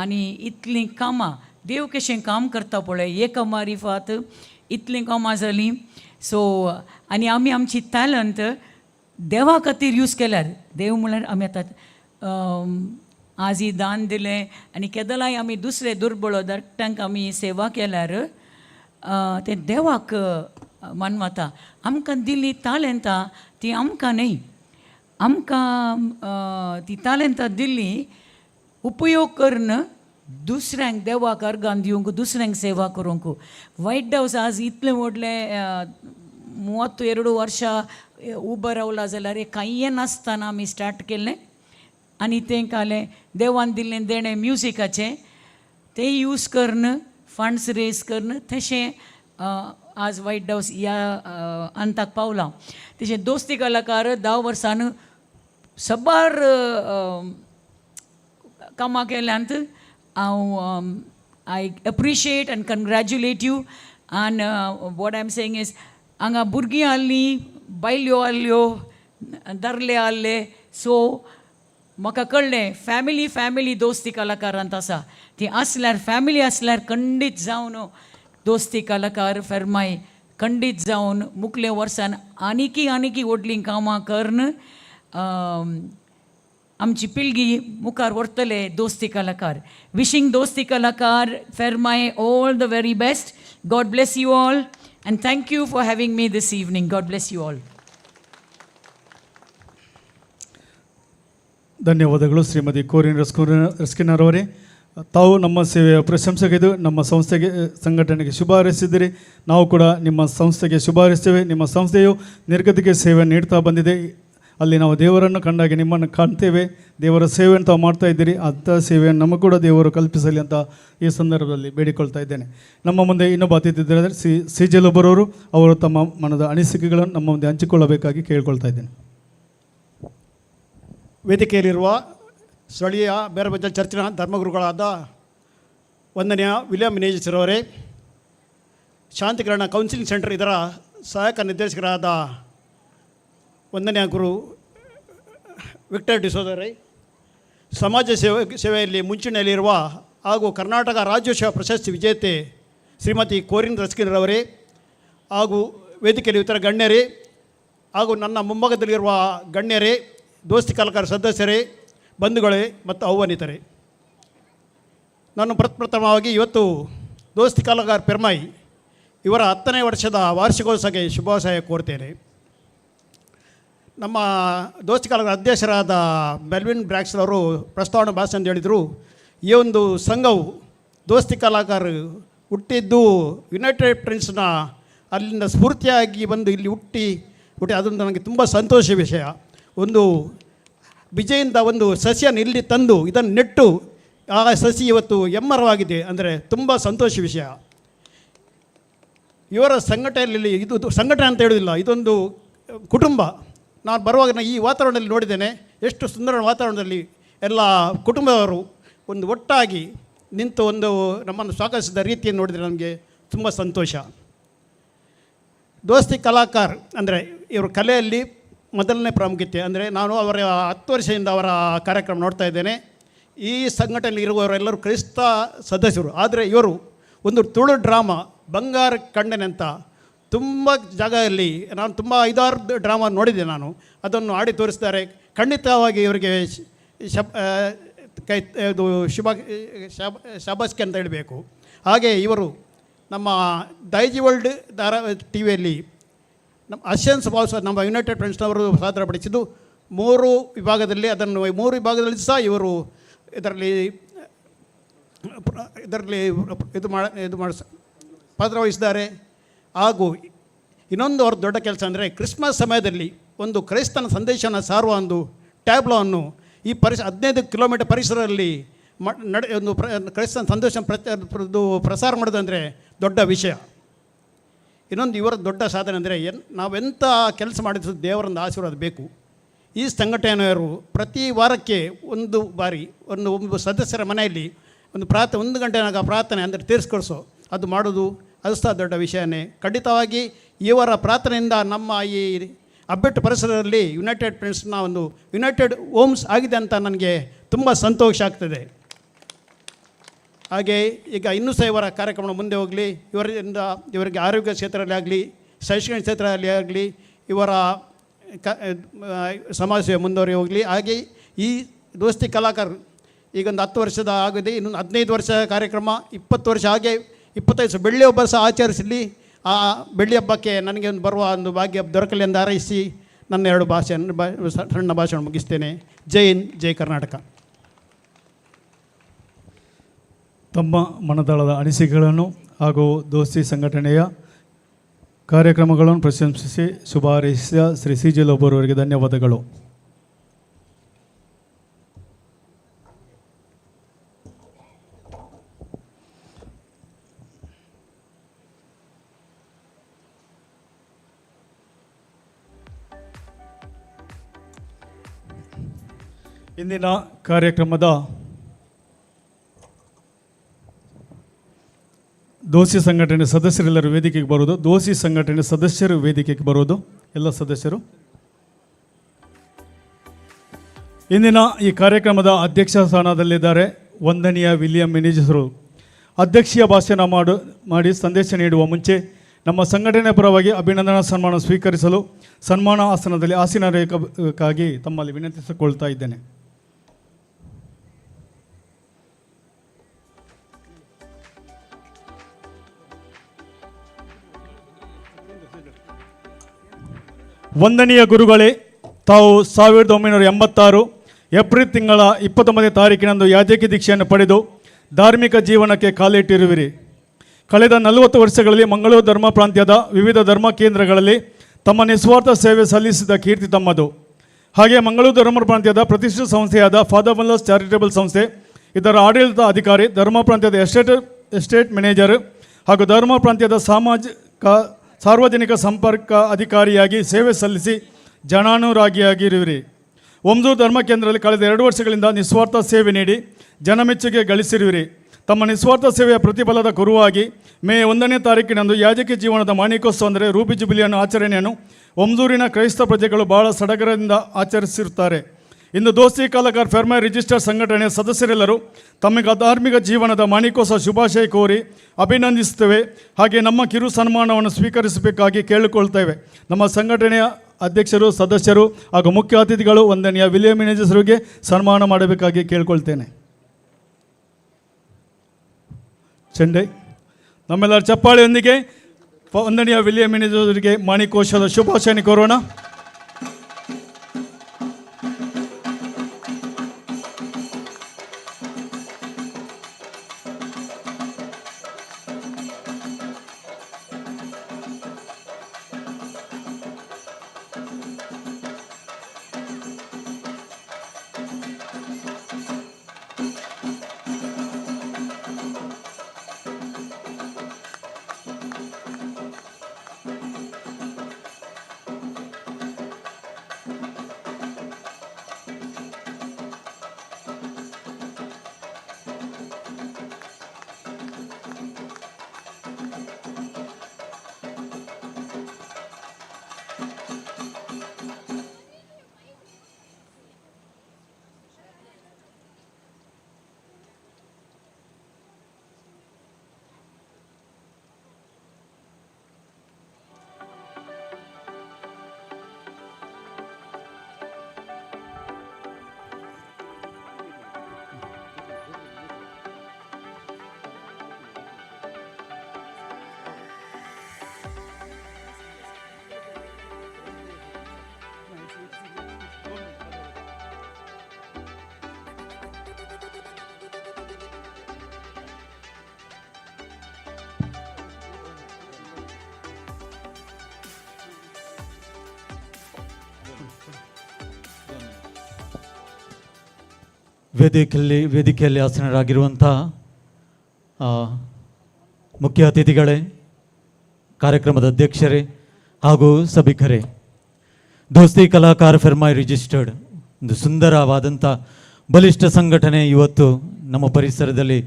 आनी इतलीं कामां देव कशें काम करता पळय, एका मारिफात इतलीं कामां जालीं. सो आनी आमी आमची टॅलंट देवा खातीर यूज केल्यार, देव म्हळ्यार आमी आतां आज ही दान दिलें आनी केदलाय आमी दुसरे दुर्बळ धाकट्यांक आमी सेवा केल्यार ते देवाक मानवता. आमकां दिल्ली तालेंतां ती आमकां न्ही, आमकां ती तालेंतां दिल्ली उपयोग करून दुसऱ्यांक देवाक अर्गान दिवंक, दुसऱ्यांक सेवा करूंक. वायट हावस आज इतलें व्हडलें 32 वर्सां उबो रावला जाल्यार कांय नासतना आमी स्टार्ट केल्लें आनी तें कालें देवान दिल्लें देणें म्युजिकाचें तें यूज करून फंड्स रेज करून तशें आज वायट हावस ह्या अंताक पावलां. तेजें दोस्ती कलाकार 10 वर्सान सबार कामां केल्यांत हांव I appreciate and congratulate you. And what I am saying is हांगा भुरगीं आहलीं, बायल्यो आहल्यो, दादले आहले. सो म्हाका कळ्ळें फॅमिली दोस्ती कलाकारांत आसा. ती आसल्यार फॅमिली आसल्यार खंडीत जावन दोस्ती कलाकार फर्माय खंडीत जावन मुखल्या वर्सान आनीकी व्हडलीं कामां करून आमची पिळगी मुखार व्हरतले दोस्ती कलाकार. विशींग दोस्ती कलाकार फर्माय all the very best. God bless you all and thank you for having me this evening. God bless you all. ಧನ್ಯವಾದಗಳು ಶ್ರೀಮತಿ ಕೋರಿನ್ ರಸ್ಕಿನ್ನರ್ ಅವರೇ. ತಾವು ನಮ್ಮ ಸೇವೆಯ ಪ್ರಶಂಸೆಗೆದು ನಮ್ಮ ಸಂಸ್ಥೆಗೆ ಸಂಘಟನೆಗೆ ಶುಭ ಹಾರೈಸಿದ್ದೀರಿ. ನಾವು ಕೂಡ ನಿಮ್ಮ ಸಂಸ್ಥೆಗೆ ಶುಭ ಹಾರೈಸ್ತೇವೆ. ನಿಮ್ಮ ಸಂಸ್ಥೆಯು ನಿರ್ಗತಿಗೆ ಸೇವೆಯನ್ನು ನೀಡ್ತಾ ಬಂದಿದೆ. ಅಲ್ಲಿ ನಾವು ದೇವರನ್ನು ಕಂಡಾಗ ನಿಮ್ಮನ್ನು ಕಾಣ್ತೇವೆ. ದೇವರ ಸೇವೆಯನ್ನು ತಾವು ಮಾಡ್ತಾ ಇದ್ದೀರಿ. ಅಂಥ ಸೇವೆಯನ್ನು ನಮಗೂ ಕೂಡ ದೇವರು ಕಲ್ಪಿಸಲಿ ಅಂತ ಈ ಸಂದರ್ಭದಲ್ಲಿ ಬೇಡಿಕೊಳ್ತಾ ಇದ್ದೇನೆ. ನಮ್ಮ ಮುಂದೆ ಇನ್ನೊಬ್ಬ ಅತಿಥಿ ಇದ್ದಾರೆ, ಸಿ ಜಲೋಬರವರು. ಅವರು ತಮ್ಮ ಮನದ ಅನಿಸಿಕೆಗಳನ್ನು ನಮ್ಮ ಮುಂದೆ ಹಂಚಿಕೊಳ್ಳಬೇಕಾಗಿ ಕೇಳ್ಕೊಳ್ತಾ ಇದ್ದೇನೆ. ವೇದಿಕೆಯಲ್ಲಿರುವ ಸ್ಥಳೀಯ ಮೇರಮಜ್ಜಲ್ ಚರ್ಚಿನ ಧರ್ಮಗುರುಗಳಾದ ವಂದನೆಯ ವಿಲಿಯಂ ಮಿನೇಜರ್ ಅವರೇ, ಶಾಂತಿಕಿರಣ ಕೌನ್ಸಿಲಿಂಗ್ ಸೆಂಟರ್ ಇದರ ಸಹಾಯಕ ನಿರ್ದೇಶಕರಾದ ವಂದನೆಯ ಗುರು ವಿಕ್ಟರ್ ಡಿಸೋದರೇ, ಸಮಾಜ ಸೇವೆಯಲ್ಲಿ ಮುಂಚೂಣಿಯಲ್ಲಿರುವ ಹಾಗೂ ಕರ್ನಾಟಕ ರಾಜ್ಯೋತ್ಸವ ಪ್ರಶಸ್ತಿ ವಿಜೇತೆ ಶ್ರೀಮತಿ ಕೋರಿನ್ ರಸ್ಕಿನ್ನರ್ ಅವರೇ, ಹಾಗೂ ವೇದಿಕೆಯಲ್ಲಿ ಇತರ ಗಣ್ಯರೇ, ಹಾಗೂ ನನ್ನ ಮುಂಭಾಗದಲ್ಲಿರುವ ಗಣ್ಯರೇ, ದೋಸ್ತಿ ಕಲಾಕಾರ ಸದಸ್ಯರೇ, ಬಂಧುಗಳೇ ಮತ್ತು ಆಹ್ವಾನಿತರೇ, ನಾನು ಪ್ರಪ್ರಥಮವಾಗಿ ಇವತ್ತು ದೋಸ್ತಿ ಕಲಾಕಾರ ಫೆರ್ಮಾಯ್ ಇವರ 10ನೇ ವರ್ಷದ ವಾರ್ಷಿಕೋತ್ಸವಕ್ಕೆ ಶುಭಾಶಯ ಕೋರ್ತೇನೆ. ನಮ್ಮ ದೋಸ್ತಿ ಕಾಲದ ಅಧ್ಯಕ್ಷರಾದ ಮೆಲ್ವಿನ್ ಬ್ರ್ಯಾಕ್ಸ್ ಅವರು ಪ್ರಸ್ತಾವನೆ ಭಾಷಣ ಹೇಳಿದರು. ಈ ಒಂದು ಸಂಘವು ದೋಸ್ತಿ ಕಲಾಕಾರರು ಹುಟ್ಟಿದ್ದು ಯುನೈಟೆಡ್ ಫ್ರೆಂಡ್ಸ್ನ ಅಲ್ಲಿಂದ ಸ್ಫೂರ್ತಿಯಾಗಿ ಬಂದು ಇಲ್ಲಿ ಹುಟ್ಟಿ ಅದೊಂದು ನನಗೆ ತುಂಬ ಸಂತೋಷ ವಿಷಯ. ಒಂದು ಬೀಜದಿಂದ ಒಂದು ಸಸಿಯನ್ನು ಇಲ್ಲಿ ತಂದು ಇದನ್ನು ನೆಟ್ಟು ಆ ಸಸಿ ಇವತ್ತು ಎಮ್ಮರವಾಗಿದೆ ಅಂದರೆ ತುಂಬ ಸಂತೋಷ ವಿಷಯ. ಇವರ ಸಂಘಟನೆಯಲ್ಲಿ ಇದು ಸಂಘಟನೆ ಅಂತ ಹೇಳೋದಿಲ್ಲ, ಇದೊಂದು ಕುಟುಂಬ. ನಾನು ಬರುವಾಗ ಈ ವಾತಾವರಣದಲ್ಲಿ ನೋಡಿದ್ದೇನೆ, ಎಷ್ಟು ಸುಂದರ ವಾತಾವರಣದಲ್ಲಿ ಎಲ್ಲ ಕುಟುಂಬದವರು ಒಂದು ಒಟ್ಟಾಗಿ ನಿಂತು ಒಂದು ನಮ್ಮನ್ನು ಸ್ವಾಗತಿಸಿದ ರೀತಿಯನ್ನು ನೋಡಿದರೆ ನಮಗೆ ತುಂಬ ಸಂತೋಷ. ದೋಸ್ತಿ ಕಲಾಕಾರ ಅಂದರೆ ಇವರು ಕಲೆಯಲ್ಲಿ ಮೊದಲನೇ ಪ್ರಾಮುಖ್ಯತೆ. ಅಂದರೆ ನಾನು ಅವರ 10 ವರ್ಷದಿಂದ ಅವರ ಕಾರ್ಯಕ್ರಮ ನೋಡ್ತಾ ಇದ್ದೇನೆ. ಈ ಸಂಘಟನೆಯಲ್ಲಿ ಇರುವವರೆಲ್ಲರೂ ಕ್ರೈಸ್ತ ಸದಸ್ಯರು. ಆದರೆ ಇವರು ಒಂದು ತುಳು ಡ್ರಾಮಾ ಬಂಗಾರ ಕಂಡನೆ ಅಂತ ತುಂಬ ಜಾಗದಲ್ಲಿ ನಾನು ತುಂಬ 5-6 ಡ್ರಾಮಾ ನೋಡಿದ್ದೆ ನಾನು. ಅದನ್ನು ಆಡಿ ತೋರಿಸ್ತಾರೆ. ಖಂಡಿತವಾಗಿ ಇವರಿಗೆ ಇದು ಶಾಬಾಸ್ಕೆ ಅಂತ ಹೇಳಬೇಕು. ಹಾಗೆ ಇವರು ನಮ್ಮ ದೈಜಿ ವರ್ಲ್ಡ್ ಟಿ ವಿಯಲ್ಲಿ ನಮ್ಮ ಅಶೆನ್ಸ್ ಬಾಲ್ಸ್ ನಮ್ಮ ಯುನೈಟೆಡ್ ಫ್ರೆಂಡ್ಸ್ನವರು ಸಾದರಪಡಿಸಿದ್ದು 3 ವಿಭಾಗದಲ್ಲಿ. ಅದನ್ನು 3 ವಿಭಾಗದಲ್ಲಿ ಸಹ ಇವರು ಇದರಲ್ಲಿ ಪಾತ್ರವಹಿಸಿದ್ದಾರೆ. ಹಾಗೂ ಇನ್ನೊಂದು ಅವ್ರ ದೊಡ್ಡ ಕೆಲಸ ಅಂದರೆ ಕ್ರಿಸ್ಮಸ್ ಸಮಯದಲ್ಲಿ ಒಂದು ಕ್ರೈಸ್ತನ ಸಂದೇಶವನ್ನು ಸಾರುವ ಒಂದು ಟ್ಯಾಬ್ಲೋವನ್ನು ಈ 15 ಕಿಲೋಮೀಟರ್ ಪರಿಸರದಲ್ಲಿ ಒಂದು ಕ್ರೈಸ್ತನ ಸಂದೇಶ ಪ್ರಸಾರ ಮಾಡೋದಂದರೆ ದೊಡ್ಡ ವಿಷಯ. ಇನ್ನೊಂದು ಇವರ ದೊಡ್ಡ ಸಾಧನೆ ಅಂದರೆ ನಾವೆಂಥ ಕೆಲಸ ಮಾಡಿದ್ರು ದೇವರೊಂದು ಆಶೀರ್ವಾದ ಬೇಕು. ಈ ಸಂಘಟನೆಯವರು ಪ್ರತಿ ವಾರಕ್ಕೆ ಒಂದು ಬಾರಿ ಒಂದು ಸದಸ್ಯರ ಮನೆಯಲ್ಲಿ ಒಂದು 1 ಗಂಟೆನಾಗ ಪ್ರಾರ್ಥನೆ ಅಂದರೆ ತೀರಿಸ್ಕೊಳಿಸೋ ಅದು ಮಾಡೋದು ಅದು ಸಹ ದೊಡ್ಡ ವಿಷಯನೇ. ಖಂಡಿತವಾಗಿ ಇವರ ಪ್ರಾರ್ಥನೆಯಿಂದ ನಮ್ಮ ಈ ಅಬ್ಬೆಟ್ಟು ಪರಿಸರದಲ್ಲಿ ಯುನೈಟೆಡ್ ಫ್ರೆಂಡ್ಸ್ನ ಒಂದು ಯುನೈಟೆಡ್ ಹೋಮ್ಸ್ ಆಗಿದೆ ಅಂತ ನನಗೆ ತುಂಬ ಸಂತೋಷ ಆಗ್ತದೆ. ಹಾಗೆ ಈಗ ಇನ್ನೂ ಸಹ ಇವರ ಕಾರ್ಯಕ್ರಮ ಮುಂದೆ ಹೋಗಲಿ, ಇವರಿಗೆ ಆರೋಗ್ಯ ಕ್ಷೇತ್ರದಲ್ಲಿ ಆಗಲಿ, ಶೈಕ್ಷಣಿಕ ಕ್ಷೇತ್ರದಲ್ಲಿ ಆಗಲಿ, ಇವರ ಸಮಾಜ ಸೇವೆ ಮುಂದುವರಿ ಹೋಗಲಿ. ಹಾಗೆ ಈ ದೋಸ್ತಿ ಕಲಾಕಾರ ಈಗೊಂದು 10 ವರ್ಷದ ಆಗಿದೆ, ಇನ್ನೊಂದು 15 ವರ್ಷ ಕಾರ್ಯಕ್ರಮ, 20 ವರ್ಷ, ಹಾಗೆ 25 ವರ್ಷ ಬೆಳ್ಳಿ ಹಬ್ಬ ಸಹ ಆಚರಿಸಲಿ. ಆ ಬೆಳ್ಳಿ ಹಬ್ಬಕ್ಕೆ ನನಗೆ ಒಂದು ಬರುವ ಒಂದು ಭಾಗ್ಯ ದೊರಕಲಿ ಎಂದು ಹಾರೈಸಿ ನನ್ನ 2 ಸಣ್ಣ ಭಾಷಣ ಮುಗಿಸ್ತೇನೆ. ಜೈ ಹಿಂದ್, ಜೈ ಕರ್ನಾಟಕ. ತಮ್ಮ ಮನದಾಳದ ಅನಿಸಿಕೆಗಳನ್ನು ಹಾಗೂ ದೋಸ್ತಿ ಸಂಘಟನೆಯ ಕಾರ್ಯಕ್ರಮಗಳನ್ನು ಪ್ರಶಂಸಿಸಿ ಶುಭ ಹಾರೈಸಿದ ಶ್ರೀ CJ ಲೋಬೋರ್ ಅವರಿಗೆ ಧನ್ಯವಾದಗಳು. ಇಂದಿನ ಕಾರ್ಯಕ್ರಮದ ದೋಸ್ತಿ ಸಂಘಟನೆ ಸದಸ್ಯರೆಲ್ಲರೂ ವೇದಿಕೆಗೆ ಬರೋದು. ದೋಸ್ತಿ ಸಂಘಟನೆ ಸದಸ್ಯರು ವೇದಿಕೆಗೆ ಬರೋದು. ಎಲ್ಲ ಸದಸ್ಯರು ಇಂದಿನ ಈ ಕಾರ್ಯಕ್ರಮದ ಅಧ್ಯಕ್ಷ ಸ್ಥಾನದಲ್ಲಿದ್ದಾರೆ ವಂದನೀಯ ವಿಲಿಯಂ ಮಿನಿಜರು. ಅಧ್ಯಕ್ಷೀಯ ಭಾಷಣ ಮಾಡಿ ಸಂದೇಶ ನೀಡುವ ಮುಂಚೆ ನಮ್ಮ ಸಂಘಟನೆ ಪರವಾಗಿ ಅಭಿನಂದನಾ ಸನ್ಮಾನ ಸ್ವೀಕರಿಸಲು ಸನ್ಮಾನ ಆಸನದಲ್ಲಿ ಆಸೀನರಾಗಬೇಕಾಗಿ ತಮ್ಮಲ್ಲಿ ವಿನಂತಿಸಿಕೊಳ್ತಾ ಇದ್ದೇನೆ. ವಂದನೀಯ ಗುರುಗಳೇ, ತಾವು 1986 ಏಪ್ರಿಲ್ ತಿಂಗಳ 29ನೇ ತಾರೀಕಿನಂದು ಯಾಜಕಿ ದೀಕ್ಷೆಯನ್ನು ಪಡೆದು ಧಾರ್ಮಿಕ ಜೀವನಕ್ಕೆ ಕಾಲಿಟ್ಟಿರುವಿರಿ. ಕಳೆದ 40 ವರ್ಷಗಳಲ್ಲಿ ಮಂಗಳೂರು ಧರ್ಮ ಪ್ರಾಂತ್ಯದ ವಿವಿಧ ಧರ್ಮ ಕೇಂದ್ರಗಳಲ್ಲಿ ತಮ್ಮ ನಿಸ್ವಾರ್ಥ ಸೇವೆ ಸಲ್ಲಿಸಿದ ಕೀರ್ತಿ ತಮ್ಮದು. ಹಾಗೆ ಮಂಗಳೂರು ಧರ್ಮ ಪ್ರಾಂತ್ಯದ ಪ್ರತಿಷ್ಠಿತ ಸಂಸ್ಥೆಯಾದ ಫಾದರ್ ಮಲ್ಲರ್ಸ್ ಚಾರಿಟೇಬಲ್ ಸಂಸ್ಥೆ, ಇದರ ಆಡಳಿತ ಅಧಿಕಾರಿ, ಧರ್ಮ ಪ್ರಾಂತ್ಯದ ಎಸ್ಟೇಟ್ ಮ್ಯಾನೇಜರ್ ಹಾಗೂ ಧರ್ಮ ಪ್ರಾಂತ್ಯದ ಸಾರ್ವಜನಿಕ ಸಂಪರ್ಕ ಅಧಿಕಾರಿಯಾಗಿ ಸೇವೆ ಸಲ್ಲಿಸಿ ಜನಾನುರಾಗಿಯಾಗಿರುವಿರಿ. ಒಮ್ಜೂರು ಧರ್ಮ ಕೇಂದ್ರದಲ್ಲಿ ಕಳೆದ 2 ವರ್ಷಗಳಿಂದ ನಿಸ್ವಾರ್ಥ ಸೇವೆ ನೀಡಿ ಜನಮೆಚ್ಚುಗೆ ಗಳಿಸಿರುವಿರಿ. ತಮ್ಮ ನಿಸ್ವಾರ್ಥ ಸೇವೆಯ ಪ್ರತಿಫಲದ ಕುರುವಾಗಿ ಮೇ 1ನೇ ತಾರೀಕಿನಂದು ಯಾಜಕಿ ಜೀವನದ ಮಾಣಿಕೋತ್ಸವ ಅಂದರೆ ರೂಬಿ ಜುಬಿಲಿಯನ್ನು ಆಚರಣೆಯನ್ನು ಒಮ್ಜೂರಿನ ಕ್ರೈಸ್ತ ಪ್ರಜೆಗಳು ಬಹಳ ಸಡಗರದಿಂದ ಆಚರಿಸಿರುತ್ತಾರೆ. ಇಂದು ದೋಸ್ತಿ ಕಲಾಕಾರ ಫೆರ್ಮಾ ರಿಜಿಸ್ಟರ್ ಸಂಘಟನೆಯ ಸದಸ್ಯರೆಲ್ಲರೂ ತಮಗೆ ಧಾರ್ಮಿಕ ಜೀವನದ ಮಾಣಿಕೋತ್ಸವ ಶುಭಾಶಯ ಕೋರಿ ಅಭಿನಂದಿಸುತ್ತೇವೆ. ಹಾಗೆ ನಮ್ಮ ಕಿರು ಸನ್ಮಾನವನ್ನು ಸ್ವೀಕರಿಸಬೇಕಾಗಿ ಕೇಳಿಕೊಳ್ತೇವೆ. ನಮ್ಮ ಸಂಘಟನೆಯ ಅಧ್ಯಕ್ಷರು, ಸದಸ್ಯರು ಹಾಗೂ ಮುಖ್ಯ ಅತಿಥಿಗಳು ವಂದನೀಯ ವಿಲಿಯಂ ಮಿನಿಜರ್ಸ್ರಿಗೆ ಸನ್ಮಾನ ಮಾಡಬೇಕಾಗಿ ಕೇಳ್ಕೊಳ್ತೇನೆ. ಚೆಂಡೆ ನಮ್ಮೆಲ್ಲರ ಚಪ್ಪಾಳೆಯೊಂದಿಗೆ ವಂದನೀಯ ವಿಲಿಯಂ ಮಿನಿಜರ್ಸ್ರಿಗೆ ಮಾಣಿಕೋತ್ಸವದ ಶುಭಾಶಯ ಕೋರೋಣ. ವೇದಿಕೆಯಲ್ಲಿ ಆಸೀನರಾಗಿರುವಂಥ ಮುಖ್ಯ ಅತಿಥಿಗಳೇ, ಕಾರ್ಯಕ್ರಮದ ಅಧ್ಯಕ್ಷರೇ ಹಾಗೂ ಸಭಿಕರೇ, ದೋಸ್ತಿ ಕಲಾಕಾರ ಫೆರ್ಮಾಯ್ ರಿಜಿಸ್ಟರ್ಡ್ ಒಂದು ಸುಂದರವಾದಂಥ ಬಲಿಷ್ಠ ಸಂಘಟನೆ ಇವತ್ತು ನಮ್ಮ ಪರಿಸರದಲ್ಲಿ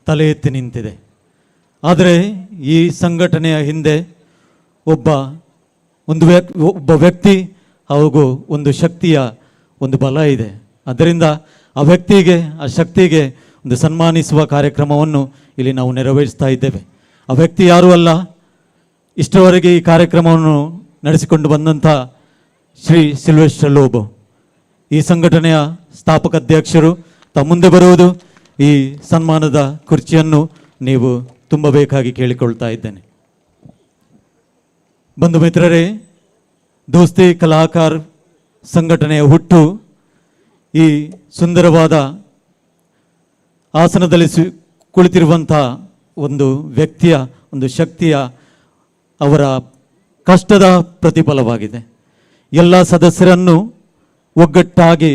ತಲೆ ಎತ್ತಿ ನಿಂತಿದೆ. ಆದರೆ ಈ ಸಂಘಟನೆಯ ಹಿಂದೆ ಒಬ್ಬ ವ್ಯಕ್ತಿ ಹಾಗೂ ಒಂದು ಶಕ್ತಿಯ ಒಂದು ಬಲ ಇದೆ. ಅದರಿಂದ ಆ ವ್ಯಕ್ತಿಗೆ, ಆ ಶಕ್ತಿಗೆ ಒಂದು ಸನ್ಮಾನಿಸುವ ಕಾರ್ಯಕ್ರಮವನ್ನು ಇಲ್ಲಿ ನಾವು ನೆರವೇರಿಸ್ತಾ ಇದ್ದೇವೆ. ಆ ವ್ಯಕ್ತಿ ಯಾರೂ ಅಲ್ಲ, ಇಷ್ಟರವರೆಗೆ ಈ ಕಾರ್ಯಕ್ರಮವನ್ನು ನಡೆಸಿಕೊಂಡು ಬಂದಂಥ ಶ್ರೀ ಸಿಲ್ವೆಸ್ಟರ್ ಲೋಬೋ, ಈ ಸಂಘಟನೆಯ ಸ್ಥಾಪಕ ಅಧ್ಯಕ್ಷರು. ತಾವು ಮುಂದೆ ಬರುವುದು ಈ ಸನ್ಮಾನದ ಕುರ್ಚಿಯನ್ನು ನೀವು ತುಂಬಬೇಕಾಗಿ ಕೇಳಿಕೊಳ್ತಾ ಇದ್ದೇನೆ. ಬಂಧು ಮಿತ್ರರೇ, ದೋಸ್ತಿ ಕಲಾಕಾರ ಸಂಘಟನೆಯ ಹುಟ್ಟು ಈ ಸುಂದರವಾದ ಆಸನದಲ್ಲಿ ಕುಳಿತಿರುವಂಥ ಒಂದು ವ್ಯಕ್ತಿಯ, ಒಂದು ಶಕ್ತಿಯ, ಅವರ ಕಷ್ಟದ ಪ್ರತಿಫಲವಾಗಿದೆ. ಎಲ್ಲ ಸದಸ್ಯರನ್ನು ಒಗ್ಗಟ್ಟಾಗಿ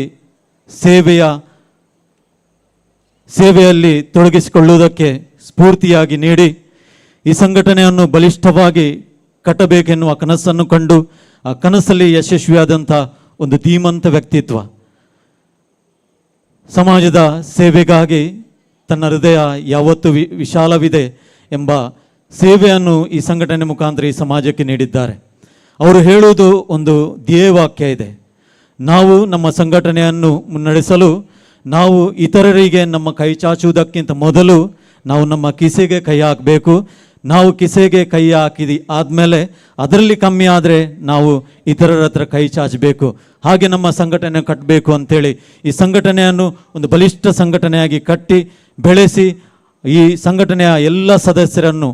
ಸೇವೆಯಲ್ಲಿ ತೊಡಗಿಸಿಕೊಳ್ಳುವುದಕ್ಕೆ ಸ್ಫೂರ್ತಿಯಾಗಿ ನೀಡಿ ಈ ಸಂಘಟನೆಯನ್ನು ಬಲಿಷ್ಠವಾಗಿ ಕಟ್ಟಬೇಕೆನ್ನುವ ಕನಸನ್ನು ಕಂಡು ಆ ಕನಸಲ್ಲಿ ಯಶಸ್ವಿಯಾದಂಥ ಒಂದು ಧೀಮಂತ ವ್ಯಕ್ತಿತ್ವ. ಸಮಾಜದ ಸೇವೆಗಾಗಿ ತನ್ನ ಹೃದಯ ಯಾವತ್ತೂ ವಿಶಾಲವಿದೆ ಎಂಬ ಸೇವೆಯನ್ನು ಈ ಸಂಘಟನೆ ಮುಖಾಂತರ ಈ ಸಮಾಜಕ್ಕೆ ನೀಡಿದ್ದಾರೆ. ಅವರು ಹೇಳುವುದು ಒಂದು ಧ್ಯೇಯವಾಕ್ಯ ಇದೆ. ನಾವು ನಮ್ಮ ಸಂಘಟನೆಯನ್ನು ಮುನ್ನಡೆಸಲು ನಾವು ಇತರರಿಗೆ ನಮ್ಮ ಕೈ ಚಾಚುವುದಕ್ಕಿಂತ ಮೊದಲು ನಾವು ನಮ್ಮ ಕಿಸೆಗೆ ಕೈ ಹಾಕಬೇಕು. ನಾವು ಕಿಸೆಗೆ ಕೈ ಆದಮೇಲೆ ಅದರಲ್ಲಿ ಕಮ್ಮಿ ಆದರೆ ನಾವು ಇತರರ ಹತ್ರ ಕೈ ಚಾಚಬೇಕು. ಹಾಗೆ ನಮ್ಮ ಸಂಘಟನೆ ಕಟ್ಟಬೇಕು ಅಂಥೇಳಿ ಈ ಸಂಘಟನೆಯನ್ನು ಒಂದು ಬಲಿಷ್ಠ ಸಂಘಟನೆಯಾಗಿ ಕಟ್ಟಿ ಬೆಳೆಸಿ ಈ ಸಂಘಟನೆಯ ಎಲ್ಲ ಸದಸ್ಯರನ್ನು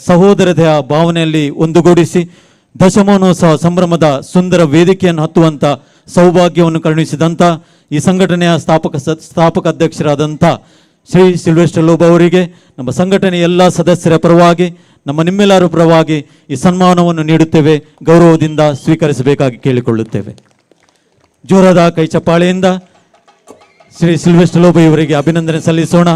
ಸಹೋದರತೆಯ ಭಾವನೆಯಲ್ಲಿ ಒಂದುಗೂಡಿಸಿ ದಶಮಾನೋತ್ಸವ ಸಂಭ್ರಮದ ಸುಂದರ ವೇದಿಕೆಯನ್ನು ಹತ್ತುವಂಥ ಸೌಭಾಗ್ಯವನ್ನು ಕರುಣಿಸಿದಂಥ ಈ ಸಂಘಟನೆಯ ಸ್ಥಾಪಕ ಅಧ್ಯಕ್ಷರಾದಂಥ ಶ್ರೀ ಸಿಲ್ವೆಸ್ಟರ್ ಲೋಬೋ ಅವರಿಗೆ ನಮ್ಮ ಸಂಘಟನೆಯ ಎಲ್ಲ ಸದಸ್ಯರ ಪರವಾಗಿ, ನಿಮ್ಮೆಲ್ಲರ ಪರವಾಗಿ ಈ ಸನ್ಮಾನವನ್ನು ನೀಡುತ್ತೇವೆ. ಗೌರವದಿಂದ ಸ್ವೀಕರಿಸಬೇಕಾಗಿ ಕೇಳಿಕೊಳ್ಳುತ್ತೇವೆ. ಜೋರಾದ ಕೈ ಚಪ್ಪಾಳೆಯಿಂದ ಶ್ರೀ ಸಿಲ್ವೆಸ್ಟರ್ ಲೋಬೋ ಇವರಿಗೆ ಅಭಿನಂದನೆ ಸಲ್ಲಿಸೋಣ.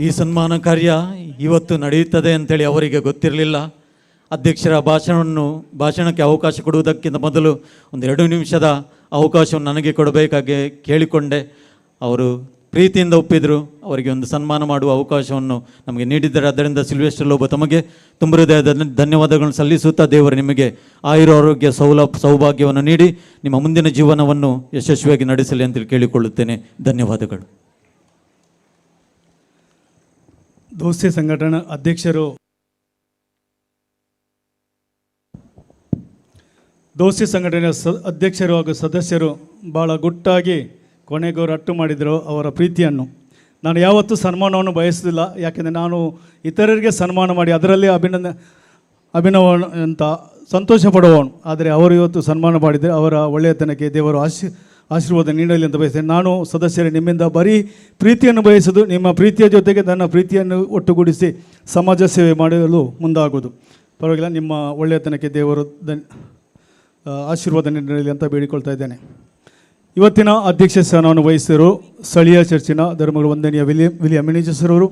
ಈ ಸನ್ಮಾನ ಕಾರ್ಯ ಇವತ್ತು ನಡೆಯುತ್ತದೆ ಅಂತೇಳಿ ಅವರಿಗೆ ಗೊತ್ತಿರಲಿಲ್ಲ. ಅಧ್ಯಕ್ಷರ ಭಾಷಣಕ್ಕೆ ಅವಕಾಶ ಕೊಡುವುದಕ್ಕಿಂತ ಮೊದಲು ಒಂದು 2 ನಿಮಿಷದ ಅವಕಾಶವನ್ನು ನನಗೆ ಕೊಡಬೇಕಾಗಿ ಕೇಳಿಕೊಂಡೆ. ಅವರು ಪ್ರೀತಿಯಿಂದ ಒಪ್ಪಿದರು. ಅವರಿಗೆ ಒಂದು ಸನ್ಮಾನ ಮಾಡುವ ಅವಕಾಶವನ್ನು ನಮಗೆ ನೀಡಿದ್ದಾರೆ. ಅದರಿಂದ ಸಿಲ್ವೆಸ್ಟರ್ ಲೋಬೋ ತಮಗೆ ತುಂಬ ಹೃದಯದ ಧನ್ಯವಾದಗಳನ್ನು ಸಲ್ಲಿಸುತ್ತಾ, ದೇವರು ನಿಮಗೆ ಆಯುರಾರೋಗ್ಯ ಸೌಭಾಗ್ಯವನ್ನು ನೀಡಿ ನಿಮ್ಮ ಮುಂದಿನ ಜೀವನವನ್ನು ಯಶಸ್ವಿಯಾಗಿ ನಡೆಸಲಿ ಅಂತೇಳಿ ಕೇಳಿಕೊಳ್ಳುತ್ತೇನೆ. ಧನ್ಯವಾದಗಳು. ದೋಸ್ತಿ ಸಂಘಟನಾ ಅಧ್ಯಕ್ಷರು ದೋಸ್ತಿ ಸಂಘಟನೆಯ ಅಧ್ಯಕ್ಷರು ಹಾಗೂ ಸದಸ್ಯರು ಭಾಳ ಗುಟ್ಟಾಗಿ ಕೊನೆಗೂ ರಟ್ಟು ಮಾಡಿದರು ಅವರ ಪ್ರೀತಿಯನ್ನು. ನಾನು ಯಾವತ್ತೂ ಸನ್ಮಾನವನ್ನು ಬಯಸುವುದಿಲ್ಲ, ಯಾಕೆಂದರೆ ನಾನು ಇತರರಿಗೆ ಸನ್ಮಾನ ಮಾಡಿ ಅದರಲ್ಲಿ ಅಭಿನವ ಅಂತ ಸಂತೋಷ ಪಡುವವನು. ಆದರೆ ಅವರು ಇವತ್ತು ಸನ್ಮಾನ ಮಾಡಿದರೆ ಅವರ ಒಳ್ಳೆಯತನಕ್ಕೆ ದೇವರು ಆಶೀರ್ವಾದ ನೀಡಲಿ ಅಂತ ಬಯಸ್ತೇನೆ. ನಾನು ಸದಸ್ಯರೇ ನಿಮ್ಮಿಂದ ಬರೀ ಪ್ರೀತಿಯನ್ನು ಬಯಸುವುದು, ನಿಮ್ಮ ಪ್ರೀತಿಯ ಜೊತೆಗೆ ನನ್ನ ಪ್ರೀತಿಯನ್ನು ಒಟ್ಟುಗೂಡಿಸಿ ಸಮಾಜ ಸೇವೆ ಮಾಡಲು ಮುಂದಾಗುವುದು. ಪರವಾಗಿಲ್ಲ, ನಿಮ್ಮ ಒಳ್ಳೆಯತನಕ್ಕೆ ದೇವರು ಆಶೀರ್ವಾದ ನೀಡಲಿ ಅಂತ ಬೇಡಿಕೊಳ್ತಾ ಇದ್ದೇನೆ. ಇವತ್ತಿನ ಅಧ್ಯಕ್ಷ ಸ್ಥಾನವನ್ನು ವಹಿಸಿದರು ಸ್ಥಳೀಯ ಚರ್ಚಿನ ಧರ್ಮಗಳ ವಂದನೀಯ ವಿಲಿಯಂ ಮಿನಿಜಸರವರು.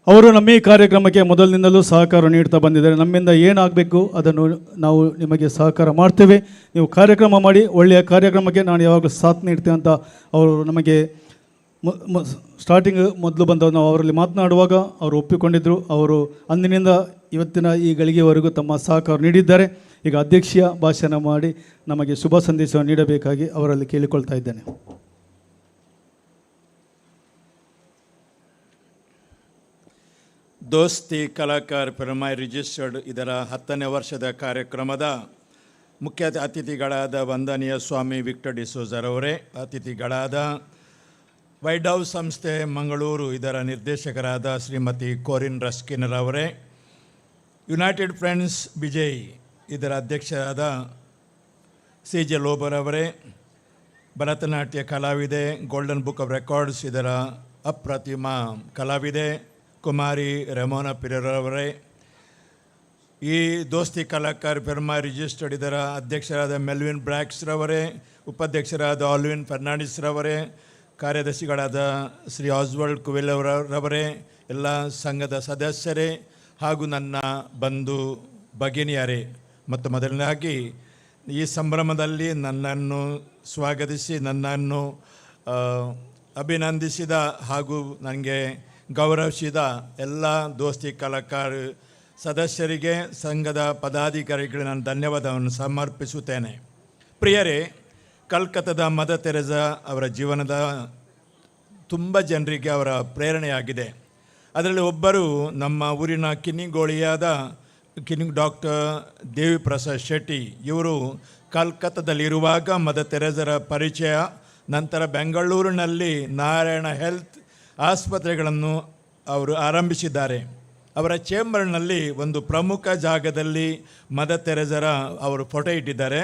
ಅವರು ನಮ್ಮ ಈ ಕಾರ್ಯಕ್ರಮಕ್ಕೆ ಮೊದಲಿನಿಂದಲೂ ಸಹಕಾರ ನೀಡ್ತಾ ಬಂದಿದ್ದಾರೆ. ನಮ್ಮಿಂದ ಏನಾಗಬೇಕು ಅದನ್ನು ನಾವು ನಿಮಗೆ ಸಹಕಾರ ಮಾಡ್ತೇವೆ, ನೀವು ಕಾರ್ಯಕ್ರಮ ಮಾಡಿ, ಒಳ್ಳೆಯ ಕಾರ್ಯಕ್ರಮಕ್ಕೆ ನಾನು ಯಾವಾಗಲೂ ಸಾಥ್ ನೀಡ್ತೇವೆ ಅಂತ ಅವರು ನಮಗೆ ಸ್ಟಾರ್ಟಿಂಗ್ ಮೊದಲು ಬಂದವರು ನಾವು ಅವರಲ್ಲಿ ಮಾತನಾಡುವಾಗ ಅವರು ಒಪ್ಪಿಕೊಂಡಿದ್ದರು. ಅವರು ಅಂದಿನಿಂದ ಇವತ್ತಿನ ಈ ಗಳಿಗೆವರೆಗೂ ತಮ್ಮ ಸಹಕಾರ ನೀಡಿದ್ದಾರೆ. ಈಗ ಅಧ್ಯಕ್ಷೀಯ ಭಾಷಣ ಮಾಡಿ ನಮಗೆ ಶುಭ ಸಂದೇಶವನ್ನು ನೀಡಬೇಕಾಗಿ ಅವರಲ್ಲಿ ಕೇಳಿಕೊಳ್ತಾ ಇದ್ದೇನೆ. ದೋಸ್ತಿ ಕಲಾಕಾರ ಪೆರ್ಮಾಯ್ ರಿಜಿಸ್ಟರ್ಡ್ ಇದರ 10ನೇ ವರ್ಷದ ಕಾರ್ಯಕ್ರಮದ ಮುಖ್ಯ ಅತಿಥಿಗಳಾದ ವಂದನೀಯ ಸ್ವಾಮಿ ವಿಕ್ಟರ್ ಡಿಸೋಜರವರೇ, ಅತಿಥಿಗಳಾದ ವೈಟ್ ಹೌಸ್ ಸಂಸ್ಥೆ ಮಂಗಳೂರು ಇದರ ನಿರ್ದೇಶಕರಾದ ಶ್ರೀಮತಿ ಕೋರಿನ್ ರಸ್ಕಿನರವರೇ, ಯುನೈಟೆಡ್ ಫ್ರೆಂಡ್ಸ್ ವಿಜಯ್ ಇದರ ಅಧ್ಯಕ್ಷರಾದ ಸಿ ಜೆ ಲೋಬರವರೇ, ಭರತನಾಟ್ಯ ಕಲಾವಿದೆ, ಗೋಲ್ಡನ್ ಬುಕ್ ಆಫ್ ರೆಕಾರ್ಡ್ಸ್ ಇದರ ಅಪ್ರತಿಮ ಕಲಾವಿದೆ ಕುಮಾರಿ ರೆಮೋನಾ ಪಿರರವರೇ, ಈ ದೋಸ್ತಿ ಕಲಾಕಾರ ಪೆರ್ಮಾಯ್ ರಿಜಿಸ್ಟರ್ಡ್ ಇದರ ಅಧ್ಯಕ್ಷರಾದ ಮೆಲ್ವಿನ್ ಬ್ರ್ಯಾಕ್ಸ್ರವರೇ, ಉಪಾಧ್ಯಕ್ಷರಾದ ಆಲ್ವಿನ್ ಫರ್ನಾಂಡಿಸ್ರವರೇ, ಕಾರ್ಯದರ್ಶಿಗಳಾದ ಶ್ರೀ ಆಸ್ವಲ್ಡ್ ಕುವೆಲರವರೇ, ಎಲ್ಲ ಸಂಘದ ಸದಸ್ಯರೇ ಹಾಗೂ ನನ್ನ ಬಂಧು ಭಗಿನಿಯರೇ, ಮತ್ತು ಮೊದಲನೇದಾಗಿ ಈ ಸಂಭ್ರಮದಲ್ಲಿ ನನ್ನನ್ನು ಸ್ವಾಗತಿಸಿ ನನ್ನನ್ನು ಅಭಿನಂದಿಸಿದ ಹಾಗೂ ನನಗೆ ಗೌರವಿಸಿದ ಎಲ್ಲ ದೋಸ್ತಿ ಕಲಾಕಾರ ಸದಸ್ಯರಿಗೆ, ಸಂಘದ ಪದಾಧಿಕಾರಿಗಳಿಗೆ ನಾನು ಧನ್ಯವಾದವನ್ನು ಸಮರ್ಪಿಸುತ್ತೇನೆ. ಪ್ರಿಯರೇ, ಕಲ್ಕತ್ತಾದ ಮದರ್ ತೆರೆಸಾ ಅವರ ಜೀವನದ ತುಂಬ ಜನರಿಗೆ ಅವರ ಪ್ರೇರಣೆಯಾಗಿದೆ. ಅದರಲ್ಲಿ ಒಬ್ಬರು ನಮ್ಮ ಊರಿನ ಕಿನ್ನಿಗೋಳಿಯಾದ ಡಾಕ್ಟರ್ ದೇವಿ ಪ್ರಸಾದ್ ಶೆಟ್ಟಿ. ಇವರು ಕಲ್ಕತ್ತಾದಲ್ಲಿರುವಾಗ ಮದರ್ ತೆರೆಸರ ಪರಿಚಯ, ನಂತರ ಬೆಂಗಳೂರಿನಲ್ಲಿ ನಾರಾಯಣ ಹೆಲ್ತ್ ಆಸ್ಪತ್ರೆಗಳನ್ನು ಅವರು ಆರಂಭಿಸಿದ್ದಾರೆ. ಅವರ ಚೇಂಬರ್ನಲ್ಲಿ ಒಂದು ಪ್ರಮುಖ ಜಾಗದಲ್ಲಿ ಮದರ್ ತೆರೆಸರ ಅವರು ಫೋಟೋ ಇಟ್ಟಿದ್ದಾರೆ.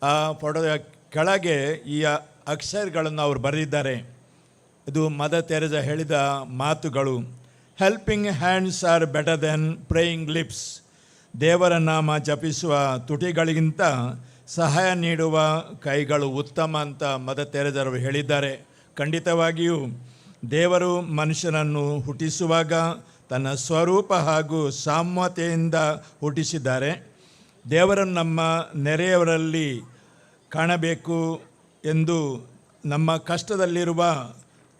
ಆ ಫೋಟೋದ ಕೆಳಗೆ ಈ ಅಕ್ಷರಗಳನ್ನು ಅವರು ಬರೆದಿದ್ದಾರೆ. ಇದು ಮದರ್ ತೆರೆಸಾ ಹೇಳಿದ ಮಾತುಗಳು. Helping hands are better than praying lips. ದೇವರ ನಾಮ ಜಪಿಸುವ ತುಟಿಗಳಿಗಿಂತ ಸಹಾಯ ನೀಡುವ ಕೈಗಳು ಉತ್ತಮ ಅಂತ ಮದರ್ ತೆರೆಸಾ ಹೇಳಿದ್ದಾರೆ. ಖಂಡಿತವಾಗಿಯೂ ದೇವರು ಮನುಷ್ಯನನ್ನು ಹುಟ್ಟಿಸುವಾಗ ತನ್ನ ಸ್ವರೂಪ ಹಾಗೂ ಸಾಮ್ಯತೆಯಿಂದ ಹುಟ್ಟಿಸಿದ್ದಾರೆ. ದೇವರನ್ನು ನಮ್ಮ ನೆರೆಯವರಲ್ಲಿ ಕಾಣಬೇಕು ಎಂದು ನಮ್ಮ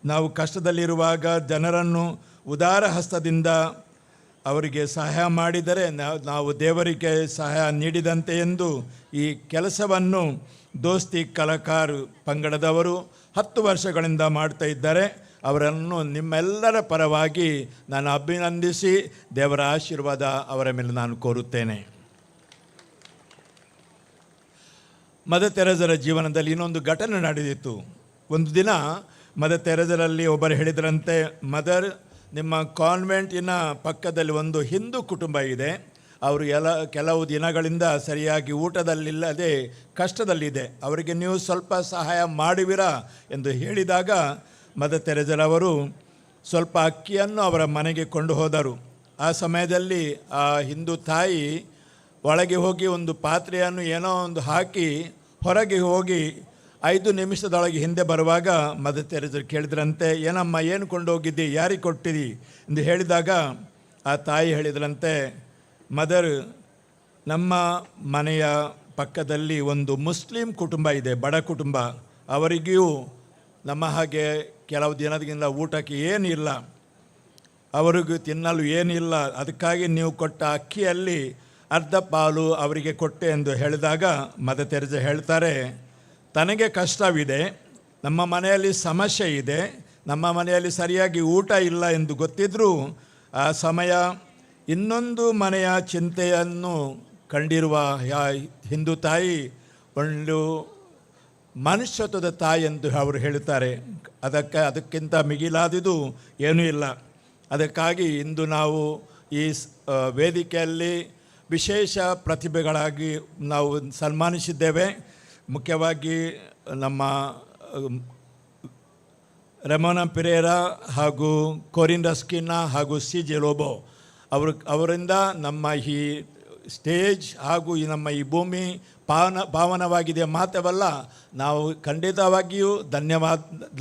ನಾವು ಕಷ್ಟದಲ್ಲಿರುವಾಗ ಜನರನ್ನು ಉದಾರ ಹಸ್ತದಿಂದ ಅವರಿಗೆ ಸಹಾಯ ಮಾಡಿದರೆ ನಾವು ದೇವರಿಗೆ ಸಹಾಯ ನೀಡಿದಂತೆ ಎಂದು ಈ ಕೆಲಸವನ್ನು ದೋಸ್ತಿ ಕಲಾಕಾರ ಪಂಗಡದವರು 10 ವರ್ಷಗಳಿಂದ ಮಾಡ್ತಾ ಇದ್ದಾರೆ. ಅವರನ್ನು ನಿಮ್ಮೆಲ್ಲರ ಪರವಾಗಿ ನಾನು ಅಭಿನಂದಿಸಿ ದೇವರ ಆಶೀರ್ವಾದ ಅವರ ಮೇಲೆ ನಾನು ಕೋರುತ್ತೇನೆ. ಮದರ್ ತೆರೆಸರ ಜೀವನದಲ್ಲಿ ಇನ್ನೊಂದು ಘಟನೆ ನಡೆದಿತ್ತು. ಒಂದು ದಿನ ಮದರ್ ತೆರೆಸರಲ್ಲಿ ಒಬ್ಬರು ಹೇಳಿದರಂತೆ, ಮದರ್, ನಿಮ್ಮ ಕಾನ್ವೆಂಟಿನ ಪಕ್ಕದಲ್ಲಿ ಒಂದು ಹಿಂದೂ ಕುಟುಂಬ ಇದೆ. ಅವರು ಕೆಲವು ದಿನಗಳಿಂದ ಸರಿಯಾಗಿ ಊಟದಲ್ಲಿಲ್ಲದೆ ಕಷ್ಟದಲ್ಲಿದೆ. ಅವರಿಗೆ ನೀವು ಸ್ವಲ್ಪ ಸಹಾಯ ಮಾಡುವಿರಾ ಎಂದು ಹೇಳಿದಾಗ ಮದರ್ ತೆರೆಸರವರು ಸ್ವಲ್ಪ ಅಕ್ಕಿಯನ್ನು ಅವರ ಮನೆಗೆ ಕೊಂಡು ಹೋದರು. ಆ ಸಮಯದಲ್ಲಿ ಆ ಹಿಂದೂ ತಾಯಿ ಒಳಗೆ ಹೋಗಿ ಒಂದು ಪಾತ್ರೆಯನ್ನು ಏನೋ ಒಂದು ಹಾಕಿ ಹೊರಗೆ ಹೋಗಿ 5 ನಿಮಿಷದೊಳಗೆ ಹಿಂದೆ ಬರುವಾಗ ಮದರ್ ತೆರೆಸರು ಕೇಳಿದ್ರಂತೆ, ಏನಮ್ಮ, ಏನು ಕೊಂಡೋಗಿದ್ದಿ, ಯಾರಿಗೆ ಕೊಟ್ಟಿದ್ದಿ ಎಂದು ಹೇಳಿದಾಗ ಆ ತಾಯಿ ಹೇಳಿದ್ರಂತೆ, ಮದರ್, ನಮ್ಮ ಮನೆಯ ಪಕ್ಕದಲ್ಲಿ ಒಂದು ಮುಸ್ಲಿಂ ಕುಟುಂಬ ಇದೆ, ಬಡ ಕುಟುಂಬ. ಅವರಿಗೂ ನಮ್ಮ ಹಾಗೆ ಕೆಲವು ದಿನದಿಂದ ಊಟಕ್ಕೆ ಏನಿಲ್ಲ, ಅವರಿಗೂ ತಿನ್ನಲು ಏನಿಲ್ಲ. ಅದಕ್ಕಾಗಿ ನೀವು ಕೊಟ್ಟ ಅಕ್ಕಿಯಲ್ಲಿ ಅರ್ಧ ಪಾಲು ಅವರಿಗೆ ಕೊಟ್ಟೆ ಎಂದು ಹೇಳಿದಾಗ ಮದರ್ ತೆರೆಸಾ ಹೇಳ್ತಾರೆ, ತನಗೆ ಕಷ್ಟವಿದೆ, ನಮ್ಮ ಮನೆಯಲ್ಲಿ ಸಮಸ್ಯೆ ಇದೆ, ನಮ್ಮ ಮನೆಯಲ್ಲಿ ಸರಿಯಾಗಿ ಊಟ ಇಲ್ಲ ಎಂದು ಗೊತ್ತಿದ್ದರೂ ಆ ಸಮಯ ಇನ್ನೊಂದು ಮನೆಯ ಚಿಂತೆಯನ್ನು ಕಂಡಿರುವ ಹಿಂದೂ ತಾಯಿ ಒಂದು ಮನುಷ್ಯತ್ವದ ತಾಯಿ ಎಂದು ಅವರು ಹೇಳುತ್ತಾರೆ. ಅದಕ್ಕಿಂತ ಮಿಗಿಲಾದುದು ಏನೂ ಇಲ್ಲ. ಅದಕ್ಕಾಗಿ ಇಂದು ನಾವು ಈ ವೇದಿಕೆಯಲ್ಲಿ ವಿಶೇಷ ಪ್ರತಿಭೆಗಳಾಗಿ ನಾವು ಸನ್ಮಾನಿಸಿದ್ದೇವೆ. ಮುಖ್ಯವಾಗಿ ನಮ್ಮ ರೆಮೋನಾ ಪಿರೇರಾ ಹಾಗೂ ಕೋರಿನ್ ರಸ್ಕಿನ್ ಹಾಗೂ ಸಿ ಜೆ ಲೋಬೋ ಅವರಿಂದ ನಮ್ಮ ಈ ಸ್ಟೇಜ್ ಹಾಗೂ ನಮ್ಮ ಈ ಭೂಮಿ ಪಾವನವಾಗಿದೆ ಮಾತ್ರವಲ್ಲ, ನಾವು ಖಂಡಿತವಾಗಿಯೂ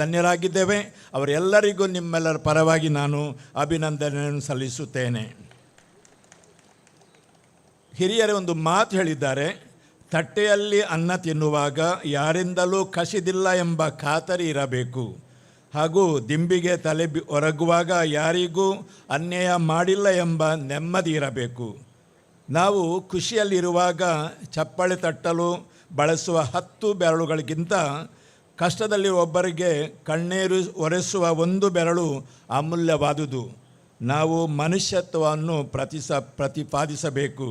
ಧನ್ಯರಾಗಿದ್ದೇವೆ. ಅವರೆಲ್ಲರಿಗೂ ನಿಮ್ಮೆಲ್ಲರ ಪರವಾಗಿ ನಾನು ಅಭಿನಂದನೆಯನ್ನು ಸಲ್ಲಿಸುತ್ತೇನೆ. ಹಿರಿಯರೇ ಒಂದು ಮಾತು ಹೇಳಿದ್ದಾರೆ, ತಟ್ಟೆಯಲ್ಲಿ ಅನ್ನ ತಿನ್ನುವಾಗ ಯಾರಿಂದಲೂ ಕಸಿದಿಲ್ಲ ಎಂಬ ಖಾತರಿ ಇರಬೇಕು. ಹಾಗೂ ದಿಂಬಿಗೆ ತಲೆ ಒರಗುವಾಗ ಯಾರಿಗೂ ಅನ್ಯಾಯ ಮಾಡಿಲ್ಲ ಎಂಬ ನೆಮ್ಮದಿ ಇರಬೇಕು. ನಾವು ಖುಷಿಯಲ್ಲಿರುವಾಗ ಚಪ್ಪಾಳೆ ತಟ್ಟಲು ಬಳಸುವ 10 ಬೆರಳುಗಳಿಗಿಂತ ಕಷ್ಟದಲ್ಲಿ ಒಬ್ಬರಿಗೆ ಕಣ್ಣೀರು ಒರೆಸುವ 1 ಬೆರಳು ಅಮೂಲ್ಯವಾದುದು. ನಾವು ಮನುಷ್ಯತ್ವವನ್ನು ಪ್ರತಿಪಾದಿಸಬೇಕು.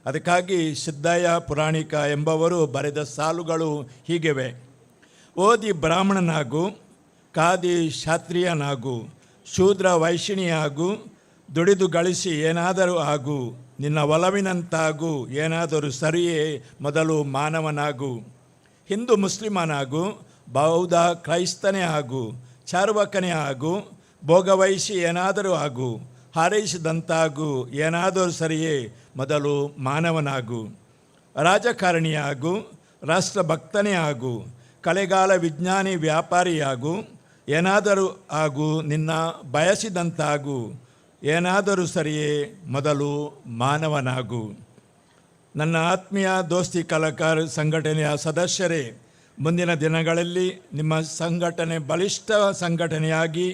ಅದಕ್ಕಾಗಿ ಸಿದ್ದಯ್ಯ ಪುರಾಣಿಕ ಎಂಬವರು ಬರೆದ ಸಾಲುಗಳು ಹೀಗಿವೆ: ಓದಿ ಬ್ರಾಹ್ಮಣನಾಗು, ಕಾದಿ ಕ್ಷತ್ರಿಯನಾಗು, ಶೂದ್ರ ವೈಶ್ಯನಿಯಾಗು, ದುಡಿದು ಗಳಿಸಿ ಏನಾದರೂ ಆಗು, ನಿನ್ನ ಒಲವಿನಂತಾಗು, ಏನಾದರೂ ಸರಿಯೇ ಮೊದಲು ಮಾನವನಾಗು. ಹಿಂದೂ ಮುಸ್ಲಿಮನಾಗು, ಬೌದ್ಧ ಕ್ರೈಸ್ತನೇ ಆಗು, ಚಾರ್ವಕನೇ ಆಗು, ಭೋಗವೈಶಿ ಏನಾದರೂ ಆಗು, ಹಾರೈಸಿದಂತಾಗು, ಏನಾದರೂ ಸರಿಯೇ ಮೊದಲು ಮಾನವನಾಗು. ರಾಜಕಾರಣಿಯಾಗು, ರಾಷ್ಟ್ರಭಕ್ತನೇ ಆಗು, ಕಲೆಗಾಲ ವಿಜ್ಞಾನಿ ವ್ಯಾಪಾರಿಯಾಗು, ಏನಾದರೂ ಆಗು, ನಿನ್ನ ಬಯಸಿದಂತಾಗು, ಏನಾದರೂ ಸರಿಯೇ ಮೊದಲು ಮಾನವನಾಗು. ನನ್ನ ಆತ್ಮೀಯ ದೋಸ್ತಿ ಕಲಾಕಾರ ಸಂಘಟನೆಯ ಸದಸ್ಯರೇ, ಮುಂದಿನ ದಿನಗಳಲ್ಲಿ ನಿಮ್ಮ ಸಂಘಟನೆ ಬಲಿಷ್ಠ ಸಂಘಟನೆಯಾಗಿ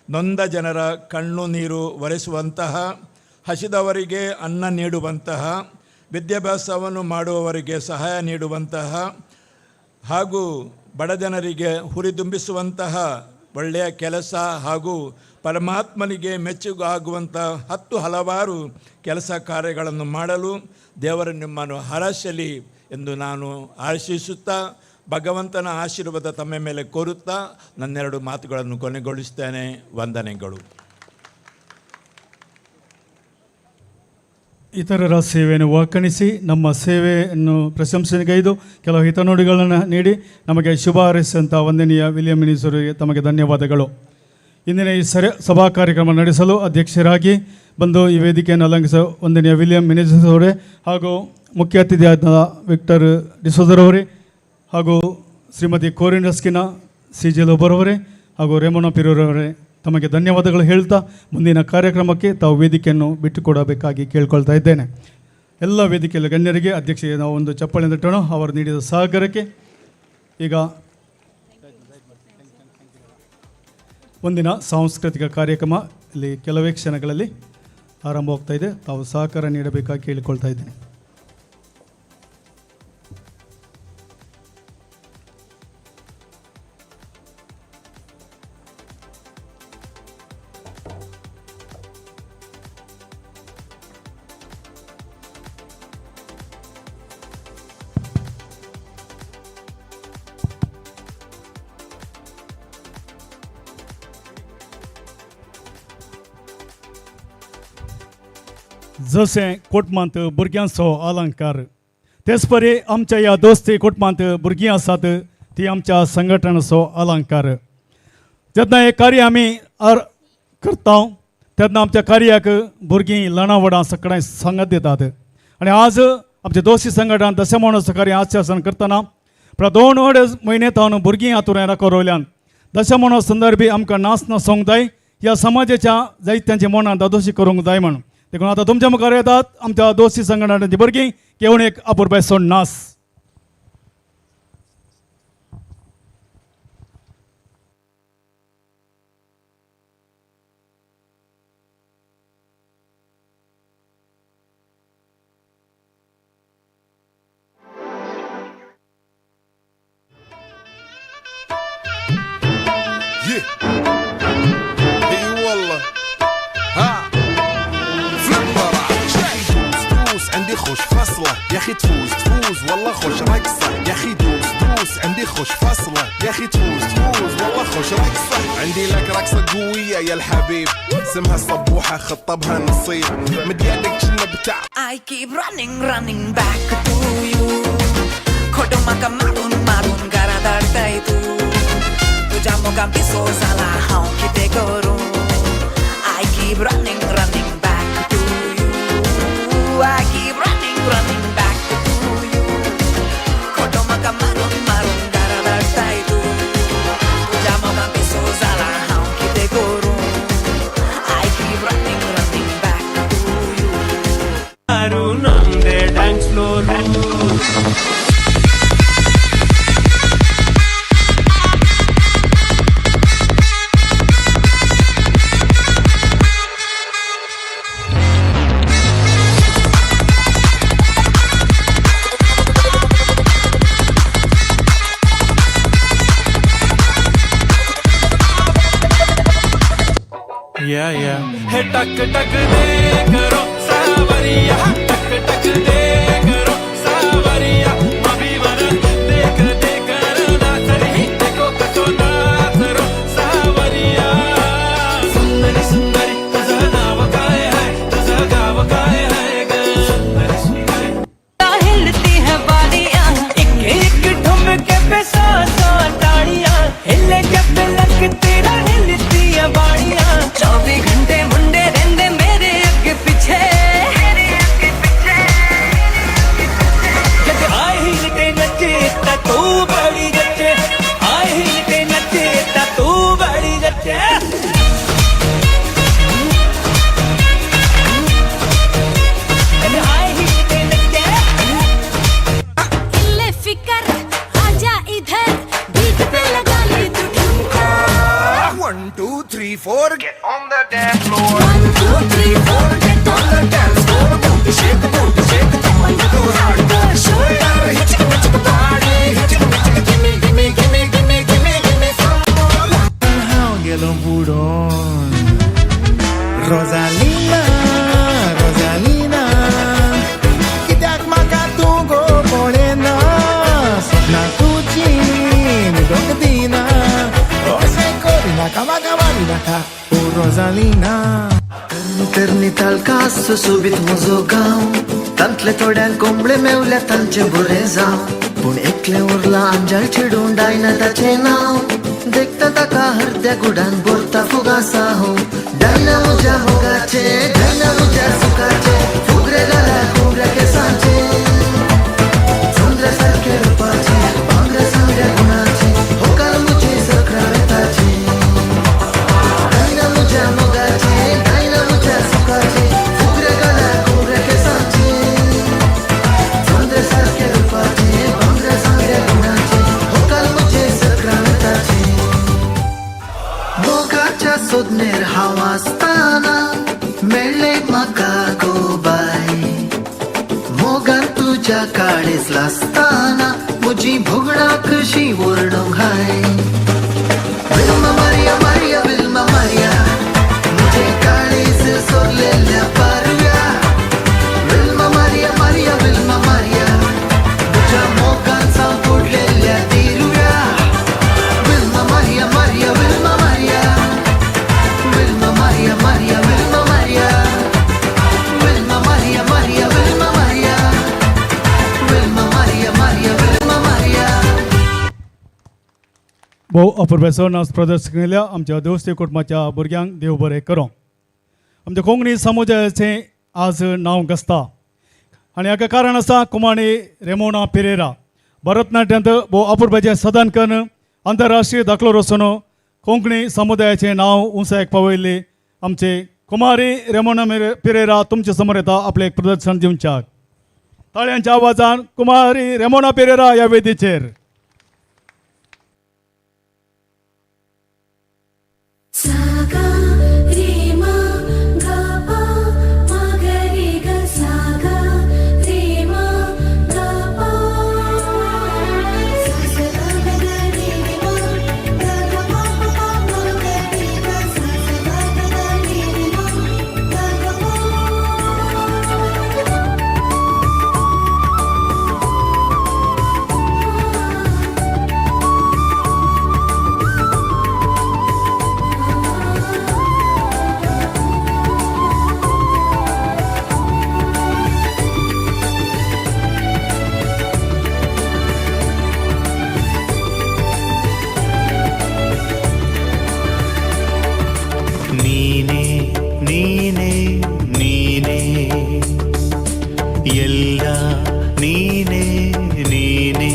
ನೊಂದ ಜನರ ಕಣ್ಣು ನೀರು ಒರೆಸುವಂತಹ, ಹಸಿದವರಿಗೆ ಅನ್ನ ನೀಡುವಂತಹ, ವಿದ್ಯಾಭ್ಯಾಸವನ್ನು ಮಾಡುವವರಿಗೆ ಸಹಾಯ ನೀಡುವಂತಹ ಹಾಗೂ ಬಡಜನರಿಗೆ ಹುರಿದುಂಬಿಸುವಂತಹ ಒಳ್ಳೆಯ ಕೆಲಸ ಹಾಗೂ ಪರಮಾತ್ಮನಿಗೆ ಮೆಚ್ಚುಗಾಗುವಂಥ 10 ಹಲವಾರು ಕೆಲಸ ಕಾರ್ಯಗಳನ್ನು ಮಾಡಲು ದೇವರು ನಿಮ್ಮನ್ನು ಹರಸಲಿ ಎಂದು ನಾನು ಆಶಿಸುತ್ತಾ, ಭಗವಂತನ ಆಶೀರ್ವಾದ ತಮ್ಮ ಮೇಲೆ ಕೋರುತ್ತಾ ನನ್ನೆರಡು ಮಾತುಗಳನ್ನು ಕೊನೆಗೊಳಿಸ್ತೇನೆ. ವಂದನೆಗಳು. ಇತರರ ಸೇವೆಯನ್ನು ವಾಕಣಿಸಿ ನಮ್ಮ ಸೇವೆಯನ್ನು ಪ್ರಶಂಸನೆಗೈದು ಕೆಲವು ಹಿತನುಡಿಗಳನ್ನು ನೀಡಿ ನಮಗೆ ಶುಭ ಹಾರೈಸಿದಂಥ ವಂದನೀಯ ವಿಲಿಯಂ ಮಿನಿಸರಿಗೆ ತಮಗೆ ಧನ್ಯವಾದಗಳು. ಇಂದಿನ ಈ ಸಭಾ ಕಾರ್ಯಕ್ರಮ ನಡೆಸಲು ಅಧ್ಯಕ್ಷರಾಗಿ ಬಂದು ಈ ವೇದಿಕೆಯನ್ನು ಅಲಂಕರಿಸಿದ ವಂದನೀಯ ವಿಲಿಯಂ ಮಿನಿಸರ್ ಅವರೇ ಹಾಗೂ ಮುಖ್ಯ ಅತಿಥಿಯಾದ ವಿಕ್ಟರ್ ಡಿಸೋಜರವರೇ ಹಾಗೂ ಶ್ರೀಮತಿ ಕೋರಿನ್ ರಸ್ಕಿನ CJ ಲೋಬರವರೇ ಹಾಗೂ ರೇಮೋನಾ ಪಿರೋರವರೇ ತಮಗೆ ಧನ್ಯವಾದಗಳು ಹೇಳ್ತಾ ಮುಂದಿನ ಕಾರ್ಯಕ್ರಮಕ್ಕೆ ತಾವು ವೇದಿಕೆಯನ್ನು ಬಿಟ್ಟುಕೊಡಬೇಕಾಗಿ ಕೇಳ್ಕೊಳ್ತಾ ಇದ್ದೇನೆ. ಎಲ್ಲ ವೇದಿಕೆಯಲ್ಲಿ ಗಣ್ಯರಿಗೆ ಅಧ್ಯಕ್ಷರಿಗೆ ನಾವು ಒಂದು ಚಪ್ಪಾಳೆ ತಟ್ಟೋಣ ಅವರು ನೀಡಿದ ಸಹಕಾರಕ್ಕೆ. ಈಗ ಒಂದಿನ ಸಾಂಸ್ಕೃತಿಕ ಕಾರ್ಯಕ್ರಮ ಇಲ್ಲಿ ಕೆಲವೇ ಕ್ಷಣಗಳಲ್ಲಿ ಆರಂಭವಾಗ್ತಾ ಇದೆ. ತಾವು ಸಹಕಾರ ನೀಡಬೇಕಾಗಿ ಕೇಳಿಕೊಳ್ತಾ ಇದ್ದೇನೆ. जशें कोटमांत भुरग्यांचो अलंकार तेच परी आमच्या ह्या दोस्ती कोटमांत भुरगीं आसात ती आमच्या संघटनाचो अलंकार. जेन्ना हें कार्य आमी करता तेन्ना आमच्या कार्याक भुरगीं ल्हाणां व्हडां सगळ्यांक सांगत दितात. आनी आज आमचे दोस्ती संघटन दशमानोचो कार्य आश्वासन करतना 2 म्हयने जावन भुरगीं हातूंत राखो रोवल्यान दशमानो संदर्भी आमकां नाच नाचोंक जाय, ह्या समाजाच्या जायत्यांची मनां दादोशी करूंक जाय म्हणून. देखून आता तुमच्या मुखार येतात आमच्या दोस्ती संघटनाची भुरगीं घेवन एक अपुरबायसो नाच. عندي خوش فصلة يا اخي تفوز والله خوش رقصة يا اخي دوس عندي خوش فصلة يا اخي تفوز والله خوش رقصة عندي لك رقصة قوية يا الحبيب اسمها صبوحة خطبها نصيب مد يدك كنا بتاع I keep running back to you खोटो माका मारून घरादाडताय तू तुझ्या मोगान पिसो जाला हांव कितें करूं I keep running back to you I keep running back to you खोटो माका मारून घरादाडताय तू तुझ्या मोगान पिसो जाला हांव कितें करूं I keep running back to you Arun on the dance floor हे टक टक दे करो सावरिया, टक टक दे करो सावरिया, मभी वर देख देख ना तरी देखो कसो ना करो सावरिया. सुंदरी सुंदरी तुझं नाव काय आहे, तुझं गाव काय आहे ग सुंदरी सुंदरी. हिलती है बालियां एक एक ठुमके पे सौ सौ ताड़ियां, हिले जब लग तेरा हिलती है बाड़ियां. 24 घंटे मुंडे रहंदे मेरे अगे पीछे, जब आए हिलते नचे ता तू बड़ी जचे, आए हिलते नचे ता तू बड़ी जचे. फिकर आजा इधर बीच पे लगा ले तू ठुमका. 1 2 3 4 get on the dance floor. 1 2 3 4 get on the dance floor. Booty shake, on the hardcore shoulder. Hit the body, gimme, gimme, gimme, gimme, gimme, gimme some more. How yellow budon Rosalina, Rosalina, kitak makatu go morena, na tuji ni dogdina, o se corina kama kamarina ka, o Rosalina. तरणी तालकास सुशोभित म्हजो गांव, तांतले थोड्यांक कोंबडे मेवल्या तांचे बरे जाव, पूण एकले उरला अंजाळ चिडून डायनाताचें नांव. देखता ताका हरत्या गुडांक बोरता फुगासा हो, डायना म्हज्या मोगाचे, डायना म्हज्या सुखाचे, फुगरे घाला कोंबड्या केसांचे. चंद्रा सारखे रुपाचे, भांगरा सांगड्या गुणाचे, होकार मुझे सकरा वेताचे. डायना म्हज्या मोगाचे, डायना म्हज्या सुखाचे, फुगरे घाला कोंबड्या केसांचे. चंद्रा सारखे रुपाचे, भांगरा सांगड्या गुणाचे, होकार मुझे सकरा वेताचे. मोगाच्या सोदनेर हांव आसताना मेळ्ळे म्हाका गोबाय, मोगान तुज्या काळीज लासताना म्हजी भोगणा कशी ओरडूंक हाय. विल्मा मारिया मारिया विल्मा मारिया, म्हजे काळीज सोरलेल्या पारव्या. विल्मा मारिया मारिया विल्मा मारिया, तुज्या मोगान साव बुडलेल्या तिरव्या. विल्मा मारिया मारिया विल्मा मारिया, विल्मा मारिया मारिया विल्मा मारिया, विल्मा मारिया मारिया विल्मा मारिया, विल्मा मारिया मारिया विल्मा मारिया. भोव अपूर्व सण आज प्रदर्शन केल्या आमच्या देवस्थी कुटुंबाच्या भुरग्यांक देव बरें करूं. आमच्या कोंकणी समुदायाचें आज नांव गसता आनी हाका कारण आसा कुमारी रेमोना पेरेरा. भरतनाट्यांत भोव अपूर्वाचें सदान करून आंतरराष्ट्रीय दाखलो रचून कोंकणी समुदायाचें नांव उंचायक पावयल्ली आमचे कुमारी रेमोना पेरेरा तुमचे समोर येता आपलें एक प्रदर्शन दिवच्याक. ताळ्यांच्या आवाजान कुमारी रेमोना पेरेरा ह्या वेदीचेर. सागा रे मा गा पा मा गा रे गा, सागा रे मा गा पा, सा सा गा गा रे मा गा गा पा पा पा मा गा रे गा, सा सा गा गा रे मा गा गा पा. ನೀನೆ ನೀನೆ ನೀನೆ ಎಲ್ಲ ನೀನೆ ನೀನೆ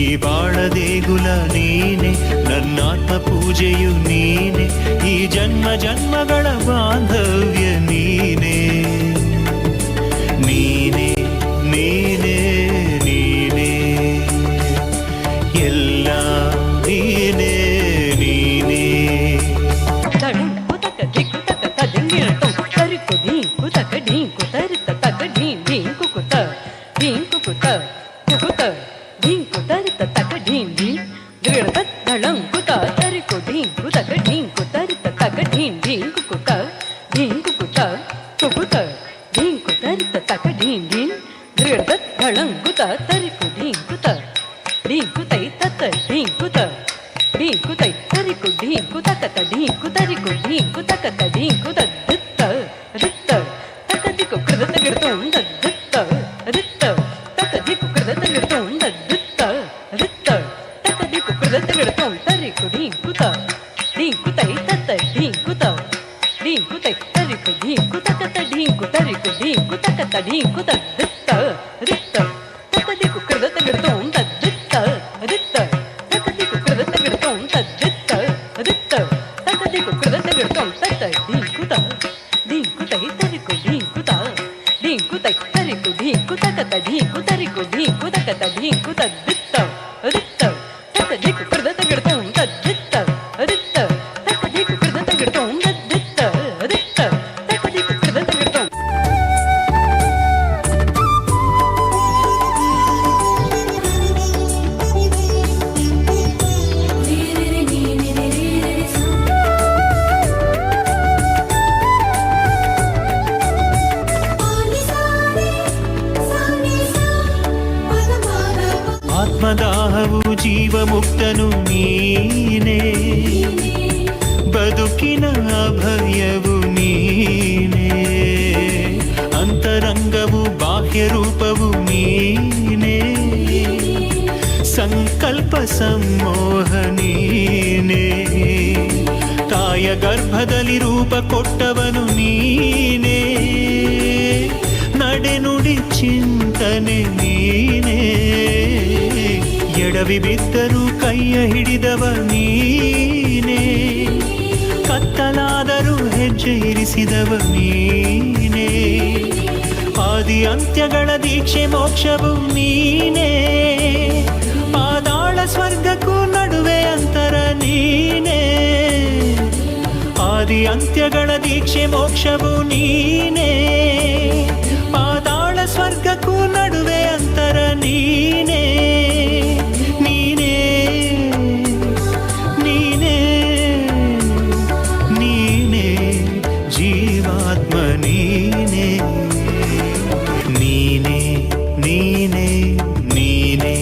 ಈ ಬಾಳ ದೇಗುಲ ನೀನೆ ನನ್ನಾತ್ಮ ಪೂಜೆಯು ನೀನೆ ಈ ಜನ್ಮ ಜನ್ಮಗಳ ಬಾಂಧವ್ಯ ನೀನೆ ನೀನೆ ನೀನೆ ನೀನೆ ಎಲ್ಲ ನೀನೆ ನೀನೆ ढींग कुता तरी को ढींग कुता ढींग कुता तक ತರಿಕು ಢೀಂಕು ತಕತ ಢೀಂಕು ತದ್ದಿತ್ತ ದಿತ್ತ ತಕದಿಕು ಕೃದ ತಗಿಡ್ತೋಂ ತದ್ದಿತ್ತ ದಿತ್ತ ತಕದಿಕು ಕೃದ ತಗಿಡ್ತೋಂ ತದ್ದಿತ್ತ ದಿತ್ತ ತಕದಿಕು ಕೃದ ತಗಿಡ್ತೋಂ ತರಿಕು ಢೀಂಕು ತೈ ತತ್ತ ಢೀಂಕು ತೈ ತರಿಕು ಢೀಂಕು ತಕತ ಢೀಂಕು ತರಿಕು ಢೀಂಕು ತಕತ ಢೀಂಕು ತದ್ದಿತ್ತ ದಿತ್ತ ತಕದಿಕು ಕೃದ ತಗಿಡ್ತೋಂ ತದ್ದಿತ್ತ ದಿತ್ತ ತಕದಿಕು ಕೃದ ತಗಿಡ್ತೋಂ ತದ್ದಿತ್ತ ದಿತ್ತ ತಕದಿಕು ಕೃದ ತಗಿಡ್ತೋಂ ತತ್ತ ಢೀಂಕು ತೈ ತರಿಕು ಢೀಂಕು ತೈ ತರಿಕು ಢೀಂಕು ತಕತ ಢೀಂಕು ತರಿಕು ಢೀಂಕು ತಕತ ಢೀಂಕು ತದ್ದಿತ್ತ ದಿತ್ತ ತಕದಿಕು ಕೃದ ತಗಿಡ್ತೋಂ ತದ್ದಿತ್ತ ದಿತ್ತ ತಕದಿಕು ಕೃದ ತಗಿಡ್ತೋಂ ತದ್ದಿತ್ತ ದಿತ್ತ ತಕದಿಕು ಕೃದ ತಗಿಡ್ತೋಂ. ಆತ್ಮದಾಹವು ಜೀವಮುಕ್ತನು ನೀನೇ, ಬದುಕಿನ ಅಭಯವು ನೀನೇ, ಅಂತರಂಗವು ಬಾಹ್ಯ ರೂಪವು ನೀನೇ, ಸಂಕಲ್ಪ ಸಮ್ಮೋಹ ನೀನೇ, ತಾಯ ಗರ್ಭದಲ್ಲಿ ರೂಪ ಕೊಟ್ಟವನು ನೀನೇ, ನಡೆನುಡಿ ಚಿಂತನೆ ನೀನೇ, ಎಡವಿ ಬಿದ್ದರೂ ಕೈಯ ಹಿಡಿದವ ನೀನೇ, ಕತ್ತಲಾದರೂ ಹೆಜ್ಜೆ ಇರಿಸಿದವ ನೀನೇ, ಆದಿ ಅಂತ್ಯಗಳ ದೀಕ್ಷೆ ಮೋಕ್ಷವು ನೀನೇ, ಪಾದಾಳ ಸ್ವರ್ಗಕ್ಕೂ ನಡುವೆ ಅಂತರ ನೀನೇ, ಆದಿ ಅಂತ್ಯಗಳ ದೀಕ್ಷೆ ಮೋಕ್ಷವು ನೀನೇ, ಪಾದಾಳ ಸ್ವರ್ಗಕ್ಕೂ ನಡುವೆ ಅಂತರ ನೀನೇ, ನೀನೇ ನೀನೇ ನೀನೇ ಜೀವಾತ್ಮ ನೀನೇ, ನೀನೇ ನೀನೇ ನೀನೇ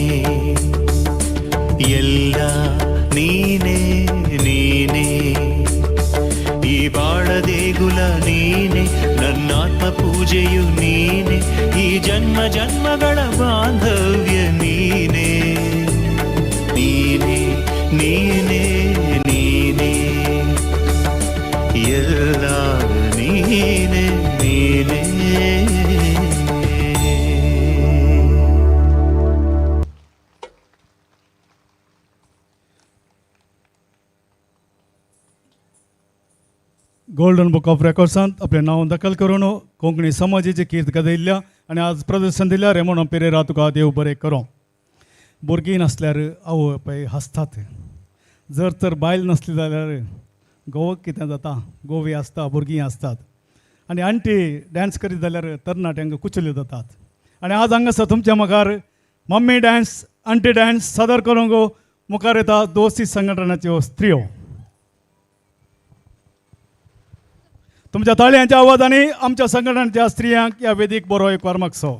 ಎಲ್ಲ ನೀನೇ ನೀನೇ, ಈ ಬಾಳ ದೇಗುಲ ನೀನೆ, ನನ್ನಾತ್ಮ ಪೂಜೆಯು ನೀನೆ, ಈ ಜನ್ಮ ಜನ್ಮಗಳ ಬಾಂಧವ್ಯ ನೀನೆ, ನೀನೆ ನೀನೆ ನೀನೆ ಎಲ್ಲ ನೀನೆ ನೀನೆ. गोल्डन बुक ऑफ रेकॉर्ड्सांत आपलें नांव दखल करून कोंकणी समाजाची कीर्त कदयल्या आनी आज प्रदर्शन दिल्या रेमोन पेरेरा तुका देव बरें करूं. भुरगीं नासल्यार आवय पळय हांसतात, जर तर बायल नासली जाल्यार घोवाक कितें जाता, घोवी आसता भुरगीं आसतात, आनी आंटी डॅन्स करीत जाल्यार तरणाट्यांक कुचल्यो जातात. आनी आज हांगासर तुमच्या मुखार मम्मी डॅन्स आंटी डॅन्स सादर करूंक मुखार येता दोस्ती संघटनाच्यो स्त्रियो. तुमच्या ताळयांच्या आवाजांनी आमच्या संघटनाच्या स्त्रियांक ह्या वेदीक बरो एक वार मागचो.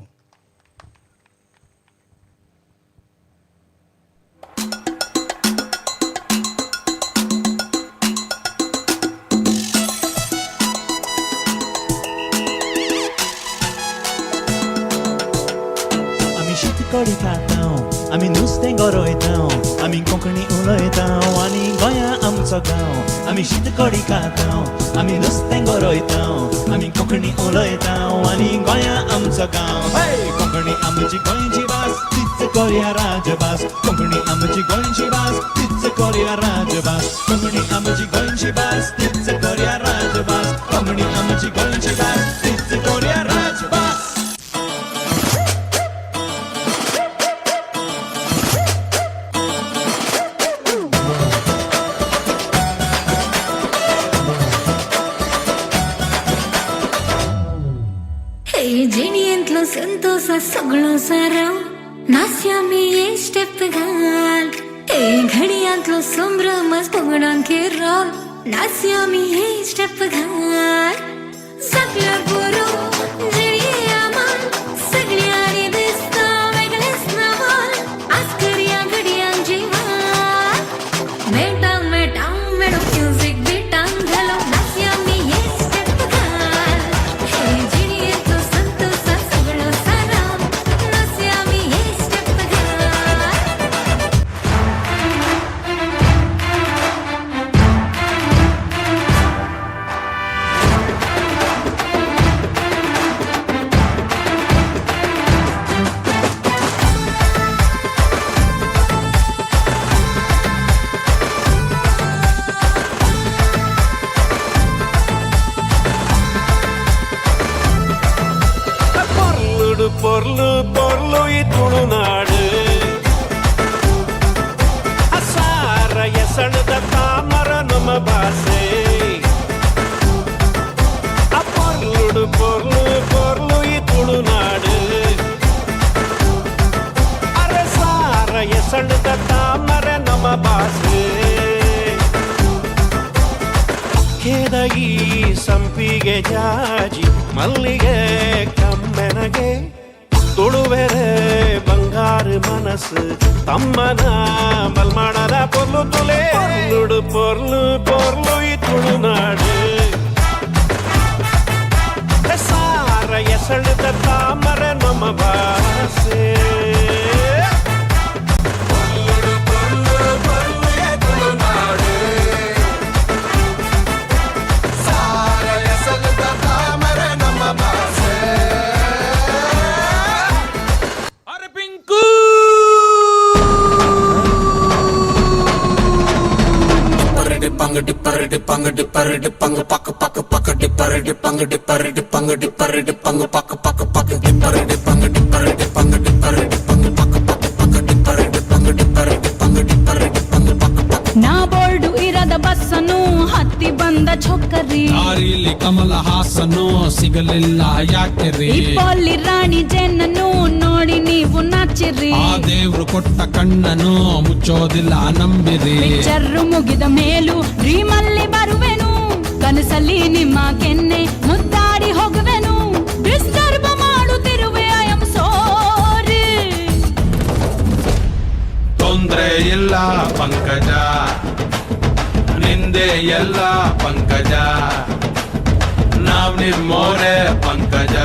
आमी शीतकडी खातां, आमी नुस्तें गरोयतां, आमी कोंकणी उलयतां आनी गोंया आमचो गांव. आमी शीतकडी खातां, आमी नुस्तें गरोयतां, आमी कोंकणी उलयतां आनी गोंया आमचो गांव. कोंकणी आमची गोंयची भास, तीच कोरया राजभास. कोंकणी आमची गोंयची भास, तीच कोरया राजभास. कोंकणी आमची गोंयची भास, तीच कोरया राजभास. कोंकणी आमची गोंयची भास, तीच कोरया राजभास. जेणियेंतलो संतोष सगळो साराव, नास्या मी ये स्टेप घाल. हे घडयांतलो संभ्रम पगडांके राव, नास्या मी ये स्टेप घाल. सगळ्या बरो जेणी आमाल, सगळ्यांनी दिसता वेगळेच नवाल. आज करया घडयांक जिवाल, मेटांग मेटांग मेडो म्युझिक बिटांग घालो. ಭಾಷೆ ಪೊರ್ಲುಡು ಪೊರ್ಲು ಪೊರ್ಲು ಈ ತುಳುನಾಡು ಅರಸಾರ ಎಸಳ್ದ ತಾಮರೆ ನಮ್ಮ ಭಾಷೆ ಕೆದಗಿ ಸಂಪಿಗೆ ಜಾಜಿ ಮಲ್ಲಿಗೆ ಕಮ್ಮೆನಗೆ ತುಳುವೆರೆ ಬಂಗಾರ ಮನಸ್ಸು ತಮ್ಮನ ಮಲ್ಮಾಡದ ಪೊರ್ಲು ತುಲೆ ಪೊರ್ಲುಡು ಪೊರ್ಲು ಪೊರ್ಲು ಈ ತುಳುನಾಡು ಸಾರ ಎಸಳ್ದ ತಾಮರೆ ನಮ್ಮ ಭಾಷೆ ಪೊರ್ಲುಡು ಪೊರ್ಲು ಪೊರ್ಲು ಈ ತುಳುನಾಡು ಸಾರ ಎಸಳ್ದ ತಾಮರೆ ನಮ್ಮ ಭಾಷೆ பங்கடி பரடி பங்கடி பரடி பங்கு பக்க பக்க பக்கடி பரடி பங்கடி பரடி பங்கடி பரடி பங்கு பக்க பக்க பக்கடி பரடி பங்கடி பரடி பங்கடி பரடி பங்கு பக்க பக்க பக்கடி பரடி பங்கடி பரடி பங்கடி பரடி பங்கு பக்க பக்க ನಾ ಬೋರ್ಡು ಇರದ ಬಸ್ಸನ್ನು ಹತ್ತಿ ಬಂದ ಚೊಕ್ಕರಿ ದಾರಿಲಿ ಕಮಲ ಹಾಸನು ಸಿಗಲಿಲ್ಲ ಯಾಕೆ ರೀ ಇಪ್ಪಲ್ಲಿ ರಾಣಿ ಜೆನ್ನನ್ನು ನೋಡಿ ನೀವು ನಾಚಿರಿ ಆ ದೇವ್ರು ಕೊಟ್ಟ ಕಣ್ಣನು ಮುಚ್ಚೋದಿಲ್ಲ ನಂಬಿರಿ ಪಿಕ್ಚರ್ ಮುಗಿದ ಮೇಲೂ ಡ್ರೀಮಲ್ಲಿ ಬರುವೆನು ಕನಸಲ್ಲಿ ನಿಮ್ಮ ಕೆನ್ನೆ ಮುದ್ದಾಡಿ ಹೋಗುವೆನು ಡಿಸ್ಟರ್ಬ್ ಮಾಡುತ್ತಿರುವೆ ಐ ಆಮ್ ಸಾರಿ ತೊಂದ್ರೆ ಇಲ್ಲ ಪಂಕಜ ನಿಂದೆ ಎಲ್ಲ ಪಂಕಜ ನಾವ್ ನಿಮ್ಮೋರೆ ಪಂಕಜ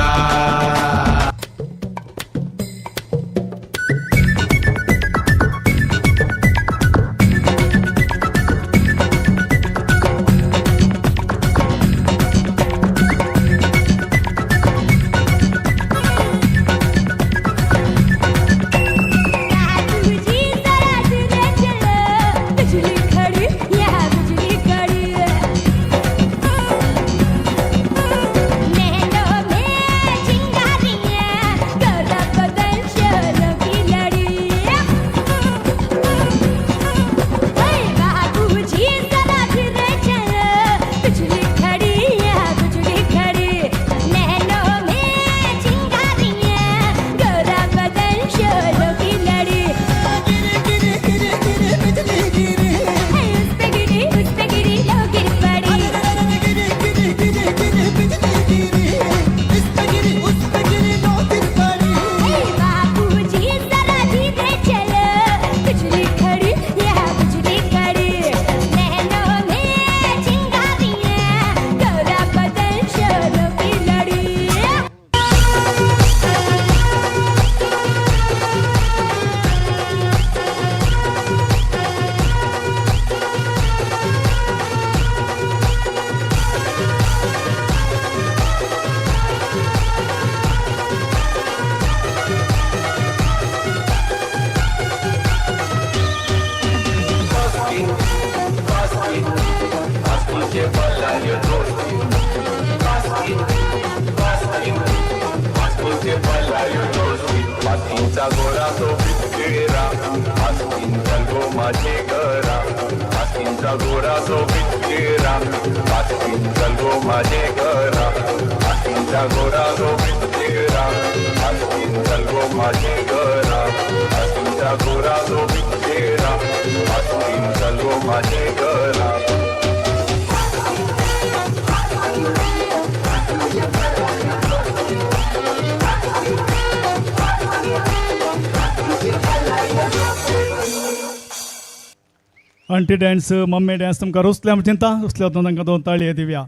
आंटी डान्स मम्मी डान्स तुमकां रुसल्या चिंता रुसल्या तांकां दोन ताळयो दिवया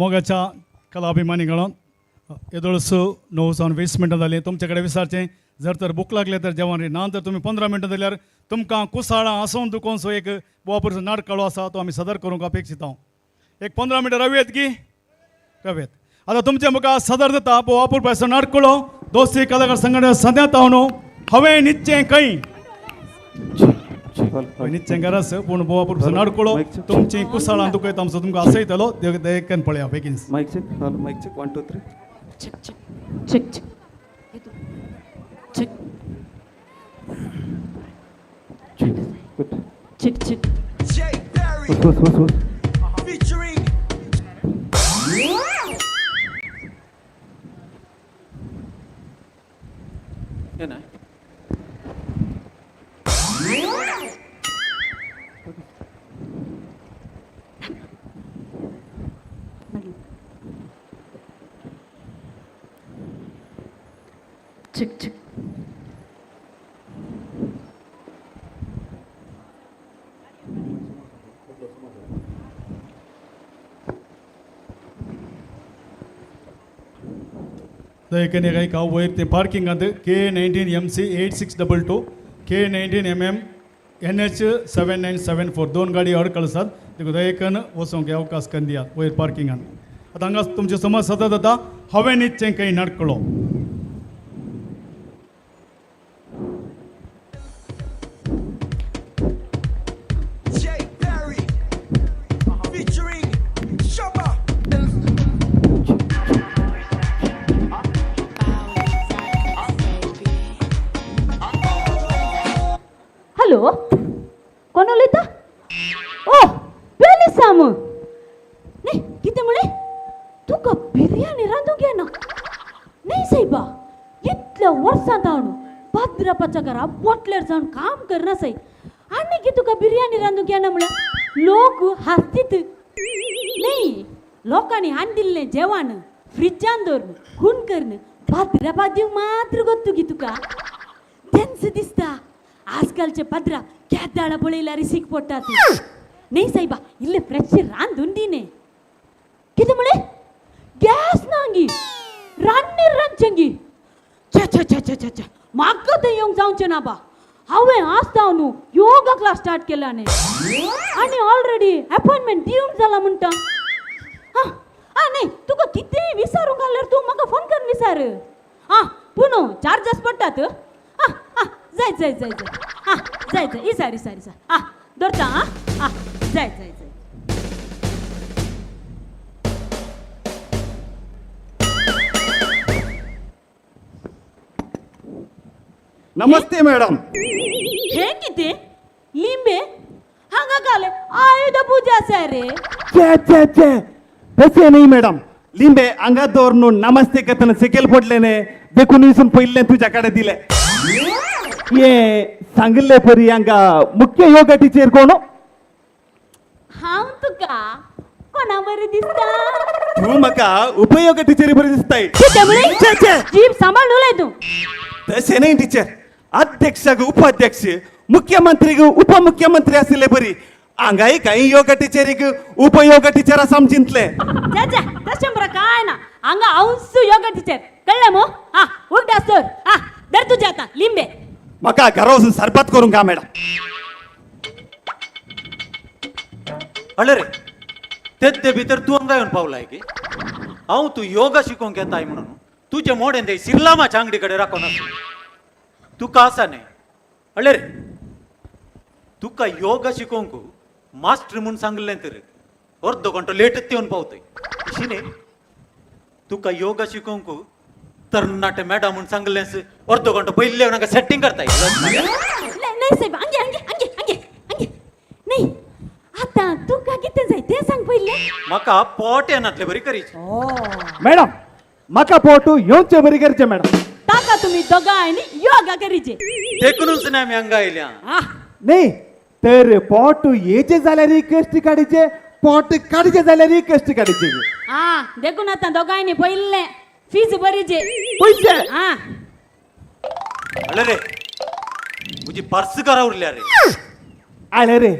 मोगाच्या कलाभिमानीಗಳು ಎದುಳಿಸು ನೋವು ಸಾವನ್ 20 ಮಿನಿಟದಲ್ಲಿ तुमचे कडेन विचारचें जर तर भूक लागले तर जेवण रे ना तर तुमी 15 मिनटां जाल्यार तुमकां कुसाळां हसोवन दुखोवन सो एक बोवापूरचो नाटकाळो आसा तो आमी सदर करूंक अपेक्षीत हांव एक 15 मिनटां रावयात की रावयात आतां तुमचे मुखार सदर जाता बोवापूर पायचो नाटकुळो दोस्ती कलाकार संघटना सद्यांत हांव न्हू हांवें न्हिदचें खंय न्हिदचें गरज पूण बोवापूरचो नाटकुळो तुमची कुसाळां दुखयता आमचो तुमकां आसयतलो देयकन पळया बेगीन mic check 1 2 3 check check check check check check check Featuring ಏನ ಚಿಕ್ ಚಿಕ್ ದಯಕನಿಗೆ ಕಾವು ಹೋಯ್ತಿ ಪಾರ್ಕಿಂಗ್ ಅದು K19MC 8622 K19MM NH 7974 दोन गाडी और कळसात देखो दयकन वसोंके अवकाश कंदिया वयर पार्किंग अन आता हांगा तुमचे समज सतत आता हवेन इच्छें काही नडकलो Jay Perry. Featuring Shabba. Hello कोण उलयता ओ पेली साम न्ही कितें म्हळें तुका बिर्याणी रांदूंक येना न्ही सायबा इतल्या वर्सां जावन भाद्रपाच्या घरा बोटल्यार जावन काम करना साय आनी की तुका बिर्याणी रांदूंक येना म्हळ्यार लोक हासतीत न्ही लोकांनी हाडिल्लें जेवण फ्रिजान दवरून खूण करन भाद्रपा दिवंक मात्र गोत्तू की तुका तेंच दिसता आजकालचे पदरा केदाळ पळयल्यार रिसीक पडटात न्ही सायबा इल्ले फ्रेश रांदून दिने कितें म्हळें गॅस नांगी रान्नीर रांदचेंगी छे छे छे छे छे छे म्हाका थंय येवंक जावचें ना बा हांवें आसता न्हू योगा क्लास स्टार्ट केला न्ही आनी ऑलरेडी अपॉयंटमेंट दिवंक जाला म्हणटा न्ही तुका कितेंय विचारूंक आल्यार तूं म्हाका फोन करून विचार पुणू चार्जस पडटात जाय जाय जाय जाय जाय जाय इसार इसार इसार दरता जाय जाय जाय नमस्ते मैडम हे कितें लिंबे हांगा घाले आयुध पूजा आसा रे चे चे चे तसे नाही मॅडम लिंबे अंगात दवरून नमस्ते करताना सेकेल पडलेने देखून विसून पहिले तुझ्याकडे दिले ये सांगिल्ले परी हांगा मुख्य योगा टीचर कोण हांव तुका कोणा बरें दिसता तू म्हाका उपयोग टीचरी बरी दिसताय कितें म्हळें जीभ सांबाळून उलय तूं तसे नाही टीचर अध्यक्षाक उपाध्यक्ष मुख्यमंत्रीक उपमुख्यमंत्री आसले बरी हांगाय काही योगा टीचरीक उपयोग टीचर समजितले जा जा तशें बरं काय ना हांगा हांवूच योगा टीचर कळ्ळें मो उलटा सर धर तुजें आतां लिंबे म्हाका घरा वचून सरबत करूंक का मॅडम अळे रे तेद्दे भितर तू हांगा येवन पावलाय की हांव तू योगा शिकोवंक येताय म्हणून तुजे मोडेन ते सिर्लामाच्या अंगडी कडेन राखून आसा तुका आसा न्ही अळे रे तुका योगा शिकोवंक मास्टर म्हणून सांगलें तर अर्द घंटो लेटच येवन पावतय अशी न्ही तुका योगा शिकोवंक तरणाटे मॅडम म्हणून सांगलेंस अर्द घंटो पयलीं येवन हांगा सेटिंग करताय नाही साहेब अंगे अंगे अंगे अंगे अंगे नाही आता तुका कितें जाय तें सांग पयलें म्हाका पोट येनातले बरी करीचे मॅडम म्हाका पोटू येवचे बरी करचे मॅडम ताका तुम्ही दोगांयनी योगा करीचे देखूनच न्ही आमी हांगा आयल्या नाही तर पोट येचे जाल्यार कश्ट काडीचे पोट काडचे जाल्यार कश्ट काडीचे देखून आता दोगांयनी पयलें फीज भरीचे पयशे अळे रे तुजी पर्स घरा उरल्या रे आले रे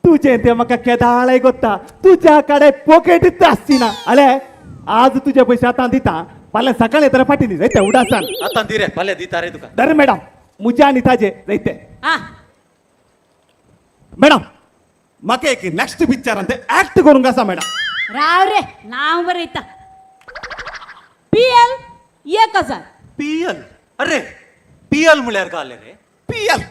तुझे ते म्हाका केदाळाय गोत्ता तुझ्या कडे पॉकेट आसची ना आले आज तुझे पयशे आतां दिता फाल्यां सकाळी येताना फाटी दी जायते उडासान आतां दी रे फाल्यां दिता रे तुका धर मॅडम मुजा आनी ताजे जायते मॅडम म्हाका एक नेक्स्ट पिक्चरान ते ऍक्ट करूंक आसा मॅडम राव रे नाव बरयता PL 1000 पीएल अरे पीएल म्हळ्यार काय आले रे पीएल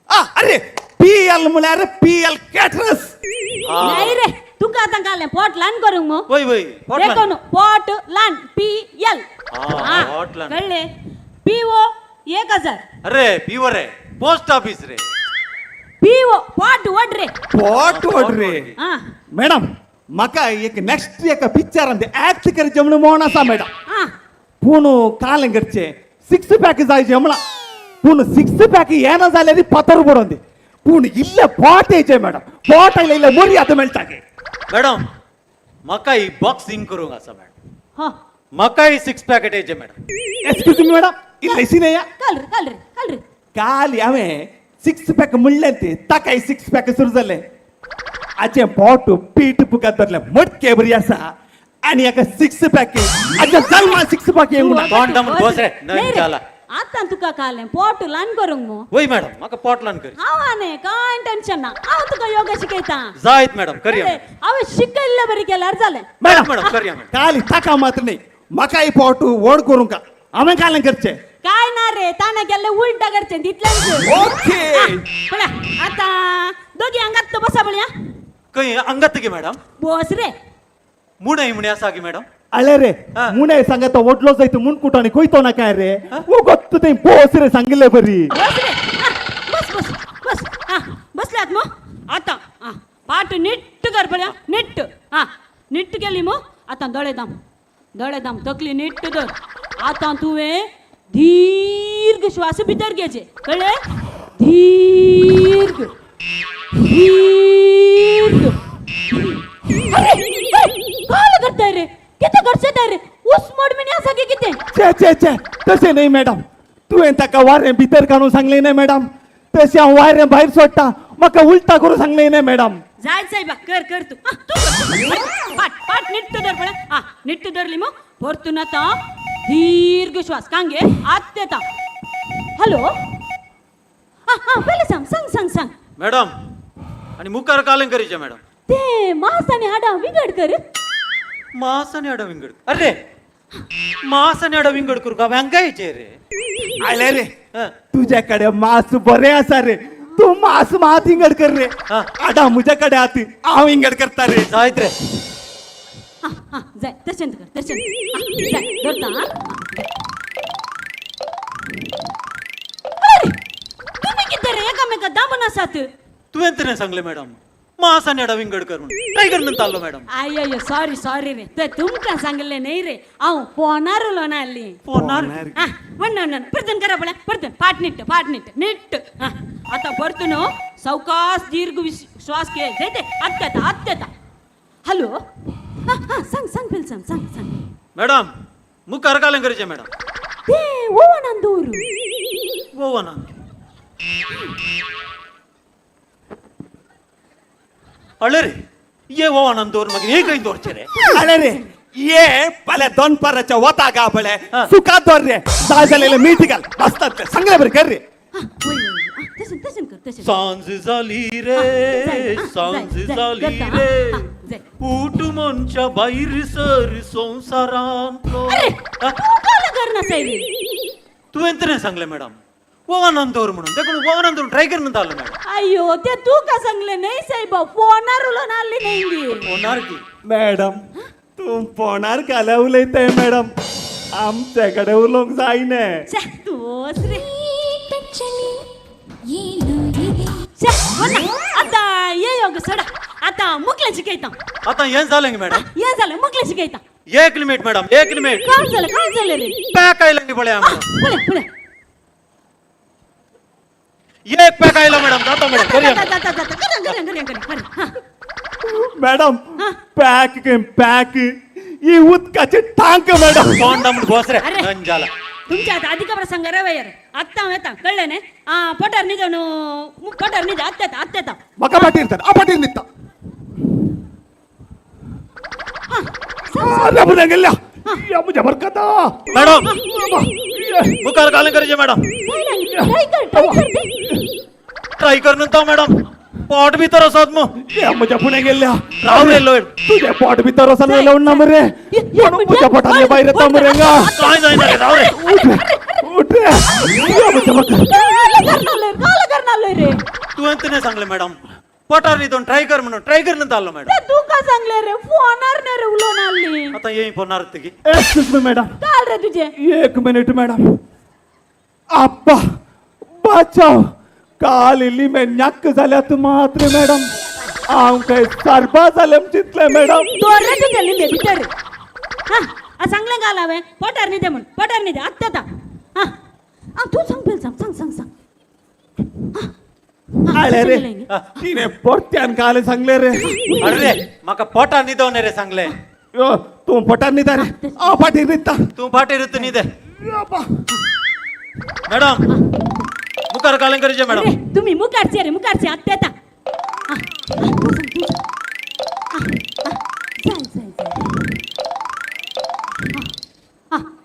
अरे पीएल म्हळ्यार पीएल कॅटरस नाही रे तुका आतां काले पोट लान करूंक मो वय वय देखून पोट लान PL पोट लान. कळ्ळें PO 1000 अरे पीवर रे पोस्ट ऑफिस रे पीओ पाट ओड्रे पॉट ओढरे हा मॅडम म्हाका एक नेक्स्ट एक पिक्चर अंते ऍक्ट कर जमण मोहन आसा मॅडम हा पूण कालंगरचे 6 पॅक जाय जमला पूण 6 पॅक येना जाल्यार पतर बरोंदी पूण इल्ले पॉट येचे मॅडम पॉट आयले इल्ले मोरी आता मेळटाके मॅडम म्हाका ही बॉक्सिंग करूंक आसा मॅडम हा म्हाका ही 6 पॅकेट येचे मॅडम एक्सक्यूज मी मॅडम इल्ले सिनेया काल रे काल हांवें 6 पॅक म्हणलें ते ताकाय 6 पॅक सुरू जाले आचे पोट पीठ पुकात धरले मटके बरी आसा आणि एका 6 पॅक आच्या जन्मा 6 पॅक तोंड दामून बस रे नन जाला आता तुका काले पोट लान करूंक मो वय मॅडम म्हाका पोटलान करी हावाने काय टेन्शन ना हांव तुका योगा शिकयता जायत मॅडम करूया हांवें शिकयल्ले बरी केल्यार जालें मॅडम मॅडम करूया काल ताका मात्र नाही म्हाकाय पोट व्हड करूंक हांवें कालें करचें काय ना रे ताने केल्ले उलटा करचें तितलेंच ओके पळय आता दोगी अंगात तो बसा पळया खंय अंगात गे मॅडम बस रे मुणय म्हणे आसा गे मॅडम अळे रे मुने सांगत ओडलो जायतो मुन कुटाने कोयतो ना काय रे ओ गोत्त ते पोस रे सांगले बरी बस रे बस हा बसल्यात मग आता हा पाठ नीट कर पळया नीट हा नीट केली मग आता दोळे दाम तकली नीट धर आता तुवें दीर्घ श्वास भितर घेचे कळ्ळे दीर्घ काय करताय रे किती करताय रे उस मोड मिनी असा की किती चे तसे नाही मॅडम तुवें ताका वारें भितर काडून सांगले नाही मॅडम तसे हांव वारें भायर सोडटा म्हाका उलटा करून सांगले नाही मॅडम जाय साहेबा कर तू पाठ नीट धर पळय हा नीट धरली मग परतून आता दीर्घ श्वास कांगे आत देता हॅलो हा पहिले सांग मॅडम आणि मुखार कालें करीचे मॅडम ते मांस आणि हाडा विंगड कर मांस आणि हाडा विंगड अरे मांस आणि हाडा विंगड करू का हांगायचे रे आले रे तुझ्याकडे मास बरे असा रे तू मास मात इंगड कर रे आडा मुझ्याकडे आती हांव इंगड करता रे जायत रे हा जाय तशेंत कर जाय धरता अरे तुम्ही किती रे एकामेका दाबून आसात तुवें तरी सांगले मॅडम मांस आणि हाडा विंगड कर म्हणून टायगर म्हणून चाललो मॅडम अय्यो सॉरी रे ते तुमकां सांगले नाही रे हांव फोनार उलो ना आली फोनार म्हणून परतून करा पळय परतून पाठ नीट आता परतून सावकाश दीर्घ श्वास घे जायते आत देता हॅलो हा सांग बिल सांग मॅडम मुखार कालें करीचे मॅडम ते ओवनान दवरू ओवनान अळे रे ये ओवनान दवर मागीर हे खंय दवरचे रे अरे रे ये पहिले दोन पाराच्या वता गा पळे सुखात दवर रे जाय जालेले मीठ घाल बसतात ते सांगले बरं कर रे तशें कर सांज जाली रे सांज जाली रे उठ मनच्या भायर सर संवसारांत काय करना सायरी तुवें तरी सांगले मॅडम ओवनान दवर म्हणून देखून ओवनान दवर ट्राय कर म्हणून आलो मॅडम अय्यो ते तू का सांगले नाही साहेबा फोनार उलो ना आली नाही फोनार की मॅडम तू फोनार काल्या उलयताय मॅडम आमच्याकडे उलोवंक जायने तूच रे आता ये योग सोडा आता मुकले शिकयता आता हें जालें गे मॅडम ये झालं मुकले शिकयता एक लिमिट मॅडम एक लिमिट काय झालं रे पॅक आयला गे पळय आम्हाला पुढे एक पॅक आयला मॅडम जाता मॅडम करूया मॅडम पॅक ही उदकाचे टांक मॅडम तोंड दामून बस रे नन जाला तुमच्या आता अधिक प्रसंग रवयर आत्ता येता कळले ने पटर निघ आत्ता म्हाका पाटीर निघता गेल्या या मुझ्या बरकत मॅडम मुखार कालें करीचे मॅडम ट्राय कर नंतर मॅडम पोट भितर असत मग या मुझ्या पुणे गेल्या राव रे लोड तुझ्या पोट भितर असं लावून ना मरे म्हणून मुझ्या पोटाने बाहेर येता मरे काय जाईना रे राव रे उठ रे या मुझ्या रे तू नाही सांगले मॅडम पटार न्हिदून ट्राय कर म्हणून ट्राय कर नंतर आलो मॅडम तू का सांगले रे फोनार ने रे उलोन आली आता येई फोनार की एक्सक्यूज मी मॅडम काल रे तुझे 1 मिनिट मॅडम आप्पा बचाव काल लिंबे नक्क झाल्यात मात्र मॅडम हांव काय सरपा जालें चिंतलें मॅडम दोरे तुझे लिंबे भितर हा सांगलें घाल हांवें पोटार न्ही दे म्हूण पोटार न्ही दे आत्ता हा तू सांग पयलीं सांग अरे रे तिने पोट्यान काल सांगले रे अरे म्हाका पोटार न्हिदवने रे सांगले तू पोटार न्हिदा रे फाटीर न्हिदता तू फाटीर न्हिदे मॅडम मुखार कालें करीचे मॅडम तुम्ही मुखारचे रे मुखारचे आत्ता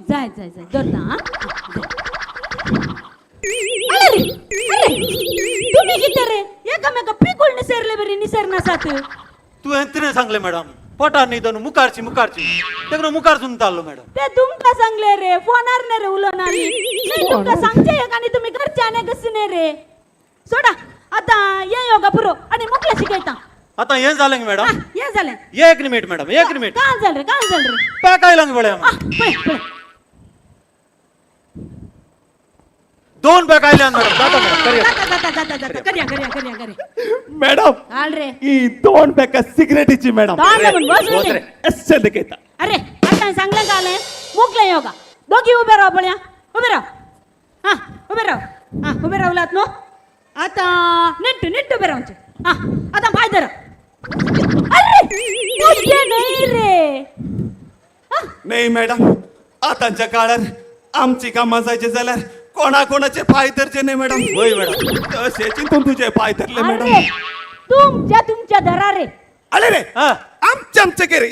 जाय धरता तुम्ही किती रे एकामेका पिकूल निसरले बरी निसरनासात तू एंतने सांगले मॅडम पोटार न्हिदून मुखारची तेका मुखार सुन चाललो मॅडम ते तुमका सांगले रे फोनार ने रे उलोनाली नाही तुमका सांगचे एक आणि तुम्ही घरच्याने कसने रे सोडा आता ये योगा पुरो आणि मुकले शिकयता आता हे झालं की मॅडम ये झाले एक मिनिट मॅडम एक मिनिट काय झालं रे पॅकाय लांग बळे दोन पॅक आयले मॅडम जाता करिया मॅडम आल रे ಈ दोन पॅक सिगरेटीची मॅडम ಎಷ್ಟು देखता अरे आता सांगलं काले मुकले योगा दोघी उभे राहा बळ्या उभे राहलात नो आता नेट उभे राहायचे आता पाय धरा अरे नाही रे नाही मॅडम आताच्या काळात आमची कामां जायचे जाल्यार कोणाचे पाय धरचे नाही मॅडम होय मॅडम तसे चिंतून तुझे पाय धरले मॅडम तुमच्या धरा रे अरे रे आमचे के रे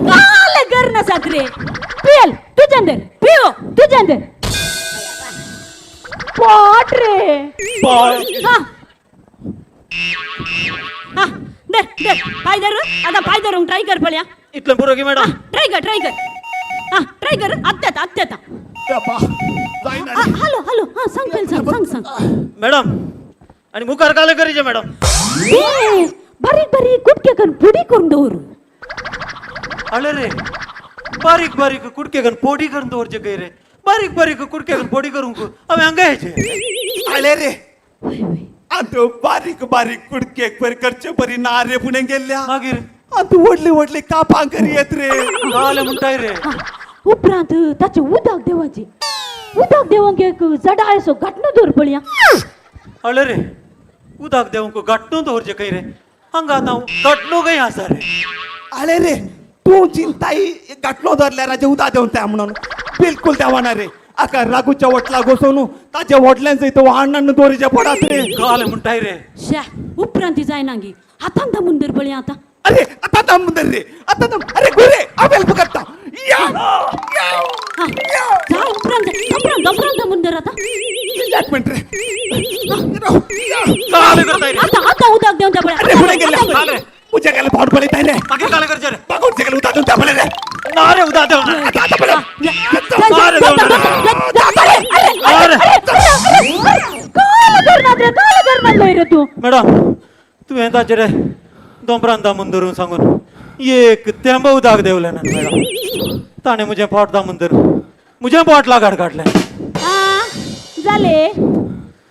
काले घर ना साकरे पियल तुझ्यांदर पियो तुझ्यांदर पॉट रे दे पाय धर आता पाय धरून ट्राय कर पळ्या इतलं पुरो की मॅडम ट्राय कर आत्याता हॅलो सांग मॅडम आणि मुखार काले करीचे मॅडम बारीक कुटके करून पुडी करून दवरू अरे रे बारीक कुडके करून पोडी करून दवरचे काही रे बारीक कुडके करून पोडी करून आम्ही अंगायचे अरे रे आता बारीक कुडके पर करचे परी नारे पुणे गेल्या मागीर तू ओढले कापा करी येत रे काले म्हणताय रे उपरांत ताचे उदक देवंक एक जडायसो घटना दवर पळया अरे रे उदक देवंक घटनो दवरचे काही रे हंगा आता घटनो काही आसा रे अरे रे तू चिंताई घटनो धरल्या राजे उदा देऊन त्या म्हणून बिलकुल देवाना रे आका रागूच्या वटला घोसवून ताच्या वटल्यांचं इथं वाहनांना दोरीच्या पडात रे काले म्हणताय रे शा उपरांत जाय नांगी हातान दामून दर पळया आता अरे आता दामून दर रे आता दम अरे गुरे आवेल पकडता या जा उपरांत दामून दर आता एक मिनिट रे काले करताय रे आता उदक देऊन त्या अरे पुढे गेले काले मुझे काले भाड पडे ताई रे मागे काले करचे रे बागून से काले उदा देऊन त्या पडे रे ना रे उदा देव ना आता पडे अरे काल करणार रे तू मॅडम तू येताचे रे दोंपरांता मुंदरून सांगून एक तेंब उदाक देवले ना मॅडम ताणे मुझे पोट दा मुंदर मुझे पोट लागाड काढले झाले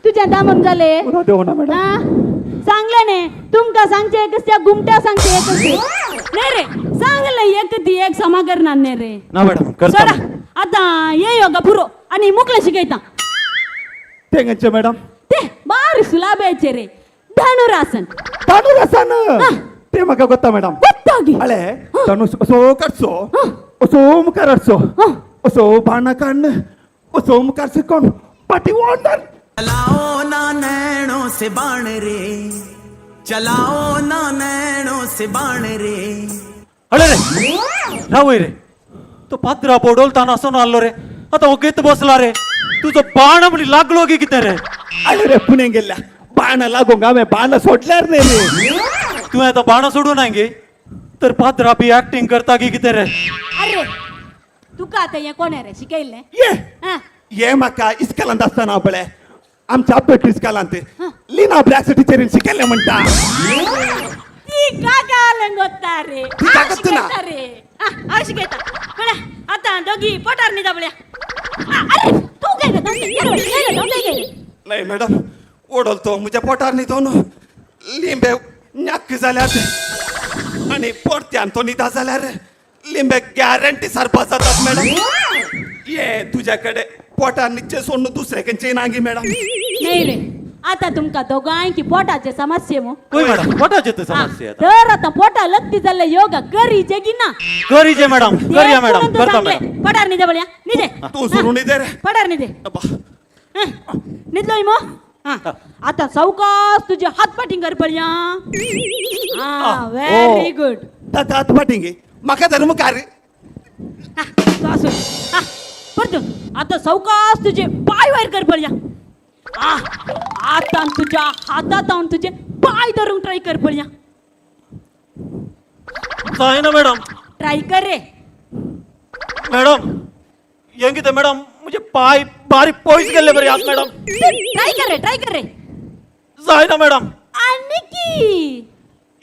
तुझ्या दामन झाले देऊ ना मॅडम सांगले ने तुमका सांगचे एकच त्या गुमट्या सांगते एकच नाही रे सांगले एक ती एक समा करणार नाही रे ना मॅडम करता सोडा आता ये योगा पुरो आणि मुकले शिकयता तेंगचे मॅडम ते बारी सुलाबायचे रे धनुरासन ते म्हाका ಗೊತ್ತಾ ಮೇಡಮ್ ಗೊತ್ತಾಗಿ ಅಳೆ ಧನುಷ್ ಒಸೋ ಕಟ್ಸೋ ಒಸೋ ಮುಖಾರ ಅಡ್ಸೋ ಒಸೋ ಬಾಣ ಕಣ್ಣು ಒಸೋ ಮುಖಾರ ಸಿಕ್ಕೊಂಡು ಪಟಿ ಓಡ್ತಾನೆ चलाओ ना नैनों से बाण रे चलाओ ना नैनों से बाण रे अरे रे रावय रे तो पात्रा पोडोलताना असो आलो रे आता ओगेत बसला रे तुझं बाण म्हणी लागलो की किती रे अरे रे पुणे गेल्या बाण लागून आम्ही बाण सोडल्यार नाही रे तू आता बाण सोडू नाही गे तर पात्रा बी ऍक्टिंग करता की किती रे अरे तुका आता ये कोण आहे रे शिकयले ये म्हाका इस्कालांत असताना पळय आमच्या अपडेट इस्कालांत लीना ब्लॅक टीचरीन शिकयले म्हणटा ती काकाले गोत्ता रे रे शिकयता आता दोघी पोटार न्ही दाबल्या अरे नाही मॅडम ओढलतो म्हणजे पोटार नाही तो लिंबे नक्की जाल्यार आणि पोटत्यान तो निदा जाल्यार लिंबे गॅरंटी सारपा जातात मॅडम ये तुझ्याकडे पोटार निश्चय सोडून दुसरे खंयचे नांगी मॅडम नाही रे आता तुमका दोघांकी पोटाचे समस्ये मो होय मॅडम पोटाचे तर समस्या आता. तर आता पोटा लगती जाल्ले योगा करी जेगी ना करी जे मॅडम करूया मॅडम करता मॅडम पडार निदे बळ्या निदे तू सुरू नाही दे रे पडार निदे निदलोय मो आता सावकाश तुझे हात पाठींग कर बळ्या व्हेरी गुड हात पाठींगे म्हाका धर मग रे परतून आता सावकाश तुझे पाय वायर कर बळ्या आता तुझ्या हातात आणून तुझे पाय धरून ट्राय कर बळ्या जाय ना मॅडम ट्राय कर रे मॅडम यांगी तर मॅडम मुझे पाय बारीक पोईस गेले बरे आज मॅडम ट्राय कर रे जाय ना मॅडम आणि की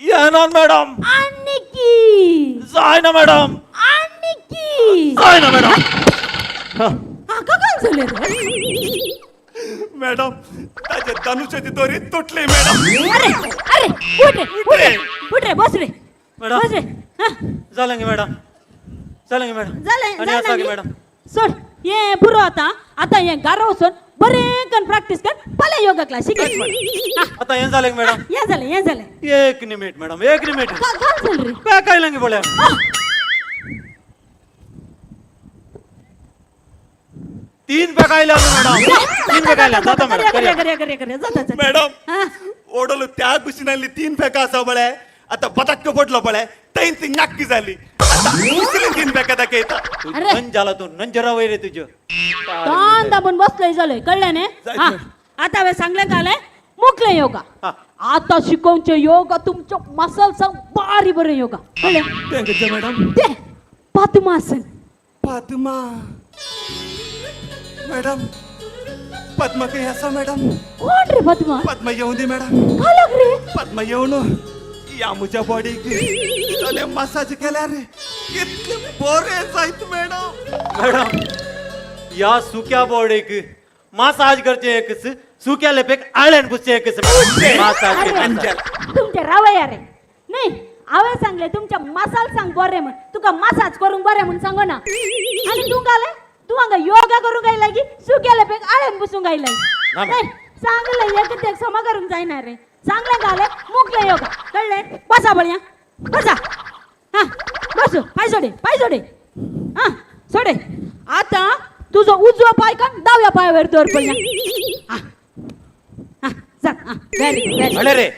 येणार मॅडम आणि की जाय ना मॅडम आणि की जाय ना मॅडम हा का काय झालं रे मॅडम ताजे धनुष्याची दोरी तुटली मॅडम अरे अरे उठ रे बस रे मॅडम बस रे चालेंगे मॅडम चालेंगे मॅडम झालं आणि असं की मॅडम सोड ये पुरो आता ये गारा वचून बरे कन प्रॅक्टिस कर पले योगा क्लास शिकाय आता यें झाले मॅडम ये झालं एक निमिट मॅडम एक निमिट काय झालं रे काय काय लंगे बोल्या तीन पे काय लागले मॅडम तीन पे काय लागले जाता मॅडम कर मॅडम ओढलो त्या कुशीनाली 3 फेका असा बळे आता पटक्क पडलो बळे तैन ती नक्की झाली आता दुसरी 3 फेका दाखयता नन झाला तू नंजरा वैरे तुझं तान दाबून बसलंय झालंय कळलं ने आता वे सांगले काले मुकले योगा आता शिकवचे योगा तुमच्या मसलचा बारी बरे योगा कळले मॅडम ते पद्मासन पद्मा मॅडम पद्मा काही असा मॅडम कोण रे पद्मा पद्मा येऊन दे मॅडम काय लाग रे पद्मा येऊन या मुझ्या बॉडी की मसाज केल्या रे इतके बोरे जायत मॅडम मॅडम या सुक्या बॉडीक मसाज करचे एक सुक्या लेपेक आळ्यान पुसचे एक मसाज तुमचे रावया रे नाही आवे सांगले तुमच्या मसाल सांग बरे म्हण तुका मसाज करून बरे म्हण सांगो ना आणि तू काले तू अंगा योगा करून गायला की सुक्याला पेक आळ्यान पुसून गायला नाही चांगलं एक ते समा करून जाईना रे चांगलं गाले मुकले योगा कळले बसा बळ्या बसा हा बसू पाय सोडे हा सोडे आता तुझं उजवा पाय का डाव्या पायावर तोर बळ्या हा जा व्हेरी अरे रे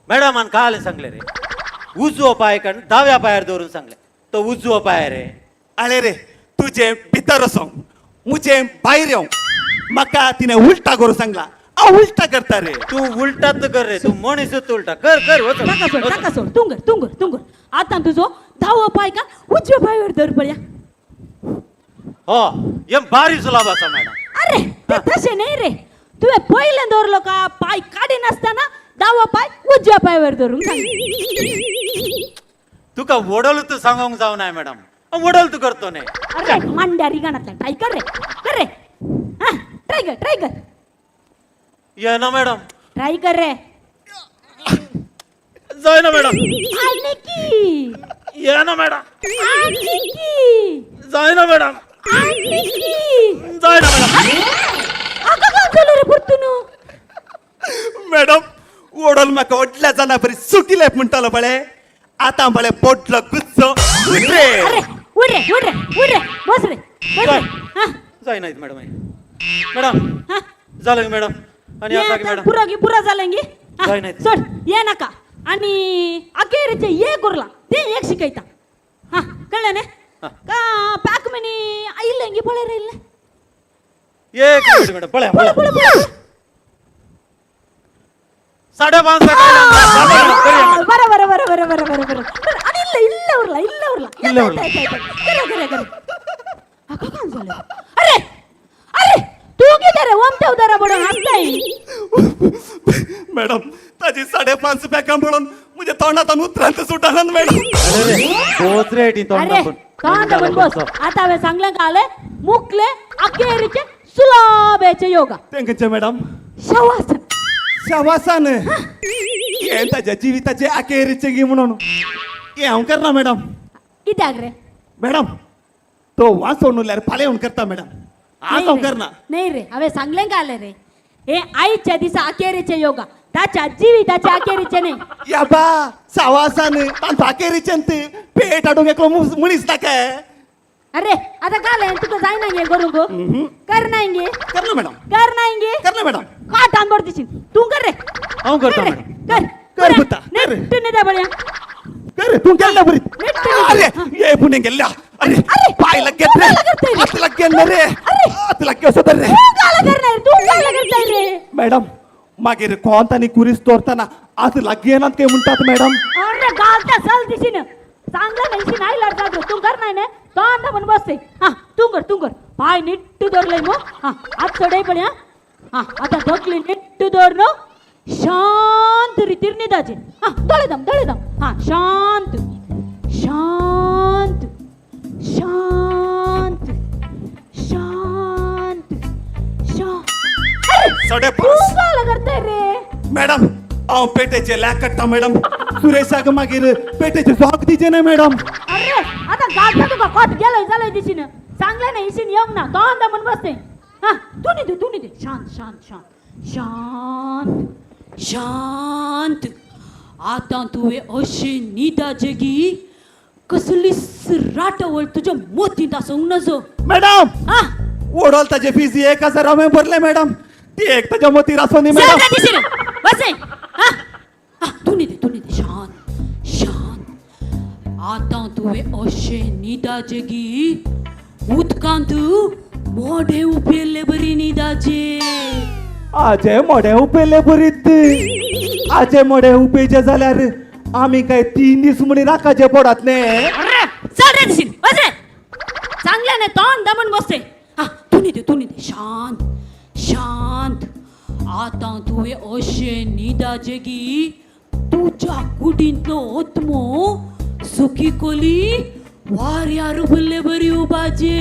मॅडम आणि काय सांगले रे उजवो पाय कण डाव्या पायावर धरून सांगले तो उजवो पाय रे अरे रे तुझे भितर असो मुझे बाहेर येऊ मका तिने उलटा करू सांगला उलटा करता रे तू उलटाच कर रे तू मणीसच उलटा कर टाका सोड तुंगर आता तुझो धाव पाय का उजव्या पायावर धर बळ्या हो एम भारी सुलाबाचा मॅडम अरे ते तसे नाही रे तू पहिले धरलो का पाय काढे नसताना डावा पाय उजव्या पायावर धरून सांग तुका वडल तू सांगून जाऊ नाही मॅडम वडल तू करतो नाही अरे मांड्या रिगाणातला ट्राय कर रे हा ट्राय कर ये ना मॅडम ट्राय कर रे जाय ना मॅडम आणि की ये ना मॅडम आणि की जाय ना मॅडम आणि की जाय ना मॅडम आका काय झालं रे पुरतुनु मॅडम ओढल म्हाका ओडल्या जाना बरी सुकिले म्हणटालो बळे आता बळे पोटलो गुच्चो उठरे अरे उठ रे बस रे जाय नाहीत मॅडम मॅडम झालं की मॅडम आणि असं की मॅडम पुरा झालेंगी जाय नाहीत सोड ये नका आणि अखेरचे ये कुरला ते एक शिकायता हा कळलं ने का पॅक मनी आईलेंगी पळे राहिले एक मिनिट मॅडम पळ्या पळे 5.5 बरं आणि ಇಲ್ಲ उरला अरे तू किती ओमते उदारा बडून हसताय मॅडम ताजी 5.5 पॅका म्हणून म्हणजे तोंडातून उतरांत सुटाना मॅडम पोच रे ती अरे कांदा बन बस आता वे सांगलं का आले मुकले अखेरीचे सुलाभेचे योगा तेंकचे मॅडम शवासन शवासन हे ताच्या जिविताचे अखेरीचे गी म्हणून हे हांव करना मॅडम कित्याक रे मॅडम तो वाचवून उरल्यार फाल्यां येवन करता मॅडम आज हांव करना नाही रे हांवें सांगलें काले रे हे आईच्या दिसा अखेरीचे योगा ताच्या जिविताचे अखेरीचे नाही या बा सावासान तांचो अखेरीचेंत पेट हाडूंक एकलो मनीस ताका अरे आता काले तुका जायना गे करूंक करना इंगे करना मॅडम करना इंगे करना मॅडम काटान बरतीशील तू कर रे हांव करता कर मॅडम कर कर पुता कर नेट नेदा बळ्या कर तू गेल्ला बरी अरे ये पुणे गेल्ला अरे पाय लागेल रे हात लागेल रे हात लागेल सो रे तू काला करणार तू काला करताय रे मॅडम मागीर कोणतानी कुरीस तोरताना आज लागेनात काय म्हणतात मॅडम अरे गालता साल दिशीन चांगला नाही नाही लढता तू कर नाही तो अंदा म्हण बसते हा तू कर पाय नीट धरलंय मग हा हात चढाई पण हा आता धकली नीट धर शांत रीतीर निदाचे हा दळे दम हा शांत शांत शांत शांत शांत साडे तू काय करताय रे मॅडम हांव पेटेचे लॅक काडटा मॅडम सुरेशाक मागीर पेटेचे झोक दिचे ना मॅडम अरे आता गाडता तुका कोट गेलय जालय दिशीन चांगला नाही इशीन येऊ ना तो अंदा म्हण बसते हा तू नी दे शांत शांत शांत शांत शांत आता तुवे अशे निदा जगी कसली राटवळ तुझ्या मोतीत असं नजो मॅडम हा ओढल ताचे फीज 1000 हांवें भरले मॅडम ती एक ताच्या मोतीर आसो न्ही मॅडम बसे हा तू नी दे शांत शांत आता तुवे अशे निदा जगी उदकांत मोढे उपेले बरी निदाचे आजे मोडे उपेले बरीत आजे मोडे उपेचे जाल्यार आमी काय 3 दीस म्हणी राखाचे पडात ने अरे चल रे दिशीन बस रे चांगल्या नाही तोंड दमन बसते हा तू नी दे शांत शांत आता तुवे अशे निदा जगी तुझ्या कुडींतलो ओत्मो सुखी कोली वाऱ्यार भरले बरी उबाजे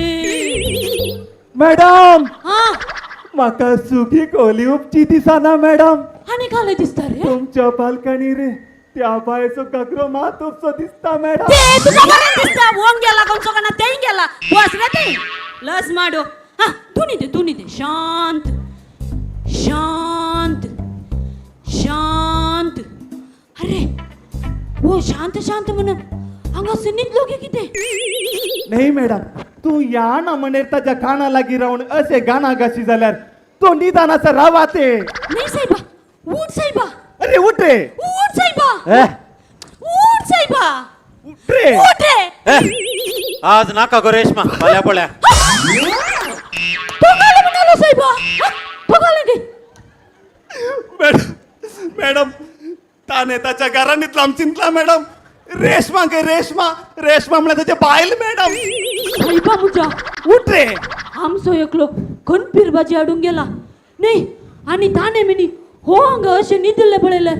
मॅडम हा म्हाका सुखी कोली उपची दिसना मॅडम आणि काले दिसता रे तुमच्या बाल्कनीर त्या बायचो काकरो मात उपसो दिसता मॅडम ते तुका बरें दिसता वोंग गेला कोणसो कना तेई गेला बस रे ते लस माडो हा तू नी दे शांत शांत शांत अरे वो शांत शांत म्हणून हांगा सुनीत लोक किते नाही मॅडम तू या ना म्हणेर ताच्या काना लागी रावन असे गाणा गाशी जाल्यार तो निदान असं रावाते नाही साहेबा उठ साहेबा अरे उठ रे उठ साहेबा उठ साहेबा उठ रे उठ रे आज नाका गो रेशमा भल्या पळ्या तो काले म्हणालो साहेबा तो काले गे मॅडम ताने ताच्या घरांतला आमचिंतला मॅडम रेशमा गे रेशमा म्हणल्यार ताचे बायल मॅडम साहेबा मुजा उठ रे आमचो एकलो कणपीर भाजी हाडून गेला नाही आणि ताने मिनी हो हांगा अशें न्हिदले पळयले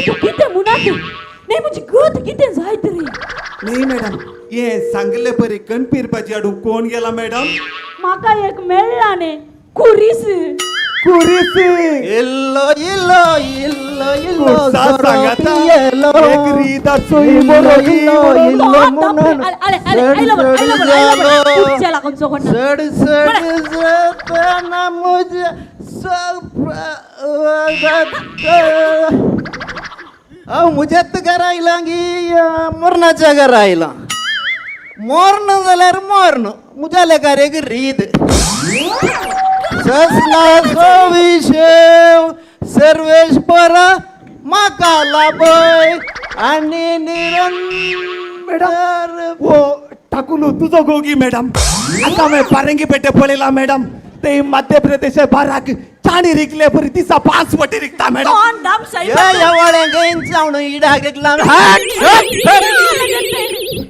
तूं कितें म्हणत नाही म्हणजे गत कितें जायत रे नाही मॅडम ये सांगले परी कणपीर भाजी हाडून कोण गेला मॅडम म्हाका एक मेळ्ळा ने कुरीस कुरीस इल्लो इल्लो इल्लो इल्लो सांगाता एक रीत असोई बरोगी इल्लो म्हणून चला कोणसो कोण सड सड सपना मुझे मुझ्यात घर आयलांगी मोरणाच्या घर आयला मोरण जाल्यार मोरण मुझ्या लेकार एक रीत ससला विषय सर्वेश्वर म्हाका लाभय आणि मॅडम हो ठाकून तुझो गोगी मॅडम आता मैं पारंगी पेटे पळयला मॅडम ते मध्य प्रदेश बाराक चाणी रिकले परी दिसा 5 पटी रिकता मॅडम कोण दाम साहेबा एवढे गैन जाऊन इडा घेतला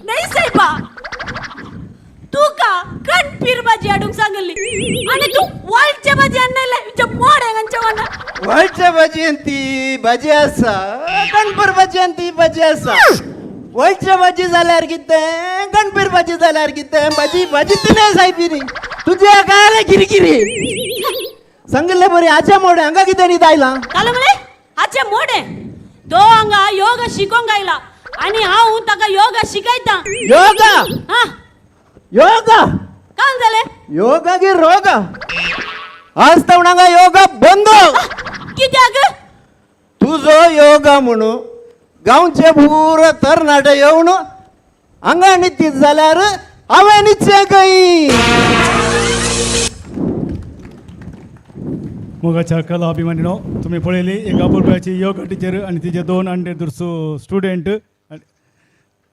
नाही साहेबा तू का कणपीर भाजी हाडूंक सांगली आणि तू वालच्या भाजी आणले तुझ्या मोड्यांच्या वाना वालच्या भाजी ती भाजी आसा गणपूर भाजी ती भाजी आसा वालच्या भाजी जाल्यार कितें गणपूर भाजी जाल्यार कितें भाजी भाजी तिने साहेबीनी तुझ्या काय गिरगिरी सांगितले बरी आच्या मोडे अंगा किती नी दायला कालमळे आजचे मोडे तो अंगा योग शिकोंग गायला आणि हाऊ ताका योग शिकायता योगा हा योगा काय झाले योगा की रोगा आज तवणांगा योगा बंद कित्याक तुझो योगा म्हणू गावचे भूर तरणाट येऊन अंगा निश्चित जाल्यार हांवें निश्चय काही मोगाच्या कला अभिमानीनो तुम्ही पळयली एक अपुरबायची योगा टिचर आणि तिचे 2 अंडे दुरसो स्टुडंट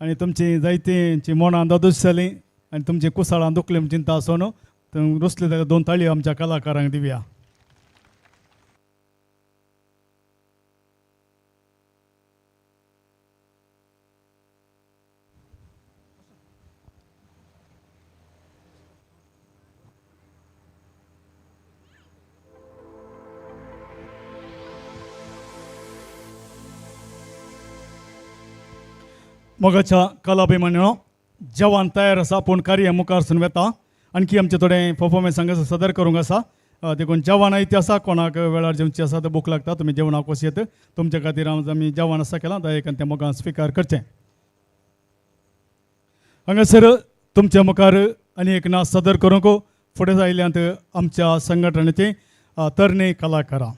आणि तुमची जायतींची मोनां दोदूस जाली आणि तुमची कुसाळां दुखली म्हूण चिंता आसून रुसले जाल्यार 2 ताळयो आमच्या कलाकारांक दिवया. मोगाच्या कलाभिमानीनो जवान तयार आसा पूण कार्य मुखार सून वेता आणखी आमचे थोडे परफॉर्मन्स हांगा सदर करूंक आसा देखून जेवण इथे आसा कोणाक वेळार जेवची आसा तर भूक लागता तुमी जेवणाक कशी येत तुमच्या खातीर आमी जेवण आसा केलां दयेकान त्या मोगान स्विकार करचें. हांगासर तुमच्या मुखार आनी एक नाच सदर करूंक फुडें आयल्यांत आमच्या संघटनेचे तरणे कलाकारां.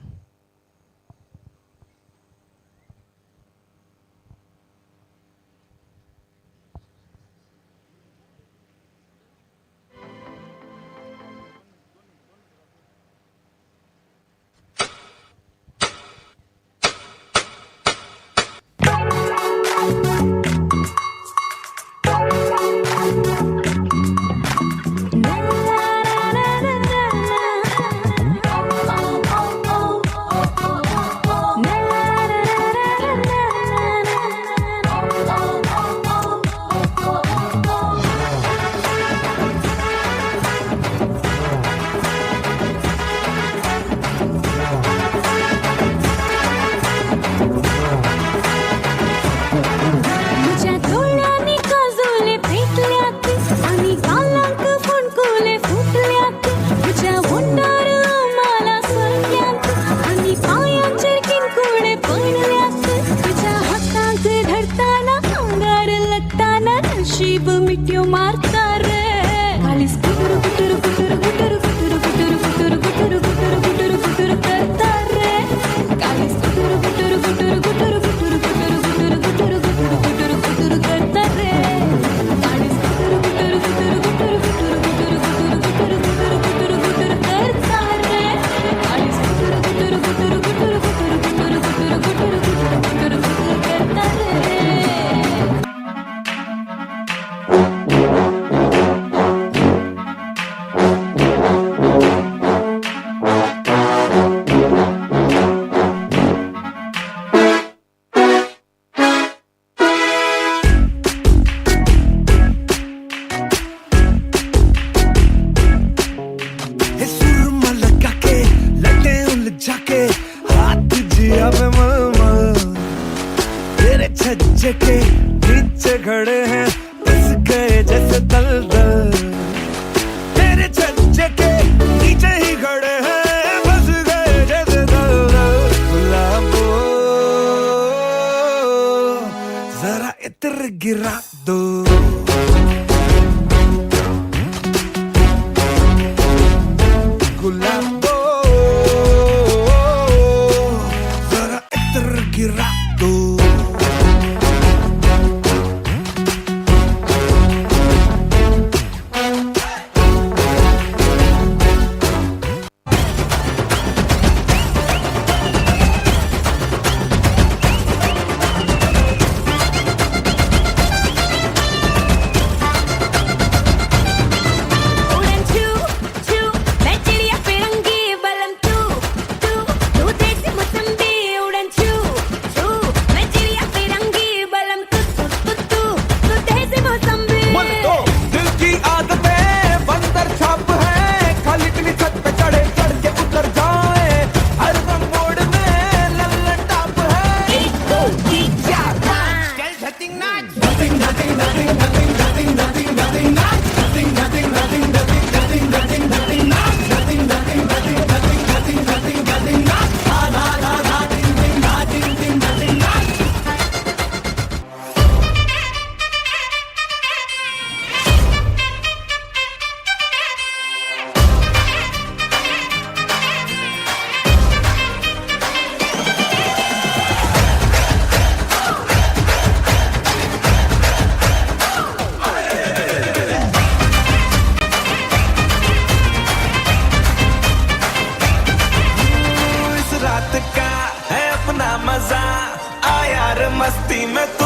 nothing, nothing, nothing, nothing, nothing, nothing, nothing, nothing, nothing, nothing, nothing, nothing,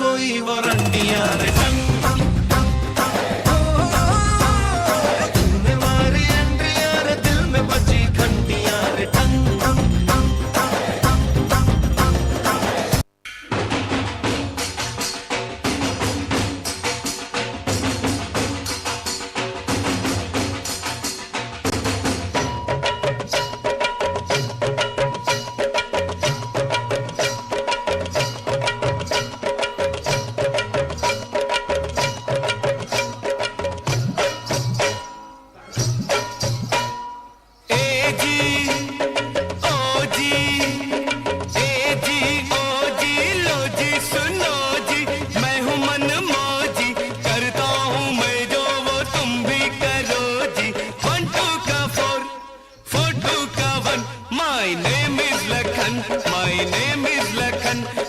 कोई वारंटियां रे टंग दिल में मारी एंट्रियां रे दिल में बजी घंटियां रे टंग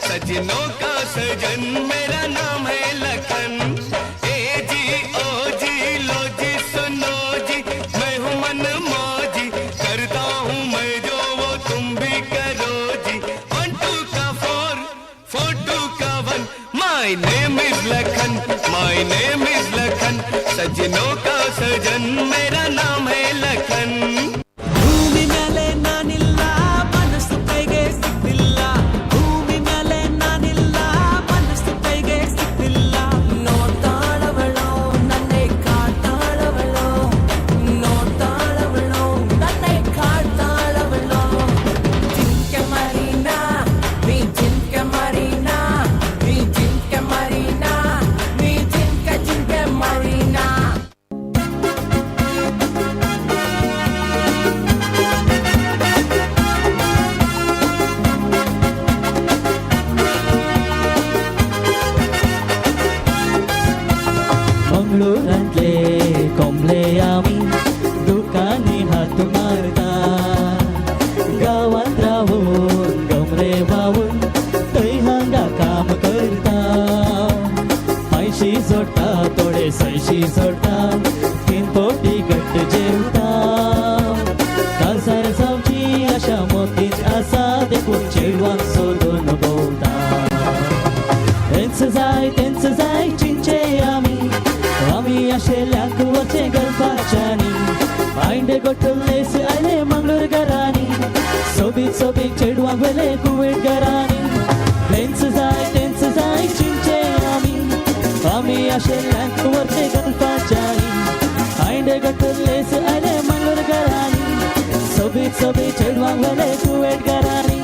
सजनों का सजन मेरा नाम है लखन ए जी ओ जी लो जी सुनो जी मैं हूँ मन मौजी करता हूँ मैं जो वो तुम भी करो जी 1 2 का 4 4 2 का 1 my name is Lakhan my name is Lakhan सजनों का सजन मेरा नाम है लखन ಭೂಮಿ ಮೇಲೆ ನಾನಿಲ್ಲ ಮನಸ್ಸು ಕೈಗೆ ಸಿಕ್ತಿಲ್ಲ ಭೂಮಿ ಮೇಲೆ ನಾನಿಲ್ಲ ಮನಸ್ಸು ಕೈಗೆ ಸಿಕ್ತಿಲ್ಲ ನೋಡ್ತಾಳವಳೋ ನನ್ನೇ ಕಾಡ್ತಾಳವಳೋ ನೋಡ್ತಾಳವಳೋ ನನ್ನೇ ಕಾಡ್ತಾಳವಳೋ ಜಿಂಕೆ ಮರೀನಾ ನೀ ಜಿಂಕೆ ಮರೀನಾ ನೀ ಜಿಂಕೆ ಮರೀನಾ ನೀ ಜಿಂಕೆ ಮರೀನಾ मंगळूरांतले कोंबले आमी दुकानी हात मारता गांवांत रावून गमरे वावून थंय हांगा काम करता पैशी जोडटा थोडे सयशी जोडटा 3 पोटी घट्ट जेवता कासार जावची आशा मोतीत आसा देखून चेडवांक सोदून भोंवता तेंच जाय चिंचे आमी आशेल्यांक वचे गरपाच्यांनी आयंडे गोठुल्लेस आयले मंगळूर घरांनी सोबीत सोबीत चेडवांक वेले कुवेट घरांनी तेंच जाय चिंचे आमी आशेल्यांक वचे गरपाच्यांनी आयंडे गोठुल्लेस आयले मंगळूर घरांनी सोबीत सोबीत चेडवांक वेले कुवेट घरांनी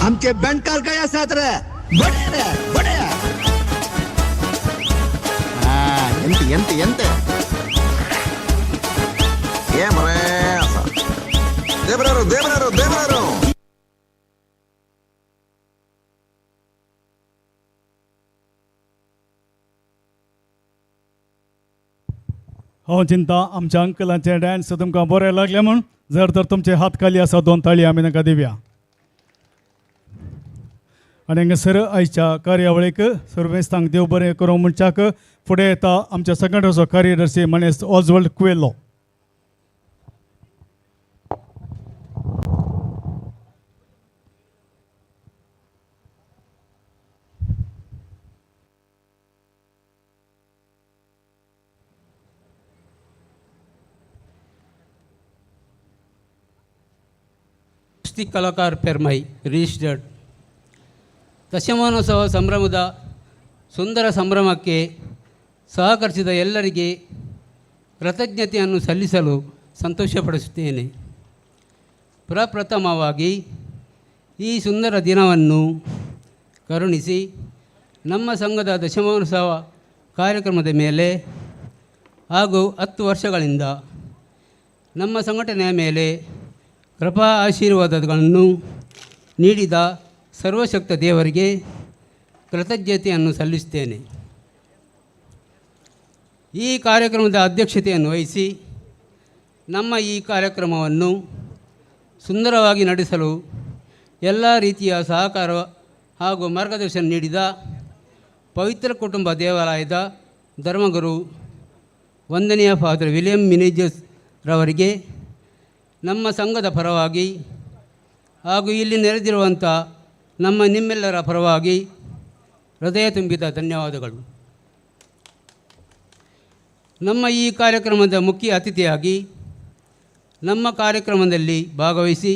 आमचे बँडकार काय आसात रे बडे ಎಂತೆ ಏಮರೇ ದೇವರಾರು हो चिंता आमच्या अंकलांचे डॅन्स तुमकां बरे लागले म्हण जर तर तुमचे हात खाली आसा 2 ताळी आमी तांकां दिवया आनी हांगासर आयच्या कार्यावळीक सर्वेस्तांक देव बरें करूं म्हणच्याक फुडें येता आमच्या संघटनाचो कार्यदर्शी मनीस ऑजवल्ड कुवेलो ಕಲಾಕಾರ ಪೆರ್ಮೈ ರಿಜಿಸ್ಟರ್ಡ್ ದಶಮಾನೋತ್ಸವ ಸಂಭ್ರಮದ ಸುಂದರ ಸಂಭ್ರಮಕ್ಕೆ ಸಹಕರಿಸಿದ ಎಲ್ಲರಿಗೆ ಕೃತಜ್ಞತೆಯನ್ನು ಸಲ್ಲಿಸಲು ಸಂತೋಷಪಡಿಸುತ್ತೇನೆ. ಪ್ರಪ್ರಥಮವಾಗಿ ಈ ಸುಂದರ ದಿನವನ್ನು ಕರುಣಿಸಿ ನಮ್ಮ ಸಂಘದ ದಶಮಾನೋತ್ಸವ ಕಾರ್ಯಕ್ರಮದ ಮೇಲೆ ಹಾಗೂ 10 ವರ್ಷಗಳಿಂದ ನಮ್ಮ ಸಂಘಟನೆಯ ಮೇಲೆ ಕೃಪಾ ಆಶೀರ್ವಾದಗಳನ್ನು ನೀಡಿದ ಸರ್ವಶಕ್ತ ದೇವರಿಗೆ ಕೃತಜ್ಞತೆಯನ್ನು ಸಲ್ಲಿಸುತ್ತೇನೆ. ಈ ಕಾರ್ಯಕ್ರಮದ ಅಧ್ಯಕ್ಷತೆಯನ್ನು ವಹಿಸಿ ನಮ್ಮ ಈ ಕಾರ್ಯಕ್ರಮವನ್ನು ಸುಂದರವಾಗಿ ನಡೆಸಲು ಎಲ್ಲ ರೀತಿಯ ಸಹಕಾರ ಹಾಗೂ ಮಾರ್ಗದರ್ಶನ ನೀಡಿದ ಪವಿತ್ರ ಕುಟುಂಬ ದೇವಾಲಯದ ಧರ್ಮಗುರು ವಂದನೀಯ ಫಾದರ್ ವಿಲಿಯಂ ಮಿನೇಜಸ್ ರವರಿಗೆ ನಮ್ಮ ಸಂಘದ ಪರವಾಗಿ ಹಾಗೂ ಇಲ್ಲಿ ನೆರೆದಿರುವಂಥ ನಿಮ್ಮೆಲ್ಲರ ಪರವಾಗಿ ಹೃದಯ ತುಂಬಿದ ಧನ್ಯವಾದಗಳು. ನಮ್ಮ ಈ ಕಾರ್ಯಕ್ರಮದ ಮುಖ್ಯ ಅತಿಥಿಯಾಗಿ ನಮ್ಮ ಕಾರ್ಯಕ್ರಮದಲ್ಲಿ ಭಾಗವಹಿಸಿ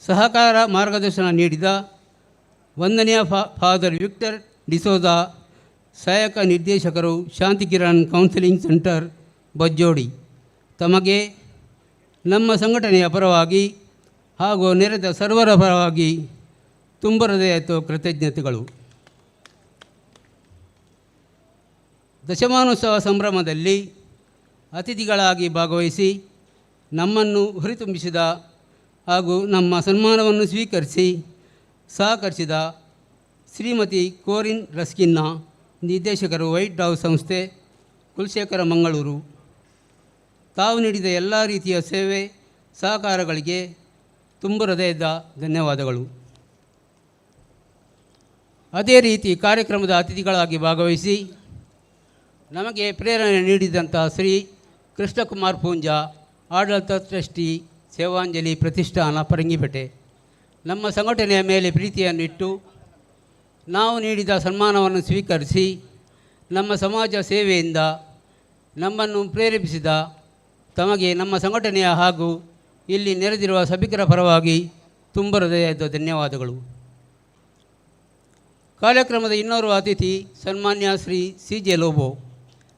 ಸಹಕಾರ ಮಾರ್ಗದರ್ಶನ ನೀಡಿದ ವಂದನೀಯ ಫಾದರ್ ವಿಕ್ಟರ್ ಡಿಸೋಜಾ, ಸಹಾಯಕ ನಿರ್ದೇಶಕರು ಶಾಂತಿಕಿರಣ್ ಕೌನ್ಸಿಲಿಂಗ್ ಸೆಂಟರ್ ಬಜ್ಜೋಡಿ, ತಮಗೆ ನಮ್ಮ ಸಂಘಟನೆಯ ಪರವಾಗಿ ಹಾಗೂ ನೆರೆದ ಸರ್ವರ ಪರವಾಗಿ ತುಂಬ ಹೃದಯದ ಕೃತಜ್ಞತೆಗಳು. ದಶಮಾನೋತ್ಸವ ಸಂಭ್ರಮದಲ್ಲಿ ಅತಿಥಿಗಳಾಗಿ ಭಾಗವಹಿಸಿ ನಮ್ಮನ್ನು ಹುರಿತುಂಬಿಸಿದ ಹಾಗೂ ನಮ್ಮ ಸನ್ಮಾನವನ್ನು ಸ್ವೀಕರಿಸಿ ಸಹಕರಿಸಿದ ಶ್ರೀಮತಿ ಕೋರಿನ್ ರಸ್ಕಿನ್ನ, ನಿರ್ದೇಶಕರು ವೈಟ್ ಹೌಸ್ ಸಂಸ್ಥೆ, ಕುಲಶೇಖರ ಮಂಗಳೂರು, ತಾವು ನೀಡಿದ ಎಲ್ಲ ರೀತಿಯ ಸೇವೆ ಸಹಕಾರಗಳಿಗೆ ತುಂಬ ಹೃದಯದ ಧನ್ಯವಾದಗಳು. ಅದೇ ರೀತಿ ಕಾರ್ಯಕ್ರಮದ ಅತಿಥಿಗಳಾಗಿ ಭಾಗವಹಿಸಿ ನಮಗೆ ಪ್ರೇರಣೆ ನೀಡಿದಂಥ ಶ್ರೀ ಕೃಷ್ಣಕುಮಾರ್ ಪೂಂಜಾ, ಆಡಳಿತ ಟ್ರಸ್ಟಿ, ಸೇವಾಂಜಲಿ ಪ್ರತಿಷ್ಠಾನ ಪರಂಗಿಪೇಟೆ, ನಮ್ಮ ಸಂಘಟನೆಯ ಮೇಲೆ ಪ್ರೀತಿಯನ್ನಿಟ್ಟು ನಾವು ನೀಡಿದ ಸನ್ಮಾನವನ್ನು ಸ್ವೀಕರಿಸಿ ನಮ್ಮ ಸಮಾಜ ಸೇವೆಯಿಂದ ನಮ್ಮನ್ನು ಪ್ರೇರೇಪಿಸಿದ ತಮಗೆ ನಮ್ಮ ಸಂಘಟನೆಯ ಹಾಗೂ ಇಲ್ಲಿ ನೆರೆದಿರುವ ಸಭಿಕರ ಪರವಾಗಿ ತುಂಬ ಹೃದಯದ ಧನ್ಯವಾದಗಳು. ಕಾರ್ಯಕ್ರಮದ ಇನ್ನೋರ್ವ ಅತಿಥಿ ಸನ್ಮಾನ್ಯ ಶ್ರೀ CJ ಲೋಬೋ,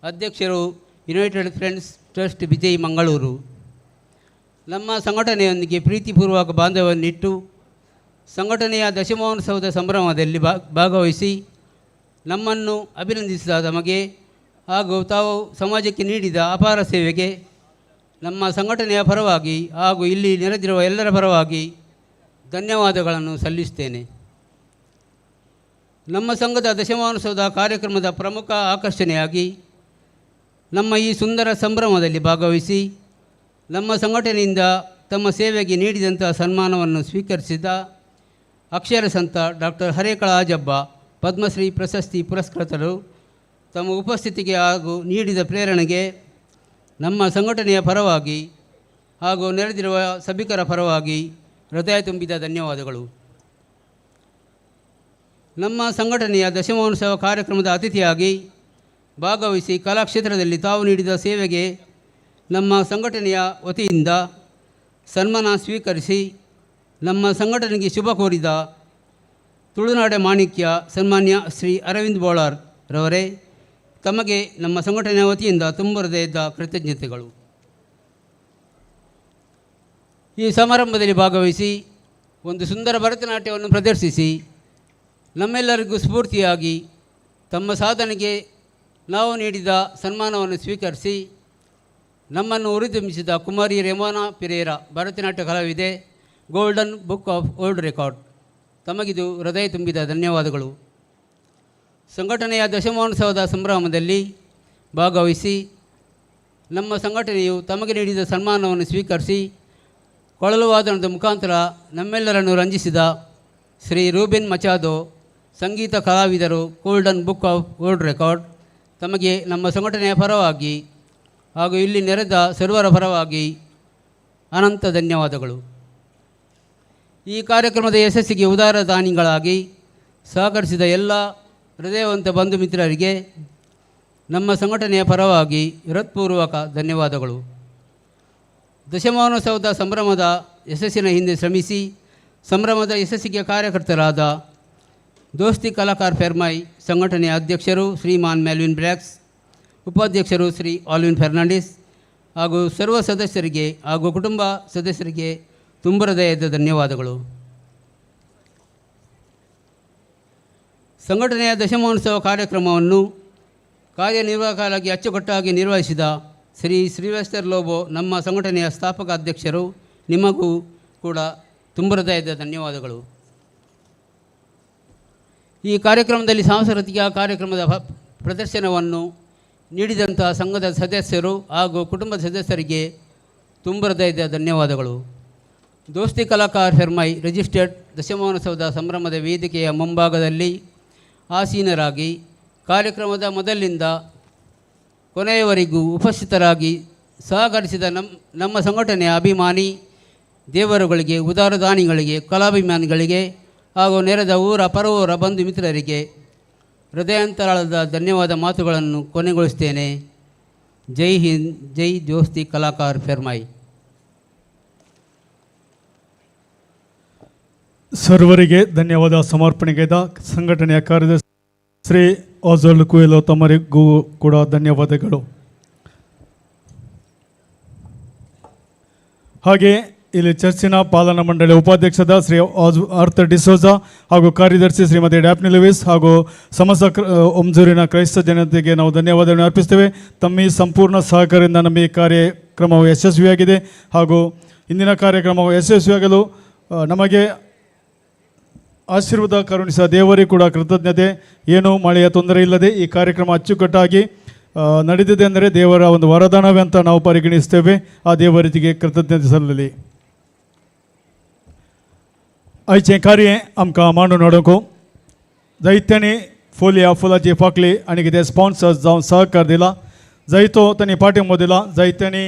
ಅಧ್ಯಕ್ಷರು United Friends trust Vijay Mangaluru, ನಮ್ಮ ಸಂಘಟನೆಯೊಂದಿಗೆ ಪ್ರೀತಿಪೂರ್ವಕ ಬಾಂಧವ್ಯವನ್ನಿಟ್ಟು ಸಂಘಟನೆಯ ದಶಮಾನೋತ್ಸವದ ಸಂಭ್ರಮದಲ್ಲಿ ಭಾಗವಹಿಸಿ ನಮ್ಮನ್ನು ಅಭಿನಂದಿಸಿದ ತಮಗೆ ಹಾಗೂ ತಾವು ಸಮಾಜಕ್ಕೆ ನೀಡಿದ ಅಪಾರ ಸೇವೆಗೆ ನಮ್ಮ ಸಂಘಟನೆಯ ಪರವಾಗಿ ಹಾಗೂ ಇಲ್ಲಿ ನೆರೆದಿರುವ ಎಲ್ಲರ ಪರವಾಗಿ ಧನ್ಯವಾದಗಳನ್ನು ಸಲ್ಲಿಸುತ್ತೇನೆ. ನಮ್ಮ ಸಂಘದ ದಶಮಾನೋತ್ಸವದ ಕಾರ್ಯಕ್ರಮದ ಪ್ರಮುಖ ಆಕರ್ಷಣೆಯಾಗಿ ನಮ್ಮ ಈ ಸುಂದರ ಸಂಭ್ರಮದಲ್ಲಿ ಭಾಗವಹಿಸಿ ನಮ್ಮ ಸಂಘಟನೆಯಿಂದ ತಮ್ಮ ಸೇವೆಗೆ ನೀಡಿದಂಥ ಸನ್ಮಾನವನ್ನು ಸ್ವೀಕರಿಸಿದ ಅಕ್ಷರ ಸಂತ ಡಾಕ್ಟರ್ ಹರೇಕಳ ಆಜಬ್ಬ, ಪದ್ಮಶ್ರೀ ಪ್ರಶಸ್ತಿ ಪುರಸ್ಕೃತರು ತಮ್ಮ ಉಪಸ್ಥಿತಿಗೆ ಹಾಗೂ ನೀಡಿದ ಪ್ರೇರಣೆಗೆ ನಮ್ಮ ಸಂಘಟನೆಯ ಪರವಾಗಿ ಹಾಗೂ ನೆರೆದಿರುವ ಸಭಿಕರ ಪರವಾಗಿ ಹೃದಯ ತುಂಬಿದ ಧನ್ಯವಾದಗಳು. ನಮ್ಮ ಸಂಘಟನೆಯ ದಶಮಾನೋತ್ಸವ ಕಾರ್ಯಕ್ರಮದ ಅತಿಥಿಯಾಗಿ ಭಾಗವಹಿಸಿ ಕಲಾಕ್ಷೇತ್ರದಲ್ಲಿ ತಾವು ನೀಡಿದ ಸೇವೆಗೆ ನಮ್ಮ ಸಂಘಟನೆಯ ವತಿಯಿಂದ ಸನ್ಮಾನ ಸ್ವೀಕರಿಸಿ ನಮ್ಮ ಸಂಘಟನೆಗೆ ಶುಭ ಕೋರಿದ ತುಳುನಾಡ ಮಾಣಿಕ್ಯ ಸನ್ಮಾನ್ಯ ಶ್ರೀ ಅರವಿಂದ್ ಬೋಳಾರ್ ರವರೇ, ತಮಗೆ ನಮ್ಮ ಸಂಘಟನೆಯ ವತಿಯಿಂದ ತುಂಬ ಹೃದಯದ ಕೃತಜ್ಞತೆಗಳು. ಈ ಸಮಾರಂಭದಲ್ಲಿ ಭಾಗವಹಿಸಿ ಒಂದು ಸುಂದರ ಭರತನಾಟ್ಯವನ್ನು ಪ್ರದರ್ಶಿಸಿ ನಮ್ಮೆಲ್ಲರಿಗೂ ಸ್ಫೂರ್ತಿಯಾಗಿ ತಮ್ಮ ಸಾಧನೆಗೆ ನಾವು ನೀಡಿದ ಸನ್ಮಾನವನ್ನು ಸ್ವೀಕರಿಸಿ ನಮ್ಮನ್ನು ಹುರಿದುಂಬಿಸಿದ ಕುಮಾರಿ ರೆಮೋನಾ ಪಿರೇರಾ, ಭರತನಾಟ್ಯ ಕಲಾವಿದೆ, Golden Book of World Record, ತಮಗಿದು ಹೃದಯ ತುಂಬಿದ ಧನ್ಯವಾದಗಳು. ಸಂಘಟನೆಯ ದಶಮಾನೋತ್ಸವದ ಸಂಭ್ರಮದಲ್ಲಿ ಭಾಗವಹಿಸಿ ನಮ್ಮ ಸಂಘಟನೆಯು ತಮಗೆ ನೀಡಿದ ಸನ್ಮಾನವನ್ನು ಸ್ವೀಕರಿಸಿ ಕೊಳಲು ವಾದನದ ಮುಖಾಂತರ ನಮ್ಮೆಲ್ಲರನ್ನು ರಂಜಿಸಿದ ಶ್ರೀ ರೂಬಿನ್ ಮಚಾದೋ, ಸಂಗೀತ ಕಲಾವಿದರು, golden Book of World record, ತಮಗೆ ನಮ್ಮ ಸಂಘಟನೆಯ ಪರವಾಗಿ ಹಾಗೂ ಇಲ್ಲಿ ನೆರೆದ ಸರ್ವರ ಪರವಾಗಿ ಅನಂತ ಧನ್ಯವಾದಗಳು. ಈ ಕಾರ್ಯಕ್ರಮದ ಯಶಸ್ಸಿಗೆ ಉದಾರ ದಾನಿಗಳಾಗಿ ಸಹಕರಿಸಿದ ಎಲ್ಲ ಹೃದಯವಂತ ಬಂಧು ಮಿತ್ರರಿಗೆ ನಮ್ಮ ಸಂಘಟನೆಯ ಪರವಾಗಿ ಹೃತ್ಪೂರ್ವಕ ಧನ್ಯವಾದಗಳು. ದಶಮಾನೋತ್ಸವದ ಸಂಭ್ರಮದ ಯಶಸ್ಸಿನ ಹಿಂದೆ ಶ್ರಮಿಸಿ ಸಂಭ್ರಮದ ಯಶಸ್ಸಿಗೆ ಕಾರ್ಯಕರ್ತರಾದ ದೋಸ್ತಿ ಕಲಾಕಾರ ಫೆರ್ಮೈ ಸಂಘಟನೆಯ ಅಧ್ಯಕ್ಷರು ಶ್ರೀಮಾನ್ ಮೆಲ್ವಿನ್ ಬ್ರ್ಯಾಕ್ಸ್, ಉಪಾಧ್ಯಕ್ಷರು ಶ್ರೀ ಆಲ್ವಿನ್ ಫೆರ್ನಾಂಡಿಸ್ ಹಾಗೂ ಸರ್ವ ಸದಸ್ಯರಿಗೆ ಹಾಗೂ ಕುಟುಂಬ ಸದಸ್ಯರಿಗೆ ತುಂಬ ಹೃದಯದ ಧನ್ಯವಾದಗಳು. ಸಂಘಟನೆಯ ದಶಮಾನೋತ್ಸವ ಕಾರ್ಯಕ್ರಮವನ್ನು ಕಾರ್ಯನಿರ್ವಾಹಕರಾಗಿ ಅಚ್ಚುಕಟ್ಟಾಗಿ ನಿರ್ವಹಿಸಿದ ಶ್ರೀ ಸಿಲ್ವೆಸ್ಟರ್ ಲೋಬೋ, ನಮ್ಮ ಸಂಘಟನೆಯ ಸ್ಥಾಪಕ ಅಧ್ಯಕ್ಷರು, ನಿಮಗೂ ಕೂಡ ತುಂಬ ಹೃದಯದ ಧನ್ಯವಾದಗಳು. ಈ ಕಾರ್ಯಕ್ರಮದಲ್ಲಿ ಸಾಂಸ್ಕೃತಿಕ ಕಾರ್ಯಕ್ರಮದ ಪ್ರದರ್ಶನವನ್ನು ನೀಡಿದಂಥ ಸಂಘದ ಸದಸ್ಯರು ಹಾಗೂ ಕುಟುಂಬದ ಸದಸ್ಯರಿಗೆ ತುಂಬ ಹೃದಯದ ಧನ್ಯವಾದಗಳು. ದೋಸ್ತಿ ಕಲಾಕಾರ ಫೆರ್ಮೈ ರಿಜಿಸ್ಟರ್ಡ್ ದಶಮಾನೋತ್ಸವದ ಸಂಭ್ರಮದ ವೇದಿಕೆಯ ಮುಂಭಾಗದಲ್ಲಿ ಆಸೀನರಾಗಿ ಕಾರ್ಯಕ್ರಮದ ಮೊದಲಿನಿಂದ ಕೊನೆಯವರೆಗೂ ಉಪಸ್ಥಿತರಾಗಿ ಸಹಕರಿಸಿದ ನಮ್ಮ ಸಂಘಟನೆಯ ಅಭಿಮಾನಿ ದೇವರುಗಳಿಗೆ, ಉದಾರ ದಾನಿಗಳಿಗೆ, ಕಲಾಭಿಮಾನಿಗಳಿಗೆ ಹಾಗೂ ನೆರೆದ ಊರ ಪರವೂರ ಬಂಧು ಮಿತ್ರರಿಗೆ ಹೃದಯಾಂತರಾಳದ ಧನ್ಯವಾದ ಮಾತುಗಳನ್ನು ಕೊನೆಗೊಳಿಸ್ತೇನೆ. ಜೈ ಹಿಂದ್, ಜೈ ದೋಸ್ತಿ ಕಲಾಕಾರ ಫೆರ್ಮೈ. ಸರ್ವರಿಗೆ ಧನ್ಯವಾದ ಸಮರ್ಪಣೆಗೈದ ಸಂಘಟನೆಯ ಕಾರ್ಯದರ್ಶಿ ಶ್ರೀ ಆಜಲ್ ಕುಯಲೋ ತಮ್ಮರಿಗೂ ಕೂಡ ಧನ್ಯವಾದಗಳು. ಹಾಗೆ ಇಲ್ಲಿ ಚರ್ಚಿನ ಪಾಲನಾ ಮಂಡಳಿಯ ಉಪಾಧ್ಯಕ್ಷದ ಶ್ರೀ ಆರ್ಥರ್ ಡಿಸೋಜಾ ಹಾಗೂ ಕಾರ್ಯದರ್ಶಿ ಶ್ರೀಮತಿ ಡ್ಯಾಪ್ನಿ ಲೂಯಿಸ್ ಹಾಗೂ ಸಮಸ್ತ ಒಮ್ಜೂರಿನ ಕ್ರೈಸ್ತ ಜನತೆಗೆ ನಾವು ಧನ್ಯವಾದಗಳನ್ನು ಅರ್ಪಿಸ್ತೇವೆ. ತಮ್ಮ ಈ ಸಂಪೂರ್ಣ ಸಹಕಾರದಿಂದ ನಮ್ಮ ಈ ಕಾರ್ಯಕ್ರಮವು ಯಶಸ್ವಿಯಾಗಿದೆ ಹಾಗೂ ಇಂದಿನ ಕಾರ್ಯಕ್ರಮವು ಯಶಸ್ವಿಯಾಗಲು ನಮಗೆ ಆಶೀರ್ವಾದ ಕರುಣಿಸಿದ ದೇವರಿಗೆ ಕೂಡ ಕೃತಜ್ಞತೆ. ಏನೂ ಮಳೆಯ ತೊಂದರೆ ಇಲ್ಲದೆ ಈ ಕಾರ್ಯಕ್ರಮ ಅಚ್ಚುಕಟ್ಟಾಗಿ ನಡೆದಿದೆ ಅಂದರೆ ದೇವರ ಒಂದು ವರದಾನವೇ ಅಂತ ನಾವು ಪರಿಗಣಿಸ್ತೇವೆ. ಆ ದೇವರಿಗೆ ಕೃತಜ್ಞತೆ ಸಲ್ಲಲಿ. आयचे कार्य आमकां मांडून हाडूंक जायत्यांनी फोलिया फुलाची फाकली आनी कितें स्पॉन्सर्स जावन सहकार दिला. जायतो तांणी पाठिंबो दिला. जायत्यांनी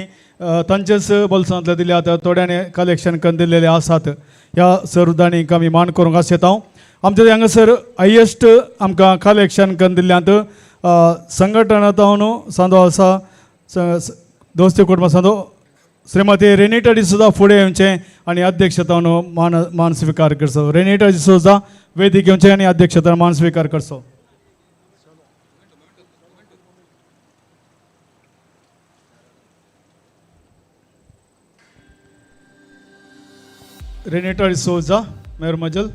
तांचेच बोल्सांतले दिले. आतां थोड्यांनी कलेक्शन करून दिल्लेले आसात. ह्या सर्वदानीक आमी मान करूंक आशेता. आमचे हांगासर हायेस्ट आमकां कलेक्शन करून दिल्ल्यांत संघटनांतल्यान सांदो आसा दोस्ती कुटुंब सांदो श्रीमती रेनिटा डिसोजा फुडें येवचें आनी अध्यक्षतान मान स्वीकार करचो. रेनिटा डिसोजा वेदीक येवचें आनी अध्यक्षतान मान स्वीकार करचो. रेनिटा डिसोजा मेयर मजल.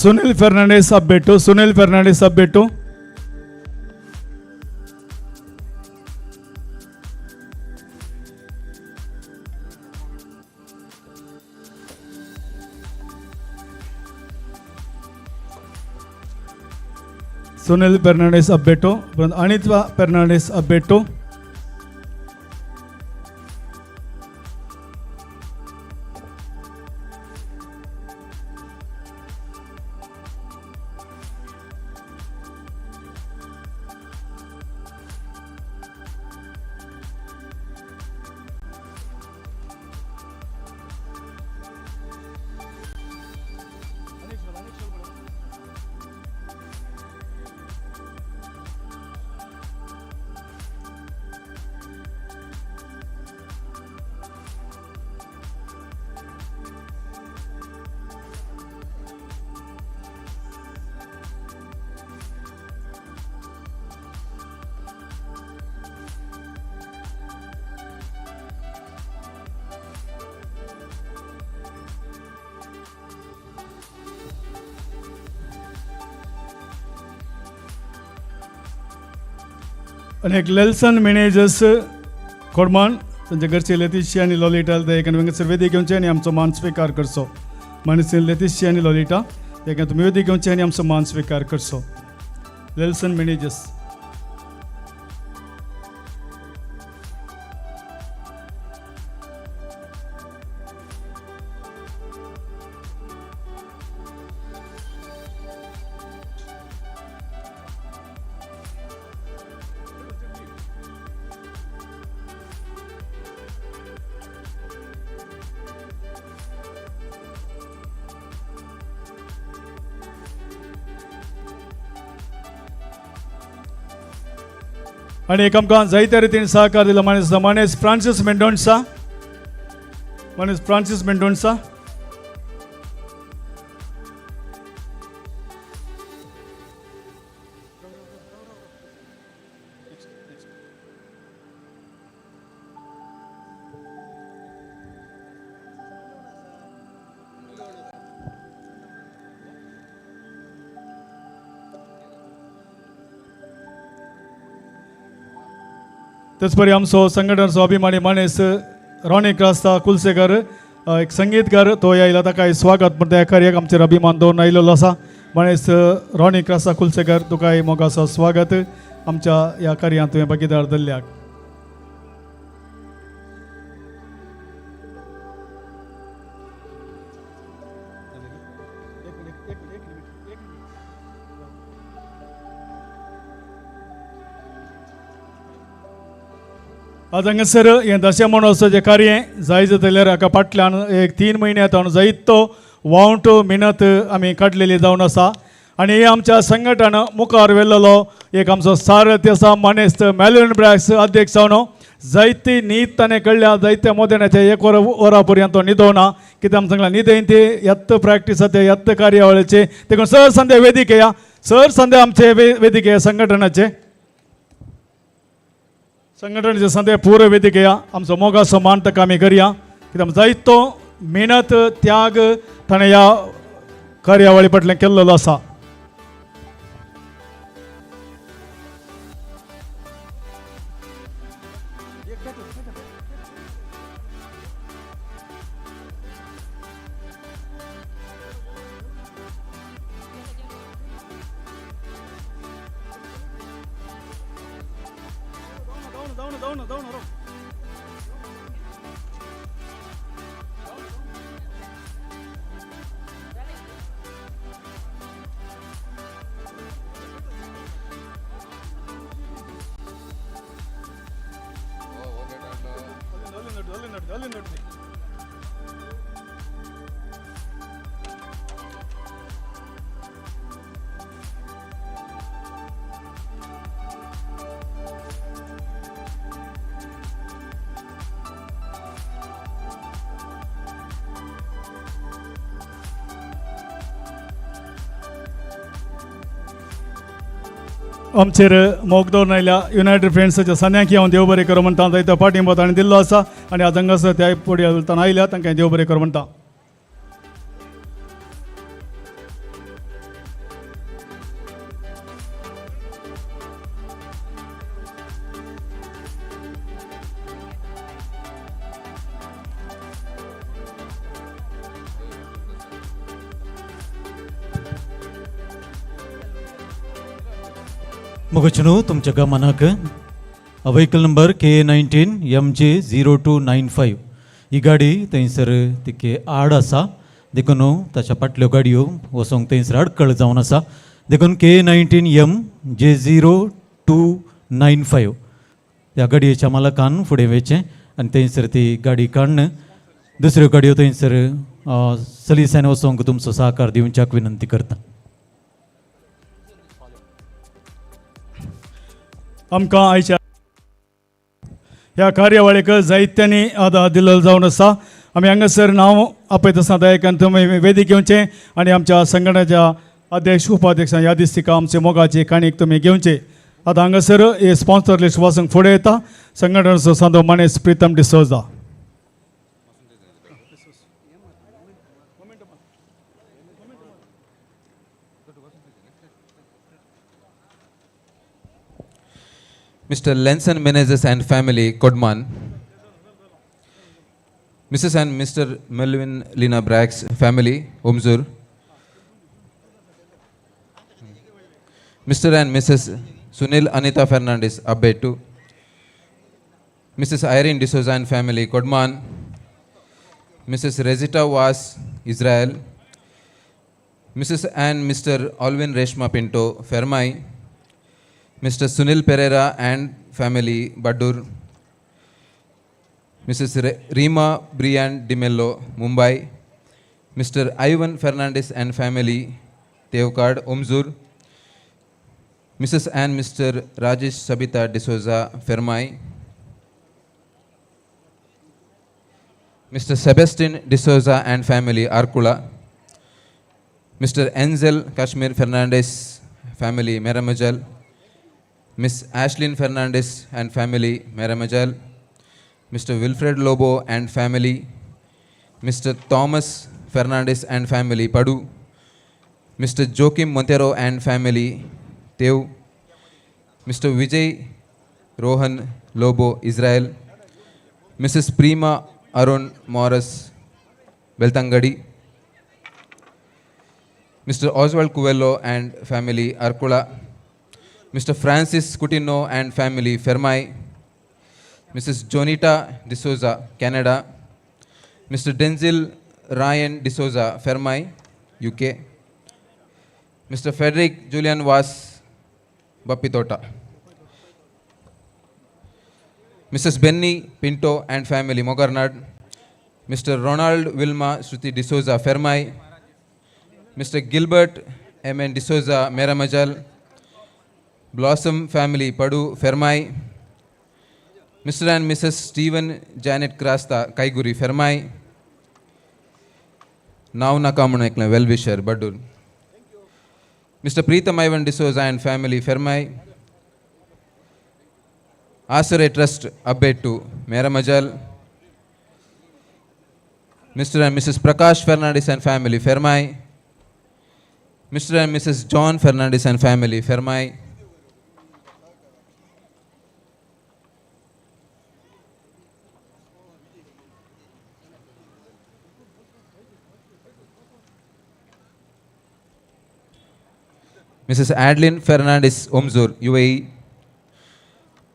सुनील फर्नांडीस अब्बेटू. सुनील फर्नांडीस अब्बेटू. सुनील फर्नांडीस अब्बेटू. अनित्वा फर्नांडीस अब्बेटू. अनेक लेल्सन मॅनेजर्स कोडमान तांचे घरचे लेतिशिया आनी लॉलिटा एकान हांगासर वेदी घेवचे आनी आमचो मान स्वीकार करचो. मनसे लेतिशिया आनी लॉलिटा एका तुमी वेदी घेवचे आनी आमचो मान स्वीकार करचो. लेल्सन मॅनेजर्स. आणि एक आमकां जायत्या रितीन सहकार दिला. मनीस फ्रांसीस मेंडोन्सा. मनीस फ्रांसीस मेंडोन्सा. त्याचपरी आमचो संघटनाचो अभिमानी मनीस रॉनी क्रास्ता कुलसेकर एक संगीतकार तो आयला ताका स्वागत म्हणटा ह्या कार्याक आमचेर अभिमान दवरून आयिल्लो आसा. मनीस रॉनी क्रास्ता कुलसेकर तुका मोगाचो स्वागत आमच्या ह्या कार्यांत तुवें भागीदार धरल्याक. आज हांगासर हें दशा महोत्सवाचें कार्य जाय जाल्यार हाका फाटल्यान एक 3 म्हयन्यांत जायतो वावंट मेहनत आमी काडलेली जावन आसा. आनी हे आमच्या संघटन मुखार व्हेल्लेलो एक आमचो सारथी आसा मनीस मेलिन ब्रॅक्स अध्यक्ष जावन जायती नीत ताणें कळल्या जायत्या मोदेण्याचे 1 वरा पर्यंत तो न्हिदवना कित्याक आमी सांगलां न्हिदेन ते यत्त प्रॅक्टीस ते यत्त कार्यावळीचे देखून सर संध्या वेदिके या सर संध्या आमचे वेदिके संघटनाचे संघटनेचे संध्या पूर्ण वेदिके आमचो मोगाचो मान ताका आमी करया कित्याक जायतो मेहनत त्याग ताणें ह्या कार्यावळी फाटल्यान केल्लो आसा. आमचेर मोग दवरून आयल्या युनायटेड फ्रेंड्साच्या सन्याकी हांव देव बरें करूं म्हणटा जायतो पाठिंबो ताणें दिल्लो आसा आनी आज हांगासर त्या फुडें उलतना आयल्या तांकां देव बरें करूं म्हणटा. मुगचनु तुमच्या गमनाक व्हेकल नंबर K19 MJ0295 ही गाडी थंयसर तिके आड आसा देखून ताच्या फाटल्यो गाडयो वचोंक थंयसर आडकळ जावन आसा देखून K19 MJ0295 ह्या गाडयेच्या मालकान फुडें वयचें आनी थंयसर ती गाडी काडन दुसऱ्यो गाडयो थंयसर सलिसान वचोंक तुमचो सहकार दिवच्याक विनंती करता. आमकां आयच्या ह्या कार्यावळीक जायत्यांनी आदार दिल्लो जावन आसा. आमी हांगासर नांव आपयता आसतना दयेकान तुमी वेदीक घेवचें आनी आमच्या संघटनाच्या अध्यक्ष उपाध्यक्षां ह्या दिसतिका आमचे मोगाची काणीक तुमी घेवचे. आतां हांगासर हे स्पॉन्सर लिस्ट वाचूंक फुडें येता संघटनाचो सांदो मनीस Pritam D'Souza. Mr. Lenson Menezes and family, Kodman. Mrs. and Mr. Melvin Lina Brax family, Umzur. Mr. and Mrs. Sunil Anita Fernandez, Abbetu. Mrs. Irene D'Souza and family, Kodman. Mrs. Rezita Was, Israel. Mrs. and Mr. Alvin Reshma Pinto, Fermai. Mr. Sunil Pereira and family, Badur. Mrs. Rima Brian Dimello, Mumbai. Mr. Ivan Fernandez and family, Tevkad, Umzur. Mrs. and Mr. Rajesh Sabita D'Souza, Fermai. Mr. Sebastian D'Souza and family, Arkula. Mr. Enzel Kashmir Fernandez, family, Meramajal. Miss Ashlyn Fernandez and family, Meramajal. Mr. Wilfred Lobo and family. Mr. Thomas Fernandez and family, Padu. Mr. Joaquim Montero and family, Tev. Mr. Vijay Rohan Lobo, Israel. Mrs. Prima Arun Morris, Beltangadi. Mr. Oswald Cuvello and family, Arkula. Mr. Francis Coutinho and family, Fermai. Mrs. Jonita D'Souza, Canada. Mr. Denzil Ryan D'Souza, Fermai, UK. Mr. Frederick Julian Vas, Bapitota. Mrs. Benny Pinto and family, Mogarnad. Mr. Ronald Wilma Shruti D'Souza, Fermai. Mr. Gilbert M.N. D'Souza, Meramajal. Blossom family, Padu, Fermai. Mr. and Mrs. Stephen Janet Krasta, Kaiguri, Fermai. Now Nakamunekla, well-wisher, Badur. Mr. Preetham Ivan D'Souza and family, Fermai. Asare Trust, Abbetu, Meramajal. Mr. and Mrs. Prakash Fernandez and family, Fermai. Mr. and Mrs. John Fernandez and family, Fermai. Mrs. Adeline Fernandez, Omzur, UAE.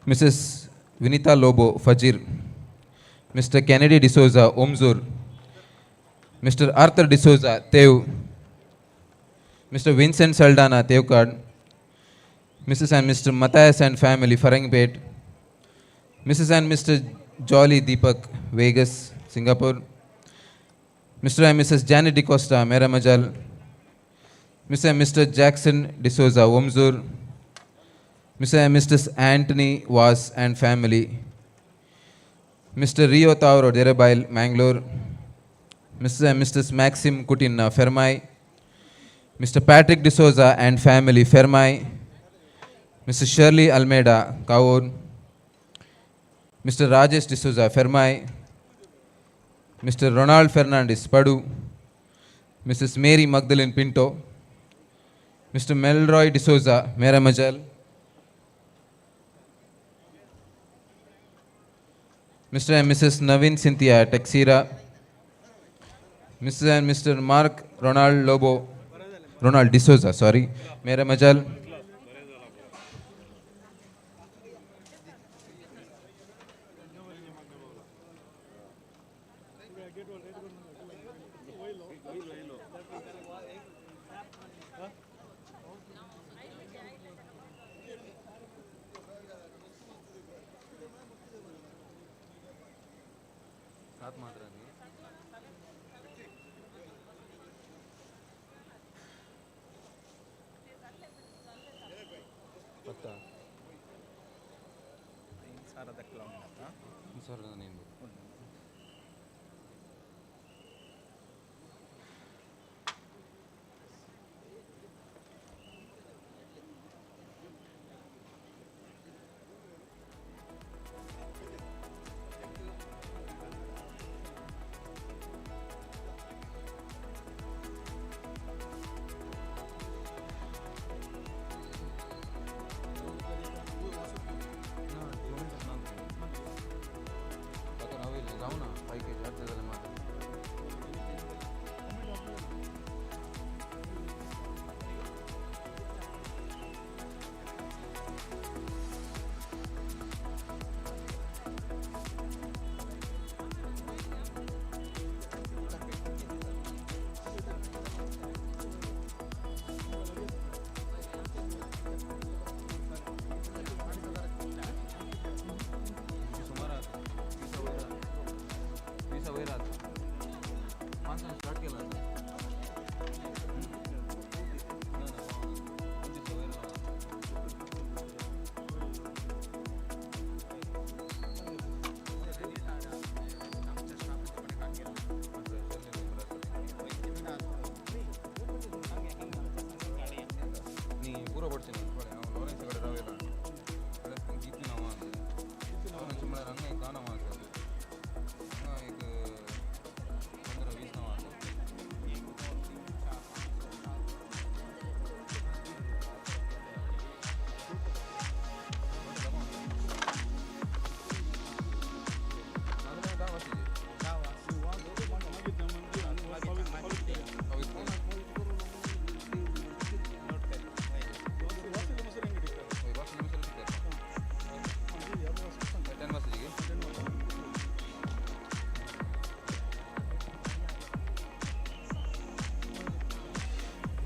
Mrs. Vinita Lobo, Fajir. Mr. Kennedy D'Souza, Omzur. Mr. Arthur D'Souza, Teu. Mr. Vincent Saldana, Teukad. Mrs. and Mr. Matthias and family, Farangpet. Mrs. and Mr. Jolly Deepak, Vegas, Singapore. Mr. and Mrs. Janet D'Costa, Meramajal. Mr. and Mr. Jackson D'Souza, Omzur. Mr. and Mrs. Anthony Was and family. Mr. Rio Tauro, Derabail, Mangalore. Mr. and Mrs. Maxim Kutinna, Fermai. Mr. Patrick D'Souza and family, Fermai. Mrs. Shirley Almeida, Kaur. Mr. Rajesh D'Souza, Fermai. Mr. Ronald Fernandez, Padu. Mrs. Mary Magdalene Pinto. Mr. Melroy D'Souza, Meramajal. Mr. and Mrs. Navin Cynthia, Texira. Mrs. and Mr. Mark Ronald D'Souza, Meramajal.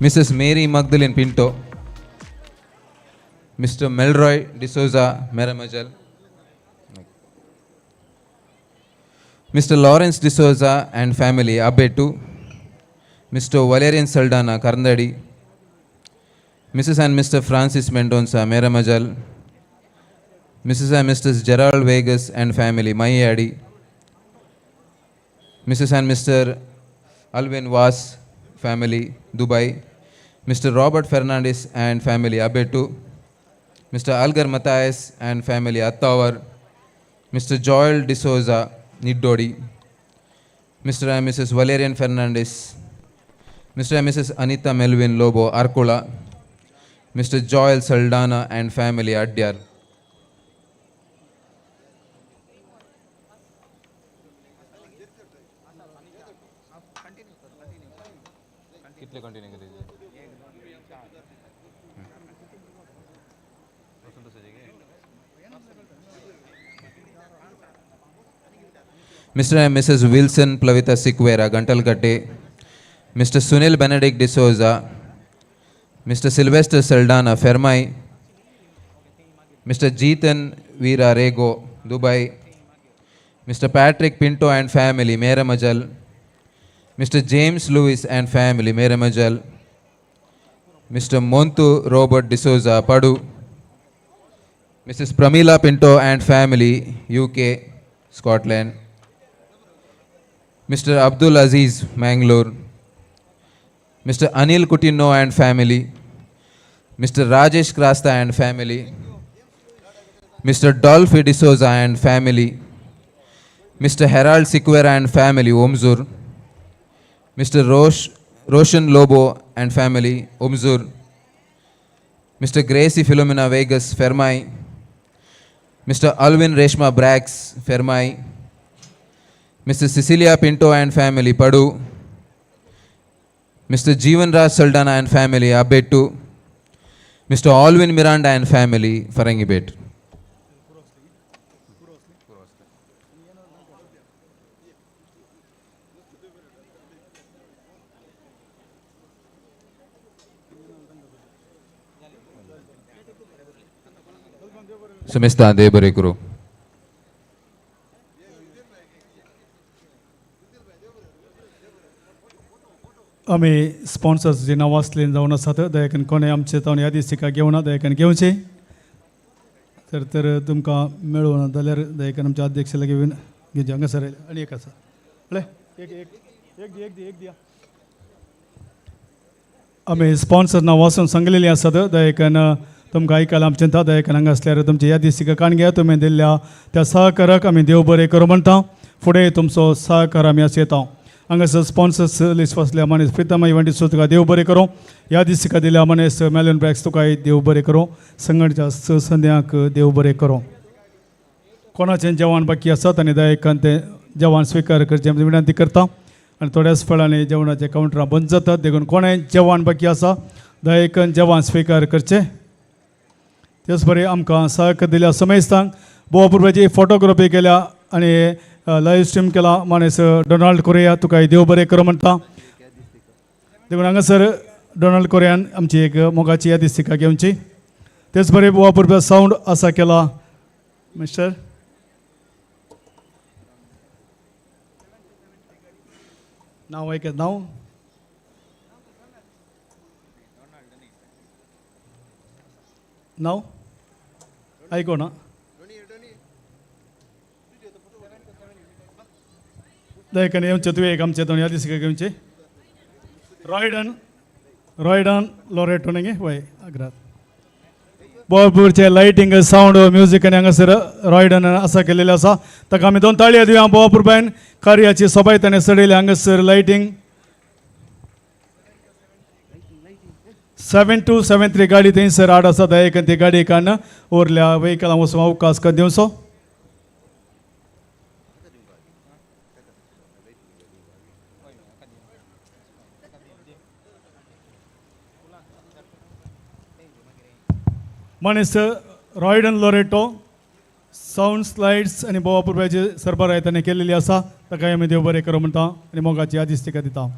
Mrs. Mary Magdalene Pinto, Mr. Melroy D'Souza Meramajal, Mr. Lawrence D'Souza and family Abetu, Mr. Valerian Saldana Karndadi, Mrs. and Mr. Francis Mendonça Meramajal, Mrs. and Mr. Gerald Vegas and family Mayadi, Mrs. and Mr. Alvin Vas family Dubai, Mr. Robert Fernandez and family Abetu, Mr. Algar Matthias and family Attawar, Mr. Joel D'Souza Niddodi, Mr. and Mrs. Valerian Fernandez, Mr. and Mrs. Anita Melvin Lobo Arkula, Mr. Joel Saldana and family Adyar. Mr. and Mrs. Wilson Plavita Sikwera Gantalgatte, Mr. Sunil Benedict D'Souza, Mr. Sylvester Saldana Fermai, Mr. Jeetan Veera Rego Dubai, Mr. Patrick Pinto and family Meramajal, Mr. James Lewis and family Meramajal, Mr. Montu Robert D'Souza Padu, Mrs. Pramila Pinto and family UK Scotland, Mr. Abdul Aziz Mangalore, Mr. Anil Kutino and family, Mr. Rajesh Krasta and family, Mr. Dolphy D'Souza and family, Mr. Herald Sikwera and family Omzur, Mr. Roshan Lobo and family Omzur, Mr. Gracie Philomena Vegas Fermai, Mr. Alvin Reshma Brax Fermai, Mrs. Cecilia Pinto and family Padu, Mr. Jeevan Raj Saldana and family Abetu, Mr. Alvin Miranda and family Farangibet. Sumista Debarekuru. आम्ही स्पॉन्सर्स जे नाव असलेले जाऊन असतात दयाकन कोणे आमचे जावन यादी सिका घेवन दयाकन घेवचे तर तुमकां मेळून जाल्यार दयाकन आमच्या अध्यक्षाला घेवन घेवचे हांगा सर आनी एक आसा एक दिया आम्ही स्पॉन्सर नाव वाचून सांगलेली आसात दयाकन तुमकां आयकलां आमचें दयाकन हांगा असल्यार तुमची यादी सिका काण घ्या तुमी दिल्ल्या त्या सहकाराक आमी देव बरें करूं म्हणटा फुडें तुमचो सहकार आमी आसयता हांगासर स्पॉन्सर्स लिस्ट वाचल्या मनीस प्रितम इव्हेंटीस तुका देव बरें करूं ह्या दिसा दिल्या मनीस मेलन ब्रॅक्स तुकाय देव बरें करूं संघटच्या संध्याक देव बरें करूं कोणाचें जेवण बाकी आसात आनी दयाकन तें जेवण स्विकार करचें विनंती करता आनी थोड्याच वेळांनी जेवणाचे कावंटरां बंद जातात देखून कोणाय जेवण बाकी आसा दयाकन जेवण स्विकार करचें तेच बरें आमकां सहकार दिल्या समयस्तांक बोवापुरबाची फोटोग्राफी केल्या आनी लाईव्ह स्ट्रीम केला मनीस डोनाल्ड कोरिया तुका देव बरें करूं म्हणटा देखून हांगासर डोनाल्ड कोरियान आमची एक मोगाची यादी सिका घेवची तेच बरें बोवापुरबा सावंड आसा केला मिस्टर नाव ऐकत नाव नाव ऐको ना दयाकन येवचे तुवें एक आमचे दोन यादी सिका घेवचे रॉयडन लॉरेटो नगे वय अग्रात बोवापूरचे लायटिंग सावंड म्युजीक आनी हांगासर रॉयडन आसा केलेले आसा ताका आमी दोन ताळयो दिवया बोवापूर बायन कार्याची सोबाय ताणें सडयली हांगासर लायटिंग 7273 गाडी थंयसर आड आसा दयाकन ती गाडी काडून उरल्या वेहिकलां वचूंक अवकाश कर दिवचो मनीस रॉयडन लोरेटो साऊंड स्लाइड्स आनी बोवापुरबाचे सरबराय ताणें केलेली आसा ताकाय आमी देव बरें करूं म्हणटा आनी मोगाची यादीस तिका दिता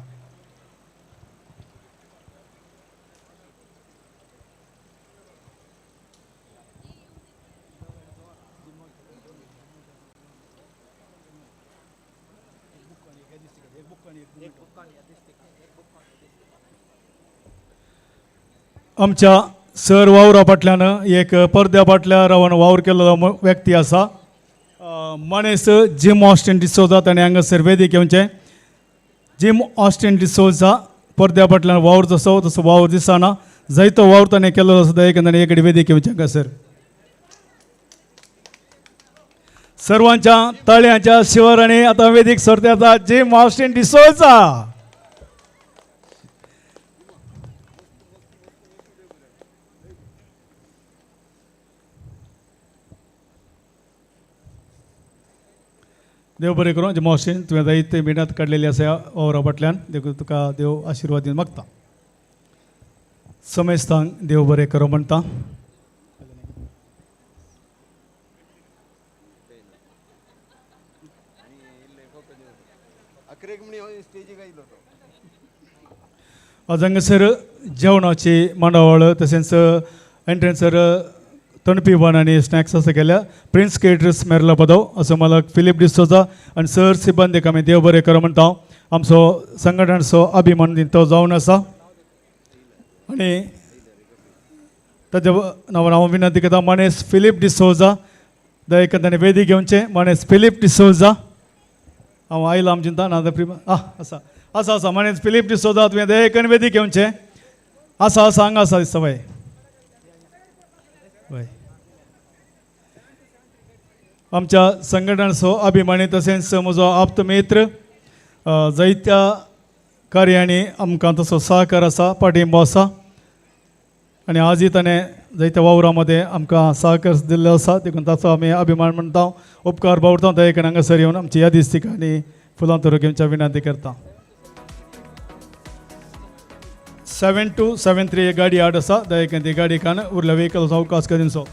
आमच्या सर वावरा फाटल्यानं एक पडद्या फाटल्या रावन वावर केलेलो व्यक्ती आसा मनीस जिम ऑस्टिन डिसोजा ताणें हांगासर वेदी घेवचें जिम ऑस्टिन डिसोजा पडद्या फाटल्यान वावर जसो तसो वावर दिसना जायतो वावर ताणें केलेलो सुद्दां एक ताणें एक वेदी घेवचें हांगासर सर्वांच्या ताळयांच्या शिवरांनी आता वेदीक सर्ती आता जिम ऑस्टिन डिसोजा देव बरें करूं जिम ऑस्टिन तुवें जायते मेहनत काडलेली आसा वावरा फाटल्यान देखून तुका देव आशिर्वाद दिवन मागता समेस्तांक देव बरें करूं म्हणटा आज हांगासर जेवणाची मांडावळ तशेंच एंट्रन्सर तणपीवण आनी स्नॅक्स आसा केल्या प्रिन्स केटरर्स मेरला पदव असो मालक फिलीप डिसोजा आनी सर सिबंदीक आमी देव बरें करूं म्हणटा आमचो संघटनाचो अभिमान दिन तो जावन आसा आनी ताच्या नांवान हांव विनंती करता मनेस फिलीप डिसोजा दयेक ताणें वेदी घेवचें मनेस फिलीप डिसोजा हांव आयला आम चिंता ना आसा आसा आसा मनेस फिलीप डिसोजा तुवें दयेकन वेदी घेवचें आसा आसा हांगा आसा दिसता बाय आमच्या संघटनाचो अभिमानी तशेंच म्हजो आप्त मित्र जायत्या कार्यांनी आमकां तसो सहकार आसा पाठिंबो आसा आनी आजय ताणें जायत्या वावरां मध्ये आमकां सहकार दिल्लो आसा देखून ताचो आमी अभिमान म्हणटा उपकार बावडटा दयेकन हांगासर येवन आमची ह्या दिसतीक आनी फुलां तोरूं घेवच्या विनंती करता 7273 गाडी आड आसा दयेकन ती गाडी कान उरल्या व्हेकल्स अवकाश करून सो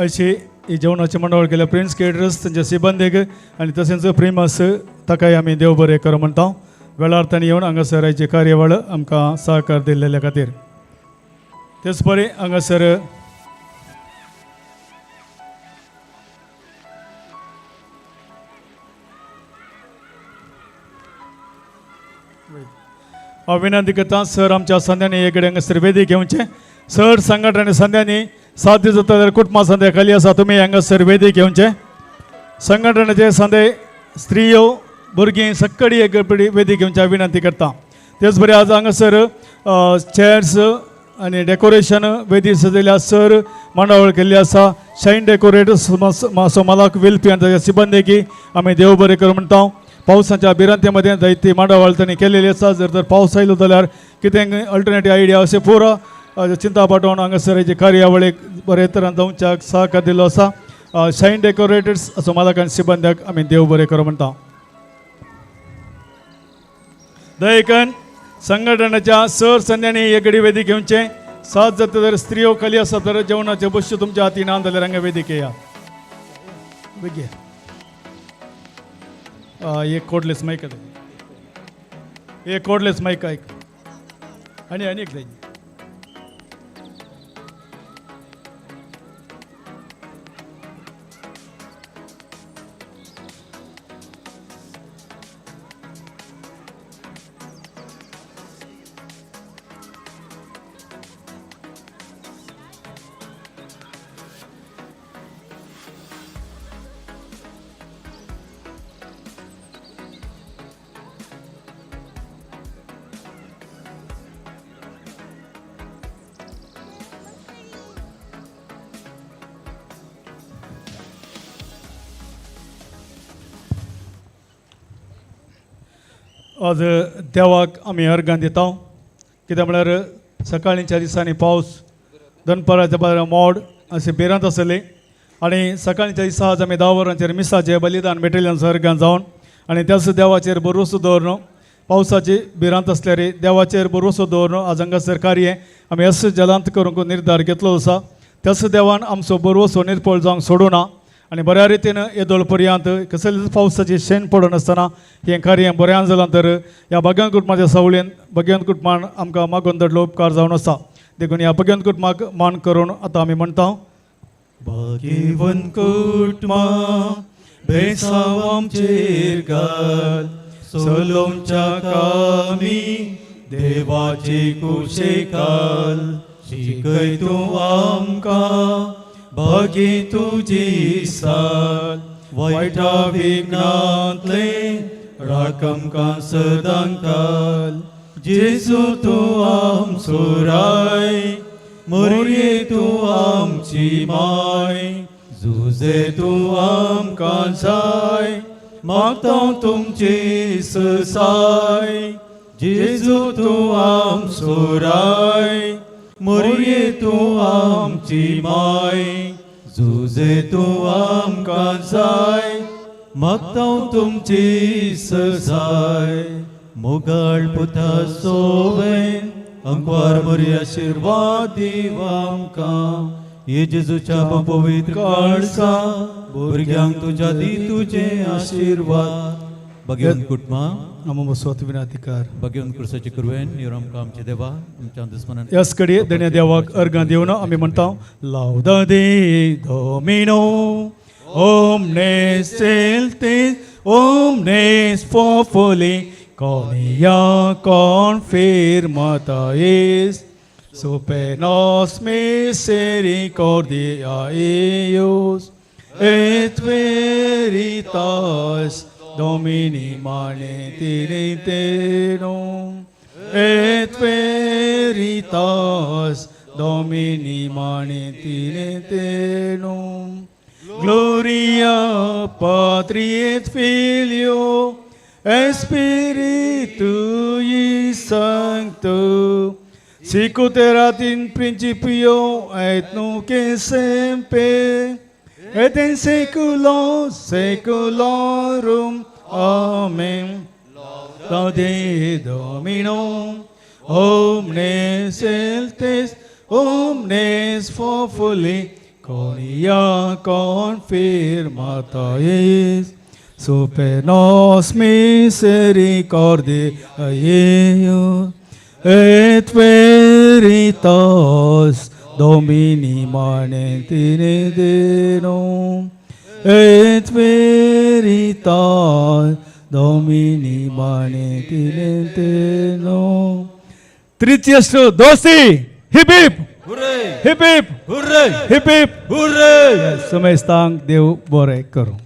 अशी ही जेवणाची मंडळ केल्या प्रिन्स केटरर्स तांच्या सिबंदीक आनी तशेंच प्रिमस ताकाय आमी देव बरें करूं म्हणटा वेळार तांणी येवन हांगासर आयची कार्यावळ आमकां सहकार दिल्ल्या खातीर तेच परी हांगासर हांव विनंती करता सर आमच्या संध्यांनी एक कडेन हांगासर वेदी घेवचें सर संघटने संध्यांनी साध्य जाता जाल्यार कुटुंबा संध्या खाली आसा तुमी हांगासर वेदी घेवचें संघटनेचे संदे स्त्रियो भुरगीं सक्कडी एक वेदी घेवच्या विनंती करता तेच बरें आज हांगासर चेअर्स आनी डेकोरेशन वेदी सजयल्या सर मांडावळ केल्ली आसा शायन डेकोरेटर्स मासो मालक वेलपी आनी ताच्या सिबंदीकी आमी देव बरें करूं म्हणटा पावसाच्या भिरांते मध्ये जायती मांडावळ तांणी केलेली आसा जर तर पावस आयलो जाल्यार कितें अल्टरनेटीव आयडिया अशें पुरो चिंता पाठोवन हांगासर हेची कार्यावळीक बरे तरेन जावच्याक सहकार दिल्लो आसा शायन डेकोरेटर्स असो मालक आनी सिबंद्याक आमी देव बरें करूं म्हणटा दयेकन संघटनाच्या सर संध्यांनी एक घडी वेदी घेवचें सात जाता जर स्त्रियो खाली आसा तर जेवणाचे बश्यो तुमच्या हातीन ना जाल्यार हांगा वेदी घेया बेगी एक कोडलेस मायक एक कोडलेस मायक आयक आनी एक जाय आज देवाक आमी अर्गां दिता कित्याक म्हळ्यार सकाळींच्या दिसांनी पावस दनपाराच्या बारा मोड अशें बेरांत आसली आनी सकाळींच्या दिसा आज आमी 10 वरांचेर मिसाचें बलिदान बॅटेलियन्स अर्गां जावन आनी त्याच देवाचेर भरोसो दवरून पावसाची भिरांत असल्यार देवाचेर भरोसो दवरून आज हांगासर कार्य आमी अस जलांत करूंक निर्धार घेतलो आसा. त्याच देवान आमचो बरोसो निर्फळ जावंक सोडूना आनी बऱ्या रितीन येदोळ पर्यंत कसलेच पावसाची शेण पडनासतना हें कार्य बऱ्यान जालां तर ह्या भगवान कुटुंबाच्या सावळेन भगवान कुटुंबान आमकां मागून धडलो उपकार जावन आसा. देखून ह्या भगवान कुटुंबाक मान करून आतां आमी म्हणटा भाग्यवन कुटुंबा बेसांव आमचेर घाल सोलोमच्या कामी देवाचे कुशेक घाल शिकय तूं आमकां भागी तुजी साल वायटा विघ्नांतले राख आमकां सदां घाल जेजू तूं आमचो राय मोरये तूं आमची माय झुजे तूं आमकां जाय मागता तुमची ससाय जेजू तूं आमचो राय मोरये तूं आमची माय झुजे तूं आमकां जाय मागता तुमची ससाय मोगाळ पुता सोवेन अंकवार बरी आशीर्वाद दीव आमकां ये जेजूच्या पवित्र काळसा भुरग्यांक तुज्या दी तुजे आशीर्वाद भगवंत कुटुंबा आमो स्वत विनातिकार भगवंत कृष्णाचे कुरवेन नीर आमकां आमचे देवा आमच्या दुस्मनान ह्याच कडे देण्या देवाक अर्गां दिवन आमी म्हणटा लावदा दे domino omnes celtes omnes populi conia confirmata es super nos misericordia eius et veritas Domini manetirinterum et veritas Domini manetirinterum Gloria Patri et Filio et Spiritui Sancto sicut erat in principio et nunc in semper et in saecula saeculorum. Amen. Laude Domino, omnes celtes, omnes populi, conia confirmata es, super nos misericordia eius, et veritas Domini manetirinterum, et veritas Domini manetirinterum. Tritiastu dosti, hip hip, Hooray! hip hip, Hooray! hip hip, Hooray! समय स्थांग देव बरे करूं.